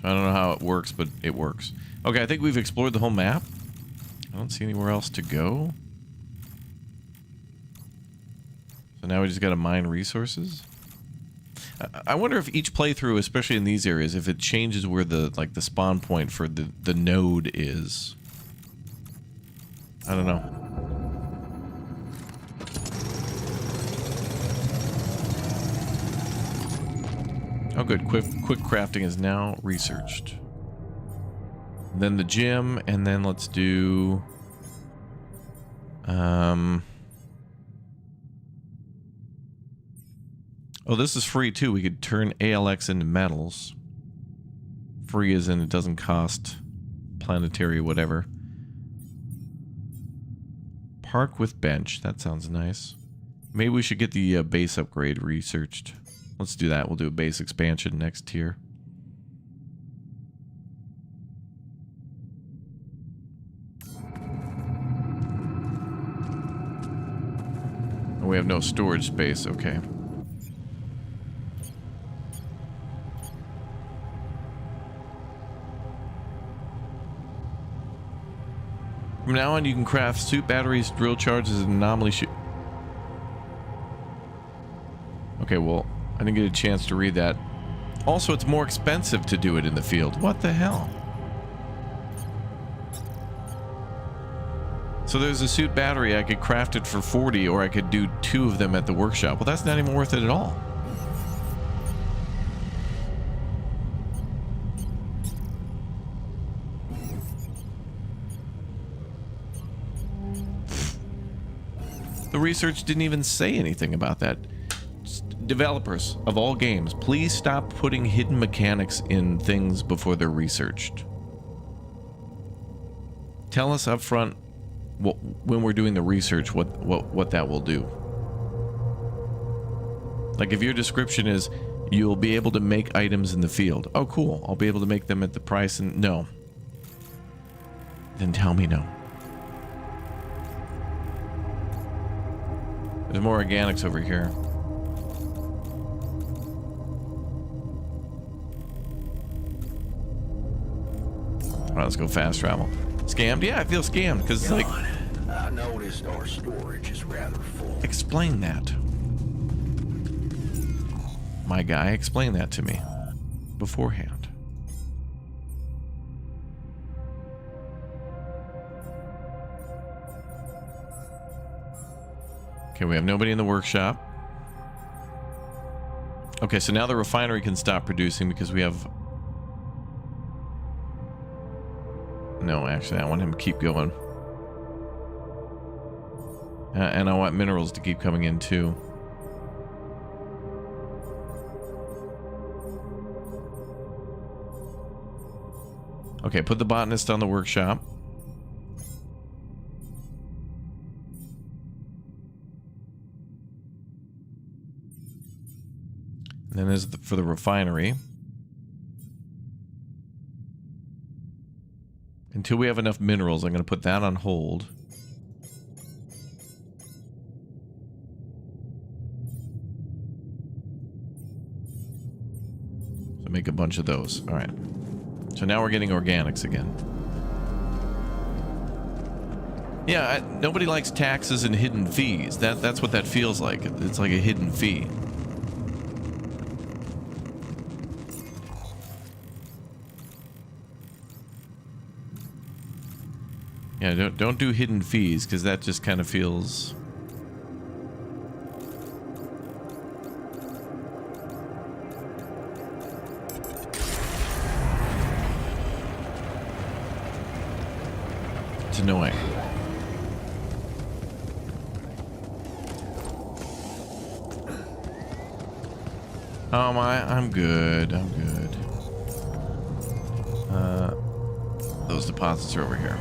So I don't know how it works, but it works. Okay, I think we've explored the whole map. I don't see anywhere else to go. So now we just gotta mine resources. I wonder if each playthrough, especially in these areas, if it changes where the the spawn point for the node is. I don't know. Oh good, quick crafting is now researched. And then the gym, and then let's do oh, this is free too. We could turn ALX into metals. Free as in it doesn't cost planetary whatever. Park with bench. That sounds nice. Maybe we should get the base upgrade researched. Let's do that. We'll do a base expansion next tier. Oh, we have no storage space. Okay. From now on, you can craft suit batteries, drill charges, and anomaly shoot. Okay, well, I didn't get a chance to read that. Also, it's more expensive to do it in the field. What the hell? So there's a suit battery. I could craft it for 40, or I could do 2 of them at the workshop. Well, that's not even worth it at all. The research didn't even say anything about that. Developers of all games, please stop putting hidden mechanics in things before they're researched. Tell us up front when we're doing the research what that will do. Like if your description is you'll be able to make items in the field. Oh cool, I'll be able to make them at the price and no. Then tell me no. There's more organics over here. Alright, let's go fast travel. Scammed? Yeah, I feel scammed because it's like. I noticed our storage is rather full. Explain that. My guy, explain that to me beforehand. Okay, we have nobody in the workshop. Okay, so now the refinery can stop producing because we have... No, actually, I want him to keep going. And I want minerals to keep coming in, too. Okay, put the botanist on the workshop. And then there's for the refinery. Until we have enough minerals, I'm going to put that on hold. So make a bunch of those. All right. So now we're getting organics again. Yeah, nobody likes taxes and hidden fees. That's what that feels like. It's like a hidden fee. Yeah, don't do hidden fees, because that just kind of feels... It's annoying. Oh my, I'm good. I'm good. Those deposits are over here.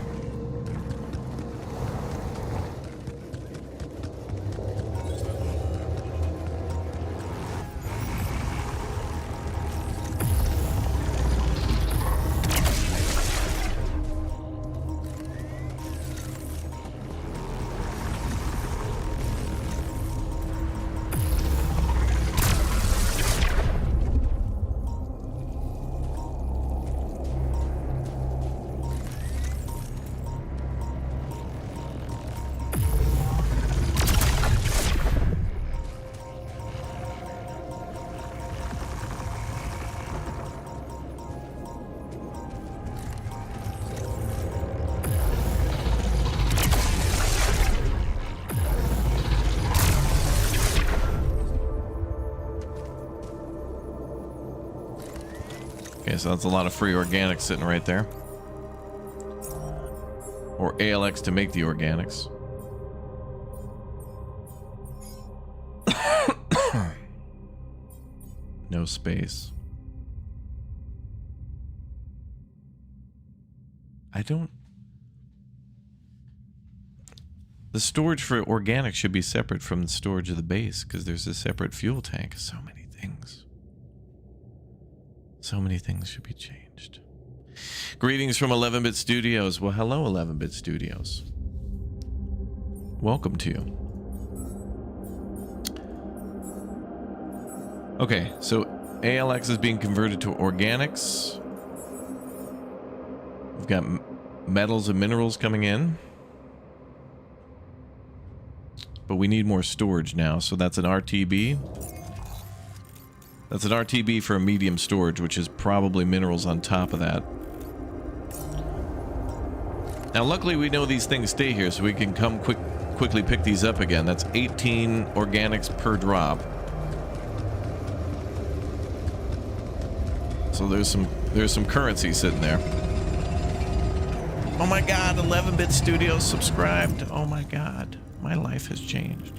Okay, so that's a lot of free organics sitting right there. Or ALX to make the organics. No space. I don't... The storage for organics should be separate from the storage of the base, because there's a separate fuel tank. So many things. So many things should be changed. Greetings from 11-Bit Studios. Well, hello, 11-Bit Studios. Welcome to you. Okay, so ALX is being converted to organics. We've got metals and minerals coming in. But we need more storage now, so that's an RTB. That's an RTB for a medium storage, which is probably minerals on top of that. Now, luckily, we know these things stay here, so we can come quickly pick these up again. That's 18 organics per drop. So there's some currency sitting there. Oh my God, 11-Bit Studios subscribed. Oh my God, my life has changed.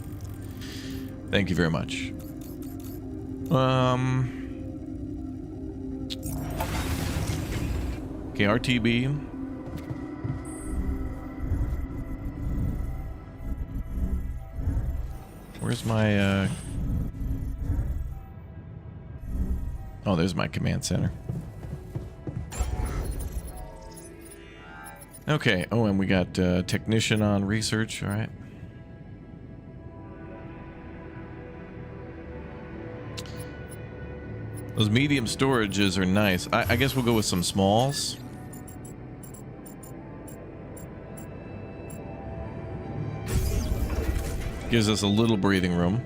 Thank you very much. Okay, RTB. Where's my, Oh, there's my command center. Okay, oh, and we got technician on research, all right. Those medium storages are nice. I guess we'll go with some smalls. Gives us a little breathing room.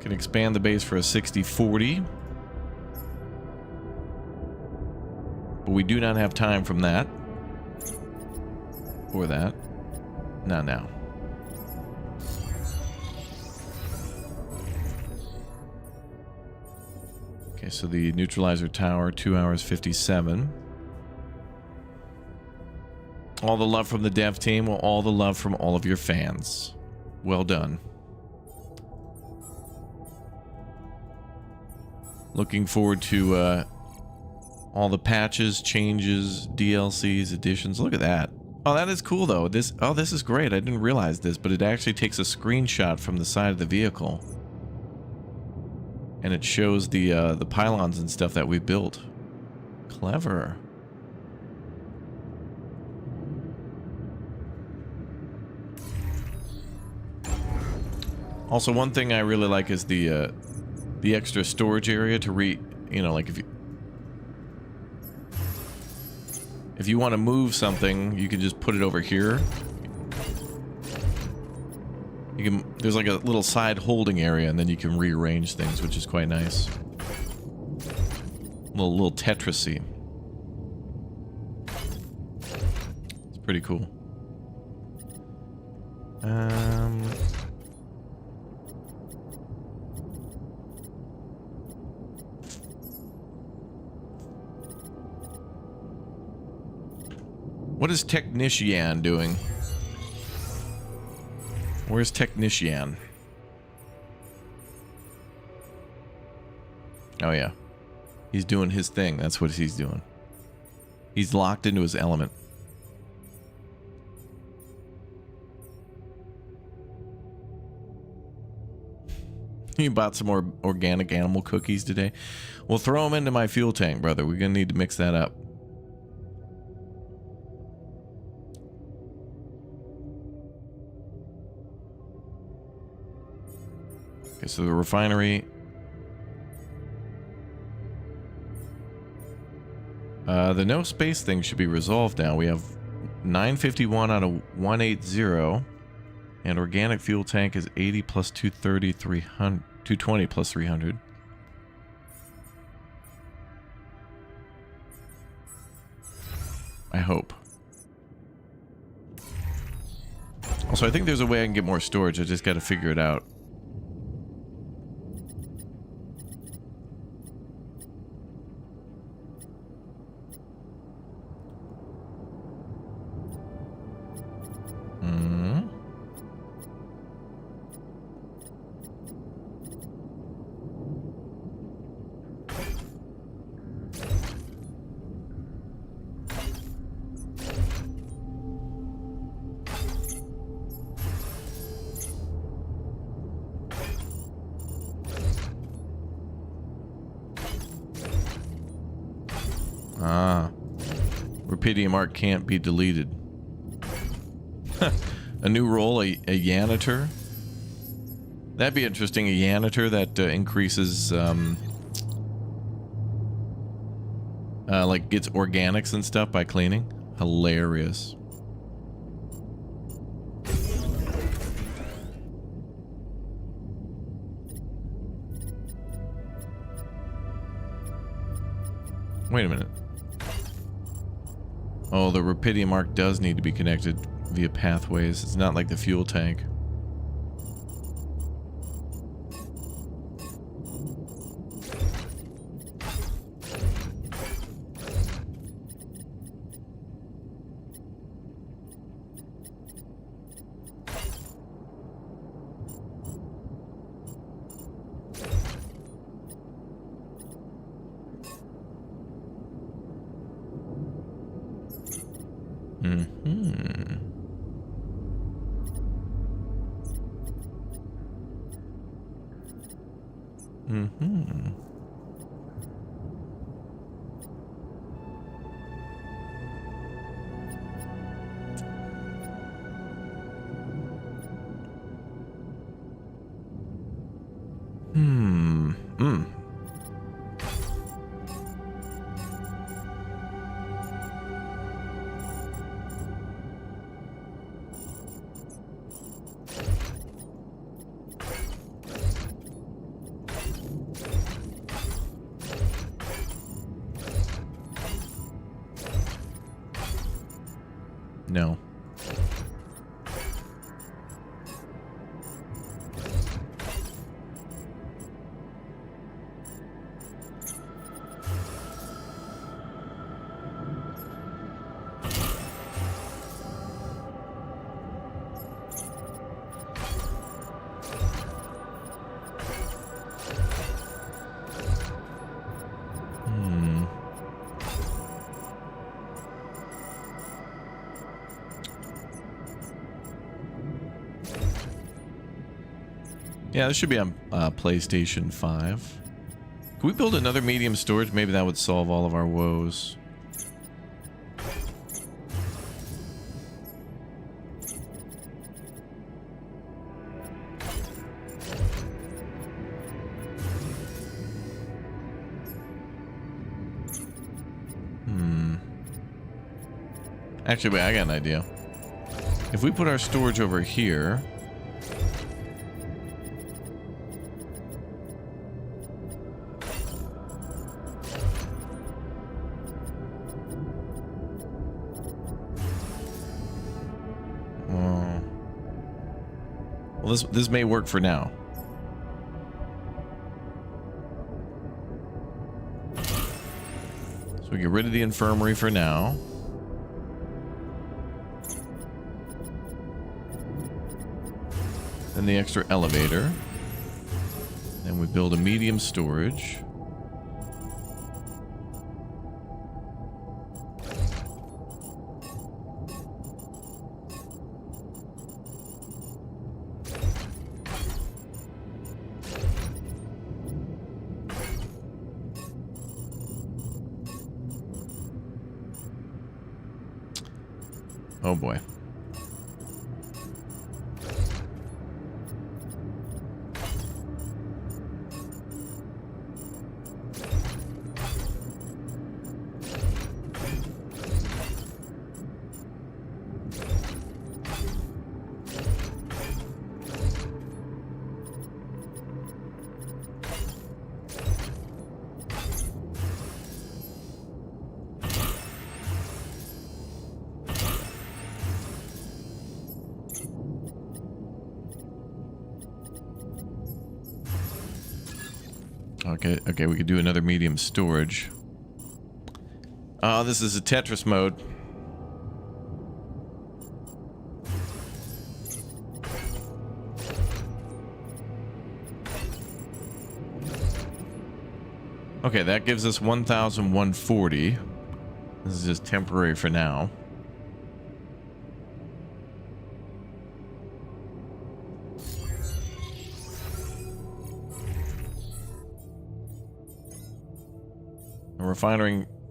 Can expand the base for a 60-40. But we do not have time from that. Or that. Not now. Okay, so the neutralizer tower, 2 hours 57. All the love from the dev team, well, all the love from all of your fans. Well done. Looking forward to all the patches, changes, DLCs, additions. Look at that. Oh, that is cool though. This is great. I didn't realize this, but it actually takes a screenshot from the side of the vehicle. And it shows the pylons and stuff that we built. Clever. Also, one thing I really like is the extra storage area to like if you want to move something, you can just put it over here. There's like a little side holding area, and then you can rearrange things, which is quite nice. Little Tetris-y. It's pretty cool. What is Technician doing? Where's Technician? Oh, yeah. He's doing his thing. That's what he's doing. He's locked into his element. You bought some more organic animal cookies today? Well, throw them into my fuel tank, brother. We're going to need to mix that up. Okay, so the refinery. The no space thing should be resolved now. We have 951 out of 180. And organic fuel tank is 80 plus 230, 300, 220 plus 300. I hope. Also, I think there's a way I can get more storage. I just got to figure it out. Rupidium art can't be deleted. A new role, a janitor. That'd be interesting. A janitor that increases, like gets organics and stuff by cleaning. Hilarious. Wait a minute. Oh, the Rupidium arc does need to be connected via pathways. It's not like the fuel tank. No. Yeah, this should be on PlayStation 5. Can we build another medium storage? Maybe that would solve all of our woes. Actually, wait, I got an idea. If we put our storage over here... Well, this may work for now. So we get rid of the infirmary for now. Then the extra elevator. Then we build a medium storage. Oh boy. Okay, we could do another medium storage. Oh, this is a Tetris mode. Okay, that gives us 1,140. This is just temporary for now.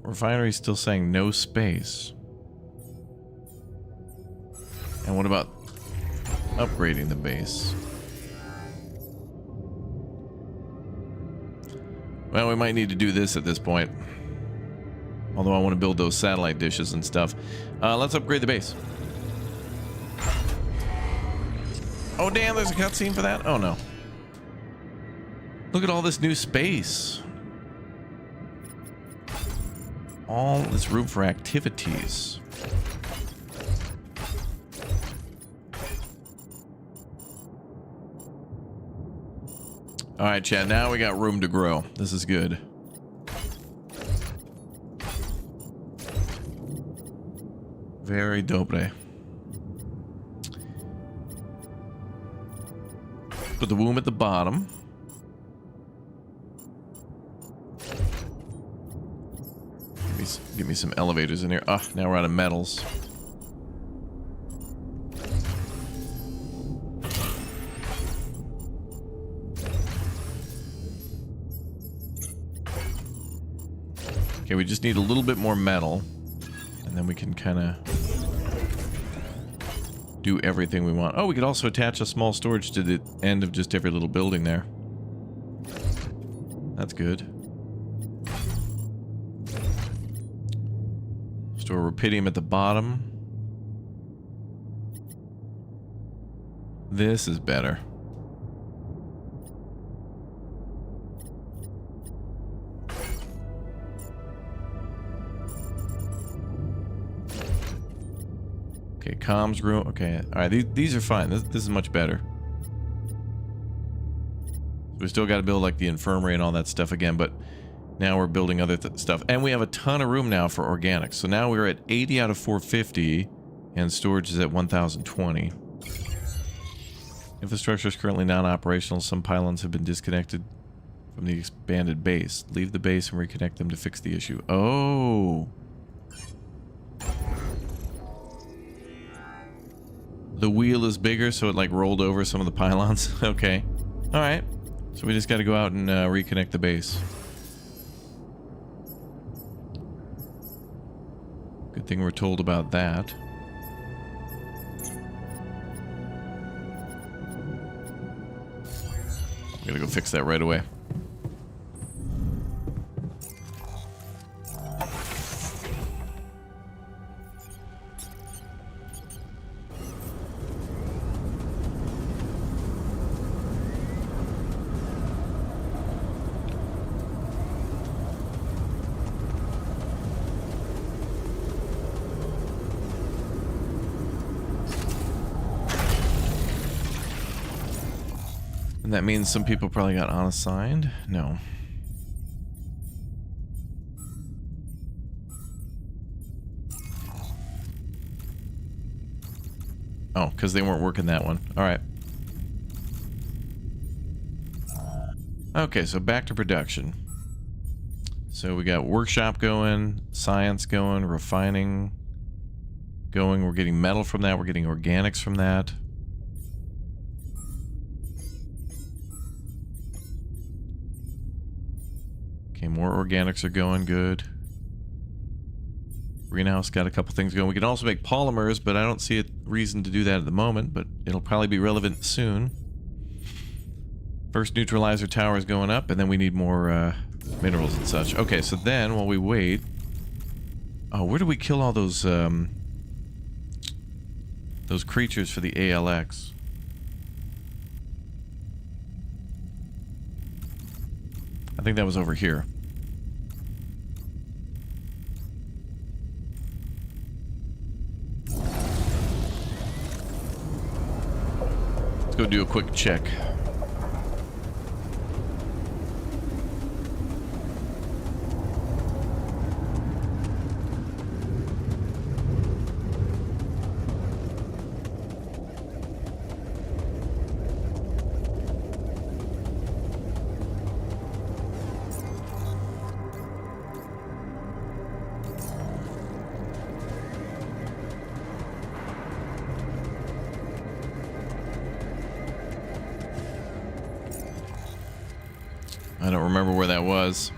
Refinery's still saying no space. And what about upgrading the base? Well, we might need to do this at this point. Although I want to build those satellite dishes and stuff. Let's upgrade the base. Oh damn, there's a cutscene for that? Oh no. Look at all this new space. All this room for activities. All right, Chad, now we got room to grow. This is good. Very dobre. Put the womb at the bottom. Give me some elevators in here. Ah, now we're out of metals. Okay, we just need a little bit more metal, and then we can kind of do everything we want. Oh, we could also attach a small storage to the end of just every little building there. That's good. Store rubidium at the bottom. This is better. Okay, comms room. Okay, all right. These are fine. This is much better. We still got to build like the infirmary and all that stuff again, but now we're building other stuff. And we have a ton of room now for organics. So now we're at 80 out of 450, and storage is at 1,020. Infrastructure is currently non-operational. Some pylons have been disconnected from the expanded base. Leave the base and reconnect them to fix the issue. Oh. The wheel is bigger, so it like rolled over some of the pylons. Okay. All right. So we just got to go out and reconnect the base. Good thing we're told about that. I'm gonna go fix that right away. That means some people probably got unassigned? No. Oh, because they weren't working that one. Alright. Okay, so back to production. So we got workshop going, science going, refining going. We're getting metal from that. We're getting organics from that. Okay, more organics are going good. Greenhouse got a couple things going. We can also make polymers, but I don't see a reason to do that at the moment, but it'll probably be relevant soon. First neutralizer tower is going up, and then we need more minerals and such. Okay, so then while we wait... Oh, where do we kill all those creatures for the ALX? I think that was over here. Let's go do a quick check. I don't remember where that was.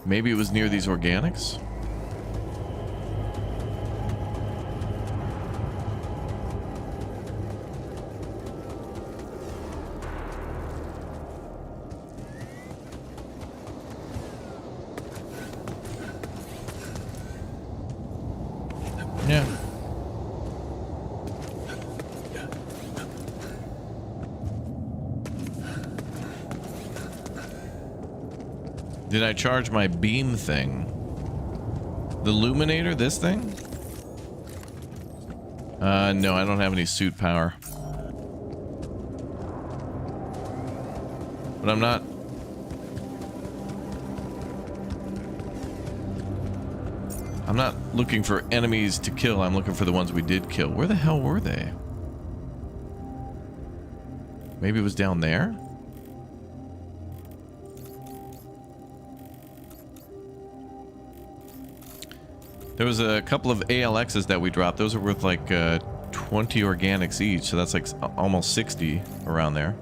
Maybe it was near these organics? Yeah. Did I charge my beam thing? The Luminator, this thing? No, I don't have any suit power. But I'm not... I'm not looking for enemies to kill. I'm looking for the ones we did kill. Where the hell were they? Maybe it was down there? There was a couple of ALXs that we dropped. Those are worth like 20 organics each. So that's like almost 60 around there.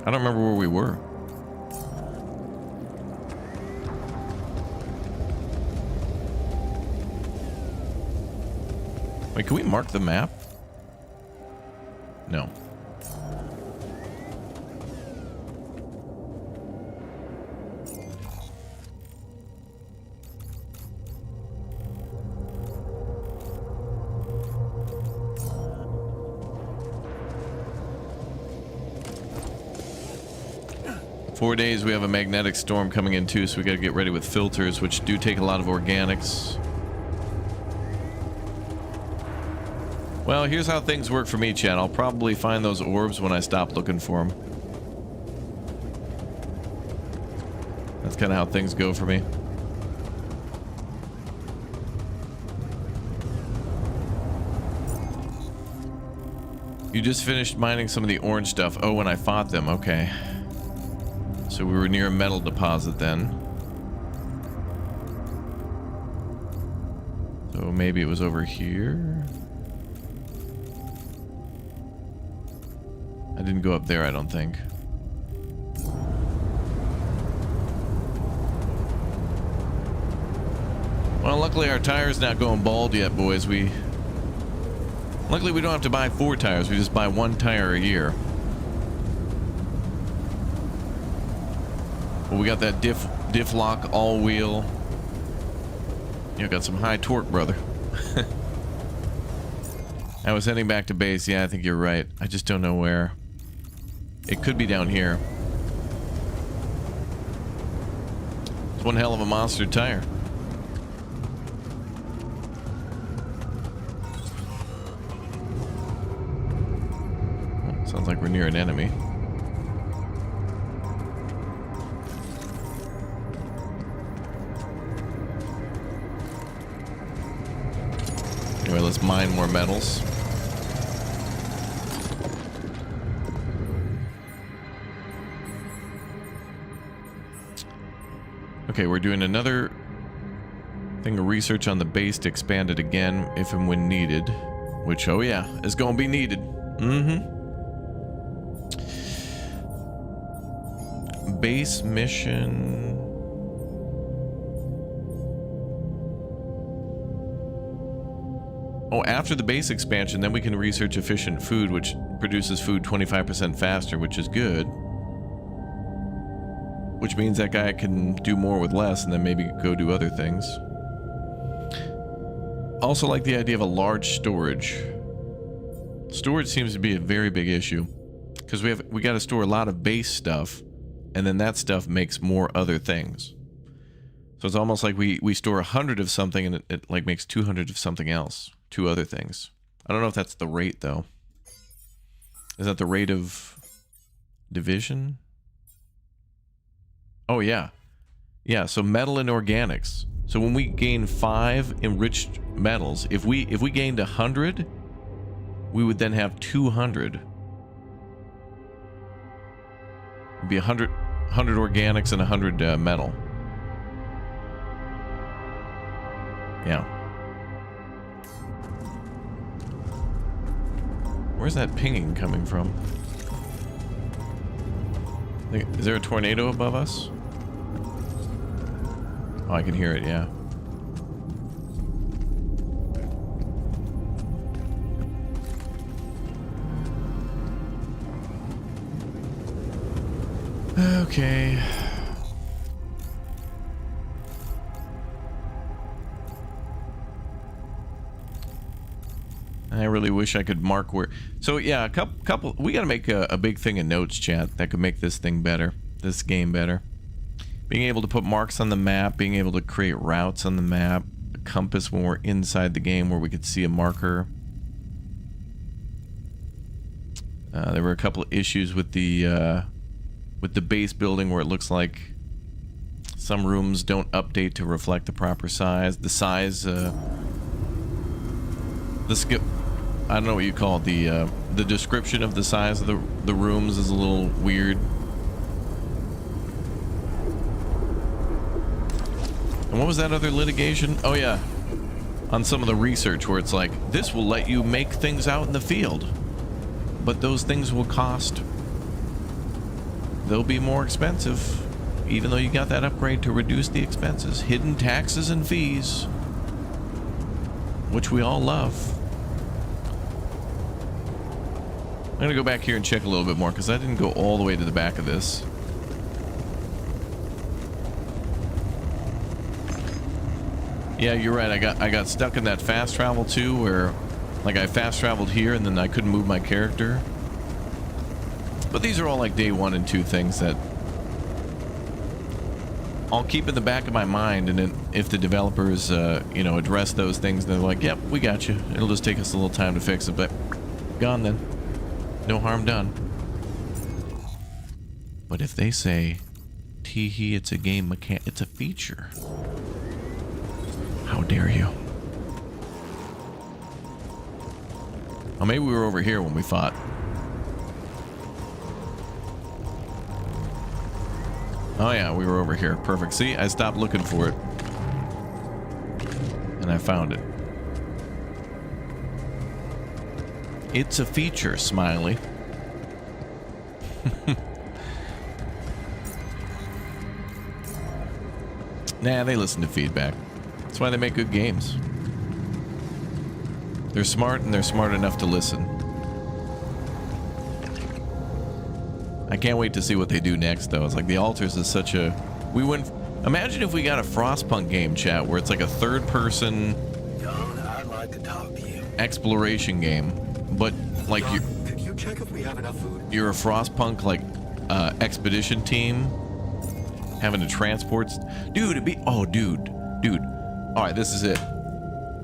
I don't remember where we were. Wait, can we mark the map? No. Four days, we have a magnetic storm coming in too, so we gotta get ready with filters, which do take a lot of organics. Well, here's how things work for me, Chad. I'll probably find those orbs when I stop looking for them. That's kind of how things go for me. You just finished mining some of the orange stuff. Oh, when I fought them. Okay. So we were near a metal deposit then. So maybe it was over here. I didn't go up there, I don't think. Well, luckily our tire's not going bald yet, boys. Luckily we don't have to buy 4 tires. We just buy 1 tire a year. Well, we got that diff lock all wheel. You got some high torque, brother. I was heading back to base. Yeah, I think you're right. I just don't know where. It could be down here. It's one hell of a monster tire. Oh, sounds like we're near an enemy. Anyway, let's mine more metals. Okay, we're doing another Thing of research on the base to expand it again if and when needed. Which, oh yeah, is going to be needed. Base mission. Oh, after the base expansion, then we can research efficient food, which produces food 25% faster, which is good. Which means that guy can do more with less and then maybe go do other things. Also like the idea of a large storage. Storage seems to be a very big issue. Because we got to store a lot of base stuff, and then that stuff makes more other things. So it's almost like we store 100 of something and it like makes 200 of something else. 2 other things. I don't know if that's the rate though. Is that the rate of division? Oh yeah. Yeah, so metal and organics. So when we gain 5 enriched metals, if we gained 100, we would then have 200. It'd be 100 organics and 100 metal. Yeah. Where's that pinging coming from? Is there a tornado above us? Oh, I can hear it, yeah. Okay. I really wish I could mark where. So yeah, a couple. We got to make a big thing of notes, chat, that could make this thing better, this game better. Being able to put marks on the map, being able to create routes on the map, a compass when we're inside the game where we could see a marker. There were a couple of issues with the base building where it looks like some rooms don't update to reflect the proper size. The size, the skip. I don't know what you call it. The description of the size of the rooms is a little weird. And what was that other litigation? Oh yeah, on some of the research where it's like, this will let you make things out in the field, but those things will cost. They'll be more expensive, even though you got that upgrade to reduce the expenses. Hidden taxes and fees, which we all love. I'm gonna go back here and check a little bit more because I didn't go all the way to the back of this. Yeah, you're right. I got stuck in that fast travel too, where like I fast traveled here and then I couldn't move my character. But these are all like day 1 and 2 things that I'll keep in the back of my mind, and then if the developers you know, address those things, they're like, yep, we got you. It'll just take us a little time to fix it, but gone then. No harm done. But if they say, tee-hee, it's a game it's a feature. How dare you? Oh, maybe we were over here when we fought. Oh yeah, we were over here. Perfect. See, I stopped looking for it. And I found it. It's a feature, Smiley. Nah, they listen to feedback. That's why they make good games. They're smart, and they're smart enough to listen. I can't wait to see what they do next, though. It's like the Alters is such a... We went... Imagine if we got a Frostpunk game, chat, where it's like a third-person... John, I'd like to talk to you. Exploration game. But, like, John, could you check if we have enough food? You're a Frostpunk, like, expedition team having to transport... Dude, it'd be... Oh, dude. Alright, this is it.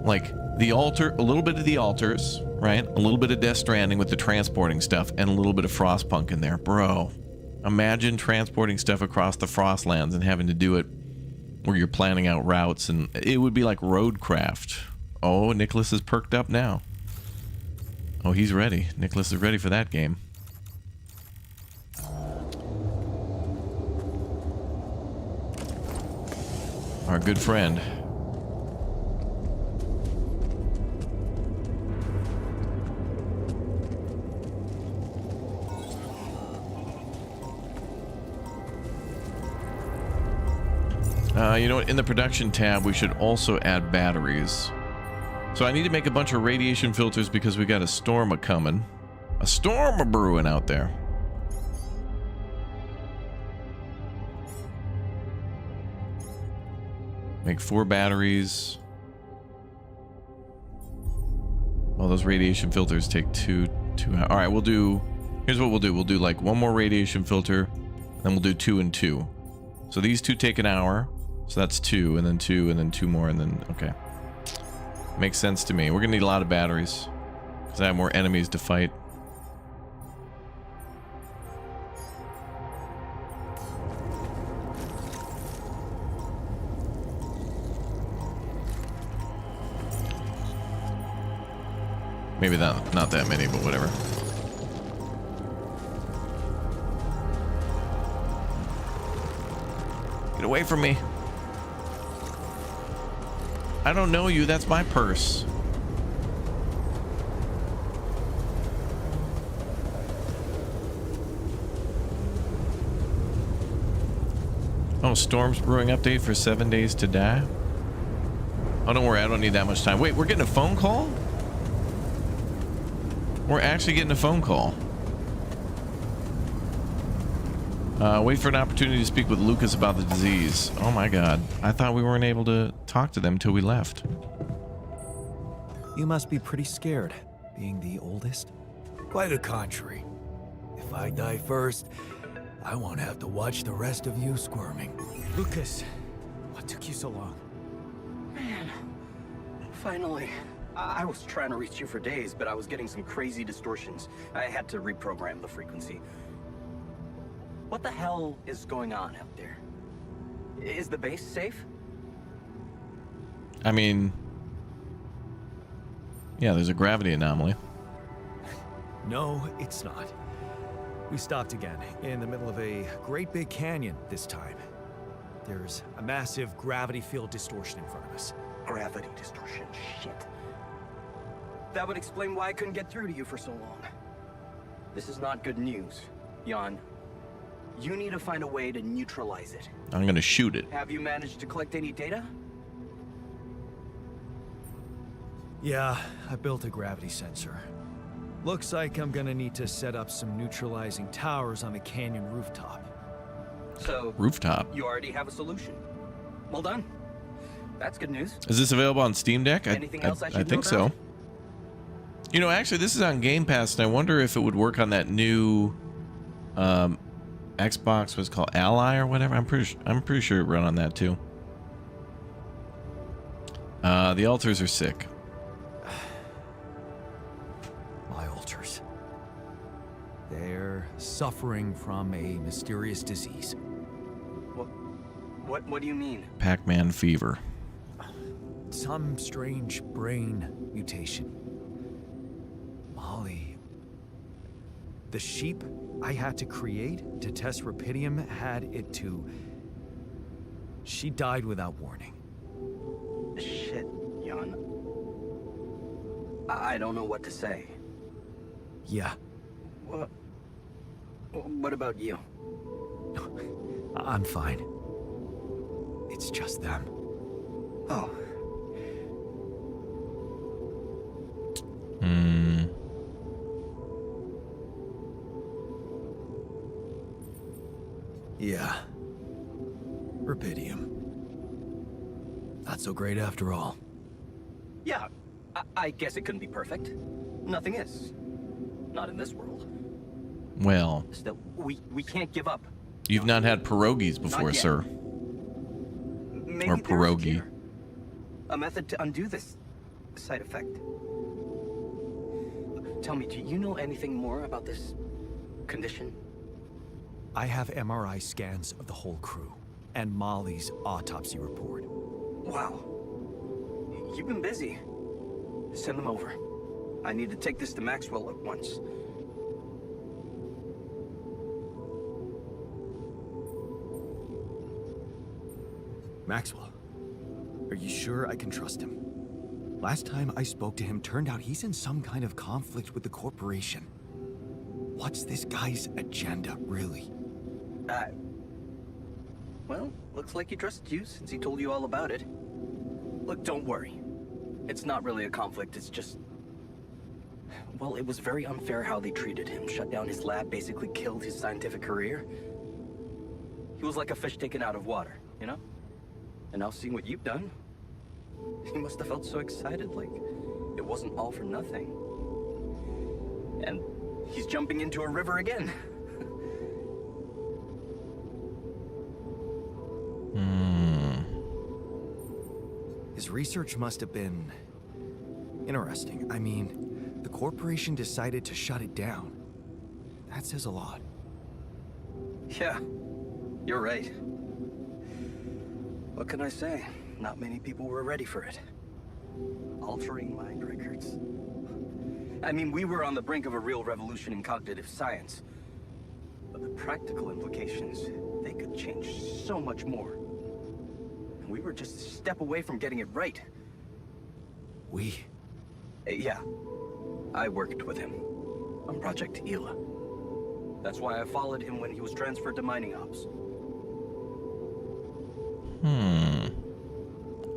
Like, the Alter... A little bit of the Alters, right? A little bit of Death Stranding with the transporting stuff, and a little bit of Frostpunk in there. Bro, imagine transporting stuff across the Frostlands and having to do it where you're planning out routes, and it would be like Roadcraft. Oh, Nicholas is perked up now. Oh, he's ready. Nicholas is ready for that game. Our good friend. You know what? In the production tab, we should also add batteries. So I need to make a bunch of radiation filters because we got a storm a-coming. A storm a-brewing out there. Make 4 batteries. Well, those radiation filters take 2 hours. All right, we'll do... Here's what we'll do. We'll do like 1 more radiation filter, then we'll do 2 and 2. So these 2 take an hour. So that's 2, and then 2, and then 2 more, and then... Okay. Makes sense to me. We're gonna need a lot of batteries because I have more enemies to fight. Maybe not that many, but whatever. Get away from me. I don't know you, that's my purse. Oh, storms brewing update for 7 days to die. Oh, don't worry, I don't need that much time. Wait, we're getting a phone call? We're actually getting a phone call. Wait for an opportunity to speak with Lucas about the disease. Oh my god. I thought we weren't able to talk to them until we left. You must be pretty scared, being the oldest. Quite the contrary. If I die first, I won't have to watch the rest of you squirming. Lucas, what took you so long? Man, finally. I was trying to reach you for days, but I was getting some crazy distortions. I had to reprogram the frequency. What the hell is going on out there? Is the base safe? I mean... Yeah, there's a gravity anomaly. No, it's not. We stopped again, in the middle of a great big canyon this time. There's a massive gravity field distortion in front of us. Gravity distortion, shit. That would explain why I couldn't get through to you for so long. This is not good news, Jan. You need to find a way to neutralize it. I'm gonna shoot it. Have you managed to collect any data? Yeah, I built a gravity sensor. Looks like I'm gonna need to set up some neutralizing towers on the canyon rooftop. So, Rooftop? you already have a solution. Well done. That's good news. Is this available on Steam Deck? Anything else I should I think know so. about? You know, actually, this is on Game Pass, and I wonder if it would work on that new Xbox, what's it called, Ally or whatever. I'm pretty sure it run on that too. The altars are sick. My altars. They're suffering from a mysterious disease. What do you mean? Pac-Man fever. Some strange brain mutation. Molly. The sheep I had to create to test Rapidium had it too. She died without warning. Shit, Jan. I don't know what to say. Yeah. What about you? I'm fine. It's just them. Oh. Yeah. Rapidium. Not so great after all. Yeah, I guess it couldn't be perfect. Nothing is. Not in this world. Well, Still, we can't give up. you've not had pierogies before, yet. sir. Maybe Or there's a pierogi. cure. A method to undo this side effect. Tell me, do you know anything more about this condition? I have MRI scans of the whole crew and Molly's autopsy report. Wow. You've been busy. Send them over. I need to take this to Maxwell at once. Maxwell, are you sure I can trust him? Last time I spoke to him turned out he's in some kind of conflict with the corporation. What's this guy's agenda, really? Well, looks like he trusted you since he told you all about it. Look, don't worry. It's not really a conflict, it's just... Well, it was very unfair how they treated him. Shut down his lab, basically killed his scientific career. He was like a fish taken out of water, you know? And now seeing what you've done, he must have felt so excited, like it wasn't all for nothing. And he's jumping into a river again. His research must have been interesting. I mean, the corporation decided to shut it down. That says a lot. Yeah, you're right. What can I say? Not many people were ready for it. Altering mind records. I mean, we were on the brink of a real revolution in cognitive science. But the practical implications, they could change so much more. And we were just a step away from getting it right. We? Yeah. I worked with him on Project Ela. That's why I followed him when he was transferred to mining ops.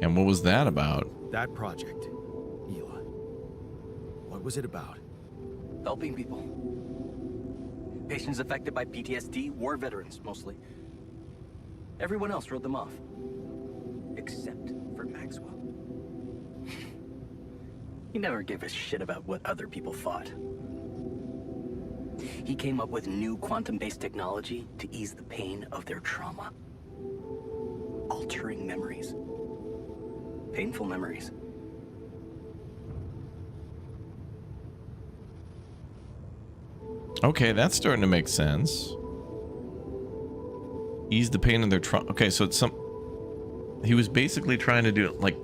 And what was that about? That project, Ela. What was it about? Helping people. Patients affected by PTSD, war veterans mostly. Everyone else wrote them off. Except for Maxwell. He never gave a shit about what other people thought. He came up with new quantum-based technology to ease the pain of their trauma. Altering memories. Painful memories. Okay, that's starting to make sense. Ease the pain in their trauma. Okay, so it's some... He was basically trying to do, like,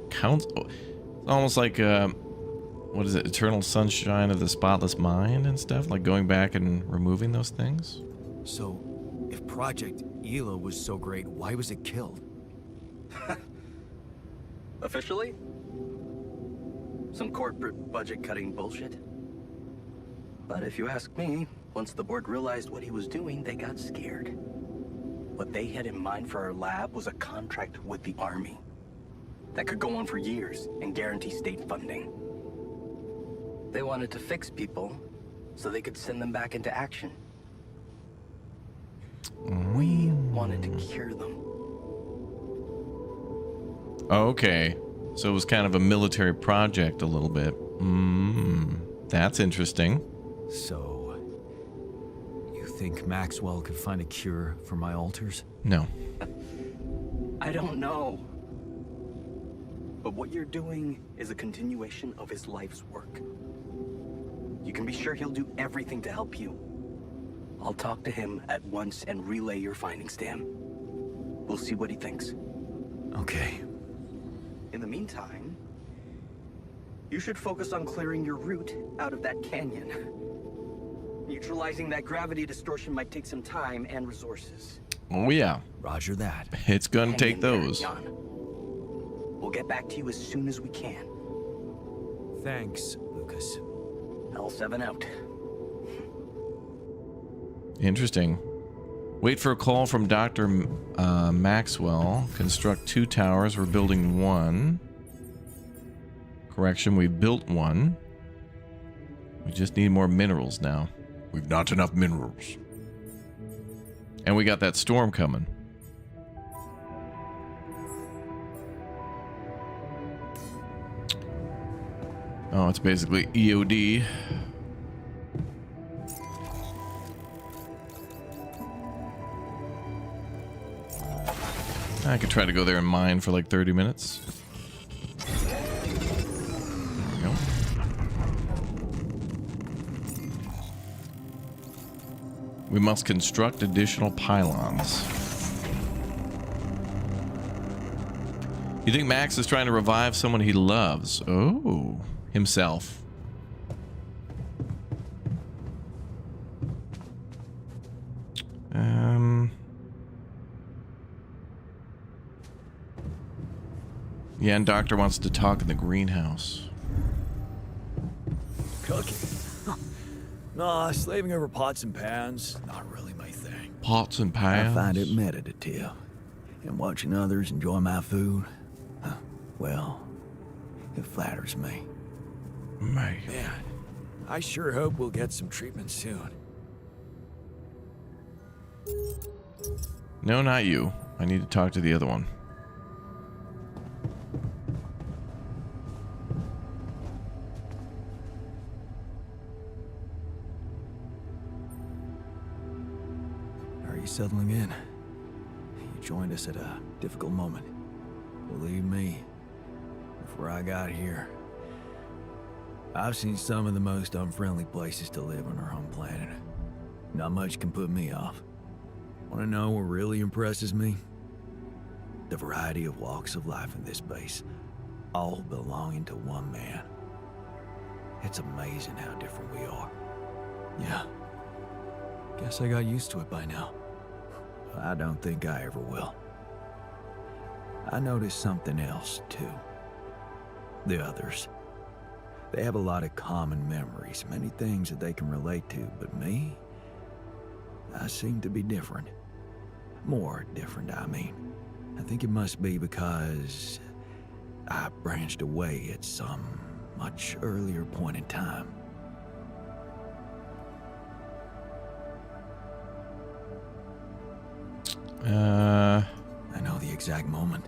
almost like, what is it? Eternal Sunshine of the Spotless Mind and stuff? Like going back and removing those things? So, if Project Ela was so great, why was it killed? Officially? Some corporate budget-cutting bullshit. But if you ask me, once the board realized what he was doing, they got scared. What they had in mind for our lab was a contract with the Army that could go on for years and guarantee state funding. They wanted to fix people so they could send them back into action. We wanted to cure them. Okay. So it was kind of a military project a little bit. That's interesting. So, you think Maxwell could find a cure for my alters? No. I don't know. But what you're doing is a continuation of his life's work. You can be sure he'll do everything to help you. I'll talk to him at once and relay your findings to him. We'll see what he thinks. Okay. In the meantime, you should focus on clearing your route out of that canyon. Neutralizing that gravity distortion might take some time and resources. Oh, yeah. Roger that. It's gonna Hang take in there, those. Jan. We'll get back to you as soon as we can. Thanks, Lucas. L7 out. Interesting. Wait for a call from Dr. Maxwell. Construct 2 towers. We're building 1. Correction, we built 1. We just need more minerals now. We've not enough minerals. And we got that storm coming. Oh, it's basically EOD. I could try to go there and mine for like 30 minutes. There we go. We must construct additional pylons. You think Max is trying to revive someone he loves? Oh, himself. Yeah, and Doctor wants to talk in the greenhouse. Cooking? Nah, slaving over pots and pans, not really my thing. Pots and pans? I find it meditative. And watching others enjoy my food, well, it flatters me. Man. Man, I sure hope we'll get some treatment soon. No, not you. I need to talk to the other one. Are you settling in? You joined us at a difficult moment. Believe me, before I got here, I've seen some of the most unfriendly places to live on our home planet. Not much can put me off. Want to know what really impresses me? The variety of walks of life in this base, all belonging to one man. It's amazing how different we are. Yeah. Guess I got used to it by now. I don't think I ever will. I noticed something else, too. The others. They have a lot of common memories, many things that they can relate to, but me? I seem to be different. More different, I mean. I think it must be because I branched away at some much earlier point in time. I know the exact moment.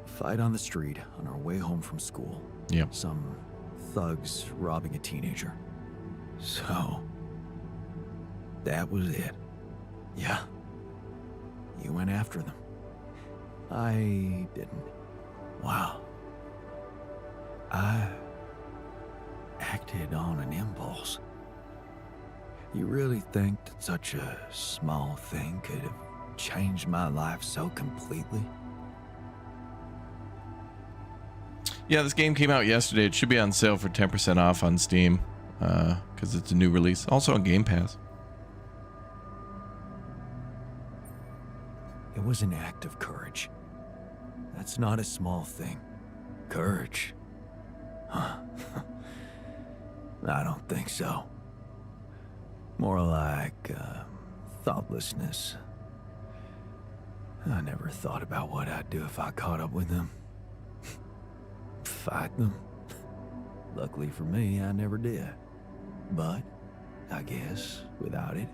Fight on the street on our way home from school. Yep. Some thugs robbing a teenager. So, that was it. Yeah. You went after them. I didn't. Wow. I acted on an impulse. You really think that such a small thing could have changed my life so completely? Yeah, this game came out yesterday. It should be on sale for 10% off on Steam because it's a new release. Also on Game Pass. It was an act of courage. That's not a small thing. Courage. Huh. I don't think so. More like thoughtlessness. I never thought about what I'd do if I caught up with them. Fight them. Luckily for me, I never did. But, I guess, without it,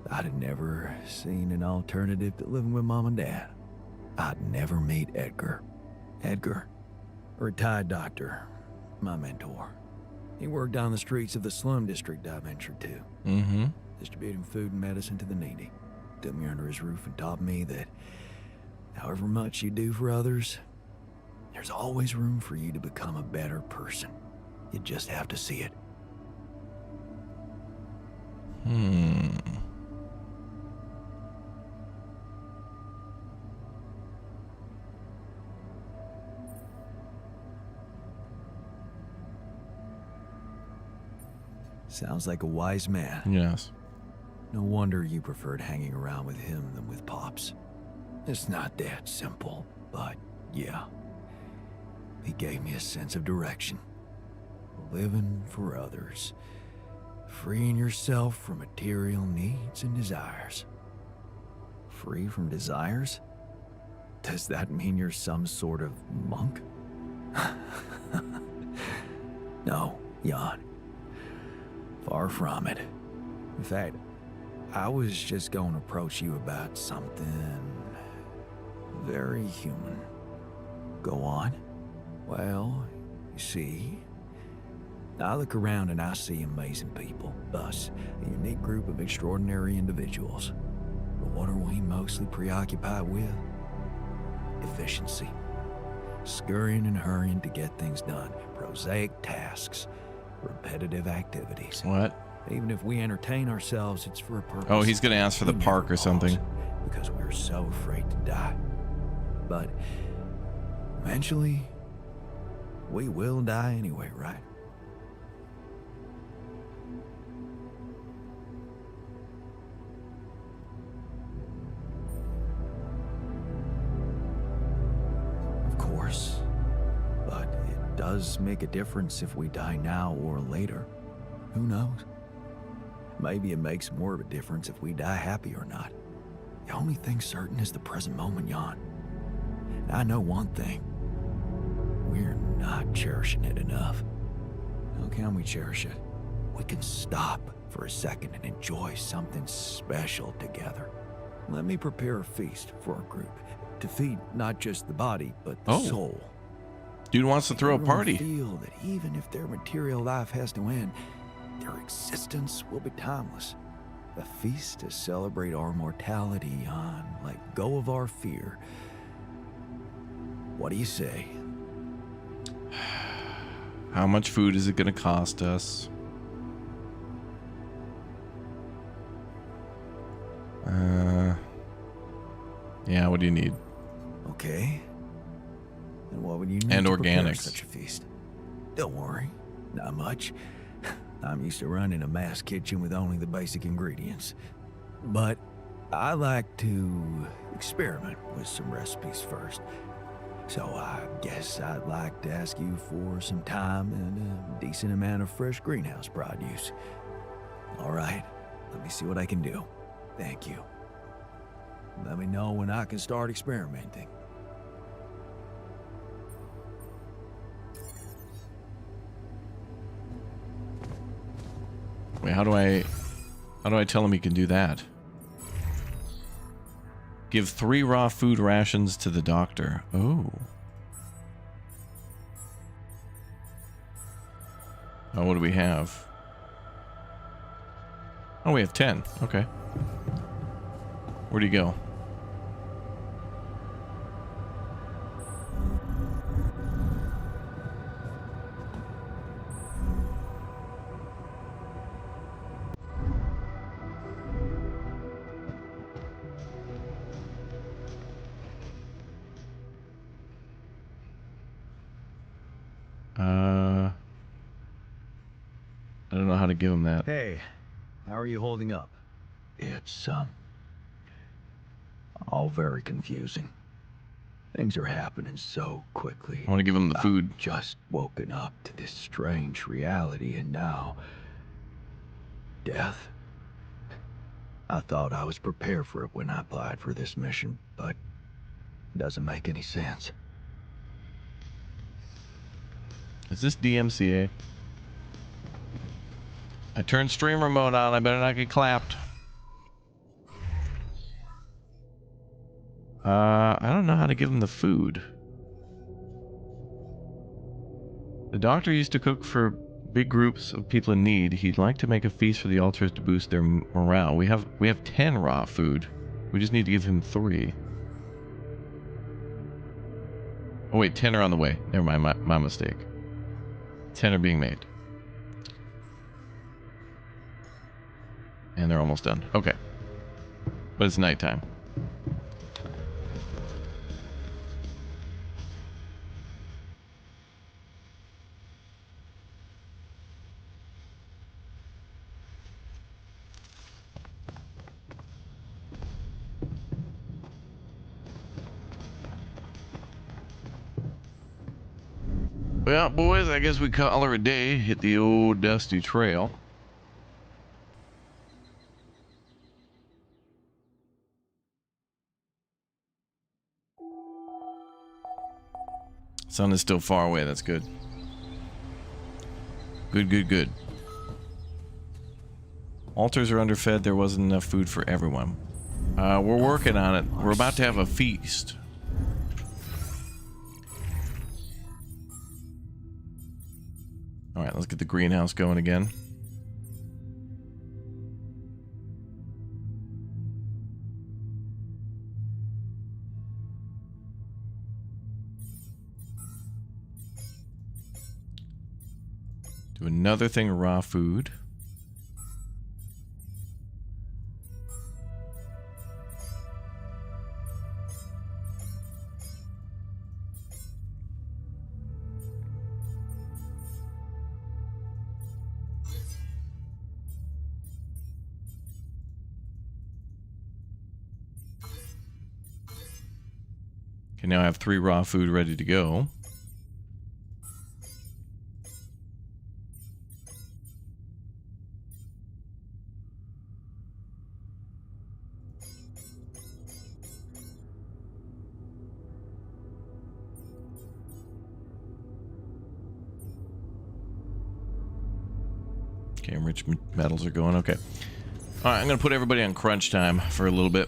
I'd have never seen an alternative to living with Mom and Dad. I'd never meet Edgar. Edgar, a retired doctor, my mentor. He worked down the streets of the slum district I ventured to. Mm-hmm. Distributing food and medicine to the needy. Took me under his roof and taught me that however much you do for others, there's always room for you to become a better person. You just have to see it. Sounds like a wise man. Yes. No wonder you preferred hanging around with him than with Pops. It's not that simple, but yeah. He gave me a sense of direction. Living for others. Freeing yourself from material needs and desires. Free from desires? Does that mean you're some sort of monk? No, Jan. Far from it. In fact, I was just going to approach you about something very human. Go on. Well, you see, I look around and I see amazing people, us, a unique group of extraordinary individuals. But what are we mostly preoccupied with? Efficiency. Scurrying and hurrying to get things done. Prosaic tasks. Repetitive activities. What? Even if we entertain ourselves, it's for a purpose. Oh, he's gonna ask for the We park never or something. pause because we're so afraid to die. But eventually, we will die anyway, right? Of course. But it does make a difference if we die now or later. Who knows? Maybe it makes more of a difference if we die happy or not. The only thing certain is the present moment, Jan. And I know one thing. We're not cherishing it enough. How can we cherish it? We can stop for a second and enjoy something special together. Let me prepare a feast for our group to feed not just the body, but the soul. Dude wants to throw a Everyone party. feel that even if their material life has to end, their existence will be timeless. A feast to celebrate our mortality, Jan. Let go of our fear. What do you say? How much food is it going to cost us? Yeah, what do you need? Okay. And what would you need And to prepare organics. such a feast? Don't worry, not much. I'm used to running a mass kitchen with only the basic ingredients. But I like to experiment with some recipes first. So I guess I'd like to ask you for some time and a decent amount of fresh greenhouse produce. All right, let me see what I can do. Thank you. Let me know when I can start experimenting. Wait, how do I tell him he can do that? Give 3 raw food rations to the doctor. Oh. Oh, what do we have? Oh, we have 10. Okay. Where'd he go? I don't know how to give him that. Hey, how are you holding up? It's, all very confusing. Things are happening so quickly. I want to give him the food. I've just woken up to this strange reality, and now... death. I thought I was prepared for it when I applied for this mission, but it doesn't make any sense. Is this DMCA? I turned stream remote on. I better not get clapped. I don't know how to give him the food. The doctor used to cook for big groups of people in need. He'd like to make a feast for the altars to boost their morale. We have 10 raw food. We just need to give him 3. Oh wait, 10 are on the way. Never mind, my mistake. 10 are being made. And they're almost done. Okay. But it's nighttime. Well, boys, I guess we call her a day. Hit the old dusty trail. Sun is still far away. That's good. Good. Altars are underfed. There wasn't enough food for everyone. We're working on it. We're about to have a feast. All right, let's get the greenhouse going again. Do another thing of raw food. Okay, now I have 3 raw food ready to go. Okay, rich metals are going. Okay. All right, I'm going to put everybody on crunch time for a little bit.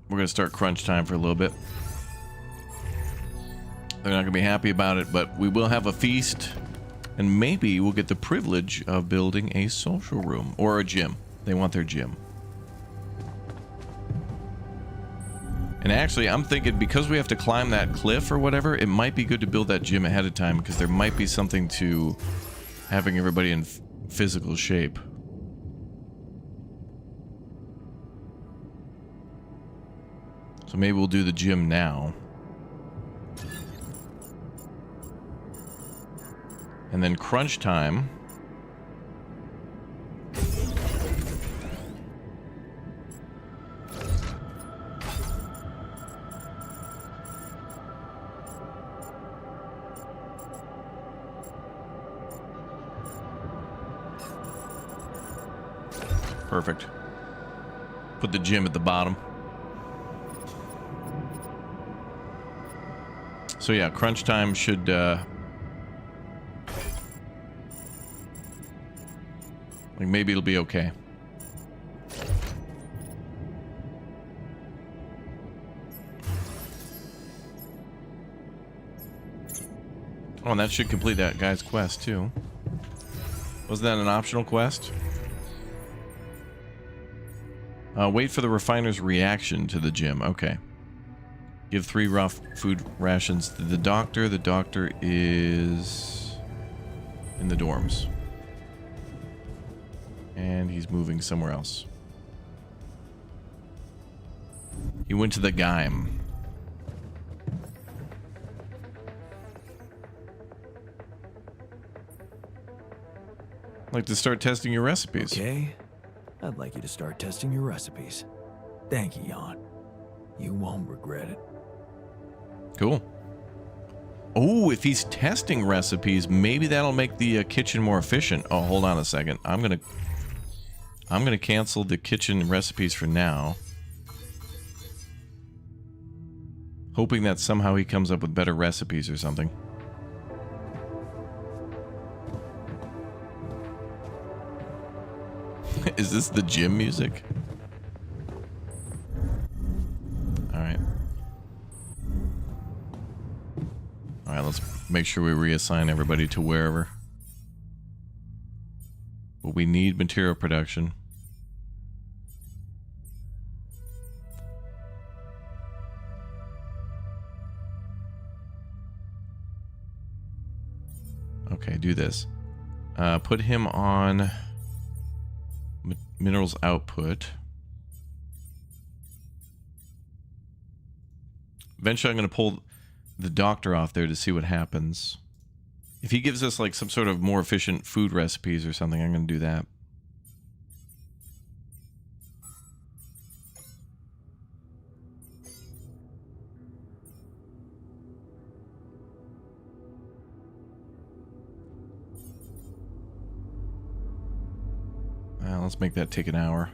We're going to start crunch time for a little bit. They're not going to be happy about it, but we will have a feast. And maybe we'll get the privilege of building a social room or a gym. They want their gym. And actually, I'm thinking because we have to climb that cliff or whatever, it might be good to build that gym ahead of time because there might be something to having everybody in physical shape. So maybe we'll do the gym now. And then crunch time. Perfect. Put the gym at the bottom. So yeah, crunch time should like maybe it'll be okay. Oh, and that should complete that guy's quest too. Wasn't that an optional quest? Wait for the refiner's reaction to the gym. Okay. Give 3 raw food rations to the doctor. The doctor is in the dorms. And he's moving somewhere else. He went to the Gaim. I'd like to start testing your recipes. Okay. I'd like you to start testing your recipes. Thank you, Jan. You won't regret it. Cool. Oh, if he's testing recipes, maybe that'll make the kitchen more efficient. Oh, hold on a second. I'm gonna cancel the kitchen recipes for now. Hoping that somehow he comes up with better recipes or something. Is this the gym music? Alright. Alright, let's make sure we reassign everybody to wherever. But we need material production. Okay, do this. Put him on minerals output. Eventually I'm going to pull the doctor off there to see what happens. If he gives us like some sort of more efficient food recipes or something, I'm going to do that. Let's make that take an hour.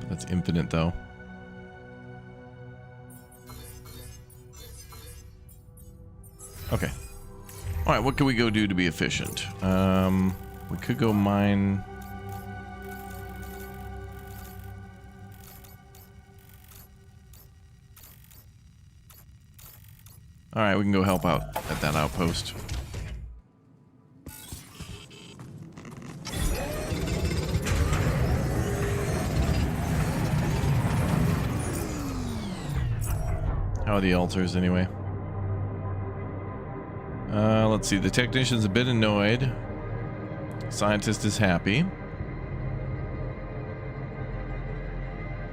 But that's infinite, though. Okay. All right, what can we go do to be efficient? We could go mine. All right, we can go help out at that outpost. How are the altars anyway? Let's see. The technician's a bit annoyed. Scientist is happy.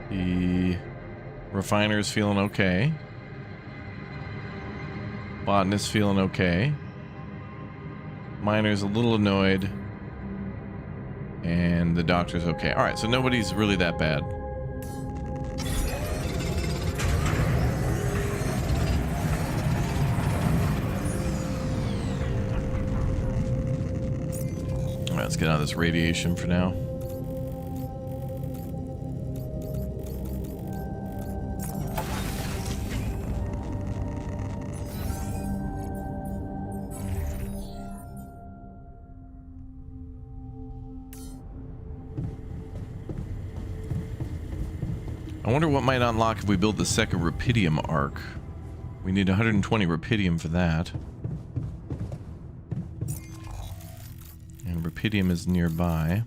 The refiner's feeling okay. Botanist feeling okay. Miner's a little annoyed. And the doctor's okay. Alright, so nobody's really that bad. Alright, let's get out of this radiation for now. I wonder what might unlock if we build the second Rapidium arc. We need 120 Rapidium for that. And Rapidium is nearby.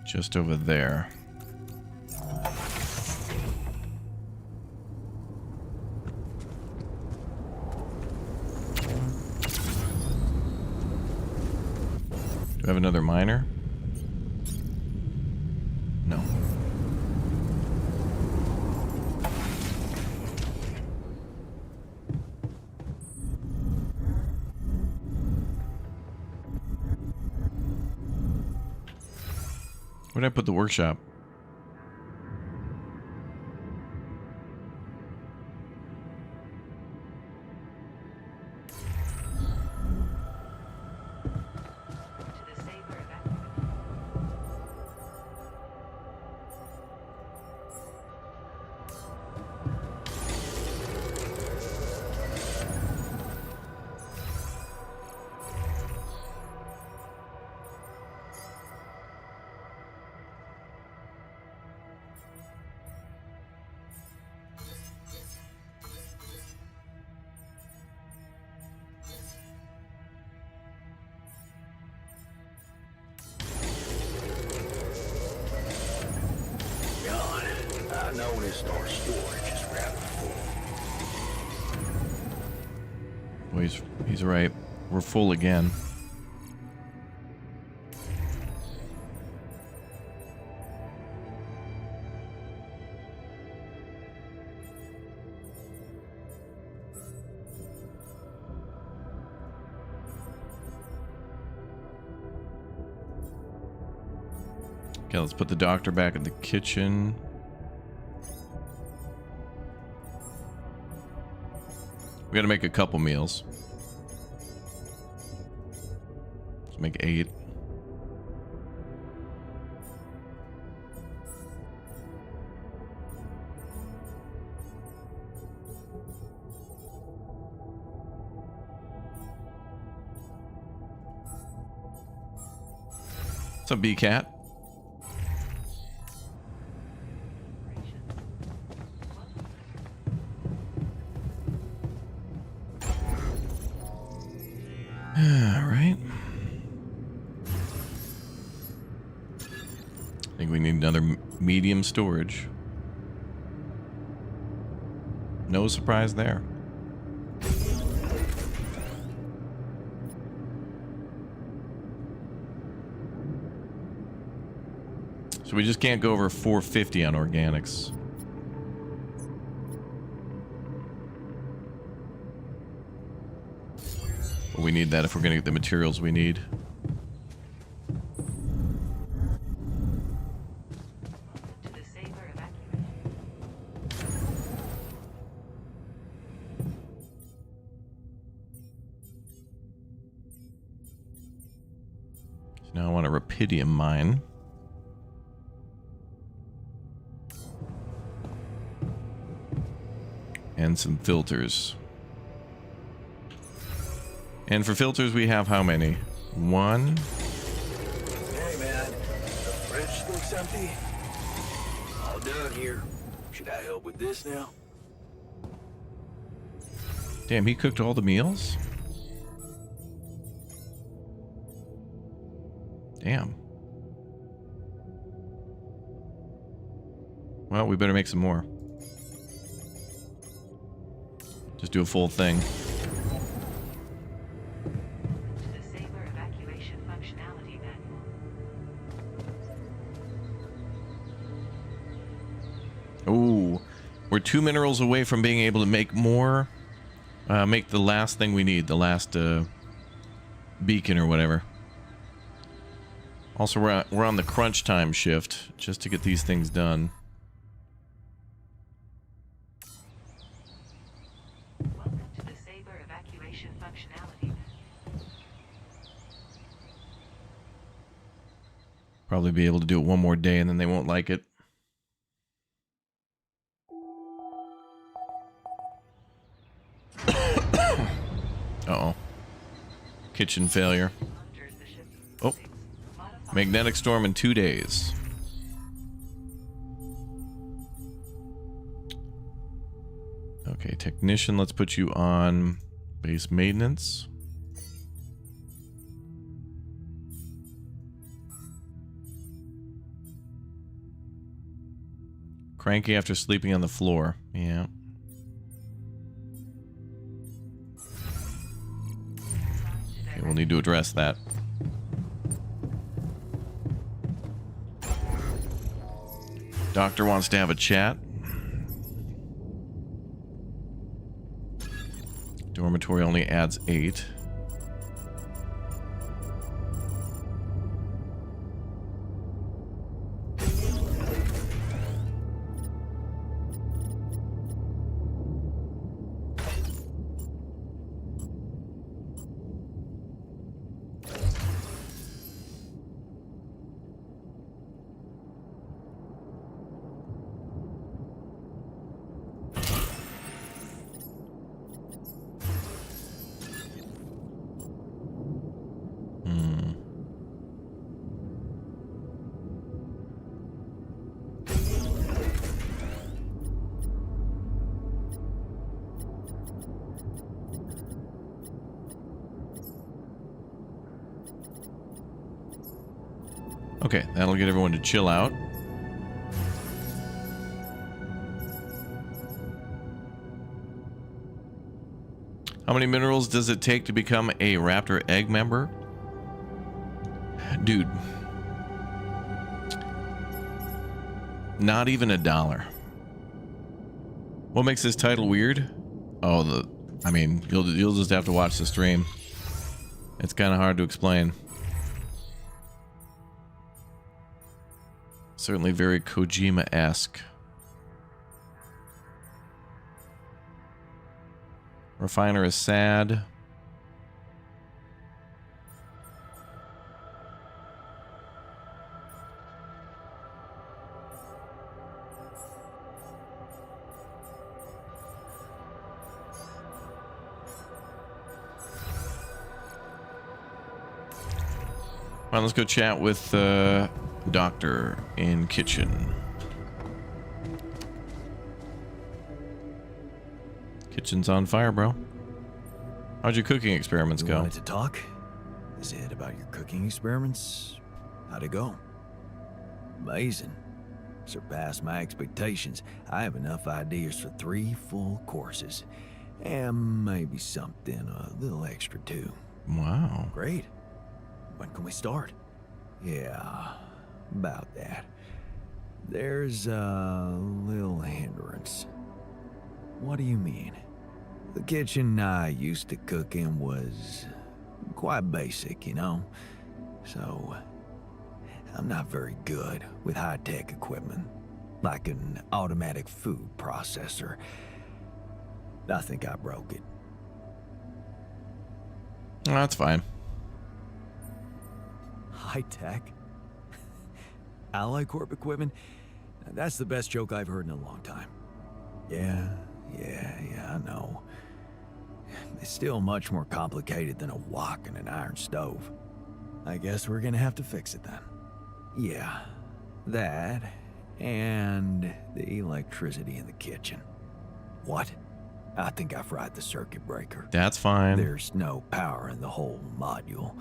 Just over there. Do we have another miner? No. Where did I put the workshop? I noticed our storage is rather full. Well, he's right. We're full again. Okay, let's put the doctor back in the kitchen. We gotta make a couple meals. Let's make 8. What's up, B-Cat? Alright. I think we need another medium storage. No surprise there. So we just can't go over 450 on organics. But we need that if we're going to get the materials we need. So now I want a Rapidium mine. And some filters. And for filters, we have how many? 1. Hey, man. The fridge looks empty. All done here. Should I help with this now? Damn, he cooked all the meals? Damn. Well, we better make some more. Just do a full thing. Ooh, we're 2 minerals away from being able to make more. Make the last thing we need, the last beacon or whatever. Also, we're on the crunch time shift just to get these things done. Welcome to the Saber evacuation functionality. Probably be able to do it one more day and then they won't like it. Uh-oh. Kitchen failure. Oh. Magnetic storm in 2 days. Okay, technician, let's put you on base maintenance. Cranky after sleeping on the floor. Yeah. Okay, we'll need to address that. Doctor wants to have a chat. Dormitory only adds 8. Okay, that'll get everyone to chill out. How many minerals does it take to become a Raptor egg member? Dude. Not even $1. What makes this title weird? Oh, I mean, you'll just have to watch the stream. It's kind of hard to explain. Certainly very Kojima-esque. Refiner is sad. Come on, let's go chat with Doctor in kitchen. Kitchen's on fire, bro. How'd your cooking experiments You go? wanted to talk? Is it about your cooking experiments? How'd it go? Amazing. Surpassed my expectations. I have enough ideas for 3 full courses. And maybe something a little extra too. Wow. Great. When can we start? Yeah, about that. There's a little hindrance. What do you mean? The kitchen I used to cook in was quite basic, you know? So, I'm not very good with high-tech equipment, like an automatic food processor. I think I broke it. Oh, that's fine. High-tech? Ally Corp equipment? That's the best joke I've heard in a long time. Yeah, I know. It's still much more complicated than a wok and an iron stove. I guess we're gonna have to fix it then. Yeah, that and the electricity in the kitchen. What? I think I fried the circuit breaker. That's fine. There's no power in the whole module.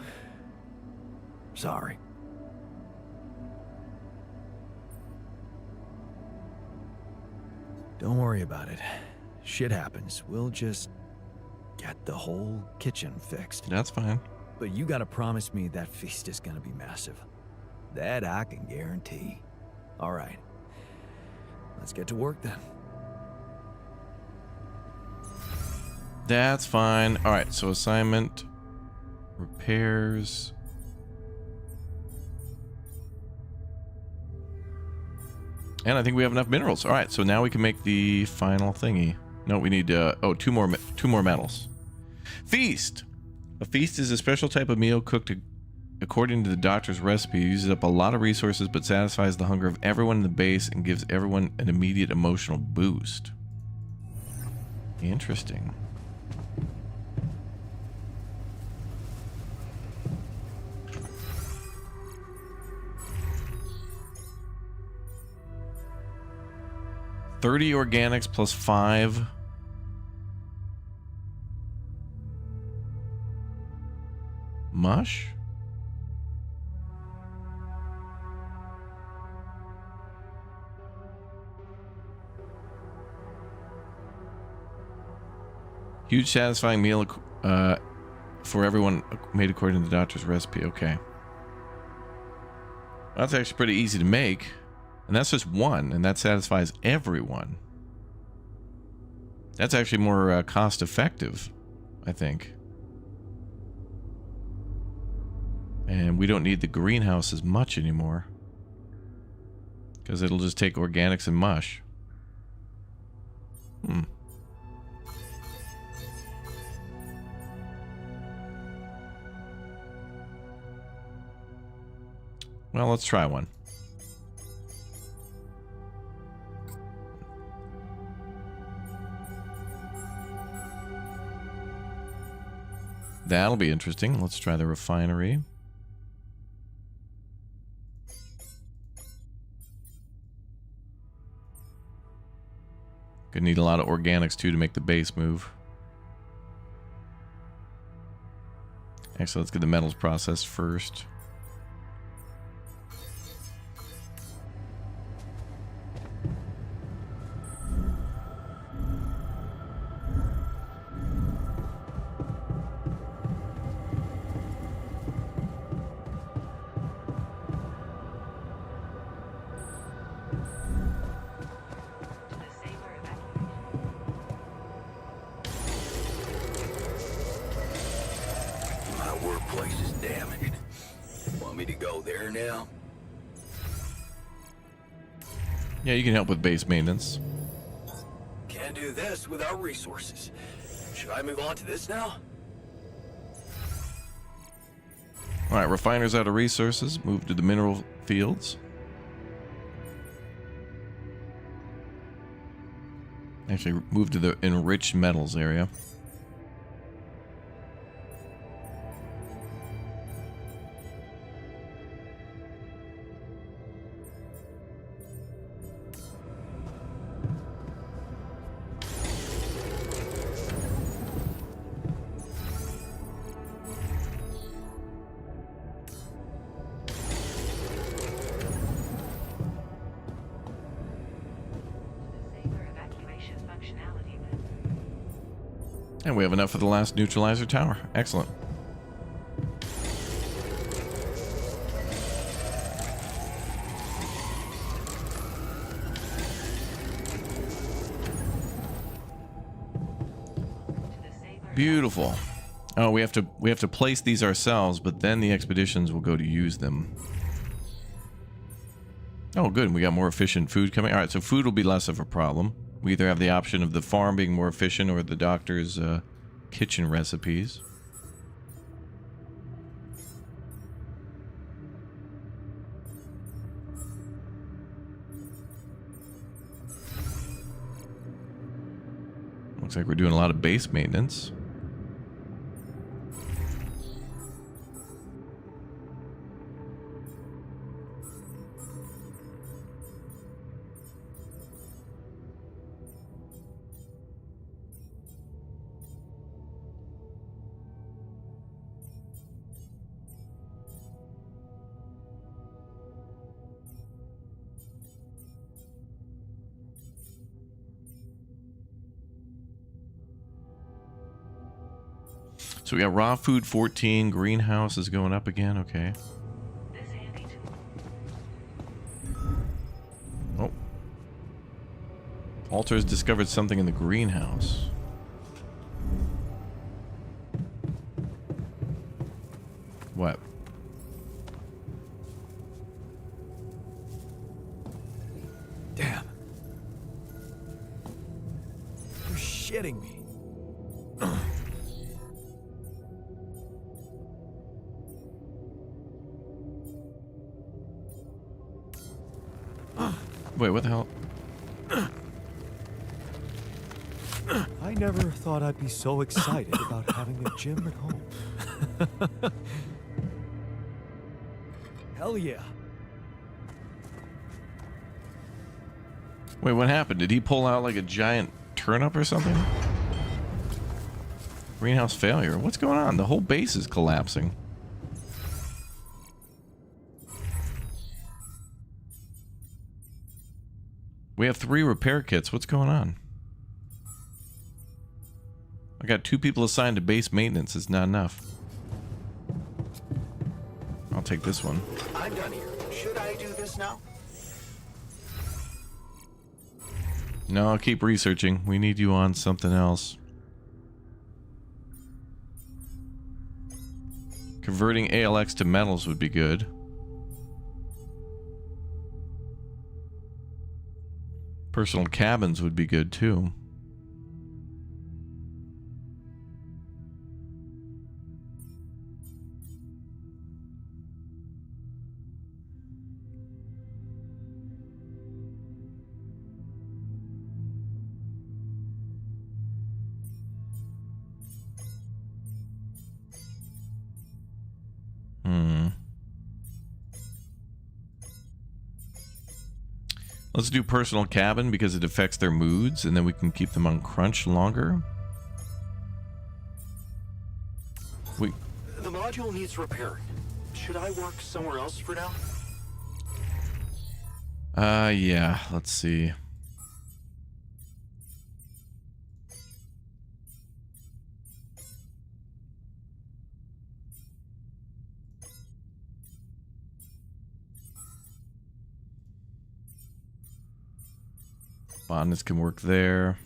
Sorry. Don't worry about it. Shit happens. We'll just get the whole kitchen fixed. That's fine. But you gotta promise me that feast is gonna be massive. That I can guarantee. All right. Let's get to work then. That's fine. All right, so assignment, repairs. And I think we have enough minerals. All right, so now we can make the final thingy. No, we need two more metals. Feast. A feast is a special type of meal cooked according to the doctor's recipe. It uses up a lot of resources but satisfies the hunger of everyone in the base and gives everyone an immediate emotional boost. Interesting. $30 organics plus 5 Mush? Huge satisfying meal for everyone made according to the doctor's recipe. Okay. That's actually pretty easy to make. And that's just one, and that satisfies everyone. That's actually more cost effective, I think. And we don't need the greenhouse as much anymore, because it'll just take organics and mush. Well, let's try one. That'll be interesting. Let's try the refinery. Gonna need a lot of organics too to make the base move. Actually, let's get the metals processed first. Yeah, you can help with base maintenance. Can't do this without resources. Should I move on to this now? Alright, refiners out of resources. Move to the mineral fields. Actually, move to the enriched metals area. And we have enough for the last neutralizer tower. Excellent. Beautiful. Oh, we have to place these ourselves, but then the expeditions will go to use them. Oh, good. We got more efficient food coming. All right, so food will be less of a problem. We either have the option of the farm being more efficient or the doctor's kitchen recipes. Looks like we're doing a lot of base maintenance. So we got raw food 14, greenhouse is going up again, okay. Oh. Alter has discovered something in the greenhouse. What? Damn. You're shitting me. Wait, what the hell? I never thought I'd be so excited about having a gym at home. Hell yeah. Wait, what happened? Did he pull out like a giant turnip or something? Greenhouse failure. What's going on? The whole base is collapsing. We have 3 repair kits. What's going on? I got 2 people assigned to base maintenance. It's not enough. I'll take this one. I'm done here. Should I do this now? No, I'll keep researching. We need you on something else. Converting ALX to metals would be good. Personal cabins would be good too. Let's do personal cabin because it affects their moods, and then we can keep them on crunch longer. The module needs repair. Should I work somewhere else for now? Yeah, let's see. Botanists can work there.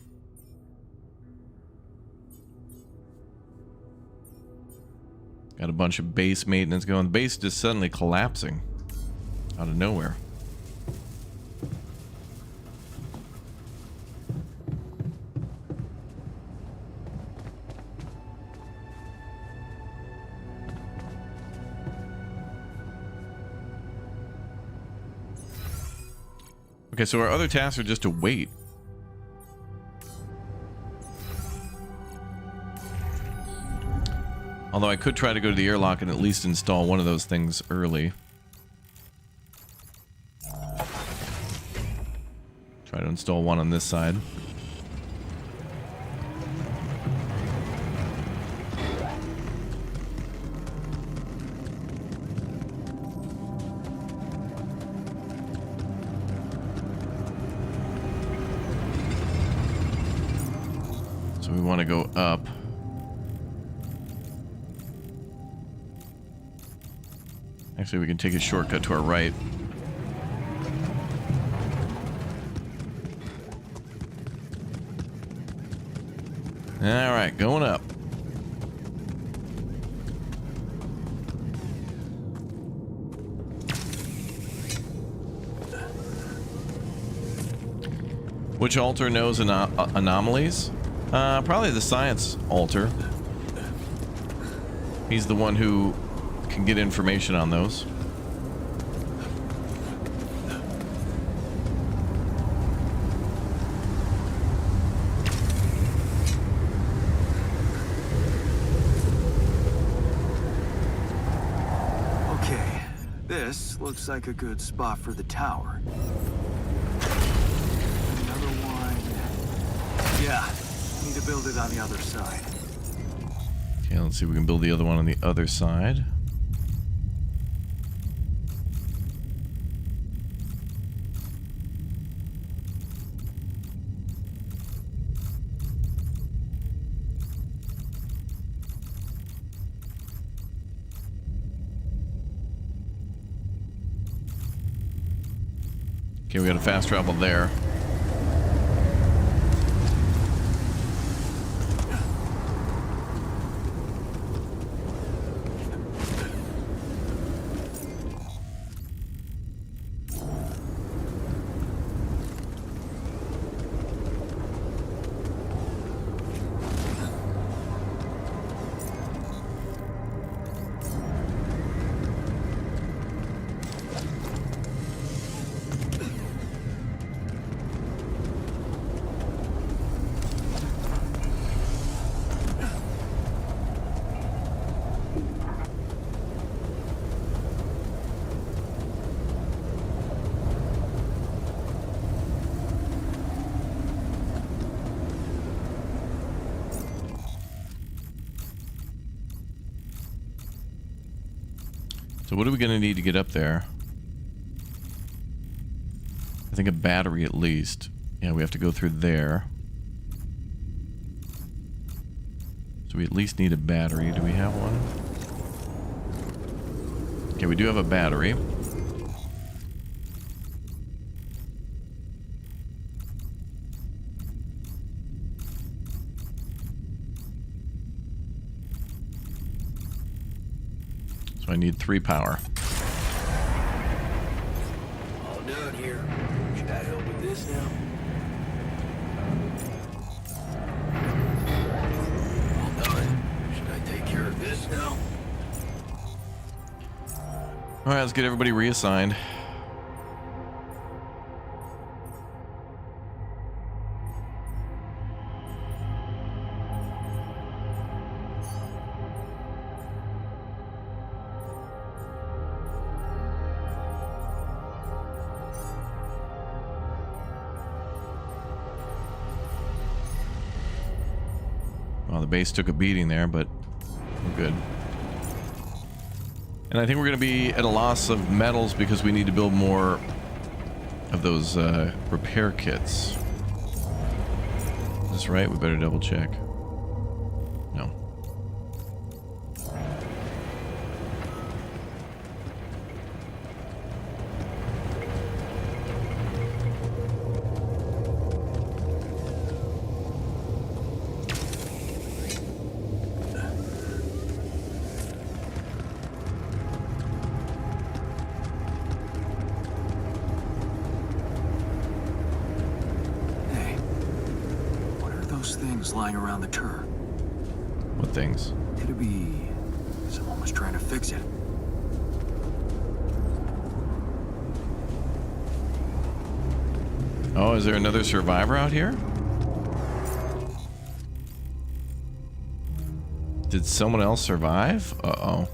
Got a bunch of base maintenance going. The base just suddenly collapsing out of nowhere. Okay, so our other tasks are just to wait. Although I could try to go to the airlock and at least install one of those things early. Try to install one on this side. So we want to go up. Actually, we can take a shortcut to our right. Alright, going up. Which altar knows anomalies? Probably the science altar. He's the one who can get information on those. Okay, this looks like a good spot for the tower. Another one. Yeah, need to build it on the other side. Okay, let's see if we can build the other one on the other side. Okay, we got a fast travel there. So what are we going to need to get up there? think a battery at least. Yeah, we have to go through there. So we at least need a battery. Do we have one? Okay, we do have a battery. So I need 3 power. All done here. Should I help with this now? All done. Should I take care of this now? All right, let's get everybody reassigned. Well, the base took a beating there, but we're good. And I think we're going to be at a loss of metals because we need to build more of those repair kits. Is this right? We better double check. No. Lying around the turret. What things? Could it be someone was trying to fix it? Oh, is there another survivor out here? Did someone else survive? Uh-oh.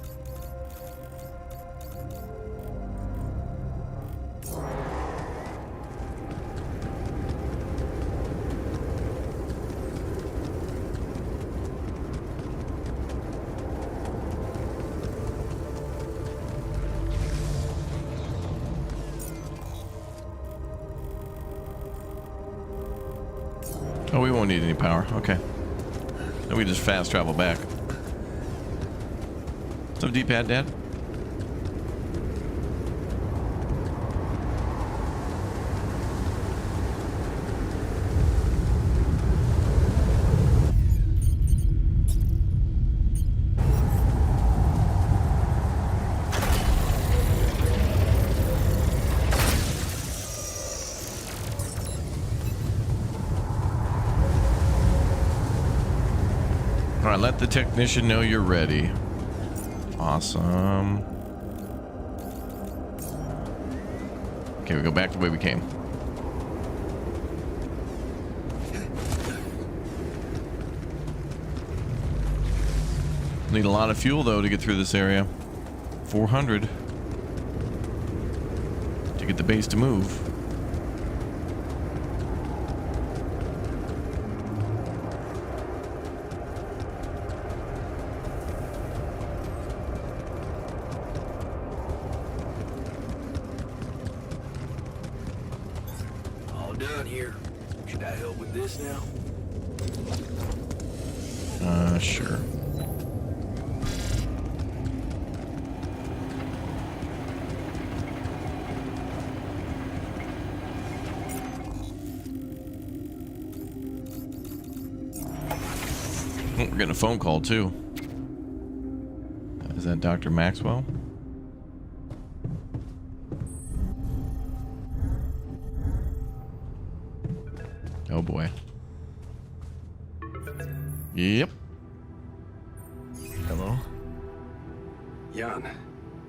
Oh, we won't need any power. Okay. Then we just fast travel back. Some D-pad, Dad? Alright, let the technician know you're ready. Awesome. Okay, we go back the way we came. Need a lot of fuel, though, to get through this area. 400. To get the base to move. Here. Should I help with this now? Sure. Oh, we're getting a phone call too. Is that Dr. Maxwell? Oh boy. Yep. Hello? Jan,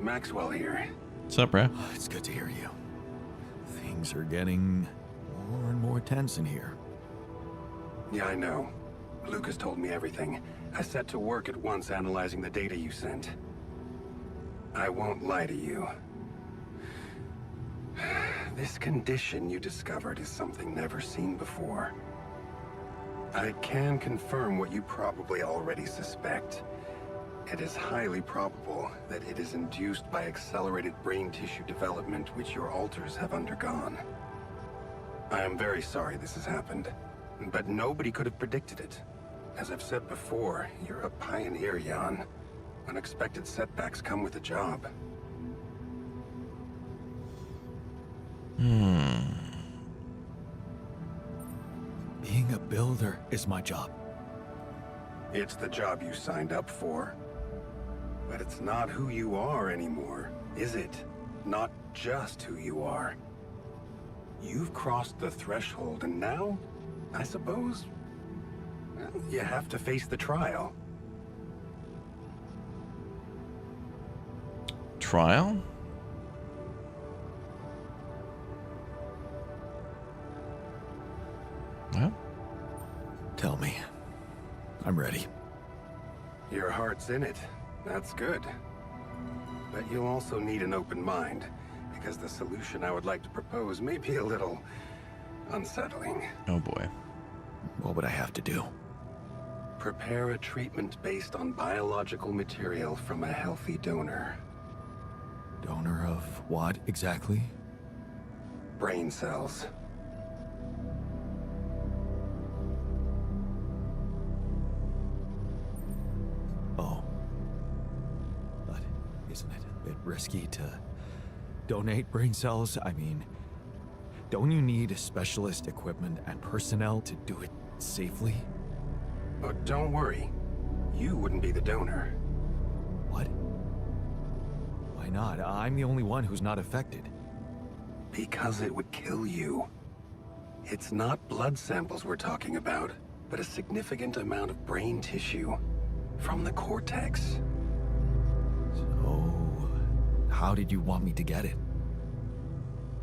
Maxwell here. What's up, Brad? Oh, it's good to hear you. Things are getting more and more tense in here. Yeah, I know. Lucas told me everything. I set to work at once analyzing the data you sent. I won't lie to you. This condition you discovered is something never seen before. I can confirm what you probably already suspect. It is highly probable that it is induced by accelerated brain tissue development which your alters have undergone. I am very sorry this has happened, but nobody could have predicted it. As I've said before, you're a pioneer, Jan. Unexpected setbacks come with the job. Being a builder is my job. It's the job you signed up for. But it's not who you are anymore, is it? Not just who you are. You've crossed the threshold, and now, I suppose, well, you have to face the trial. Trial? Well, Tell me. I'm ready. Your heart's in it. That's good. But you'll also need an open mind, because the solution I would like to propose may be a little unsettling. oh boy. What would I have to do? Prepare a treatment based on biological material from a healthy donor. Donor of what exactly? Brain cells. Oh. But isn't it a bit risky to donate brain cells? I mean, don't you need specialist equipment and personnel to do it safely? But don't worry. You wouldn't be the donor. What? Why not? I'm the only one who's not affected. Because it would kill you. It's not blood samples we're talking about, but a significant amount of brain tissue. From the cortex. So, how did you want me to get it?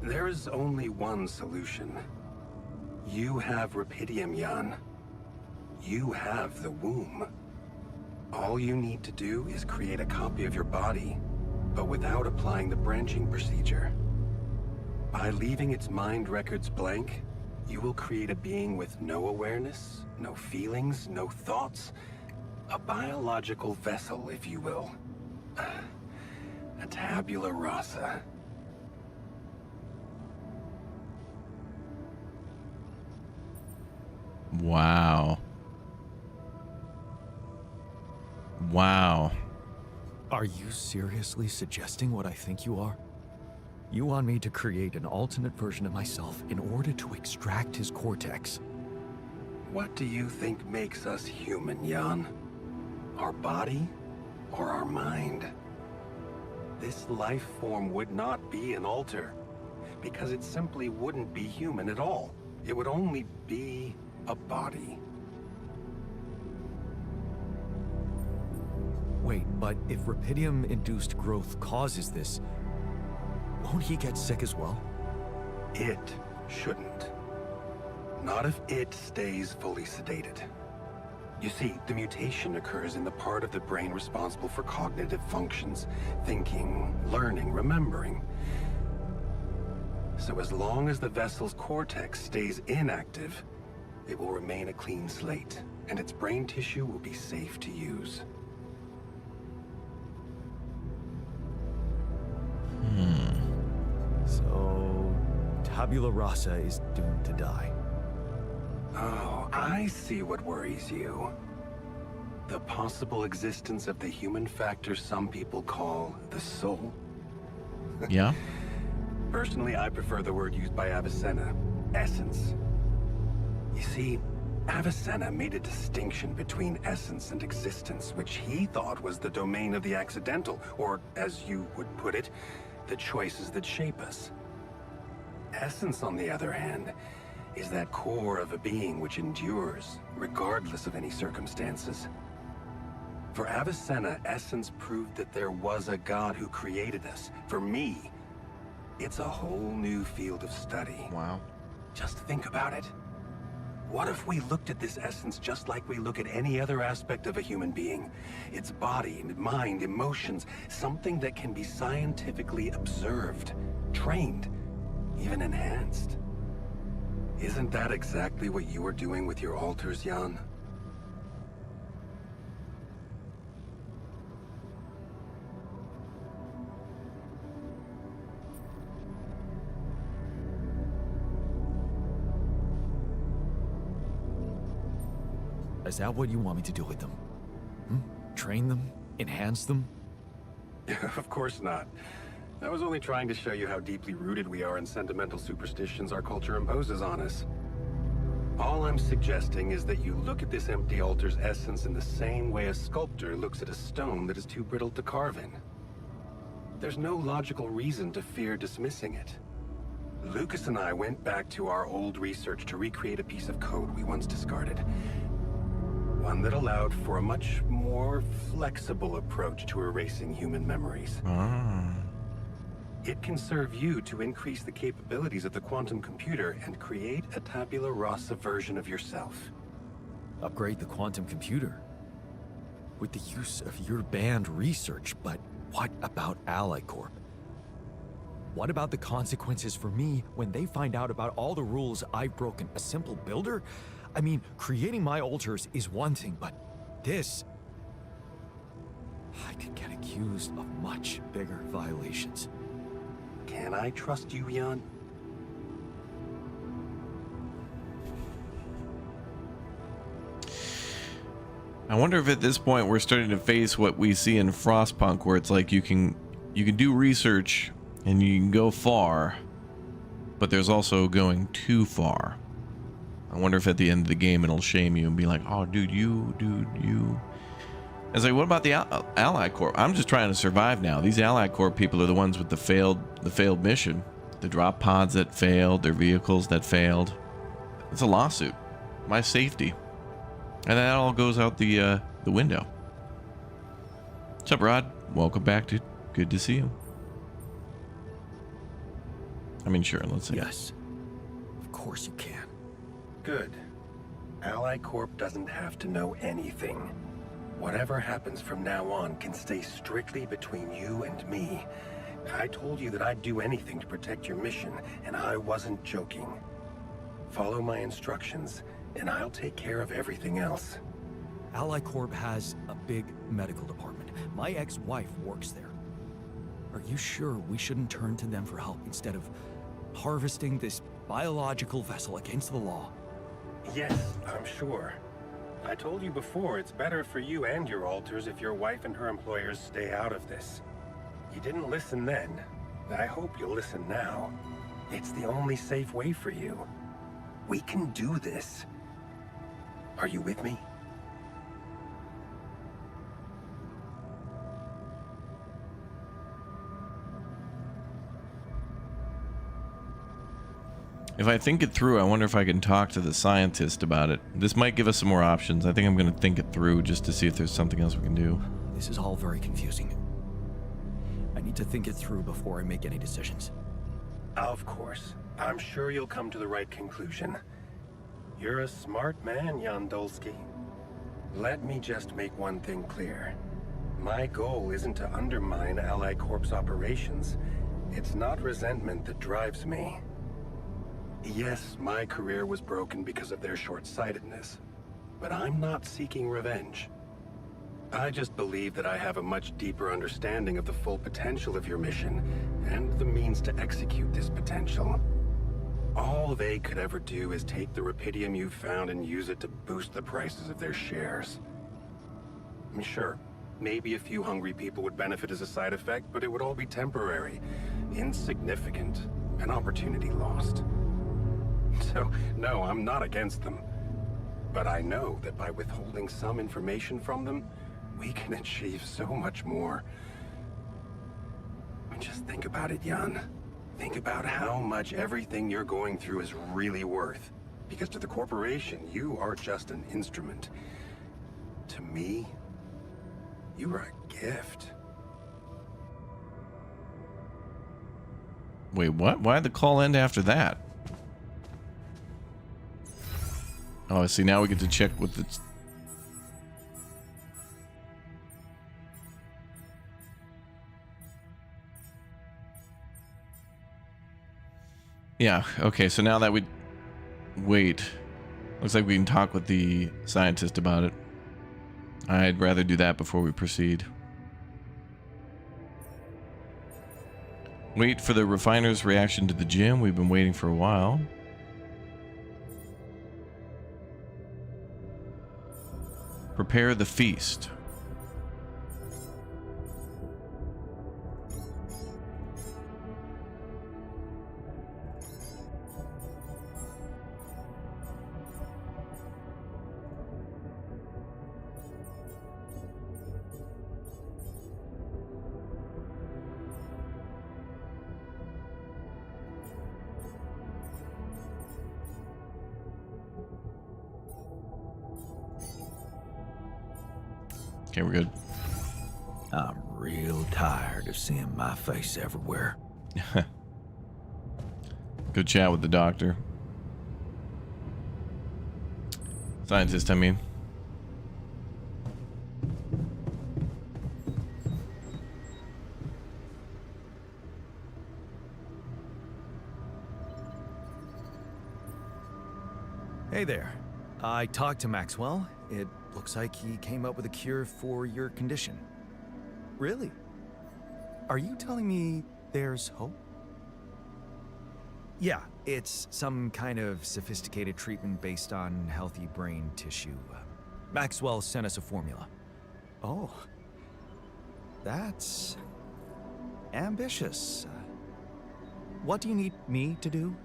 There is only one solution. You have Rapidium, Jan. You have the womb. All you need to do is create a copy of your body, but without applying the branching procedure. By leaving its mind records blank, you will create a being with no awareness, no feelings, no thoughts. A biological vessel, if you will. A tabula rasa. Wow. Wow. Are you seriously suggesting what I think you are? You want me to create an alternate version of myself in order to extract his cortex? What do you think makes us human, Jan? Our body or our mind? This life form would not be an alter, because it simply wouldn't be human at all. It would only be a body. Wait, but if Rapidium-induced growth causes this, won't he get sick as well? It shouldn't. Not if it stays fully sedated. You see, the mutation occurs in the part of the brain responsible for cognitive functions, thinking, learning, remembering. So as long as the vessel's cortex stays inactive, it will remain a clean slate, and its brain tissue will be safe to use. So, tabula rasa is doomed to die. Oh, I see what worries you. The possible existence of the human factor some people call the soul. Yeah? Personally, I prefer the word used by Avicenna, essence. You see, Avicenna made a distinction between essence and existence, which he thought was the domain of the accidental, or, as you would put it, the choices that shape us. Essence, on the other hand, is that core of a being which endures, regardless of any circumstances. For Avicenna, essence proved that there was a God who created us. For me, it's a whole new field of study. Wow. Just think about it. What if we looked at this essence just like we look at any other aspect of a human being? Its body, mind, emotions, something that can be scientifically observed, trained, even enhanced. Isn't that exactly what you were doing with your alters, Jan? Is that what you want me to do with them? Train them? Enhance them? Of course not. I was only trying to show you how deeply rooted we are in sentimental superstitions our culture imposes on us. All I'm suggesting is that you look at this empty altar's essence in the same way a sculptor looks at a stone that is too brittle to carve in. There's no logical reason to fear dismissing it. Lucas and I went back to our old research to recreate a piece of code we once discarded. One that allowed for a much more flexible approach to erasing human memories. It can serve you to increase the capabilities of the quantum computer and create a tabula rasa version of yourself. Upgrade the quantum computer? With the use of your banned research, but what about Ally Corp? What about the consequences for me when they find out about all the rules I've broken? A simple builder? I mean, creating my altars is one thing, but this... I could get accused of much bigger violations. Can I trust you, Jan? I wonder if at this point we're starting to face what we see in Frostpunk, where it's like you can do research and you can go far, but there's also going too far. I wonder if at the end of the game it'll shame you and be like, oh, dude, you. It's like, what about the Ally Corp? I'm just trying to survive now. These Ally Corp people are the ones with the failed mission. The drop pods that failed, their vehicles that failed. It's a lawsuit. My safety. And that all goes out the window. What's up, Rod? Welcome back, dude. Good to see you. I mean, sure, let's see. Yes. Of course you can. Good. Ally Corp doesn't have to know anything. Whatever happens from now on can stay strictly between you and me. I told you that I'd do anything to protect your mission, and I wasn't joking. Follow my instructions, and I'll take care of everything else. Ally Corp has a big medical department. My ex-wife works there. Are you sure we shouldn't turn to them for help instead of harvesting this biological vessel against the law? Yes, I'm sure. I told you before, it's better for you and your alters if your wife and her employers stay out of this. You didn't listen then. I hope you'll listen now. It's the only safe way for you. We can do this. Are you with me? If I think it through, I wonder if I can talk to the scientist about it. This might give us some more options. I think I'm going to think it through just to see if there's something else we can do. This is all very confusing. I need to think it through before I make any decisions. Of course. I'm sure you'll come to the right conclusion. You're a smart man, Jan Dolski. Let me just make one thing clear. My goal isn't to undermine Ally Corp's operations. It's not resentment that drives me. Yes, my career was broken because of their short-sightedness, but I'm not seeking revenge. I just believe that I have a much deeper understanding of the full potential of your mission, and the means to execute this potential. All they could ever do is take the rupidium you've found and use it to boost the prices of their shares. I'm sure, maybe a few hungry people would benefit as a side effect, but it would all be temporary, insignificant, an opportunity lost. So, no, I'm not against them. But I know that by withholding some information from them, we can achieve so much more. Just think about it, Jan. Think about how much everything you're going through is really worth. Because to the corporation, you are just an instrument. To me, you are a gift. Wait, what? Why'd the call end after that? Oh, see, now we get to check with the... Yeah, okay, so now that we... Wait. Looks like we can talk with the scientist about it. I'd rather do that before we proceed. Wait for the refiner's reaction to the gym. We've been waiting for a while. prepare the feast. Okay, we're good. I'm real tired of seeing my face everywhere. Good chat with the doctor. Scientist, I mean. Hey there. I talked to Maxwell. It looks like he came up with a cure for your condition. Really? Are you telling me there's hope? Yeah, it's some kind of sophisticated treatment based on healthy brain tissue. Maxwell sent us a formula. Oh. That's ambitious. What do you need me to do?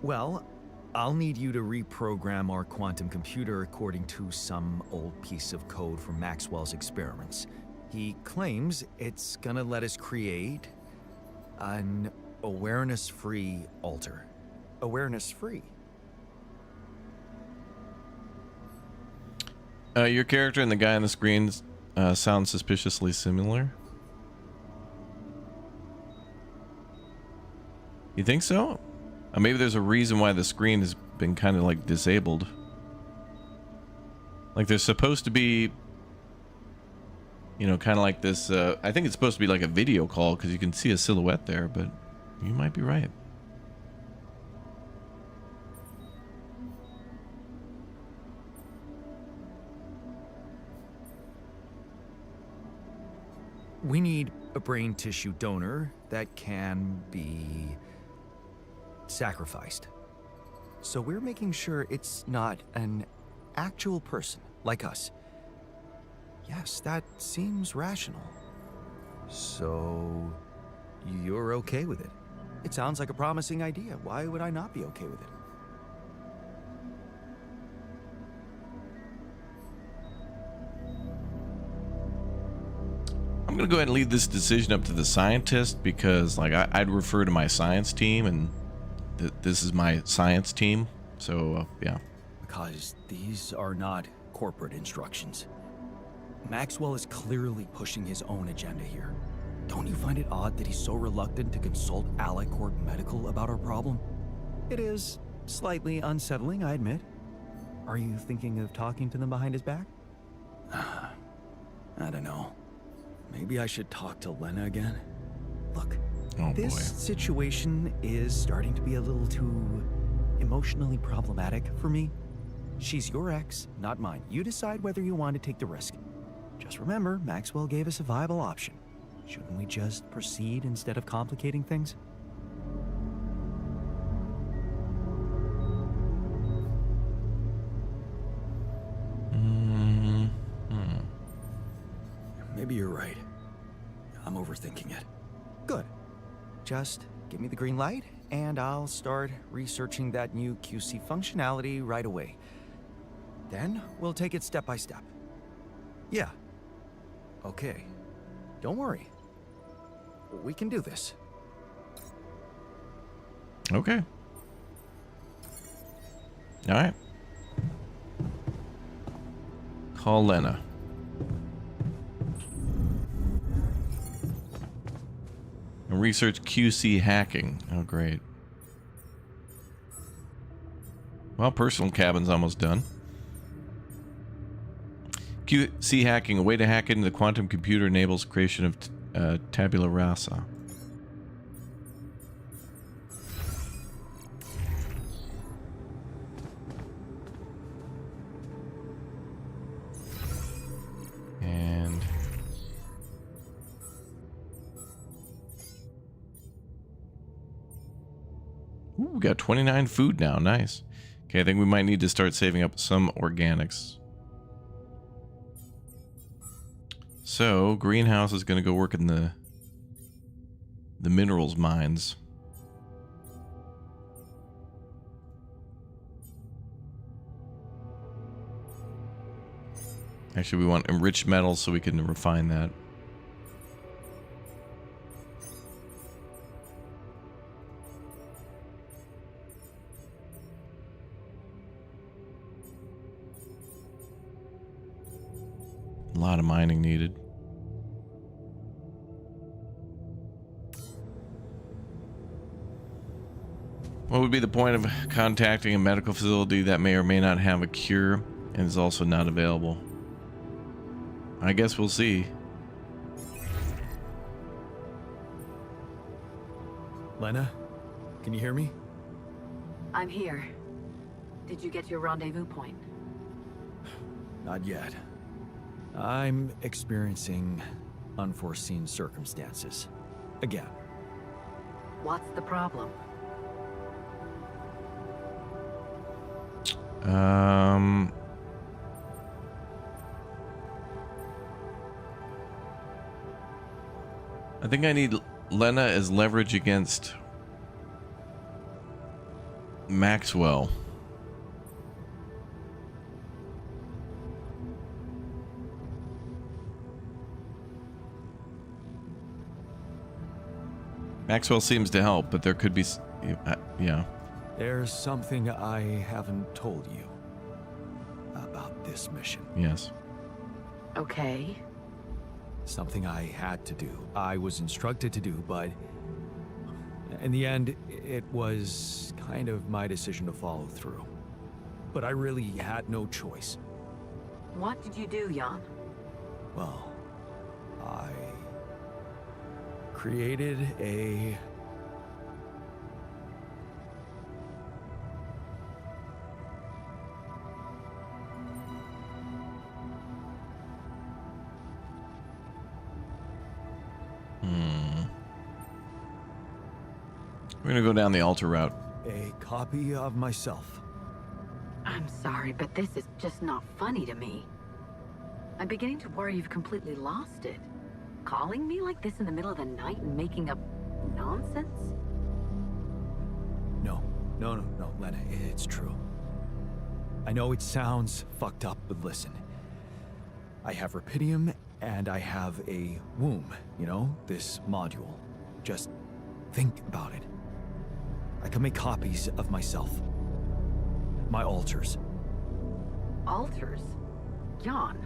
Well, I'll need you to reprogram our quantum computer according to some old piece of code from Maxwell's experiments. He claims it's gonna let us create an awareness-free alter. Awareness-free? Your character and the guy on the screen sound suspiciously similar. You think so? Maybe there's a reason why the screen has been kind of like disabled. Like there's supposed to be, you know, kind of like this. I think it's supposed to be like a video call because you can see a silhouette there, but you might be right. We need a brain tissue donor that can be sacrificed. So we're making sure it's not an actual person like us. Yes, that seems rational. So you're okay with it? It sounds like a promising idea. Why would I not be okay with it? I'm gonna go ahead and leave this decision up to the scientist because, like, I'd refer to my science team, and this is my science team. So yeah. Because these are not corporate instructions. Maxwell is clearly pushing his own agenda here. Don't you find it odd that he's so reluctant to consult Alicorp Medical about our problem? It is slightly unsettling, I admit. Are you thinking of talking to them behind his back? I don't know. Maybe I should talk to Lena again. Look, this situation is starting to be a little too emotionally problematic for me. She's your ex, not mine. You decide whether you want to take the risk. Just remember, Maxwell gave us a viable option. Shouldn't we just proceed instead of complicating things? Maybe you're right. I'm overthinking it. Good. Just give me the green light, and I'll start researching that new QC functionality right away. Then we'll take it step by step. Yeah. Okay. Don't worry. We can do this. Okay. All right. Call Lena. And research QC hacking. Oh, great. Well, personal cabin's almost done. QC hacking, a way to hack into the quantum computer, enables creation of tabula rasa. And ooh, we got 29 food now. Nice. Okay, I think we might need to start saving up some organics. So, Greenhouse is going to go work in the minerals mines. Actually, we want enriched metals so we can refine that. A lot of mining needed. What would be the point of contacting a medical facility that may or may not have a cure and is also not available? I guess we'll see. Lena, can you hear me? I'm here. Did you get to your rendezvous point? Not yet. I'm experiencing unforeseen circumstances. Again. What's the problem? I think I need Lena as leverage against Maxwell. Maxwell seems to help, but there could be, yeah. There's something I haven't told you about this mission. Yes. Okay. Something I had to do. I was instructed to do, but in the end, it was kind of my decision to follow through. But I really had no choice. What did you do, Jan? Well, I created a We're gonna go down the altar route. A copy of myself. I'm sorry, but this is just not funny to me. I'm beginning to worry you've completely lost it. Calling me like this in the middle of the night and making up nonsense? No, Lena, it's true. I know it sounds fucked up, but listen. I have Rapidium and I have a womb, you know, this module. Just think about it. I can make copies of myself. My alters. Alters? Jan?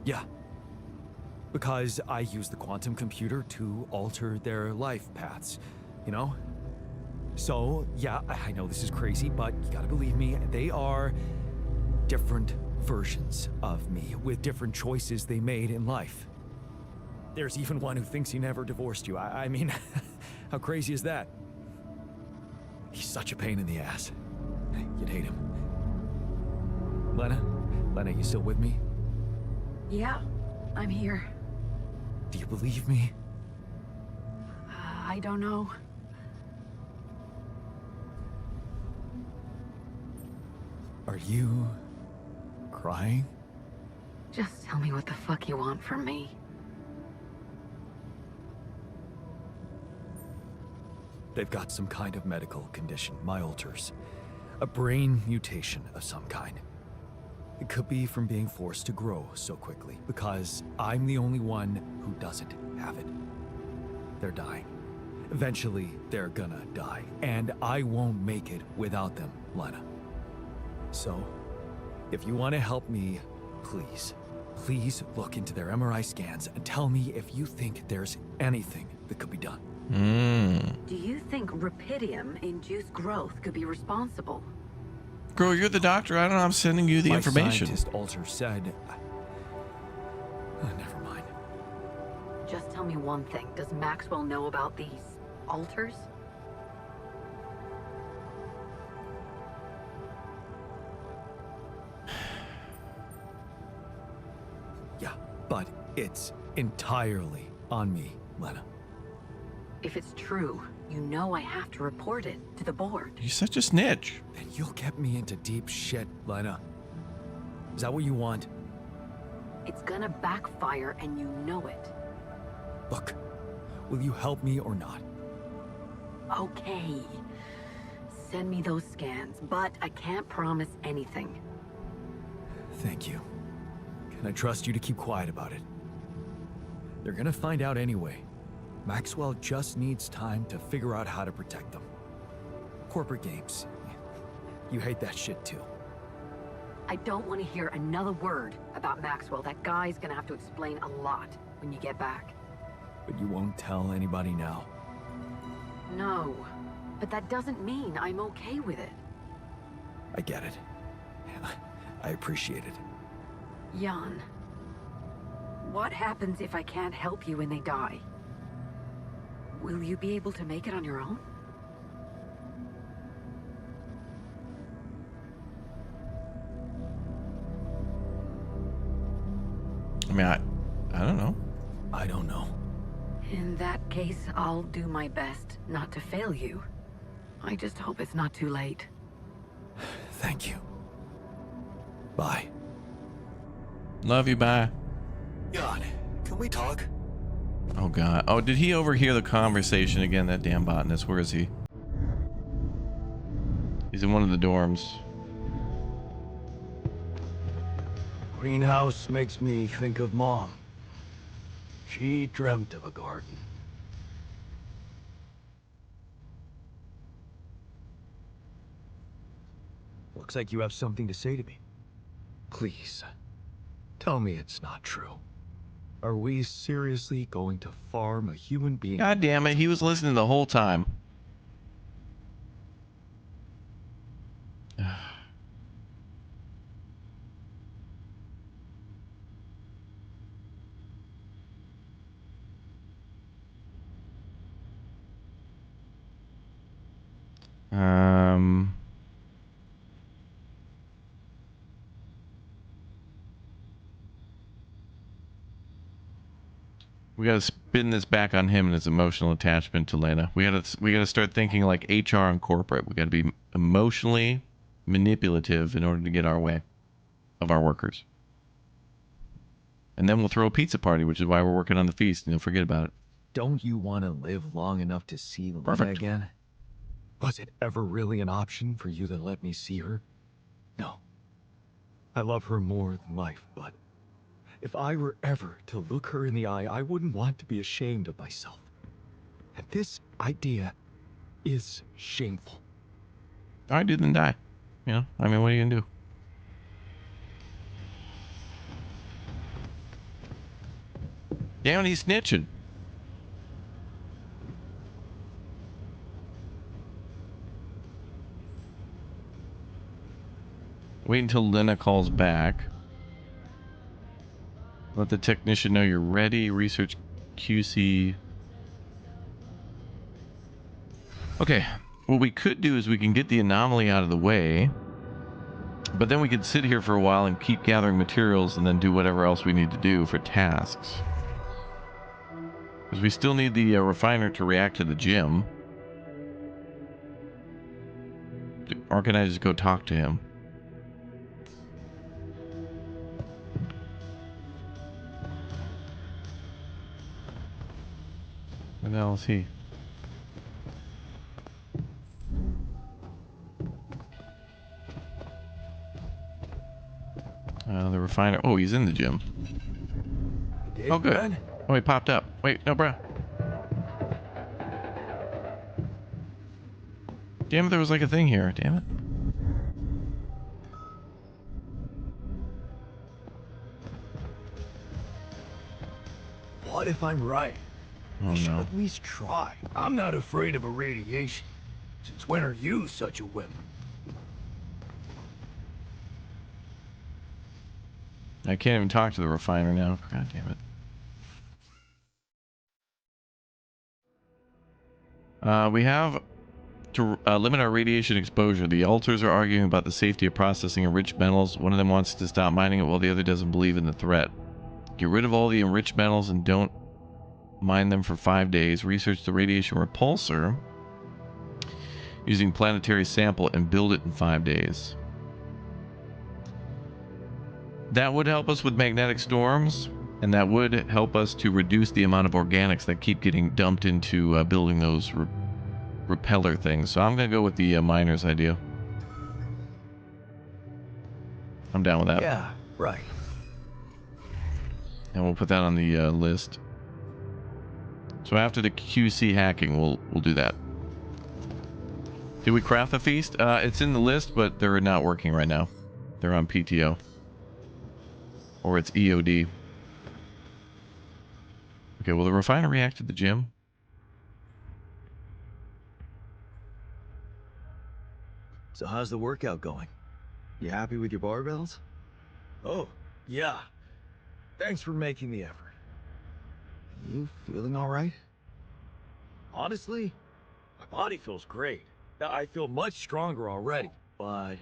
Yeah. Because I use the quantum computer to alter their life paths, you know? So, yeah, I know this is crazy, but you gotta believe me, they are different versions of me with different choices they made in life. There's even one who thinks he never divorced you. I mean, how crazy is that? He's such a pain in the ass. You'd hate him. Lena, you still with me? Yeah, I'm here. Do you believe me? I don't know. Are you crying? Just tell me what the fuck you want from me. They've got some kind of medical condition, my alters. A brain mutation of some kind. It could be from being forced to grow so quickly, because I'm the only one who doesn't have it. They're dying. Eventually, they're gonna die, and I won't make it without them, Lena. So, if you want to help me, please look into their MRI scans and tell me if you think there's anything that could be done. Do you think Rapidium-induced growth could be responsible? Girl, you're the doctor. I don't know. I'm sending you the information. My scientist alter said... never mind. Just tell me one thing. Does Maxwell know about these alters? Yeah, but it's entirely on me, Lena. If it's true, you know I have to report it to the board. You're such a snitch. Then you'll get me into deep shit, Lena. Is that what you want? It's gonna backfire and you know it. Look, will you help me or not? Okay. Send me those scans, but I can't promise anything. Thank you. Can I trust you to keep quiet about it? They're gonna find out anyway. Maxwell just needs time to figure out how to protect them. Corporate games. You hate that shit too. I don't want to hear another word about Maxwell. That guy's gonna have to explain a lot when you get back. But you won't tell anybody now. No, but that doesn't mean I'm okay with it. I get it. I appreciate it. Jan, what happens if I can't help you when they die? Will you be able to make it on your own? I mean, I don't know. I don't know. In that case, I'll do my best not to fail you. I just hope it's not too late. Thank you. Bye. Love you, bye. Jan, can we talk? Oh god. Oh, did he overhear the conversation again, that damn botanist? Where is he? He's in one of the dorms. Greenhouse makes me think of Mom. She dreamt of a garden. Looks like you have something to say to me. Please, tell me it's not true. Are we seriously going to farm a human being? God damn it, he was listening the whole time. We gotta spin this back on him and his emotional attachment to Lena. We gotta start thinking like HR and corporate. We gotta be emotionally manipulative in order to get our way of our workers. And then we'll throw a pizza party, which is why we're working on the feast, and you'll forget about it. Don't you want to live long enough to see Lena again? Was it ever really an option for you to let me see her? No. I love her more than life, but if I were ever to look her in the eye, I wouldn't want to be ashamed of myself. And this idea is shameful. All right, dude, then die. You know, I mean, what are you gonna do? Damn it, he's snitching. Wait until Lena calls back. Let the technician know you're ready. Research QC. Okay, what we could do is we can get the anomaly out of the way, but then we could sit here for a while and keep gathering materials and then do whatever else we need to do for tasks. Because we still need the refiner to react to the gym. Or can I just go talk to him? Where the hell is he? The refiner. Oh, he's in the gym. Oh, good. Oh, he popped up. Wait, no, bruh. Damn it, there was like a thing here. Damn it. What if I'm right? Oh, You should no. at least try. I'm not afraid of a radiation. Since when are you such a wimp? I can't even talk to the refiner now. God damn it. We have to limit our radiation exposure. The alters are arguing about the safety of processing enriched metals. One of them wants to stop mining it while the other doesn't believe in the threat. Get rid of all the enriched metals and don't mine them for 5 days. Research the radiation repulsor using planetary sample and build it in 5 days. that would help us with magnetic storms, and that would help us to reduce the amount of organics that keep getting dumped into building those repeller things. So I'm going to go with the miner's idea. I'm down with that. Yeah, right. And we'll put that on the list. So after the QC hacking, we'll do that. Did we craft the feast? It's in the list, but they're not working right now. They're on PTO. Or it's EOD. Okay, will the refiner react to the gym? So how's the workout going? You happy with your barbells? Oh, yeah. Thanks for making the effort. You feeling all right? Honestly, my body feels great. I feel much stronger already, but...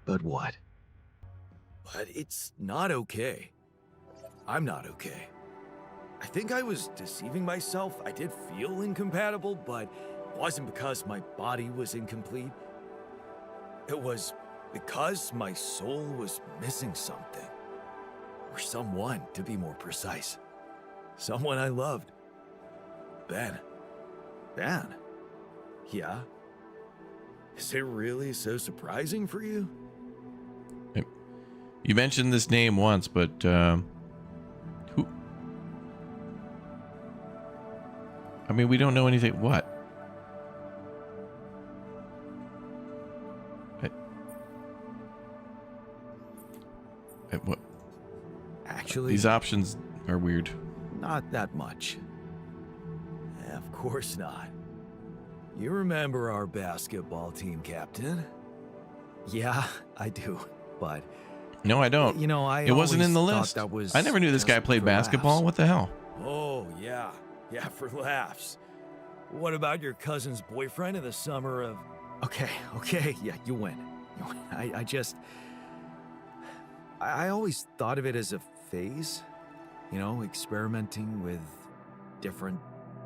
But what? But it's not okay. I'm not okay. I think I was deceiving myself. I did feel incompatible, but it wasn't because my body was incomplete. It was because my soul was missing something. Or someone, to be more precise. Someone I loved. Ben. Ben? Yeah? Is it really so surprising for you? You mentioned this name once, but who? I mean, we don't know anything. What? What? Actually, These options are weird. not that much. Of course not. You remember our basketball team captain? Yeah, I do, but... No, I don't. You know, it wasn't in the list. That was I never knew this guy played for basketball. laughs. What the hell? Oh, yeah. Yeah, for laughs. What about your cousin's boyfriend in the summer of... Okay, yeah, you win. You win. I just... I always thought of it as a phase. You know, experimenting with different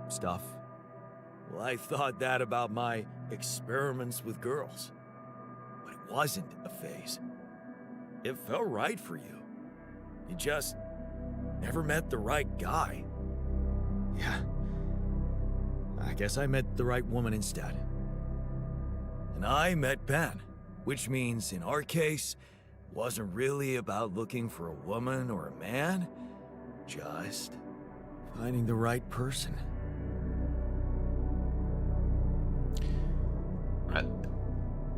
stuff. Well, I thought that about my experiments with girls. But it wasn't a phase. It felt right for you. You just never met the right guy. Yeah. I guess I met the right woman instead. And I met Ben, which means in our case, it wasn't really about looking for a woman or a man, just finding the right person.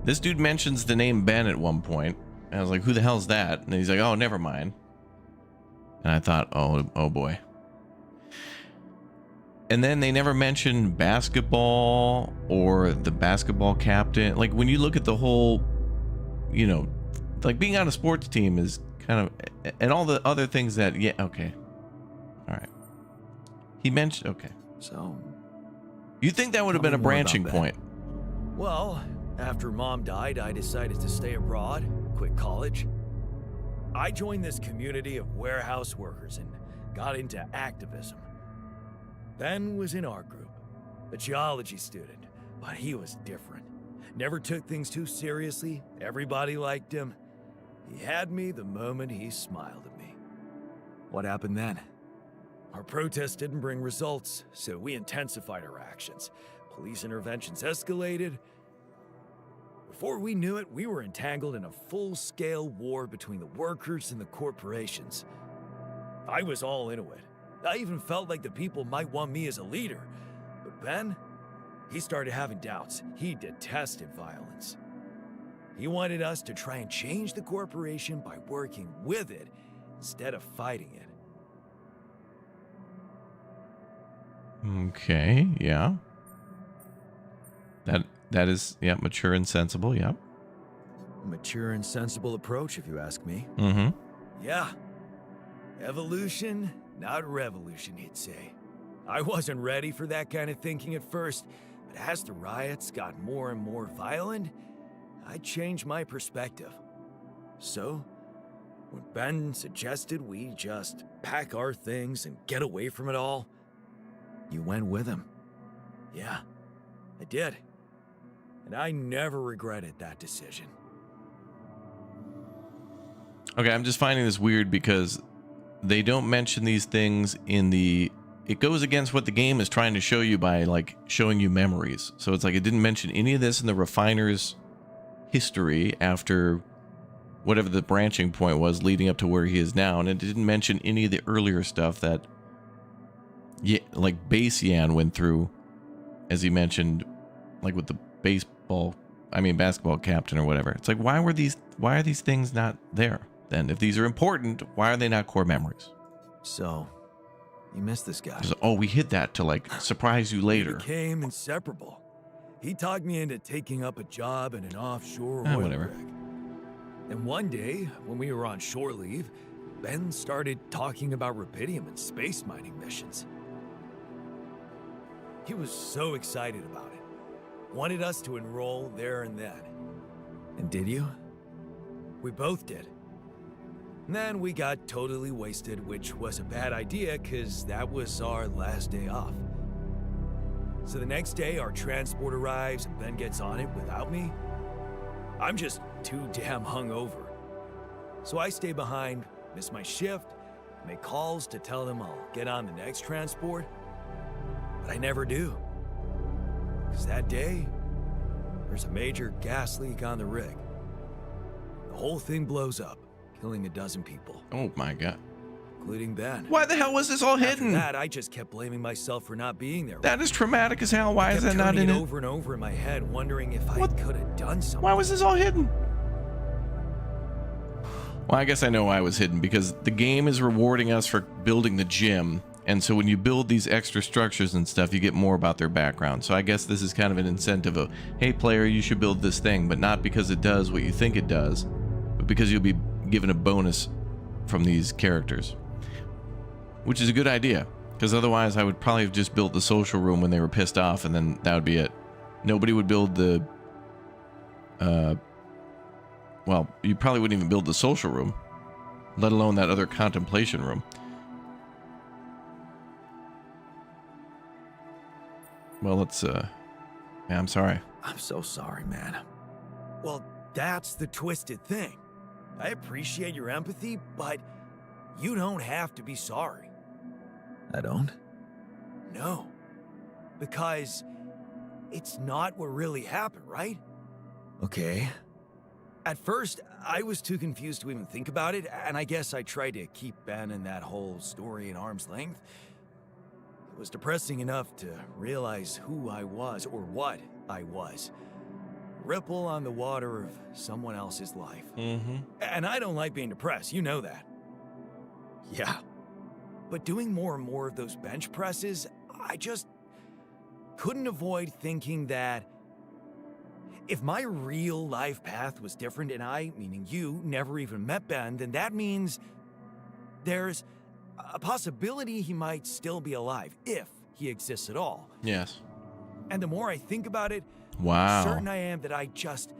This dude mentions the name Ben at one point. And I was like, who the hell's that? And he's like, oh, never mind. And I thought, oh boy. And then they never mentioned basketball or the basketball captain. Like, when you look at the whole, you know, like being on a sports team is kind of, and all the other things that, yeah, okay. All right. He mentioned, okay. So, You think that would have tell been a me more about branching Ben. point? Well, after Mom died, I decided to stay abroad, quit college. I joined this community of warehouse workers and got into activism. Ben was in our group, a geology student, but he was different. Never took things too seriously, everybody liked him. He had me the moment he smiled at me. what happened then? Our protest didn't bring results, so we intensified our actions. Police interventions escalated. Before we knew it, we were entangled in a full-scale war between the workers and the corporations. I was all into it. I even felt like the people might want me as a leader. But Ben, he started having doubts. He detested violence. He wanted us to try and change the corporation by working with it instead of fighting it. Okay, yeah. That is, yeah, mature and sensible, yeah. Mature and sensible approach, if you ask me. Mm-hmm. Yeah. Evolution, not revolution, he'd say. I wasn't ready for that kind of thinking at first, but as the riots got more and more violent, I changed my perspective. So, when Ben suggested we just pack our things and get away from it all, You went with him. yeah, I did. And I never regretted that decision. Okay, I'm just finding this weird because they don't mention these things in the... It goes against what the game is trying to show you by, like, showing you memories. So it's like it didn't mention any of this in the refiner's history after whatever the branching point was leading up to where he is now. And it didn't mention any of the earlier stuff that, like, Base-Yan went through, as he mentioned, like with the basketball captain or whatever. It's like, why are these things not there then? If these are important, why are they not core memories? So, you missed this guy. Oh, we hid that to, like, surprise you later. We became inseparable. He talked me into taking up a job in an offshore oil Whatever. rig. And one day, when we were on shore leave, Ben started talking about rubidium and space mining missions. He was so excited about it. Wanted us to enroll there and then. And did you? We both did. And then we got totally wasted, which was a bad idea because that was our last day off. So the next day, our transport arrives and Ben gets on it without me. I'm just too damn hungover. So I stay behind, miss my shift, make calls to tell them I'll get on the next transport. But I never do. Because that day, there's a major gas leak on the rig. The whole thing blows up, killing 12 people. Oh my god. Including Ben. Why the hell was this all hidden? After that, I just kept blaming myself for not being there. That is traumatic as hell. Why is that not in it? Over and over in my head, wondering if I could have done something. Why was this all hidden? Well, I guess I know why it was hidden, because the game is rewarding us for building the gym. And so when you build these extra structures and stuff, you get more about their background. So I guess this is kind of an incentive of, hey, player, you should build this thing, but not because it does what you think it does, but because you'll be given a bonus from these characters. Which is a good idea, because otherwise I would probably have just built the social room when they were pissed off, and then that would be it. Nobody would build the... well, you probably wouldn't even build the social room, let alone that other contemplation room. Well, let's, yeah, I'm sorry. I'm so sorry, man. Well, that's the twisted thing. I appreciate your empathy, but you don't have to be sorry. I don't? No. Because it's not what really happened, right? Okay. At first, I was too confused to even think about it, and I guess I tried to keep Ben and that whole story at arm's length. It was depressing enough to realize who I was, or what I was. Ripple on the water of someone else's life. Mm-hmm. And I don't like being depressed, you know that. Yeah. But doing more and more of those bench presses, I just couldn't avoid thinking that if my real life path was different and I, meaning you, never even met Ben, then that means there's a possibility he might still be alive, if he exists at all. Yes. And the more I think about it, wow, the certain I am that I just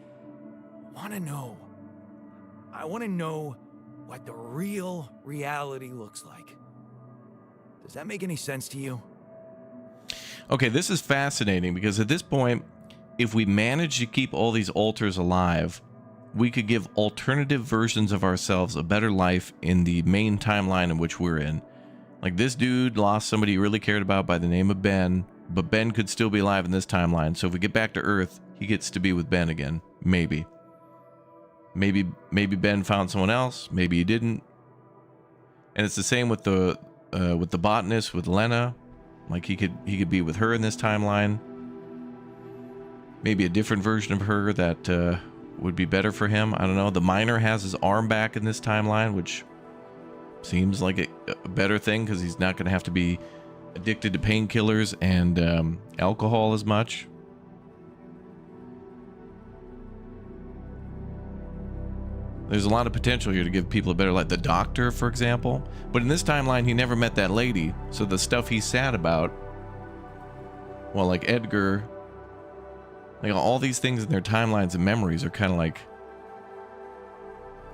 want to know. I want to know what the real reality looks like. Does that make any sense to you? Okay, this is fascinating, because at this point, if we manage to keep all these alters alive, we could give alternative versions of ourselves a better life in the main timeline in which we're in. Like, this dude lost somebody he really cared about by the name of Ben, but Ben could still be alive in this timeline. So if we get back to Earth, he gets to be with Ben again. Maybe. Maybe Ben found someone else. Maybe he didn't. And it's the same with the botanist, with Lena. Like, he could be with her in this timeline. Maybe a different version of her that would be better for him. I don't know. The miner has his arm back in this timeline, which seems like a better thing, because he's not going to have to be addicted to painkillers and alcohol as much. There's a lot of potential here to give people a better life. The doctor, for example. But in this timeline, he never met that lady. So the stuff he's sad about, well, like Edgar, like all these things in their timelines and memories are kind of like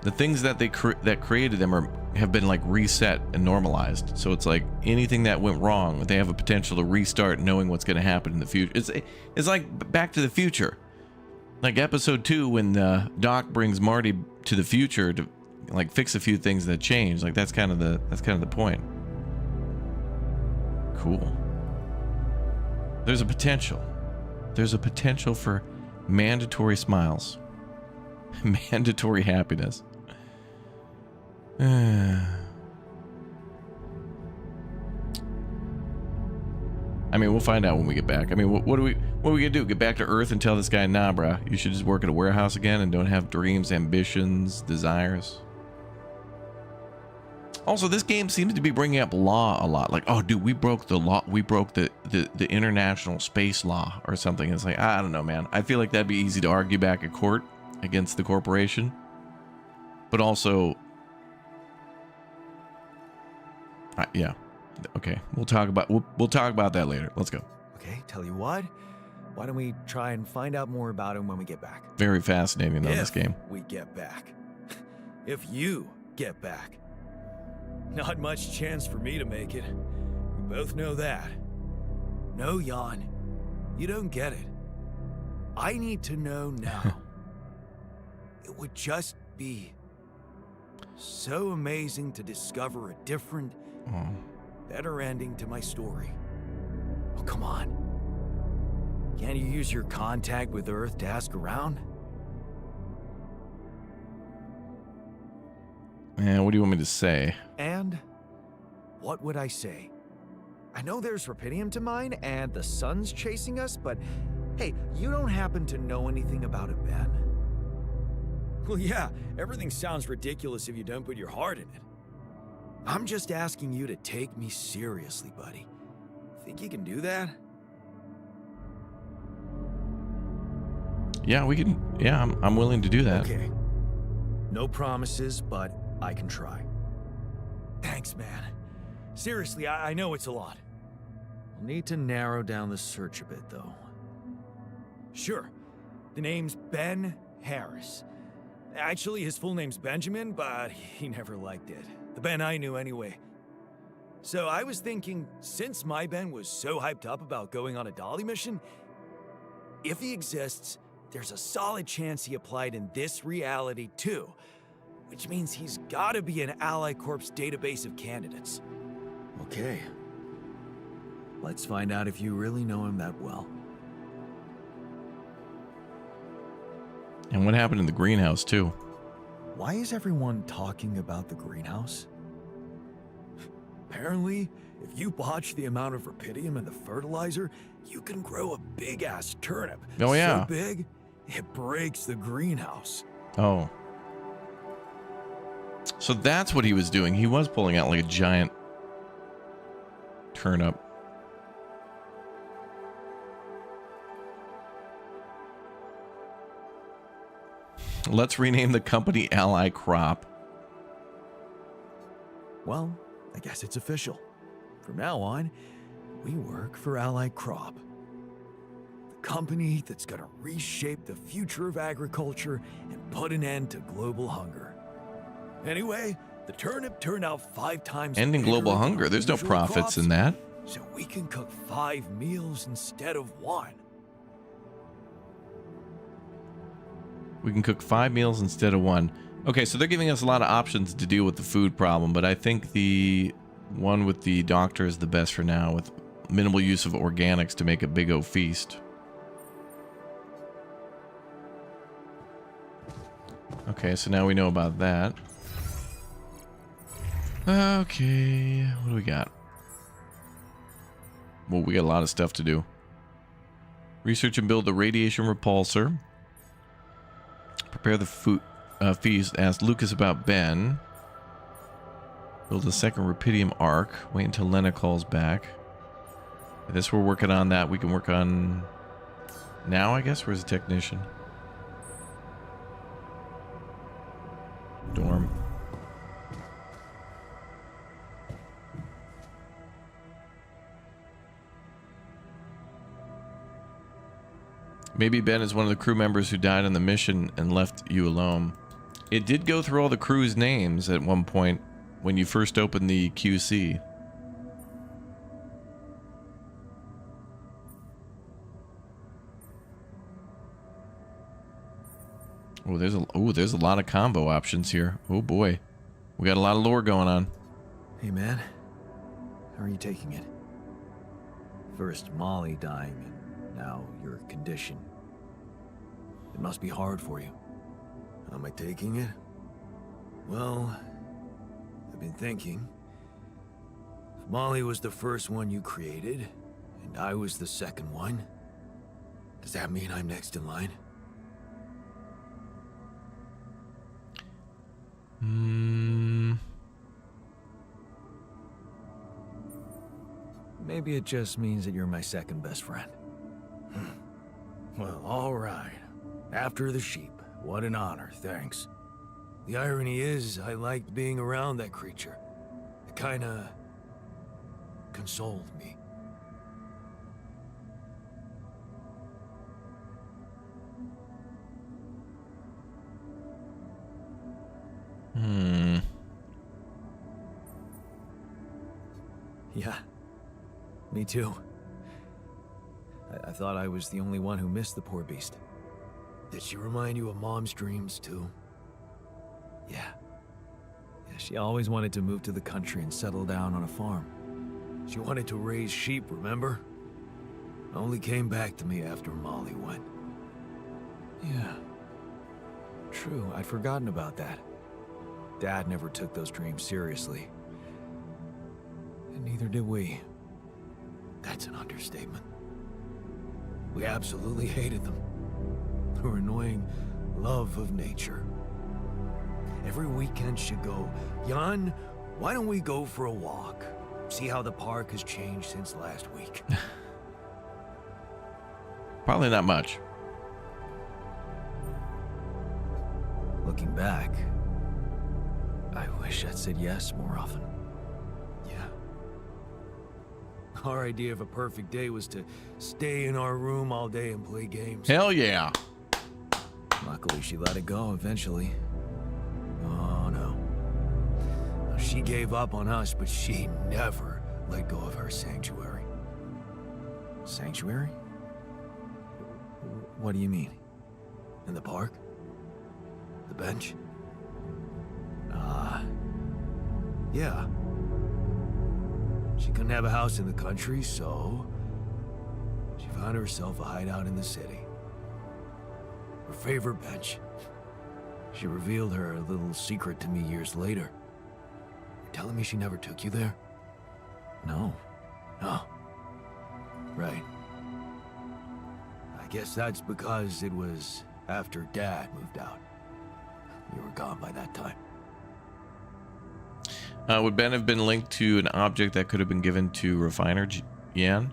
the things that they that created them have been like reset and normalized. So it's like anything that went wrong, they have a potential to restart, knowing what's going to happen in the future. It's like Back to the Future, like episode 2 when Doc brings Marty to the future to like fix a few things that change. Like that's kind of the point. Cool. There's a potential. There's a potential for mandatory smiles. Mandatory happiness. I mean, we'll find out when we get back. I mean, what are we gonna do? Get back to Earth and tell this guy, nah, bruh, you should just work at a warehouse again and don't have dreams, ambitions, desires. Also, this game seems to be bringing up law a lot. Like, oh, dude, we broke the law. We broke the international space law or something. It's like, I don't know, man. I feel like that'd be easy to argue back at court against the corporation. But also, yeah. Okay, we'll talk about that later. Let's go. Okay, tell you what. Why don't we try and find out more about him when we get back? Very fascinating on this game. We get back. If you get back. Not much chance for me to make it. We both know that. No, Jan. You don't get it. I need to know now. It would just be so amazing to discover a different, better ending to my story. Oh, come on. Can't you use your contact with Earth to ask around? Man, what do you want me to say? And what would I say? I know there's rupidium to mine and the sun's chasing us, but hey, you don't happen to know anything about it, Ben? Well, yeah, everything sounds ridiculous if you don't put your heart in it. I'm just asking you to take me seriously, buddy. Think you can do that? Yeah, we can. Yeah, I'm willing to do that. Okay. No promises, but I can try. Thanks, man. Seriously, I know it's a lot. We'll need to narrow down the search a bit, though. Sure. The name's Ben Harris. Actually, his full name's Benjamin, but he never liked it. The Ben I knew anyway. So I was thinking, since my Ben was so hyped up about going on a Dolly mission, if he exists, there's a solid chance he applied in this reality too, which means he's gotta be an Ally Corp's database of candidates. Okay. Let's find out if you really know him that well. And what happened in the greenhouse too? Why is everyone talking about the greenhouse? Apparently, if you botch the amount of rupidium in the fertilizer, you can grow a big-ass turnip. Oh, yeah. So big, it breaks the greenhouse. Oh. So that's what he was doing. He was pulling out like a giant turnip. Let's rename the company Ally Crop. Well, I guess it's official. From now on, we work for Ally Crop. The company that's gonna reshape the future of agriculture and put an end to global hunger. Anyway, the turnip turned out 5 times Ending bigger global than hunger. There's no usual profits crops, in that. so we can cook 5 meals instead of 1. We can cook 5 meals instead of 1. Okay, so they're giving us a lot of options to deal with the food problem, but I think the one with the doctor is the best for now, with minimal use of organics to make a big O feast. Okay, so now we know about that. Okay, what do we got? Well, we got a lot of stuff to do. Research and build the radiation repulsor. Prepare the food feast. Ask Lucas about Ben. Build a second rupidium arc. Wait until Lena calls back. I guess we're working on that. We can work on now, I guess. Where's the technician? Dorm. Maybe Ben is one of the crew members who died on the mission and left you alone. It did go through all the crew's names at one point when you first opened the QC. Oh, there's a lot of combo options here. Oh boy, we got a lot of lore going on. Hey man, how are you taking it? First Molly dying, and now your condition. It must be hard for you. How am I taking it? Well, I've been thinking. If Molly was the first one you created, and I was the second one, does that mean I'm next in line? Maybe it just means that you're my second best friend. Well, all right. After the sheep. What an honor, thanks. The irony is, I liked being around that creature. It kinda consoled me. Yeah, me too. I thought I was the only one who missed the poor beast. Did she remind you of Mom's dreams too? Yeah. Yeah, she always wanted to move to the country and settle down on a farm. She wanted to raise sheep, remember? Only came back to me after Molly went. Yeah. True, I'd forgotten about that. Dad never took those dreams seriously. And neither did we. That's an understatement. We absolutely hated them. Her annoying love of nature. Every weekend she'd go, Jan, why don't we go for a walk? See how the park has changed since last week. Probably not much. Looking back, I wish I'd said yes more often. Yeah. Our idea of a perfect day was to stay in our room all day and play games. Hell yeah. Luckily, she let it go eventually. Oh, no. She gave up on us, but she never let go of her sanctuary. Sanctuary? What do you mean? In the park? The bench? Yeah. She couldn't have a house in the country, so she found herself a hideout in the city. Her favorite bench. She revealed her little secret to me years later. You're telling me she never took you there? No. No. Right. I guess that's because it was after Dad moved out. You were gone by that time. Would Ben have been linked to an object that could have been given to Refiner Jan?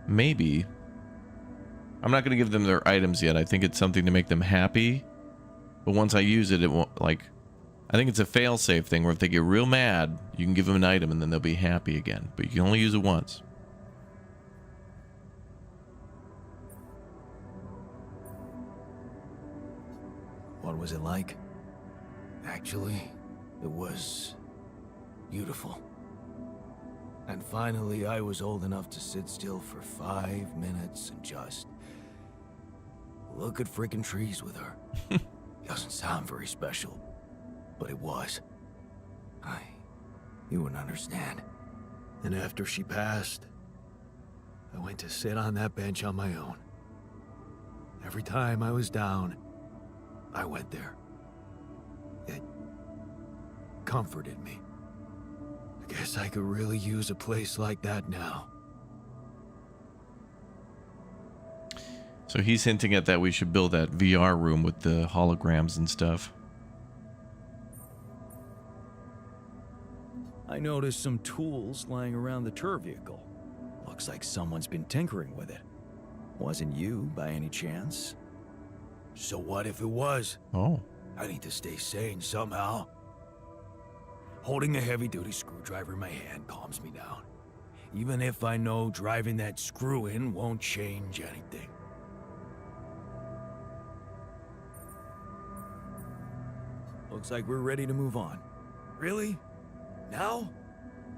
Maybe. I'm not going to give them their items yet. I think it's something to make them happy. But once I use it, it won't, like... I think it's a fail-safe thing where if they get real mad, you can give them an item and then they'll be happy again. But you can only use it once. What was it like? Actually, it was beautiful. And finally, I was old enough to sit still for 5 minutes and just look at freaking trees with her. Doesn't sound very special, but it was. You wouldn't understand. And after she passed, I went to sit on that bench on my own. Every time I was down, I went there. It comforted me. I guess I could really use a place like that now. So he's hinting at that we should build that VR room with the holograms and stuff. I noticed some tools lying around the tour vehicle. Looks like someone's been tinkering with it. Wasn't you, by any chance? So what if it was? Oh. I need to stay sane somehow. Holding a heavy-duty screwdriver in my hand calms me down. Even if I know driving that screw in won't change anything. Looks like we're ready to move on. Really? Now?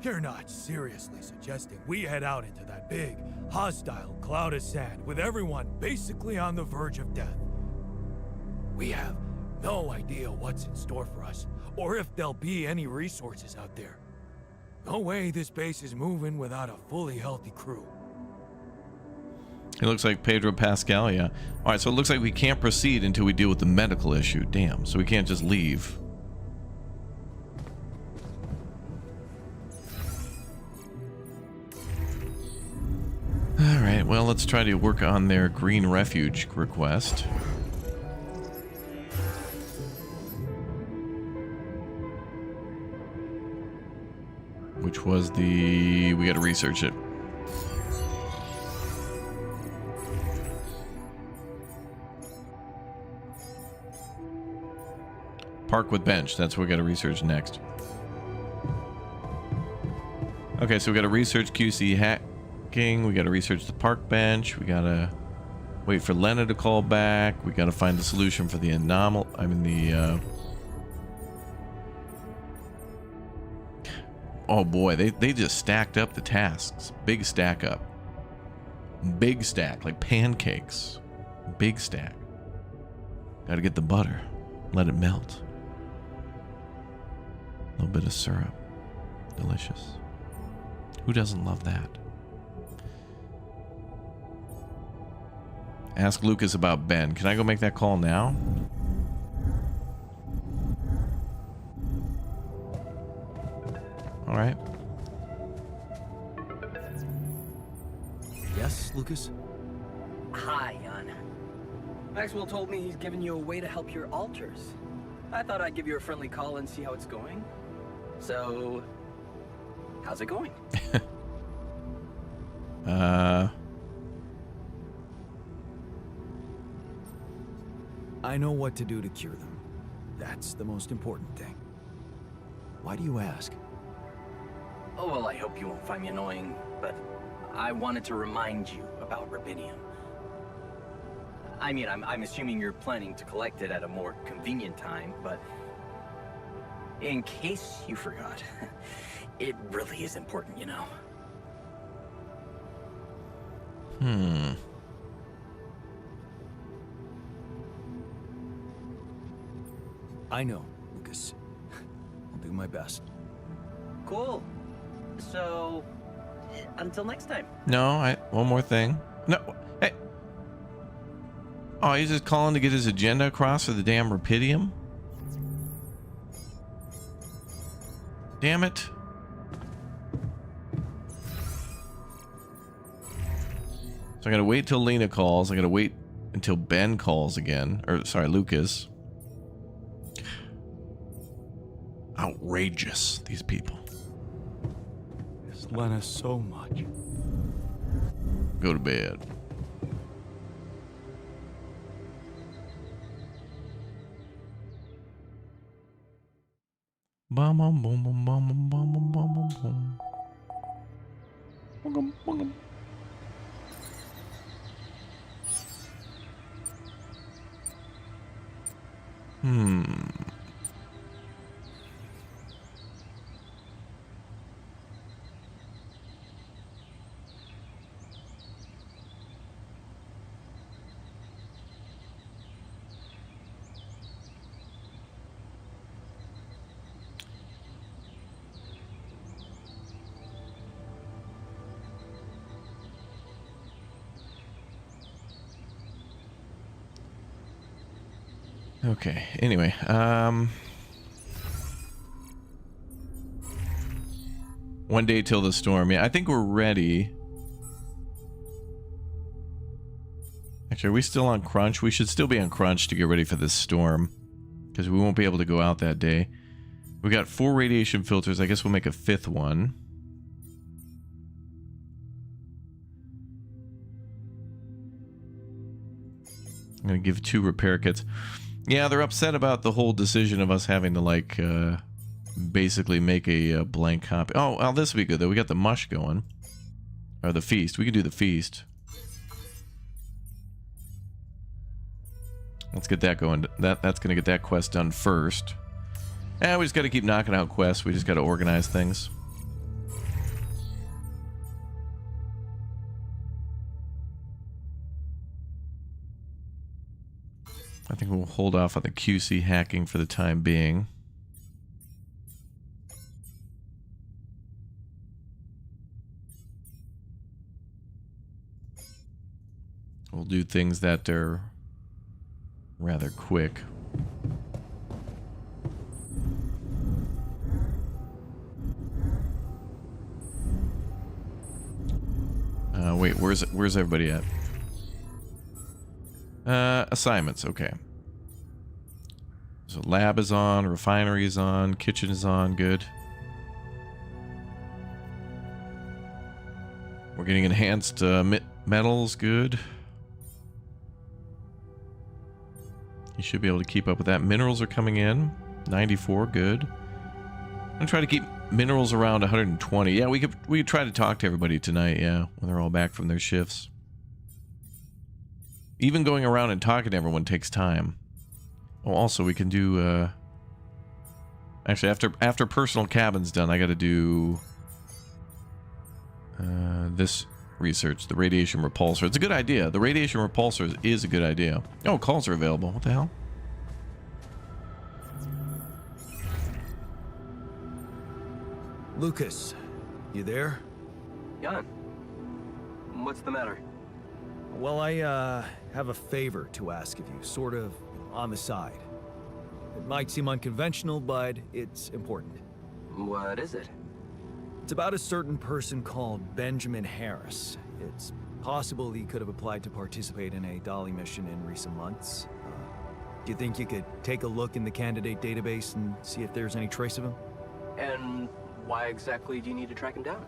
You're not seriously suggesting we head out into that big, hostile cloud of sand with everyone basically on the verge of death? We have no idea what's in store for us, or if there'll be any resources out there. No way this base is moving without a fully healthy crew. It looks like Pedro Pascal, yeah. Alright, so it looks like we can't proceed until we deal with the medical issue. Damn, so we can't just leave. Alright, well, let's try to work on their green refuge request. Which was the... we gotta research it. Park with bench. That's what we got to research next. Okay, so we got to research QC hacking. We got to research the park bench. We got to wait for Lena to call back. We got to find the solution for the anomaly. I mean the. Oh boy, they just stacked up the tasks. Big stack up. Big stack, like pancakes. Big stack. Got to get the butter. Let it melt. A little bit of syrup. Delicious. Who doesn't love that? Ask Lucas about Ben. Can I go make that call now? All right. Yes, Lucas? Hi, Jan. Maxwell told me he's given you a way to help your alters. I thought I'd give you a friendly call and see how it's going. So, how's it going? I know what to do to cure them. That's the most important thing. Why do you ask? Oh, well, I hope you won't find me annoying, but I wanted to remind you about rubidium. I mean, I'm assuming you're planning to collect it at a more convenient time, but in case you forgot, it really is important, you know. I know, Lucas. I'll do my best. Cool. So, until next time. No, one more thing. No, hey. Oh, he's just calling to get his agenda across for the damn rubidium? Damn it. So I gotta wait till Lena calls. I gotta wait until Ben calls again. Or, sorry, Lucas. Outrageous, these people. Miss Lena so much. Go to bed. Bum bum bum bum bum bum bum bum bum bum. Bum bum bum. Okay, anyway, one day till the storm. Yeah, I think we're ready. Actually, are we still on crunch? We should still be on crunch to get ready for this storm, because we won't be able to go out that day. We got 4 radiation filters. I guess we'll make a 5th one. I'm gonna give 2 repair kits. Yeah, they're upset about the whole decision of us having to, like, basically make a blank copy. Oh, well, this will be good, though. We got the mush going. Or the feast. We can do the feast. Let's get that going. That's going to get that quest done first. And we just got to keep knocking out quests. We just got to organize things. I think we'll hold off on the QC hacking for the time being. We'll do things that are rather quick. Wait, where's everybody at? Assignments, okay. So lab is on, refinery is on, kitchen is on, good. We're getting enhanced metals, good. You should be able to keep up with that. Minerals are coming in, 94, good. I'm gonna try to keep minerals around 120. Yeah, we could try to talk to everybody tonight, yeah, when they're all back from their shifts. Even going around and talking to everyone takes time. Oh, also we can do actually after personal cabin's done, I gotta do this research, the radiation repulsor. It's a good idea. The radiation repulsor is a good idea. Oh, calls are available. What the hell? Lucas, you there? Jan, what's the matter? Well, I have a favor to ask of you, sort of on the side. It might seem unconventional, but it's important. What is it? It's about a certain person called Benjamin Harris. It's possible he could have applied to participate in a Dolly mission in recent months. Do you think you could take a look in the candidate database and see if there's any trace of him? And why exactly do you need to track him down?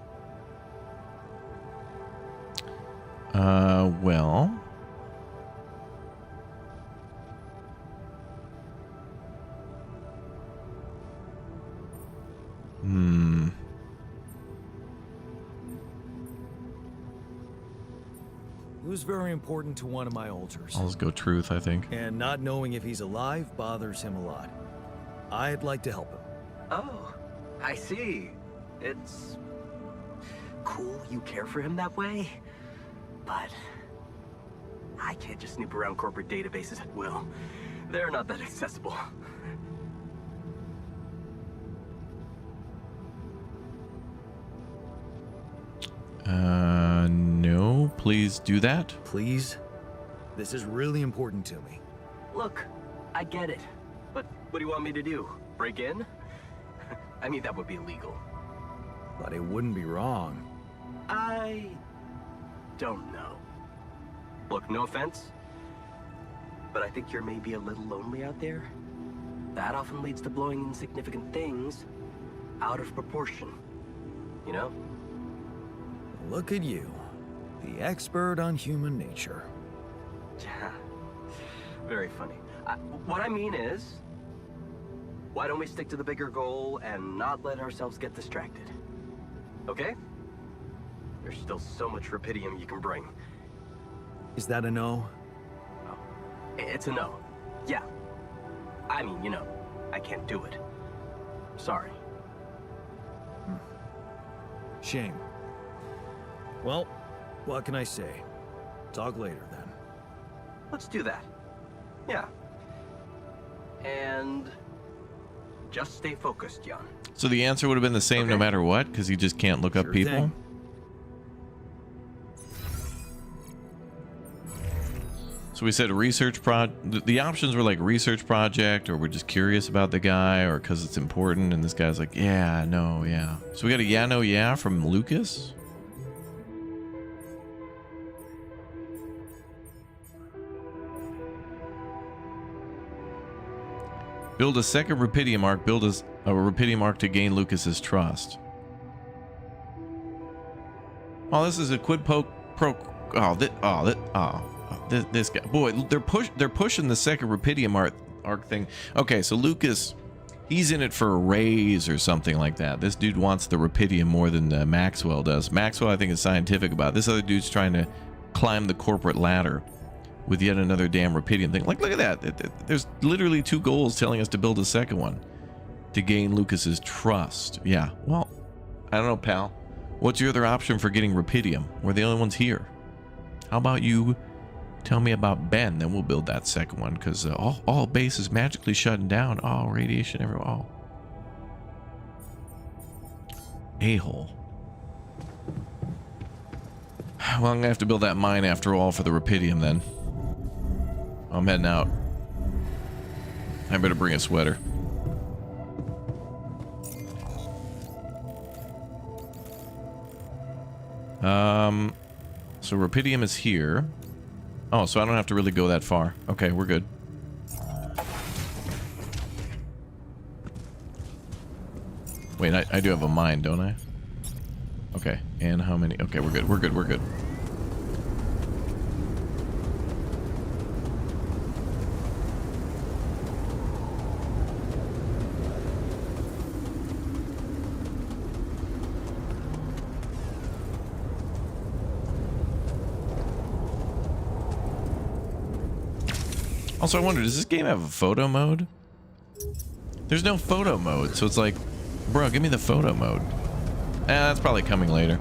Well... He was very important to one of my alters. I'll just go truth, I think. And not knowing if he's alive bothers him a lot. I'd like to help him. Oh, I see. It's cool you care for him that way, but I can't just snoop around corporate databases at will. They're not that accessible. No, please do that. Please? This is really important to me. Look, I get it, but what do you want me to do? Break in? I mean, that would be illegal. But it wouldn't be wrong. I don't know. Look, no offense, but I think you're maybe a little lonely out there. That often leads to blowing insignificant things out of proportion, you know? Look at you, the expert on human nature. Very funny. What I mean is, why don't we stick to the bigger goal and not let ourselves get distracted? Okay? There's still so much rupidium you can bring. Is that a no? Oh, it's a no. Yeah. I mean, you know, I can't do it. Sorry. Shame. Well, what can I say? Talk later, then. Let's do that. Yeah. And just stay focused, Jan. So the answer would have been the same no matter what, because you just can't look up people? Thing. So we said research the options were like research project, or we're just curious about the guy, or because it's important, and this guy's like, yeah, no, yeah. So we got a yeah, no, yeah from Lucas? Build a second rupidium arc. Build a rupidium arc to gain Lucas's trust. Oh, this is a quid pro. This guy. Boy, they're pushing the second rupidium arc thing. Okay, so Lucas, he's in it for a raise or something like that. This dude wants the rupidium more than Maxwell does. Maxwell, I think, is scientific about it. This other dude's trying to climb the corporate ladder with yet another damn rupidium thing. Like, look at that. There's literally two goals telling us to build a second one to gain Lucas's trust. Yeah, well, I don't know, pal. What's your other option for getting rupidium? We're the only ones here. How about you Tell me about Ben, then we'll build that second one, because all bases magically shutting down. Oh, radiation everywhere. Oh. A-hole. Well, I'm gonna have to build that mine after all for the rupidium then. I'm heading out. I better bring a sweater. So rupidium is here. Oh, so I don't have to really go that far. Okay, we're good. Wait, I do have a mine, don't I? Okay, and how many? Okay, we're good, we're good, we're good. Also, I wonder, does this game have a photo mode? There's no photo mode, so it's like, bro, give me the photo mode. That's probably coming later.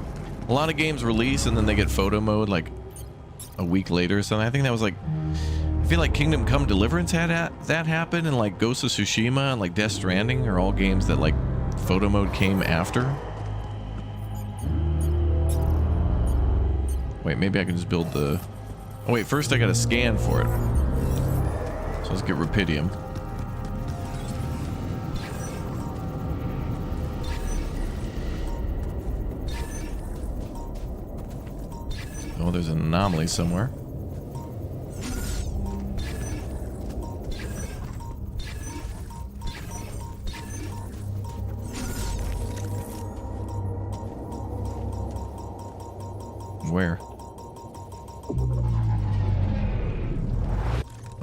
A lot of games release and then they get photo mode like a week later or something. I think that was like, I feel like Kingdom Come Deliverance had that happen, and like Ghost of Tsushima and like Death Stranding are all games that like photo mode came after. Wait, maybe I can just build the... Oh wait, first I gotta scan for it. So let's get rupidium. Oh, there's an anomaly somewhere. Where?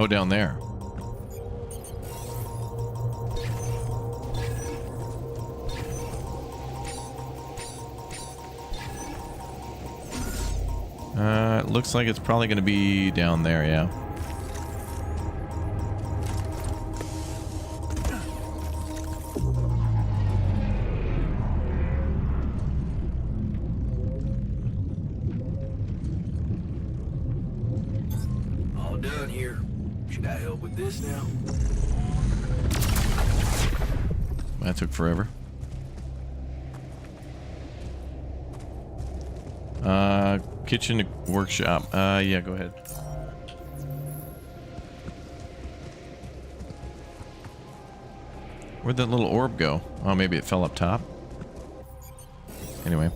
Oh, down there. It looks like it's probably going to be down there, yeah. All done here. Should I help with this now? That took forever. Kitchen workshop. Yeah, go ahead. Where'd that little orb go? Oh, maybe it fell up top. Anyway.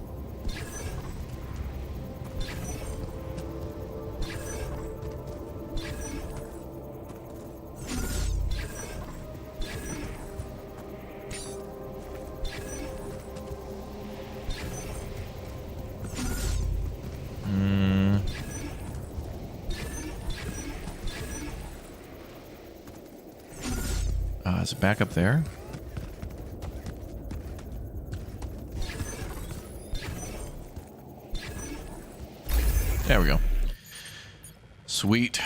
Is it back up there? There we go. Sweet.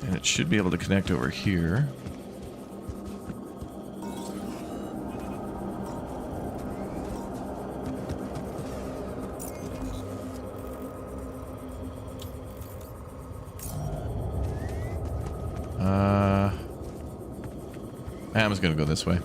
And it should be able to connect over here. I'm just gonna go this way.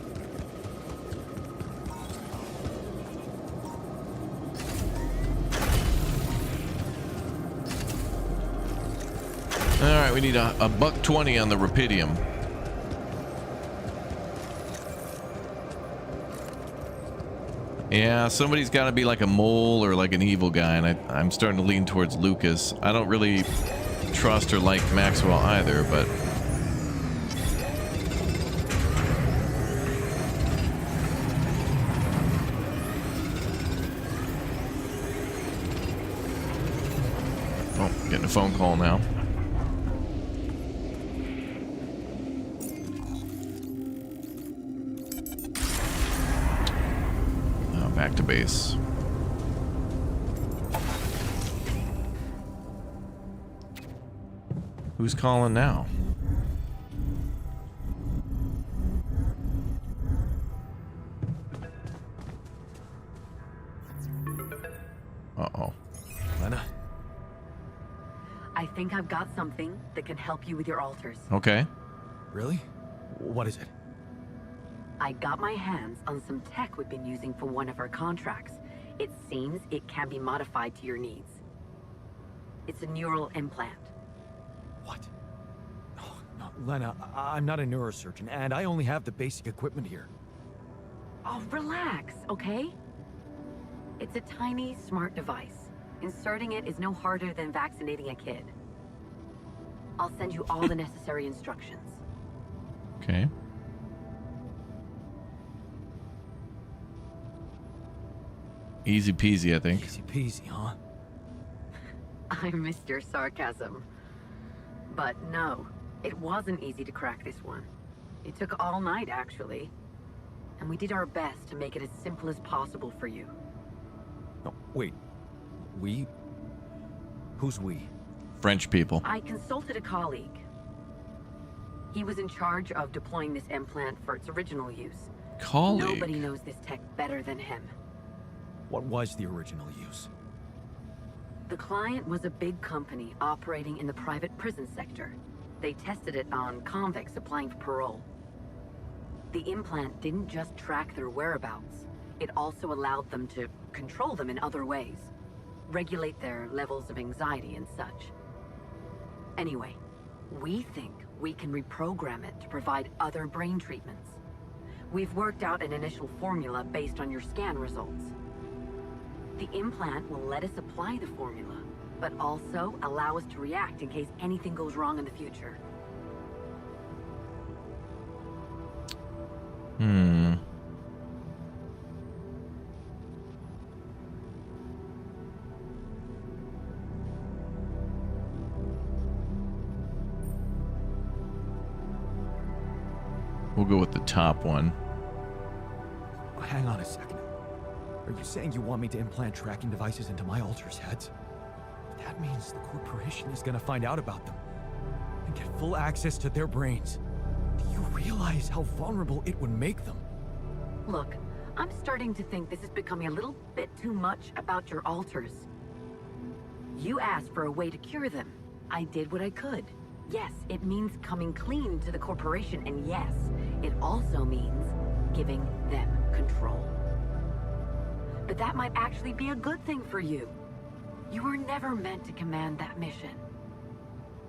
Alright, we need a $1.20 on the rupidium. Yeah, somebody's got to be like a mole or like an evil guy, and I'm starting to lean towards Lucas. I don't really trust or like Maxwell either, but... Getting a phone call now. Oh, back to base. Who's calling now? think I've got something that can help you with your alters. Okay. Really? What is it? I got my hands on some tech we've been using for one of our contracts. It seems it can be modified to your needs. It's a neural implant. What? Oh, no, Lena, I'm not a neurosurgeon, and I only have the basic equipment here. Oh, relax, okay? It's a tiny, smart device. Inserting it is no harder than vaccinating a kid. I'll send you all the necessary instructions. Okay. Easy peasy, I think. Easy peasy, huh? I missed your sarcasm. But no, it wasn't easy to crack this one. It took all night, actually. And we did our best to make it as simple as possible for you. No, wait. We? Who's we? French people. I consulted a colleague. He was in charge of deploying this implant for its original use. Colleague? Nobody knows this tech better than him. What was the original use? The client was a big company operating in the private prison sector. They tested it on convicts applying for parole. The implant didn't just track their whereabouts. It also allowed them to control them in other ways. Regulate their levels of anxiety and such. Anyway, we think we can reprogram it to provide other brain treatments. We've worked out an initial formula based on your scan results. The implant will let us apply the formula, but also allow us to react in case anything goes wrong in the future. We'll go with the top one. Hang on a second. Are you saying you want me to implant tracking devices into my alters' heads? That means the corporation is gonna find out about them and get full access to their brains. Do you realize how vulnerable it would make them? Look, I'm starting to think this is becoming a little bit too much about your alters. You asked for a way to cure them. I did what I could. Yes, it means coming clean to the corporation, and yes, it also means giving them control. But that might actually be a good thing for you. You were never meant to command that mission.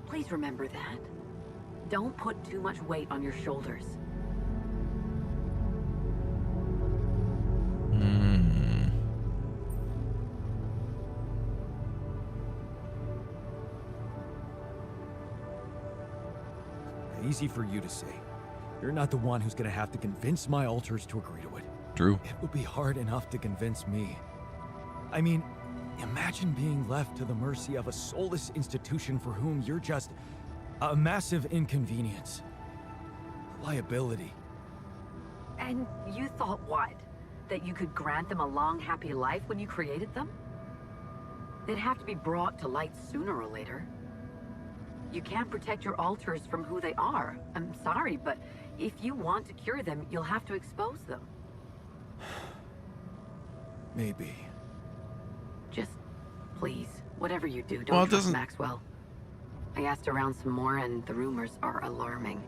Please remember that. Don't put too much weight on your shoulders. Easy for you to say. You're not the one who's gonna have to convince my alters to agree to it. True. It would be hard enough to convince me. I mean, imagine being left to the mercy of a soulless institution for whom you're just a massive inconvenience. A liability. And you thought what? That you could grant them a long, happy life when you created them? They'd have to be brought to light sooner or later. You can't protect your alters from who they are. I'm sorry, but if you want to cure them, you'll have to expose them. Maybe. Just, please, whatever you do, don't trust Maxwell. I asked around some more, and the rumors are alarming.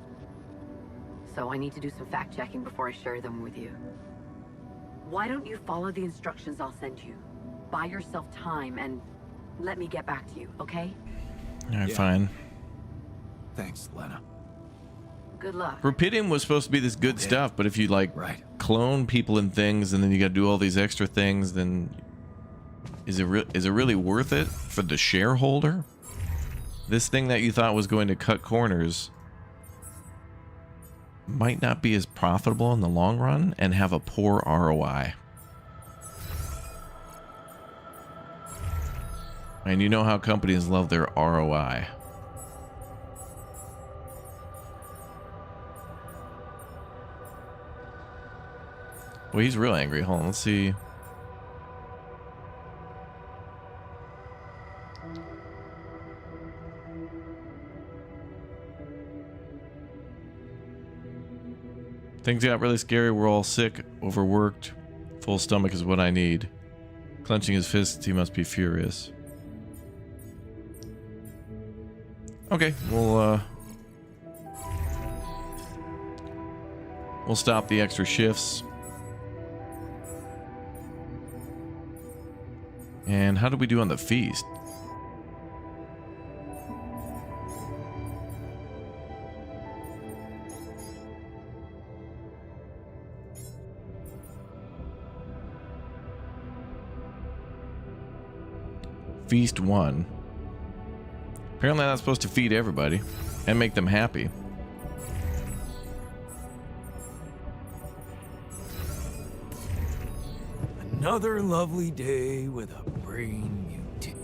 So I need to do some fact-checking before I share them with you. Why don't you follow the instructions I'll send you? Buy yourself time, and let me get back to you, okay? All right, fine. Thanks, Lena. Good luck. Rupidium was supposed to be this good stuff, but if you like clone people and things, and then you got to do all these extra things, then is it really worth it for the shareholder? This thing that you thought was going to cut corners might not be as profitable in the long run and have a poor ROI. And you know how companies love their ROI. Well, he's real angry. Hold on, let's see. Things got really scary. We're all sick, overworked. Full stomach is what I need. Clenching his fists, he must be furious. Okay, we'll stop the extra shifts. And how did we do on the feast? Feast 1. Apparently I'm not supposed to feed everybody and make them happy. Another lovely day with a brain mutant.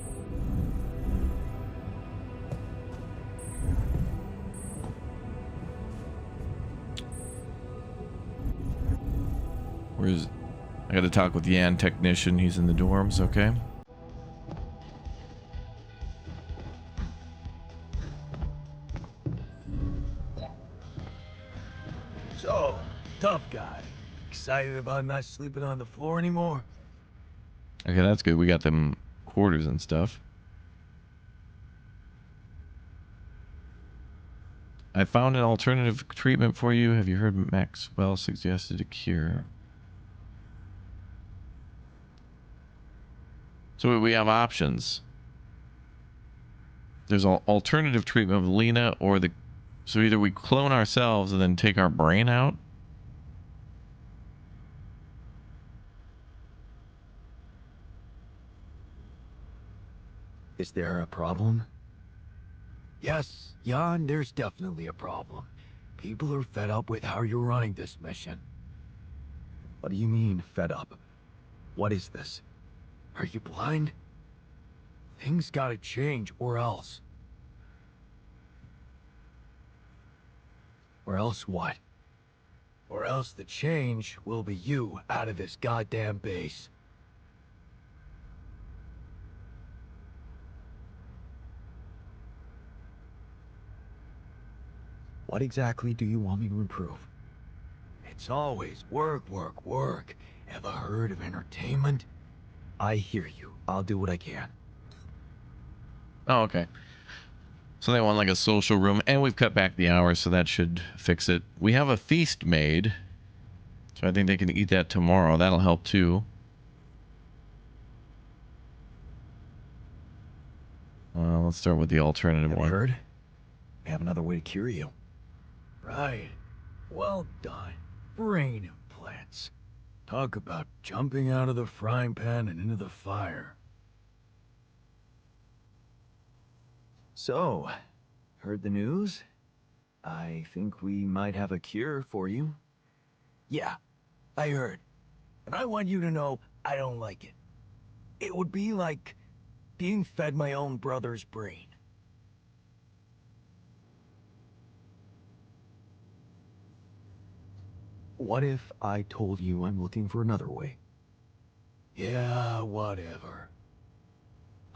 Where's... I gotta talk with Jan, technician. He's in the dorms, okay? So, tough guy. Excited about not sleeping on the floor anymore? Okay, that's good. We got them quarters and stuff. I found an alternative treatment for you. Have you heard Maxwell suggested a cure? So we have options. There's an alternative treatment of Lena or the... So either we clone ourselves and then take our brain out. Is there a problem? Yes, Jan, there's definitely a problem. People are fed up with how you're running this mission. What do you mean, fed up? What is this? Are you blind? Things gotta change, or else. Or else what? Or else the change will be you out of this goddamn base. What exactly do you want me to improve? It's always work, work, work. Ever heard of entertainment? I hear you. I'll do what I can. Oh, okay. So they want like a social room, and we've cut back the hours, so that should fix it. We have a feast made, so I think they can eat that tomorrow. That'll help too. Let's start with the alternative Have one. you heard? We have another way to cure you. Right. Well done. Brain implants. Talk about jumping out of the frying pan and into the fire. So, heard the news? I think we might have a cure for you. Yeah, I heard. And I want you to know I don't like it. It would be like being fed my own brother's brain. What if I told you I'm looking for another way? Yeah, whatever.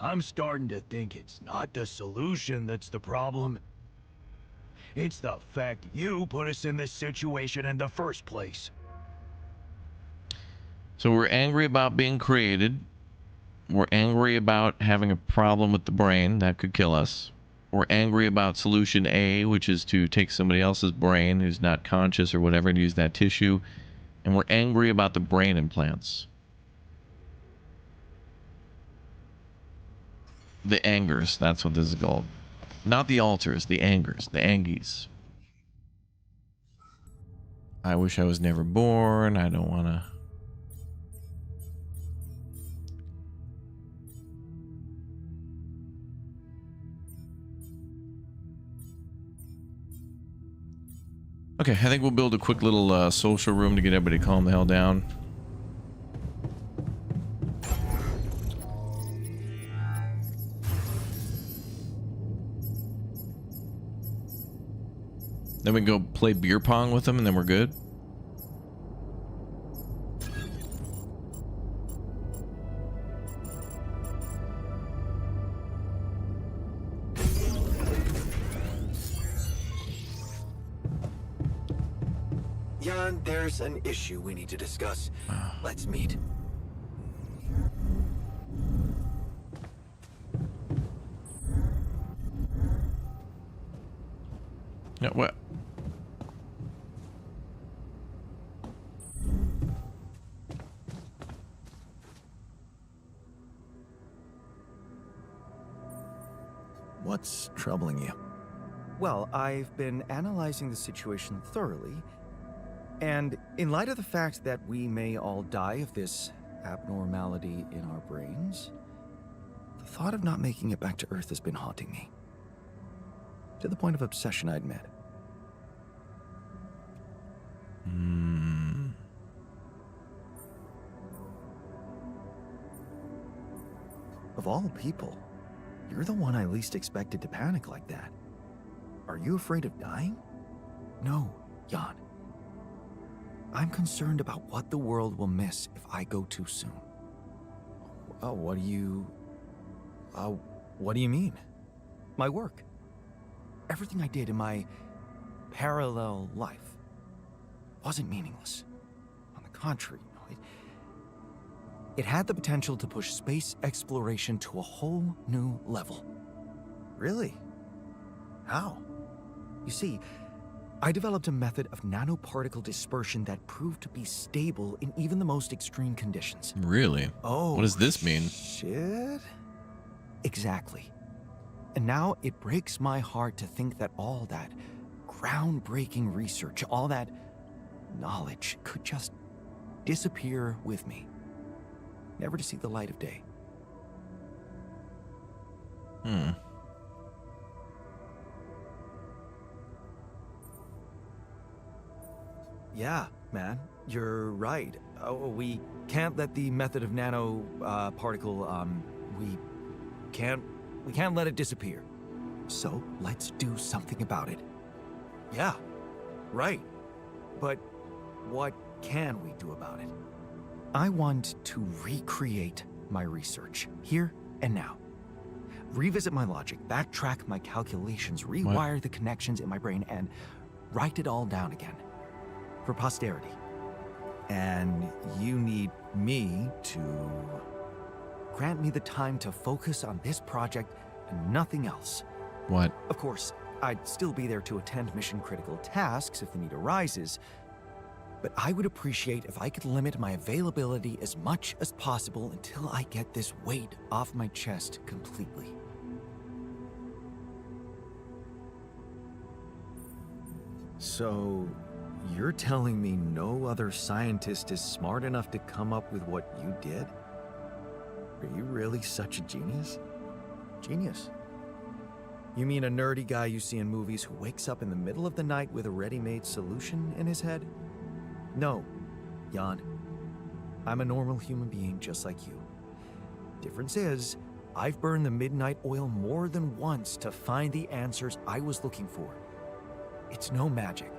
I'm starting to think it's not the solution that's the problem. It's the fact you put us in this situation in the first place. So we're angry about being created. We're angry about having a problem with the brain that could kill us. We're angry about solution A, which is to take somebody else's brain who's not conscious or whatever and use that tissue. And we're angry about the brain implants. The angers, that's what this is called. Not the alters, the angers, the angies. I wish I was never born. I don't want to... Okay, I think we'll build a quick little social room to get everybody to calm the hell down. Then we can go play beer pong with them and then we're good. Jan, there's an issue we need to discuss. Let's meet. Yeah, what? What's troubling you? Well, I've been analyzing the situation thoroughly, and in light of the fact that we may all die of this abnormality in our brains, the thought of not making it back to Earth has been haunting me. To the point of obsession, I admit. Of all people, you're the one I least expected to panic like that. Are you afraid of dying? No, Jan. I'm concerned about what the world will miss if I go too soon. Oh, what do you mean? My work. Everything I did in my parallel life wasn't meaningless. On the contrary, it had the potential to push space exploration to a whole new level. Really? How? You see, I developed a method of nanoparticle dispersion that proved to be stable in even the most extreme conditions. Really? Oh, what does this mean? Shit? Exactly. And now it breaks my heart to think that all that groundbreaking research, all that knowledge could just disappear with me, never to see the light of day. Yeah, man, you're right. We can't let the method of nano particle. We can't let it disappear. So let's do something about it. Yeah, right. But what can we do about it? I want to recreate my research here and now. Revisit my logic, backtrack my calculations, rewire the connections in my brain, and write it all down again. For posterity. And you need me to grant me the time to focus on this project and nothing else. What? Of course, I'd still be there to attend mission-critical tasks if the need arises, but I would appreciate if I could limit my availability as much as possible until I get this weight off my chest completely. So, you're telling me no other scientist is smart enough to come up with what you did? Are you really such a genius? Genius? You mean a nerdy guy you see in movies who wakes up in the middle of the night with a ready-made solution in his head? No, Jan. I'm a normal human being just like you. Difference is, I've burned the midnight oil more than once to find the answers I was looking for. It's no magic.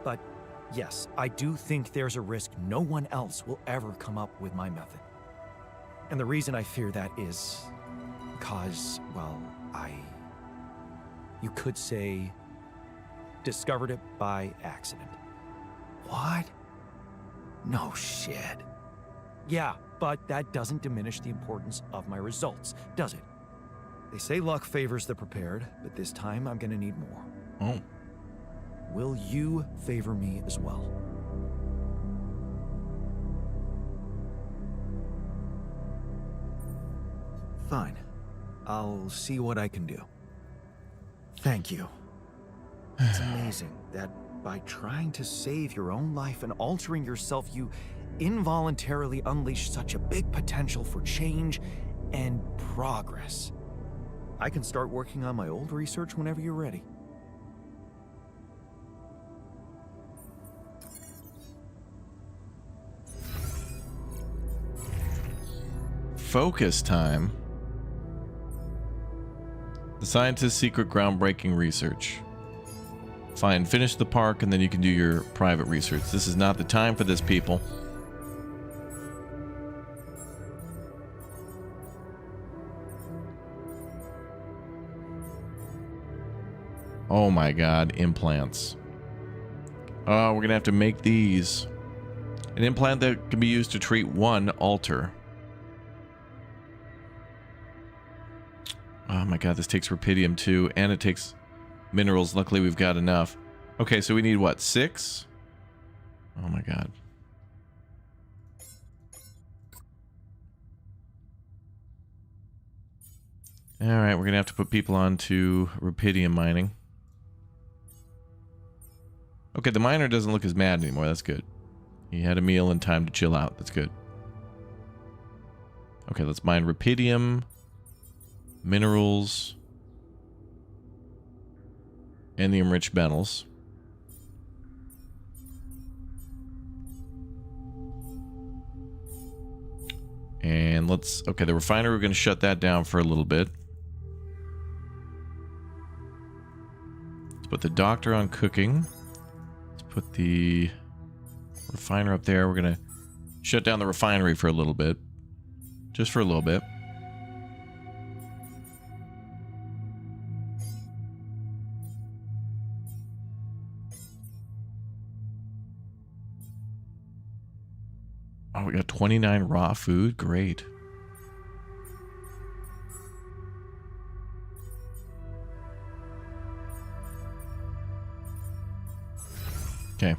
But yes, I do think there's a risk no one else will ever come up with my method. And the reason I fear that is because, well, you could say, discovered it by accident. What? No shit. Yeah, but that doesn't diminish the importance of my results, does it? They say luck favors the prepared, but this time I'm gonna need more. Oh. Will you favor me as well? Fine. I'll see what I can do. Thank you. It's amazing that by trying to save your own life and altering yourself, you involuntarily unleash such a big potential for change and progress. I can start working on my old research whenever you're ready. Focus time. The scientist's secret groundbreaking research. Fine, finish the park and then you can do your private research. This is not the time for this, people. Oh my god, implants. Oh, we're gonna have to make these. An implant that can be used to treat one alter. Oh my god, this takes rupidium too, and it takes Minerals, luckily we've got enough. Okay, so we need what, 6? Oh my god. Alright, we're gonna have to put people on to rubidium mining. Okay, the miner doesn't look as mad anymore, that's good. He had a meal and time to chill out, that's good. Okay, let's mine rubidium, minerals, and the enriched metals. And let's... Okay, the refinery, we're going to shut that down for a little bit. Let's put the doctor on cooking. Let's put the refiner up there. We're going to shut down the refinery for a little bit. Just for a little bit. Oh, we got 29 raw food. Great. Okay.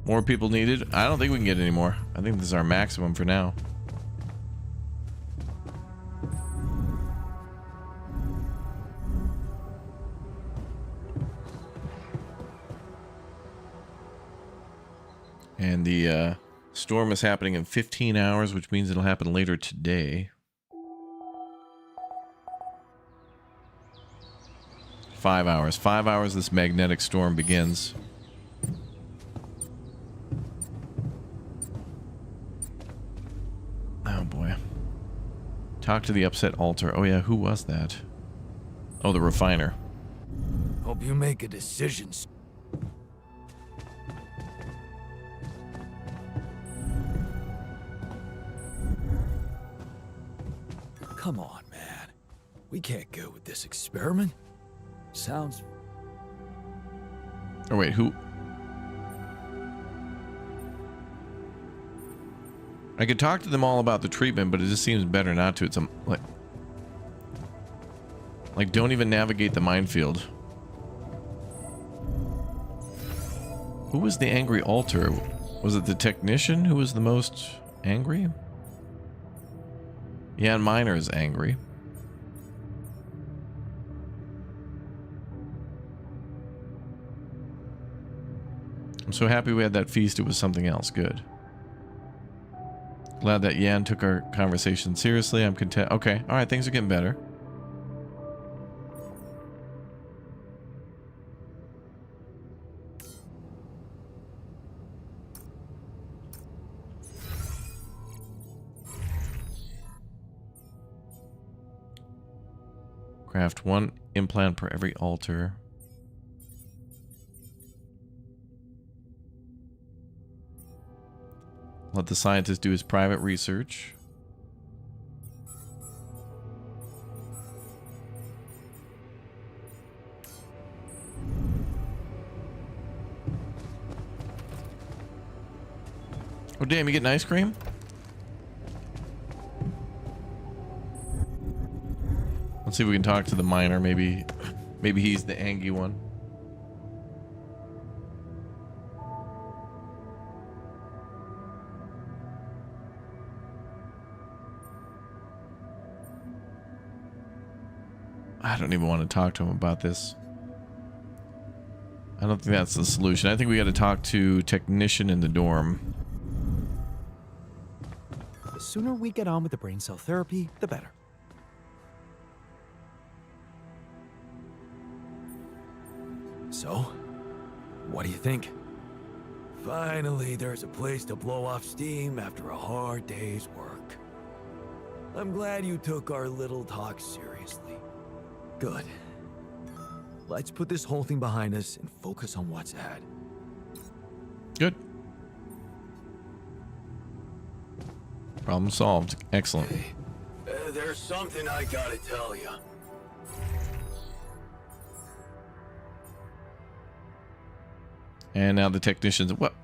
More people needed. I don't think we can get any more. I think this is our maximum for now. And the storm is happening in 15 hours, which means it'll happen later today. 5 hours. 5 hours this magnetic storm begins. Oh boy. Talk to the upset altar. Oh yeah, who was that? Oh, the refiner. Hope you make a decision. Come on, man. We can't go with this experiment. Sounds... Oh wait, who? I could talk to them all about the treatment, but it just seems better not to. It's a, like don't even navigate the minefield. Who was the angry altar? Was it the technician who was the most angry? Jan Miner is angry. I'm so happy we had that feast. It was something else. Good. Glad that Jan took our conversation seriously. I'm content. Okay. All right. Things are getting better. Craft 1 implant per every altar. Let the scientist do his private research. Oh damn, you getting ice cream? Let's see if we can talk to the miner. Maybe he's the angry one. I don't even want to talk to him about this. I don't think that's the solution. I think we got to talk to technician in the dorm. The sooner we get on with the brain cell therapy, the better. So, what do you think? Finally, there's a place to blow off steam after a hard day's work. I'm glad you took our little talk seriously. Good. Let's put this whole thing behind us and focus on what's ahead. Good. Problem solved. Excellent. Hey, there's something I gotta tell you. And now the technician's... What?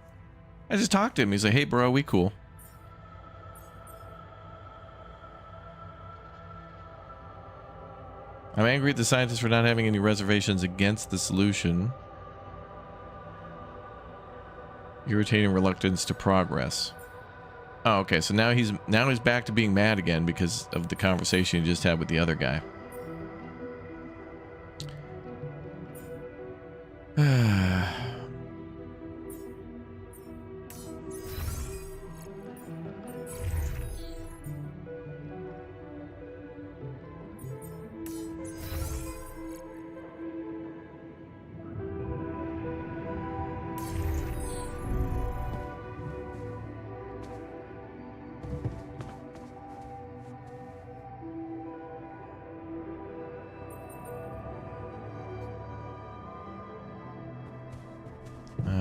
I just talked to him. He's like, hey, bro, we cool. I'm angry at the scientists for not having any reservations against the solution. Irritating reluctance to progress. Oh, okay. So now he's back to being mad again because of the conversation he just had with the other guy.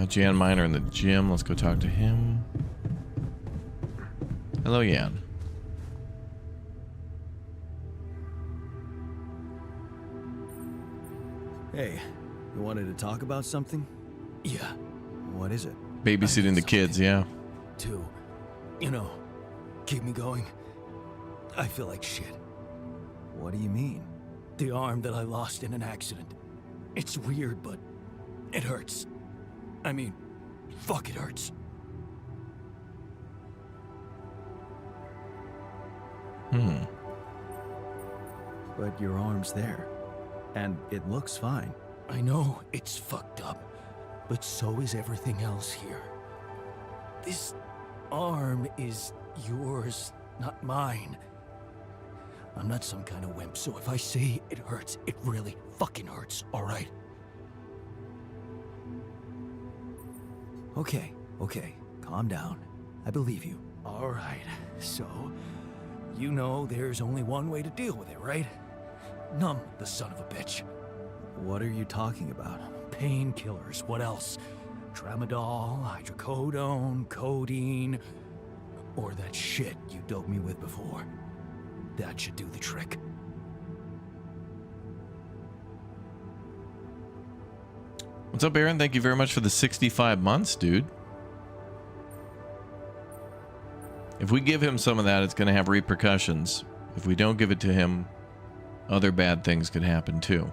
Jan Miner in the gym. Let's go talk to him. Hello, Jan. Hey, you wanted to talk about something? Yeah. What is it? Babysitting the kids, yeah. To, you know, keep me going. I feel like shit. What do you mean? The arm that I lost in an accident. It's weird, but it hurts. I mean, fuck, it hurts. But your arm's there. And it looks fine. I know it's fucked up, but so is everything else here. This arm is yours, not mine. I'm not some kind of wimp, so if I say it hurts, it really fucking hurts, alright? Okay, calm down. I believe you. Alright, so, you know there's only one way to deal with it, right? Numb the son of a bitch. What are you talking about? Painkillers, what else? Tramadol, hydrocodone, codeine, or that shit you doped me with before. That should do the trick. What's up, Aaron? Thank you very much for the 65 months, dude. If we give him some of that, it's going to have repercussions. If we don't give it to him, other bad things could happen too.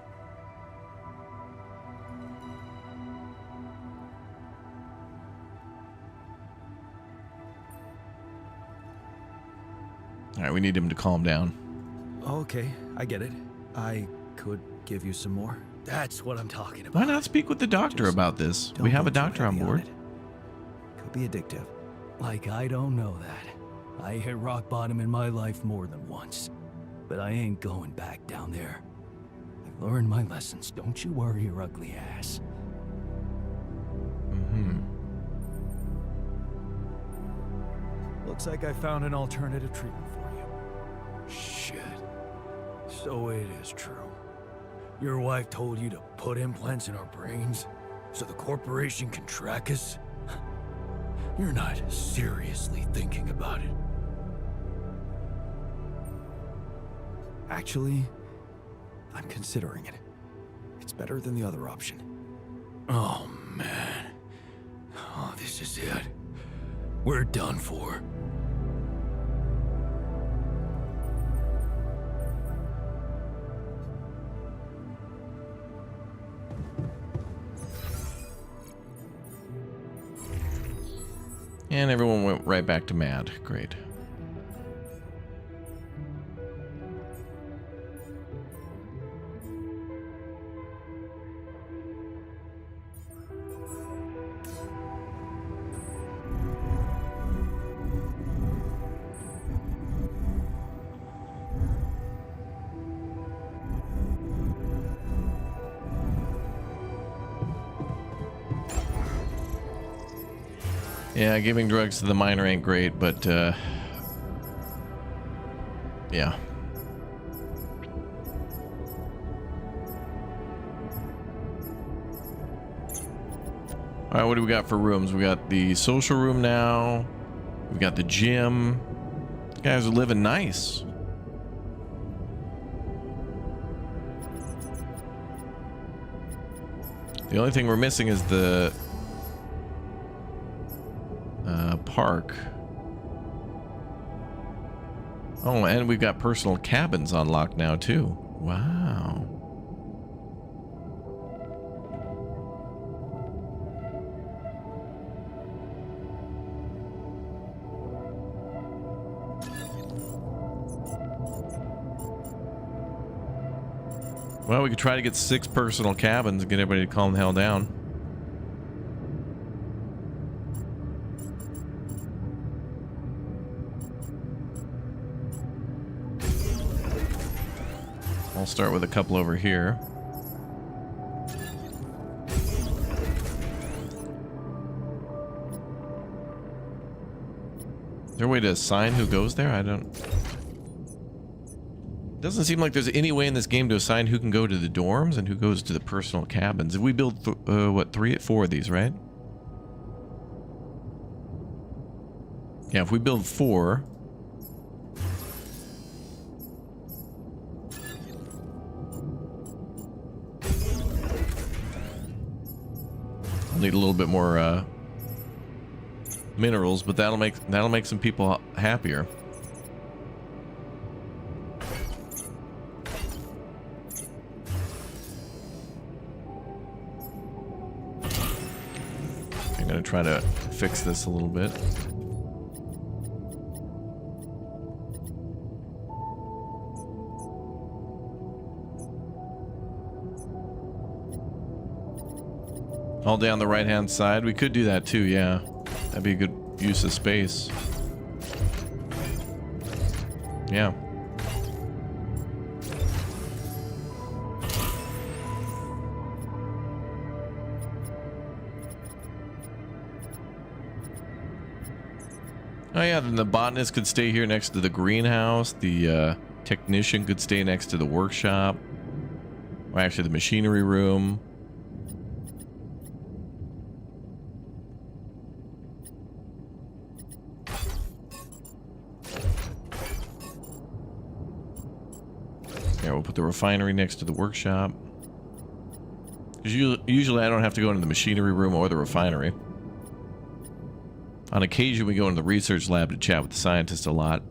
All right, we need him to calm down. Okay, I get it. I could give you some more. That's what I'm talking about. Why not speak with the doctor about this? We have a doctor on board. Could be addictive. Like I don't know that. I hit rock bottom in my life more than once. But I ain't going back down there. I've learned my lessons. Don't you worry your ugly ass. Looks like I found an alternative treatment for you. Shit. So it is true. Your wife told you to put implants in our brains so the corporation can track us? You're not seriously thinking about it. Actually, I'm considering it. It's better than the other option. Oh, man. Oh, this is it. We're done for. And everyone went right back to mad. Great. Yeah, giving drugs to the miner ain't great, but yeah. All right, what do we got for rooms? We got the social room now. We got the gym. You guys are living nice. The only thing we're missing is the park. Oh, and we've got personal cabins unlocked now too. Wow. Well, we could try to get 6 personal cabins and get everybody to calm the hell down. I'll start with a couple over here. Is there a way to assign who goes there? I don't... Doesn't seem like there's any way in this game to assign who can go to the dorms and who goes to the personal cabins. If we build, what, 4 of these, right? Yeah, if we build 4... I'll need a little bit more, minerals, but that'll make some people happier. I'm gonna try to fix this a little bit. All down the right hand side. We could do that too, yeah. That'd be a good use of space. Yeah. Oh yeah, then the botanist could stay here next to the greenhouse. The technician could stay next to the workshop. Or actually the machinery room. Yeah, we'll put the refinery next to the workshop. Because usually I don't have to go into the machinery room or the refinery. On occasion, we go into the research lab to chat with the scientists a lot.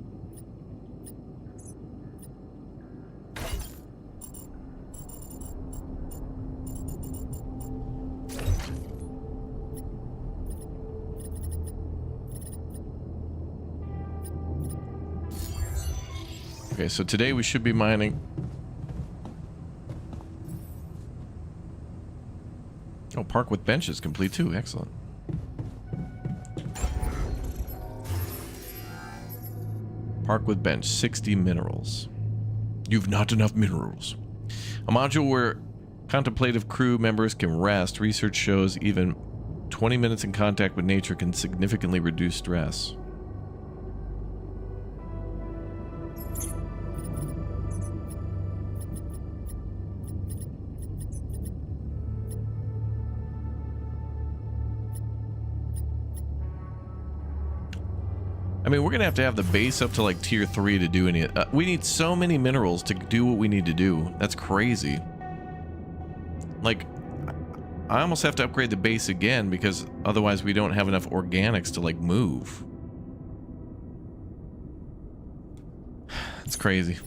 Okay, so today we should be mining. Oh, park with benches complete too. Excellent. Park with bench, 60 minerals. You've not enough minerals. A module where contemplative crew members can rest. Research shows even 20 minutes in contact with nature can significantly reduce stress. I mean, we're gonna have to have the base up to like tier 3 to do any. We need so many minerals to do what we need to do. That's crazy. Like, I almost have to upgrade the base again because otherwise we don't have enough organics to like move. It's crazy.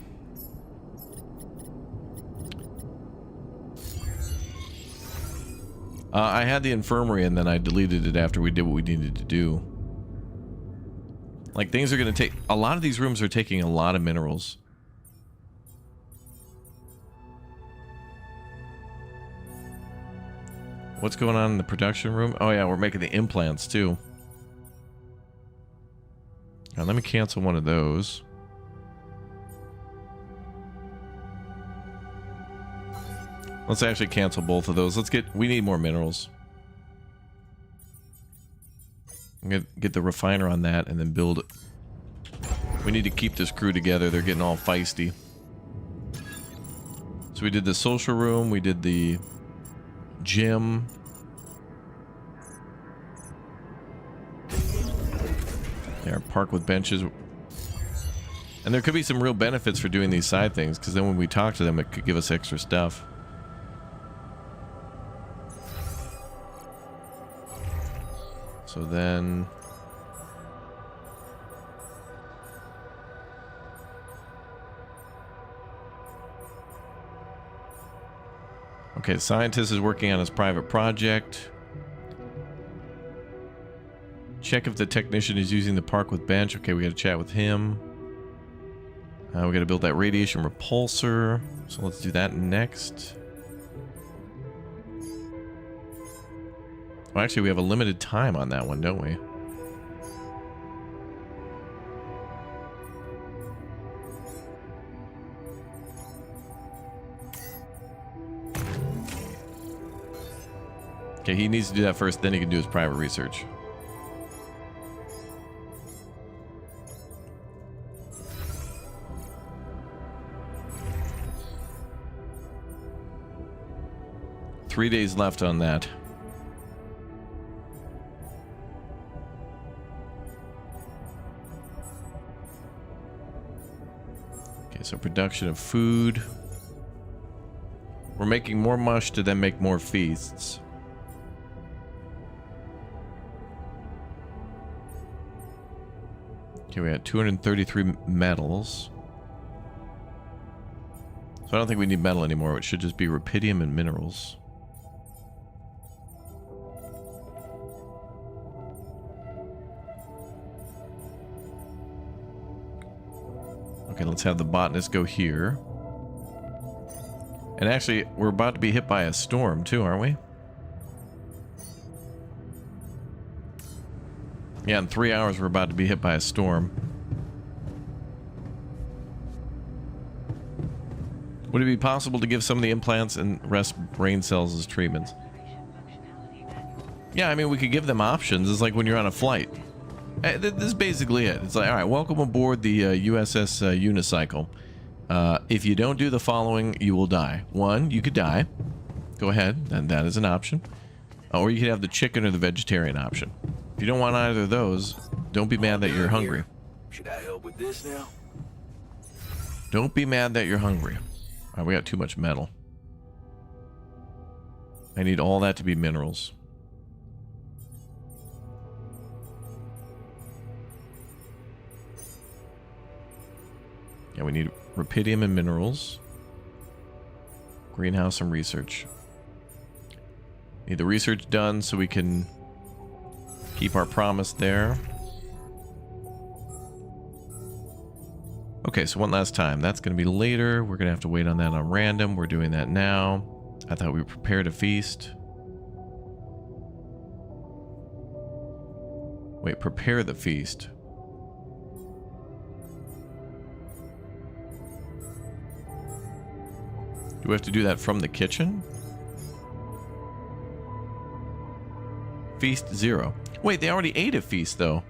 I had the infirmary and then I deleted it after we did what we needed to do. Like, things are going to take... A lot of these rooms are taking a lot of minerals. What's going on in the production room? Oh, yeah, we're making the implants, too. Now, let me cancel one of those. Let's actually cancel both of those. Let's get... We need more minerals. I'm gonna get the refiner on that and then build it. We need to keep this crew together. They're getting all feisty. So we did the social room. We did the gym. There, park with benches. And there could be some real benefits for doing these side things, because then when we talk to them, it could give us extra stuff. So then... Okay, scientist is working on his private project. Check if the technician is using the park with bench. Okay, we got to chat with him. We got to build that radiation repulsor. So let's do that next. Well, actually, we have a limited time on that one, don't we? Okay, he needs to do that first, then he can do his private research. Three days left on that. Okay, so production of food. We're making more mush to then make more feasts. Okay, we got 233 metals. So I don't think we need metal anymore. It should just be rupidium and minerals. Okay, let's have the botanist go here. And actually, we're about to be hit by a storm too, aren't we? Yeah, in 3 hours we're about to be hit by a storm. Would it be possible to give some of the implants and rest brain cells as treatments? Yeah, I mean, we could give them options. It's like when you're on a flight. This is basically it. It's like, all right, welcome aboard the USS Unicycle. If you don't do the following, you will die. 1, you could die. Go ahead, and that is an option. Or you could have the chicken or the vegetarian option. If you don't want either of those, don't be mad that you're hungry. Should I help with this now? Don't be mad that you're hungry. All right, we got too much metal. I need all that to be minerals. Yeah, we need rupidium and minerals. Greenhouse and research. Need the research done so we can keep our promise there. Okay, so one last time. That's going to be later. We're going to have to wait on that on random. We're doing that now. I thought we prepared a feast. Wait, prepare the feast. Do we have to do that from the kitchen? Feast 0. Wait, they already ate a feast, though.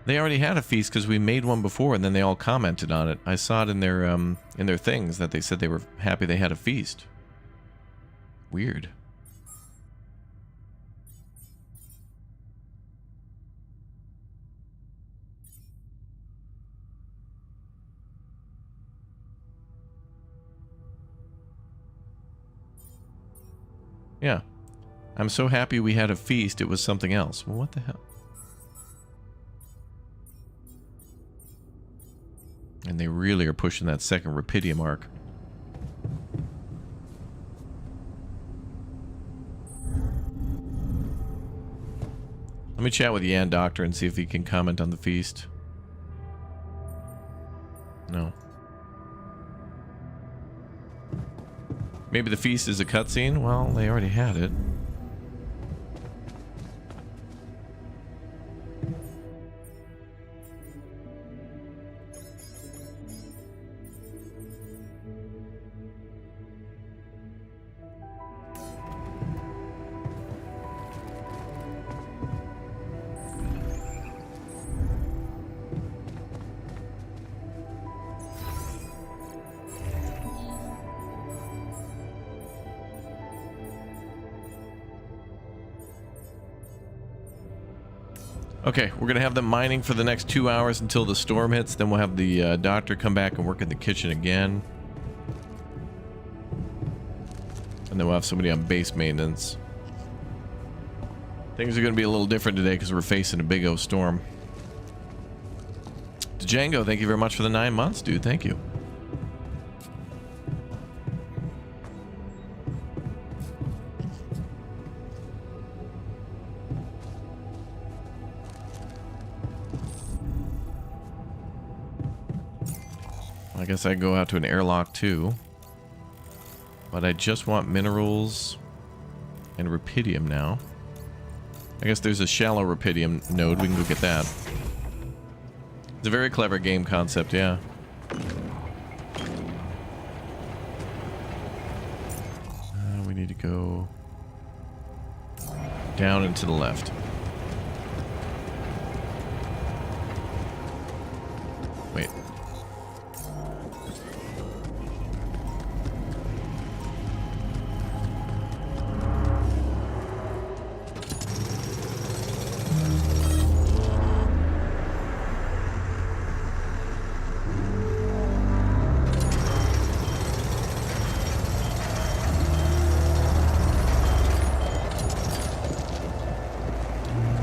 They already had a feast because we made one before, and then they all commented on it. I saw it in their things that they said they were happy they had a feast. Weird. Yeah. I'm so happy we had a feast, it was something else. Well, what the hell? And they really are pushing that second rupidium arc. Let me chat with Jan Doctor and see if he can comment on the feast. No. Maybe the feast is a cutscene? Well, they already had it. Okay, we're gonna have them mining for the next 2 hours until the storm hits. Then we'll have the doctor come back and work in the kitchen again. And then we'll have somebody on base maintenance. Things are gonna be a little different today because we're facing a big O storm. Django, thank you very much for the 9 months, dude. Thank you. I guess I go out to an airlock too. But I just want minerals and rupidium now. I guess there's a shallow rupidium node. We can go get that. It's a very clever game concept, yeah. We need to go down and to the left. Wait.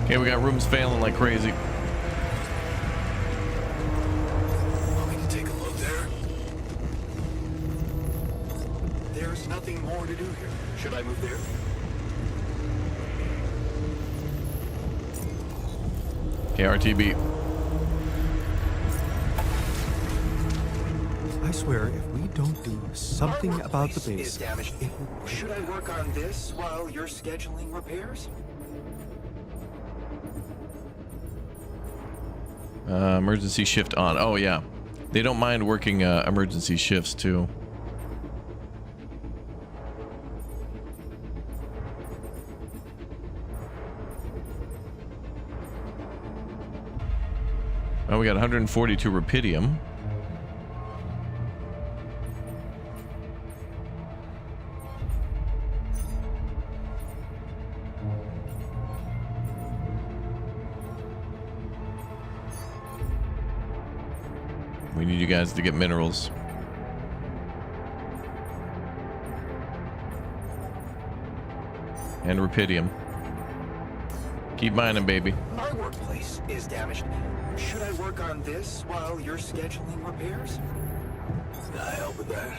Okay, we got rooms failing like crazy. Want me to take a look there? There's nothing more to do here. Should I move there? Okay, RTB. I swear, if we don't do something about the base, is damaged. Should I work on this while you're scheduling repairs? Emergency shift on. Oh, yeah. They don't mind working emergency shifts, too. Oh, we got 142 rupidium. We need you guys to get minerals. And rupidium. Keep mining, baby. My workplace is damaged. Should I work on this while you're scheduling repairs? Can I help with that?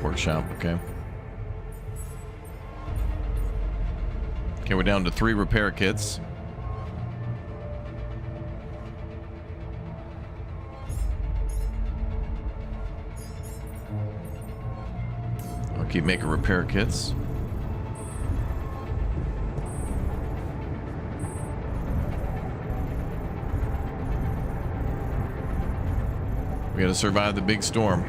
Workshop, okay. Okay, we're down to 3 repair kits. I'll keep making repair kits. We gotta survive the big storm.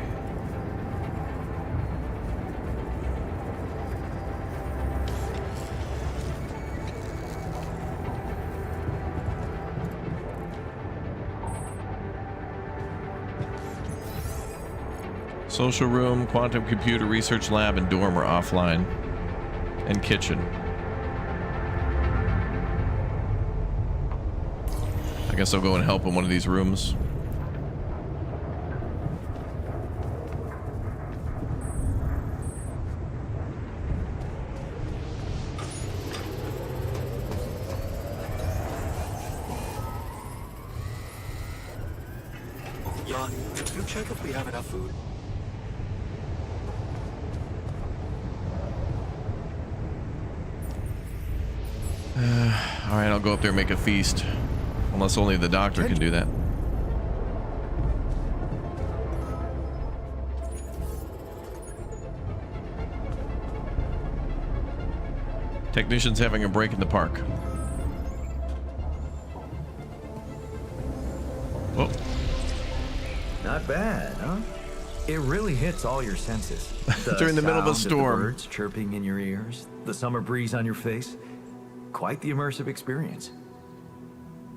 Social room, quantum computer research lab, and dorm are offline. And kitchen. I guess I'll go and help in one of these rooms. Jan, could you check if we have enough food? Alright, I'll go up there and make a feast. Unless only the doctor can do that. Technicians having a break in the park. Whoa. Not bad, huh? It really hits all your senses. During the middle of a sound storm. the birds chirping in your ears, the summer breeze on your face. Quite the immersive experience.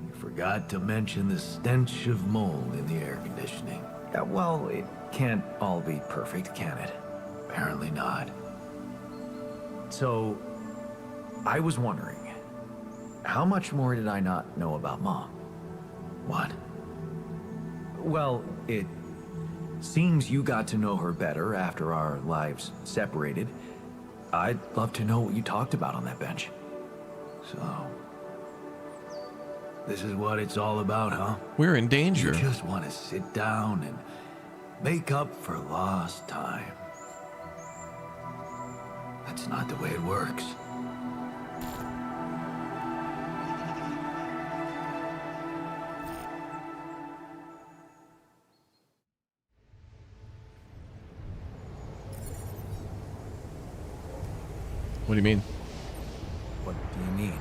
You forgot to mention the stench of mold in the air conditioning. Well, it can't all be perfect, can it? Apparently not. So, I was wondering, how much more did I not know about Mom? What? Well, it seems you got to know her better after our lives separated. I'd love to know what you talked about on that bench. So, this is what it's all about, huh? We're in danger. You just want to sit down and make up for lost time. That's not the way it works. What do you mean? What do you mean?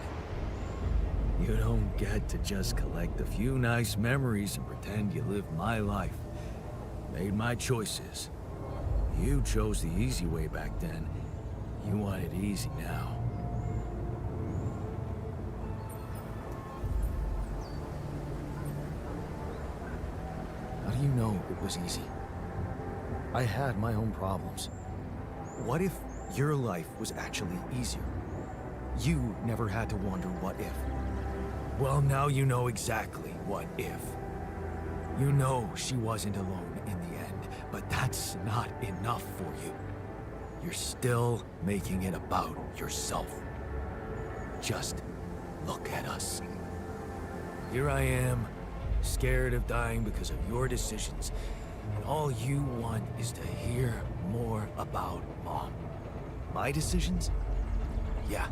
You don't get to just collect a few nice memories and pretend you lived my life. Made my choices. You chose the easy way back then. You want it easy now. How do you know it was easy? I had my own problems. What if your life was actually easier? You never had to wonder what if. Well, now you know exactly what if. You know she wasn't alone in the end, but that's not enough for you. You're still making it about yourself. Just look at us. Here I am, scared of dying because of your decisions, and all you want is to hear more about Mom. My decisions? Yeah.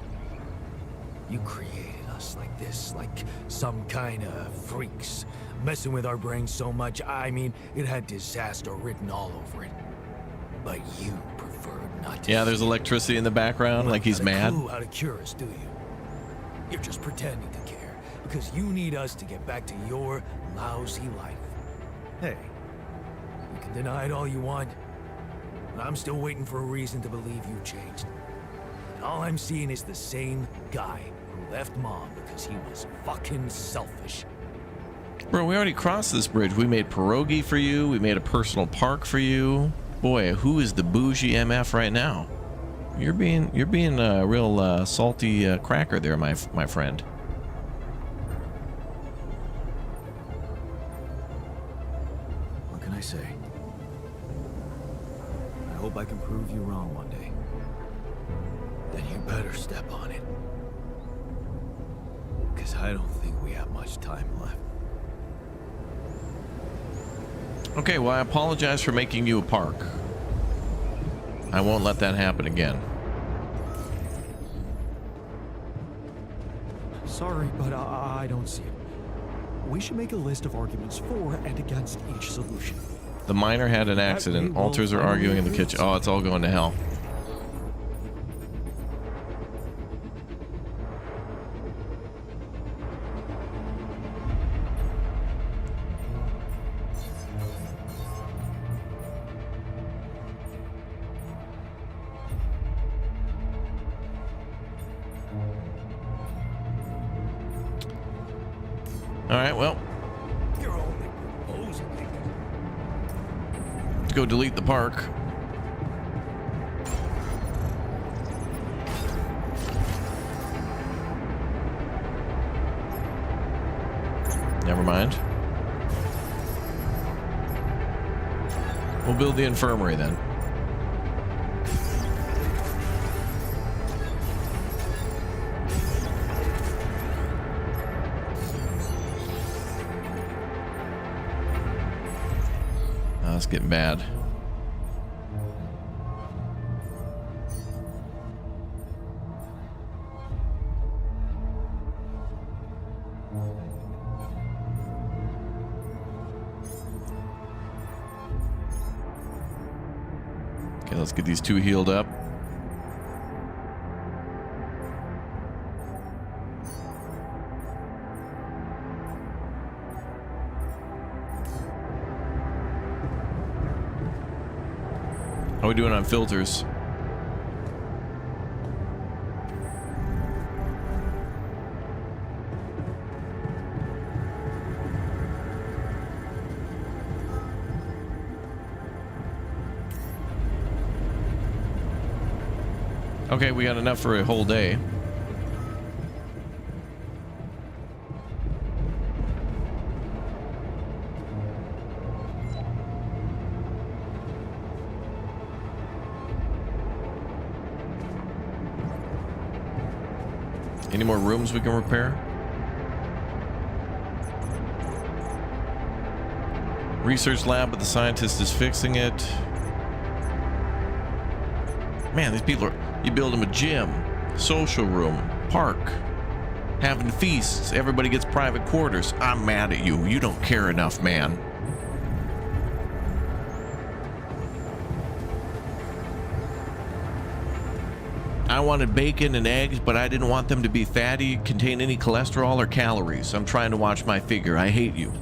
You created us like this, like some kind of freaks, messing with our brains so much, I mean, it had disaster written all over it. But you preferred not to. Yeah, there's electricity in the background, like he's mad. You don't how to cure us, do you? You're just pretending to care, because you need us to get back to your lousy life. Hey, you can deny it all you want, but I'm still waiting for a reason to believe you've changed. And all I'm seeing is the same guy who left Mom because he was fucking selfish. Bro, we already crossed this bridge. We made pierogi for you. We made a personal park for you. Boy, who is the bougie MF right now? You're being a real salty cracker there, my friend. What can I say? I hope I can prove you wrong one day. Then you better step on it. Because I don't think we have much time left. Okay, well, I apologize for making you a park. I won't let that happen again. Sorry, but I don't see it. We should make a list of arguments for and against each solution. The miner had an accident. Alters are arguing in the kitchen. Oh, it's all going to hell. All right, well, You're only proposing it. let's go delete the park. Never mind. We'll build the infirmary then. It's getting bad. Okay, let's get these two healed up. How are we doing on filters? Okay, we got enough for a whole day. Any more rooms we can repair? Research lab, but the scientist is fixing it. Man, these people are... You build them a gym, social room, park, having feasts. Everybody gets private quarters. I'm mad at you. You don't care enough, man. I wanted bacon and eggs, but I didn't want them to be fatty, contain any cholesterol or calories. I'm trying to watch my figure. I hate you.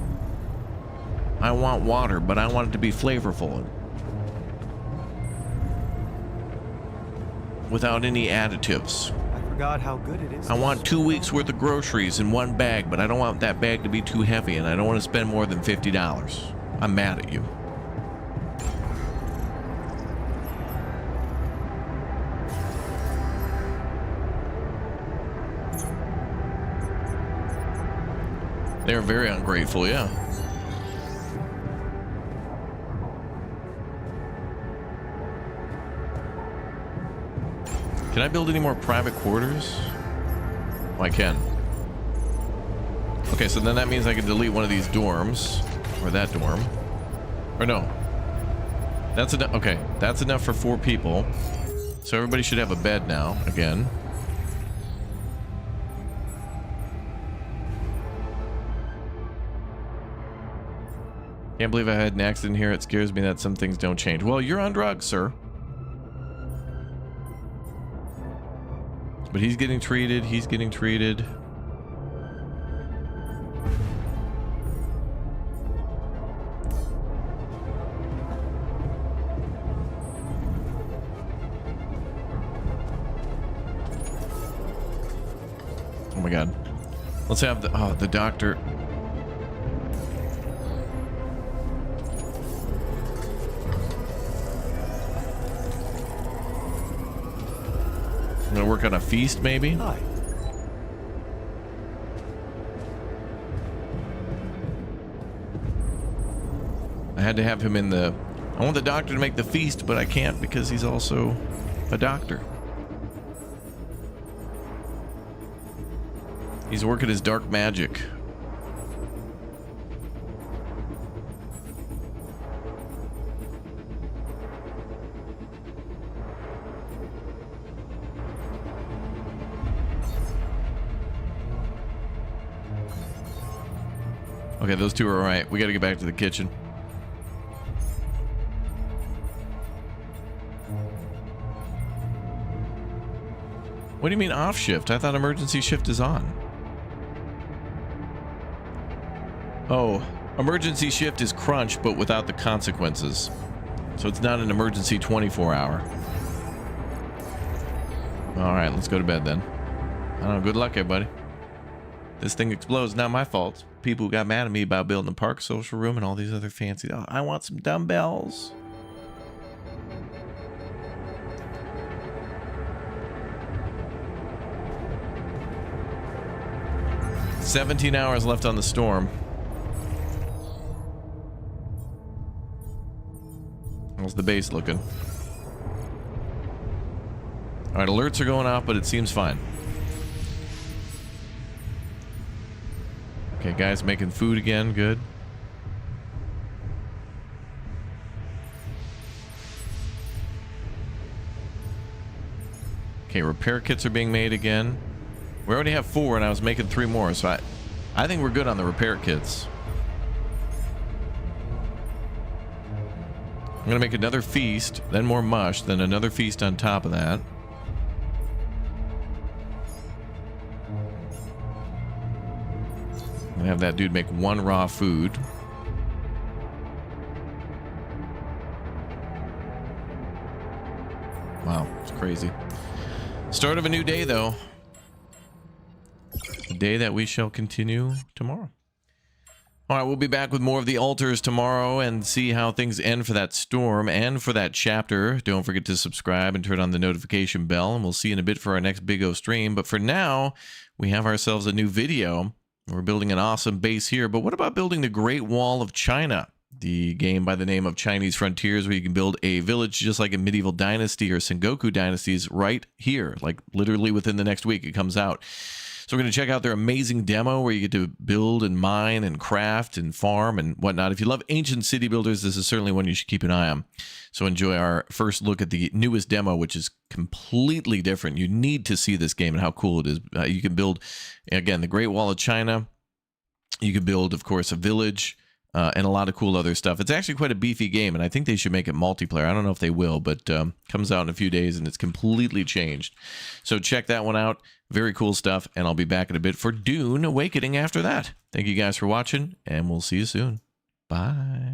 I want water, but I want it to be flavorful. Without any additives. I forgot how good it is. I want 2 weeks worth of groceries in one bag, but I don't want that bag to be too heavy, and I don't want to spend more than $50. I'm mad at you. They're very ungrateful, yeah. Can I build any more private quarters? Oh, I can. Okay, so then that means I can delete one of these dorms. Or that dorm. Or no. That's enough. Okay, that's enough for 4 people. So everybody should have a bed now, again. Can't believe I had an accident here. It scares me that some things don't change. Well, you're on drugs, sir. But he's getting treated. He's getting treated. Oh my God. Let's have the doctor. I'm gonna work on a feast, maybe. Hi. I had to have him in the... I want the doctor to make the feast, but I can't because he's also a doctor. He's working his dark magic. Okay, those two are all right. We got to get back to the kitchen. What do you mean off shift? I thought emergency shift is on. Oh, emergency shift is crunch, but without the consequences. So it's not an emergency 24-hour. All right, let's go to bed then. I don't know. Good luck, everybody. This thing explodes. Not my fault. People who got mad at me about building a park, social room, and all these other fancy... Oh, I want some dumbbells. "17 hours left on the storm. How's the base looking? All right, alerts are going off, but it seems fine. Okay, guys making food again. Good. Okay, repair kits are being made again. We already have 4, and I was making 3 more, so I think we're good on the repair kits. I'm gonna make another feast, then more mush, then another feast on top of that. I'm gonna have that dude make 1 raw food. Wow, it's crazy. Start of a new day, though. A day that we shall continue tomorrow. All right, we'll be back with more of the altars tomorrow and see how things end for that storm and for that chapter. Don't forget to subscribe and turn on the notification bell, and we'll see you in a bit for our next Big O stream. But for now, we have ourselves a new video. We're building an awesome base here, but what about building the Great Wall of China? The game by the name of Chinese Frontiers, where you can build a village just like a medieval dynasty or Sengoku dynasties right here, like literally within the next week it comes out. So we're going to check out their amazing demo where you get to build and mine and craft and farm and whatnot. If you love ancient city builders, this is certainly one you should keep an eye on. So enjoy our first look at the newest demo, which is completely different. You need to see this game and how cool it is. You can build, again, the Great Wall of China. You can build, of course, a village. And a lot of cool other stuff. It's actually quite a beefy game, and I think they should make it multiplayer. I don't know if they will, but comes out in a few days, and it's completely changed. So check that one out. Very cool stuff, and I'll be back in a bit for Dune Awakening after that. Thank you guys for watching, and we'll see you soon. Bye.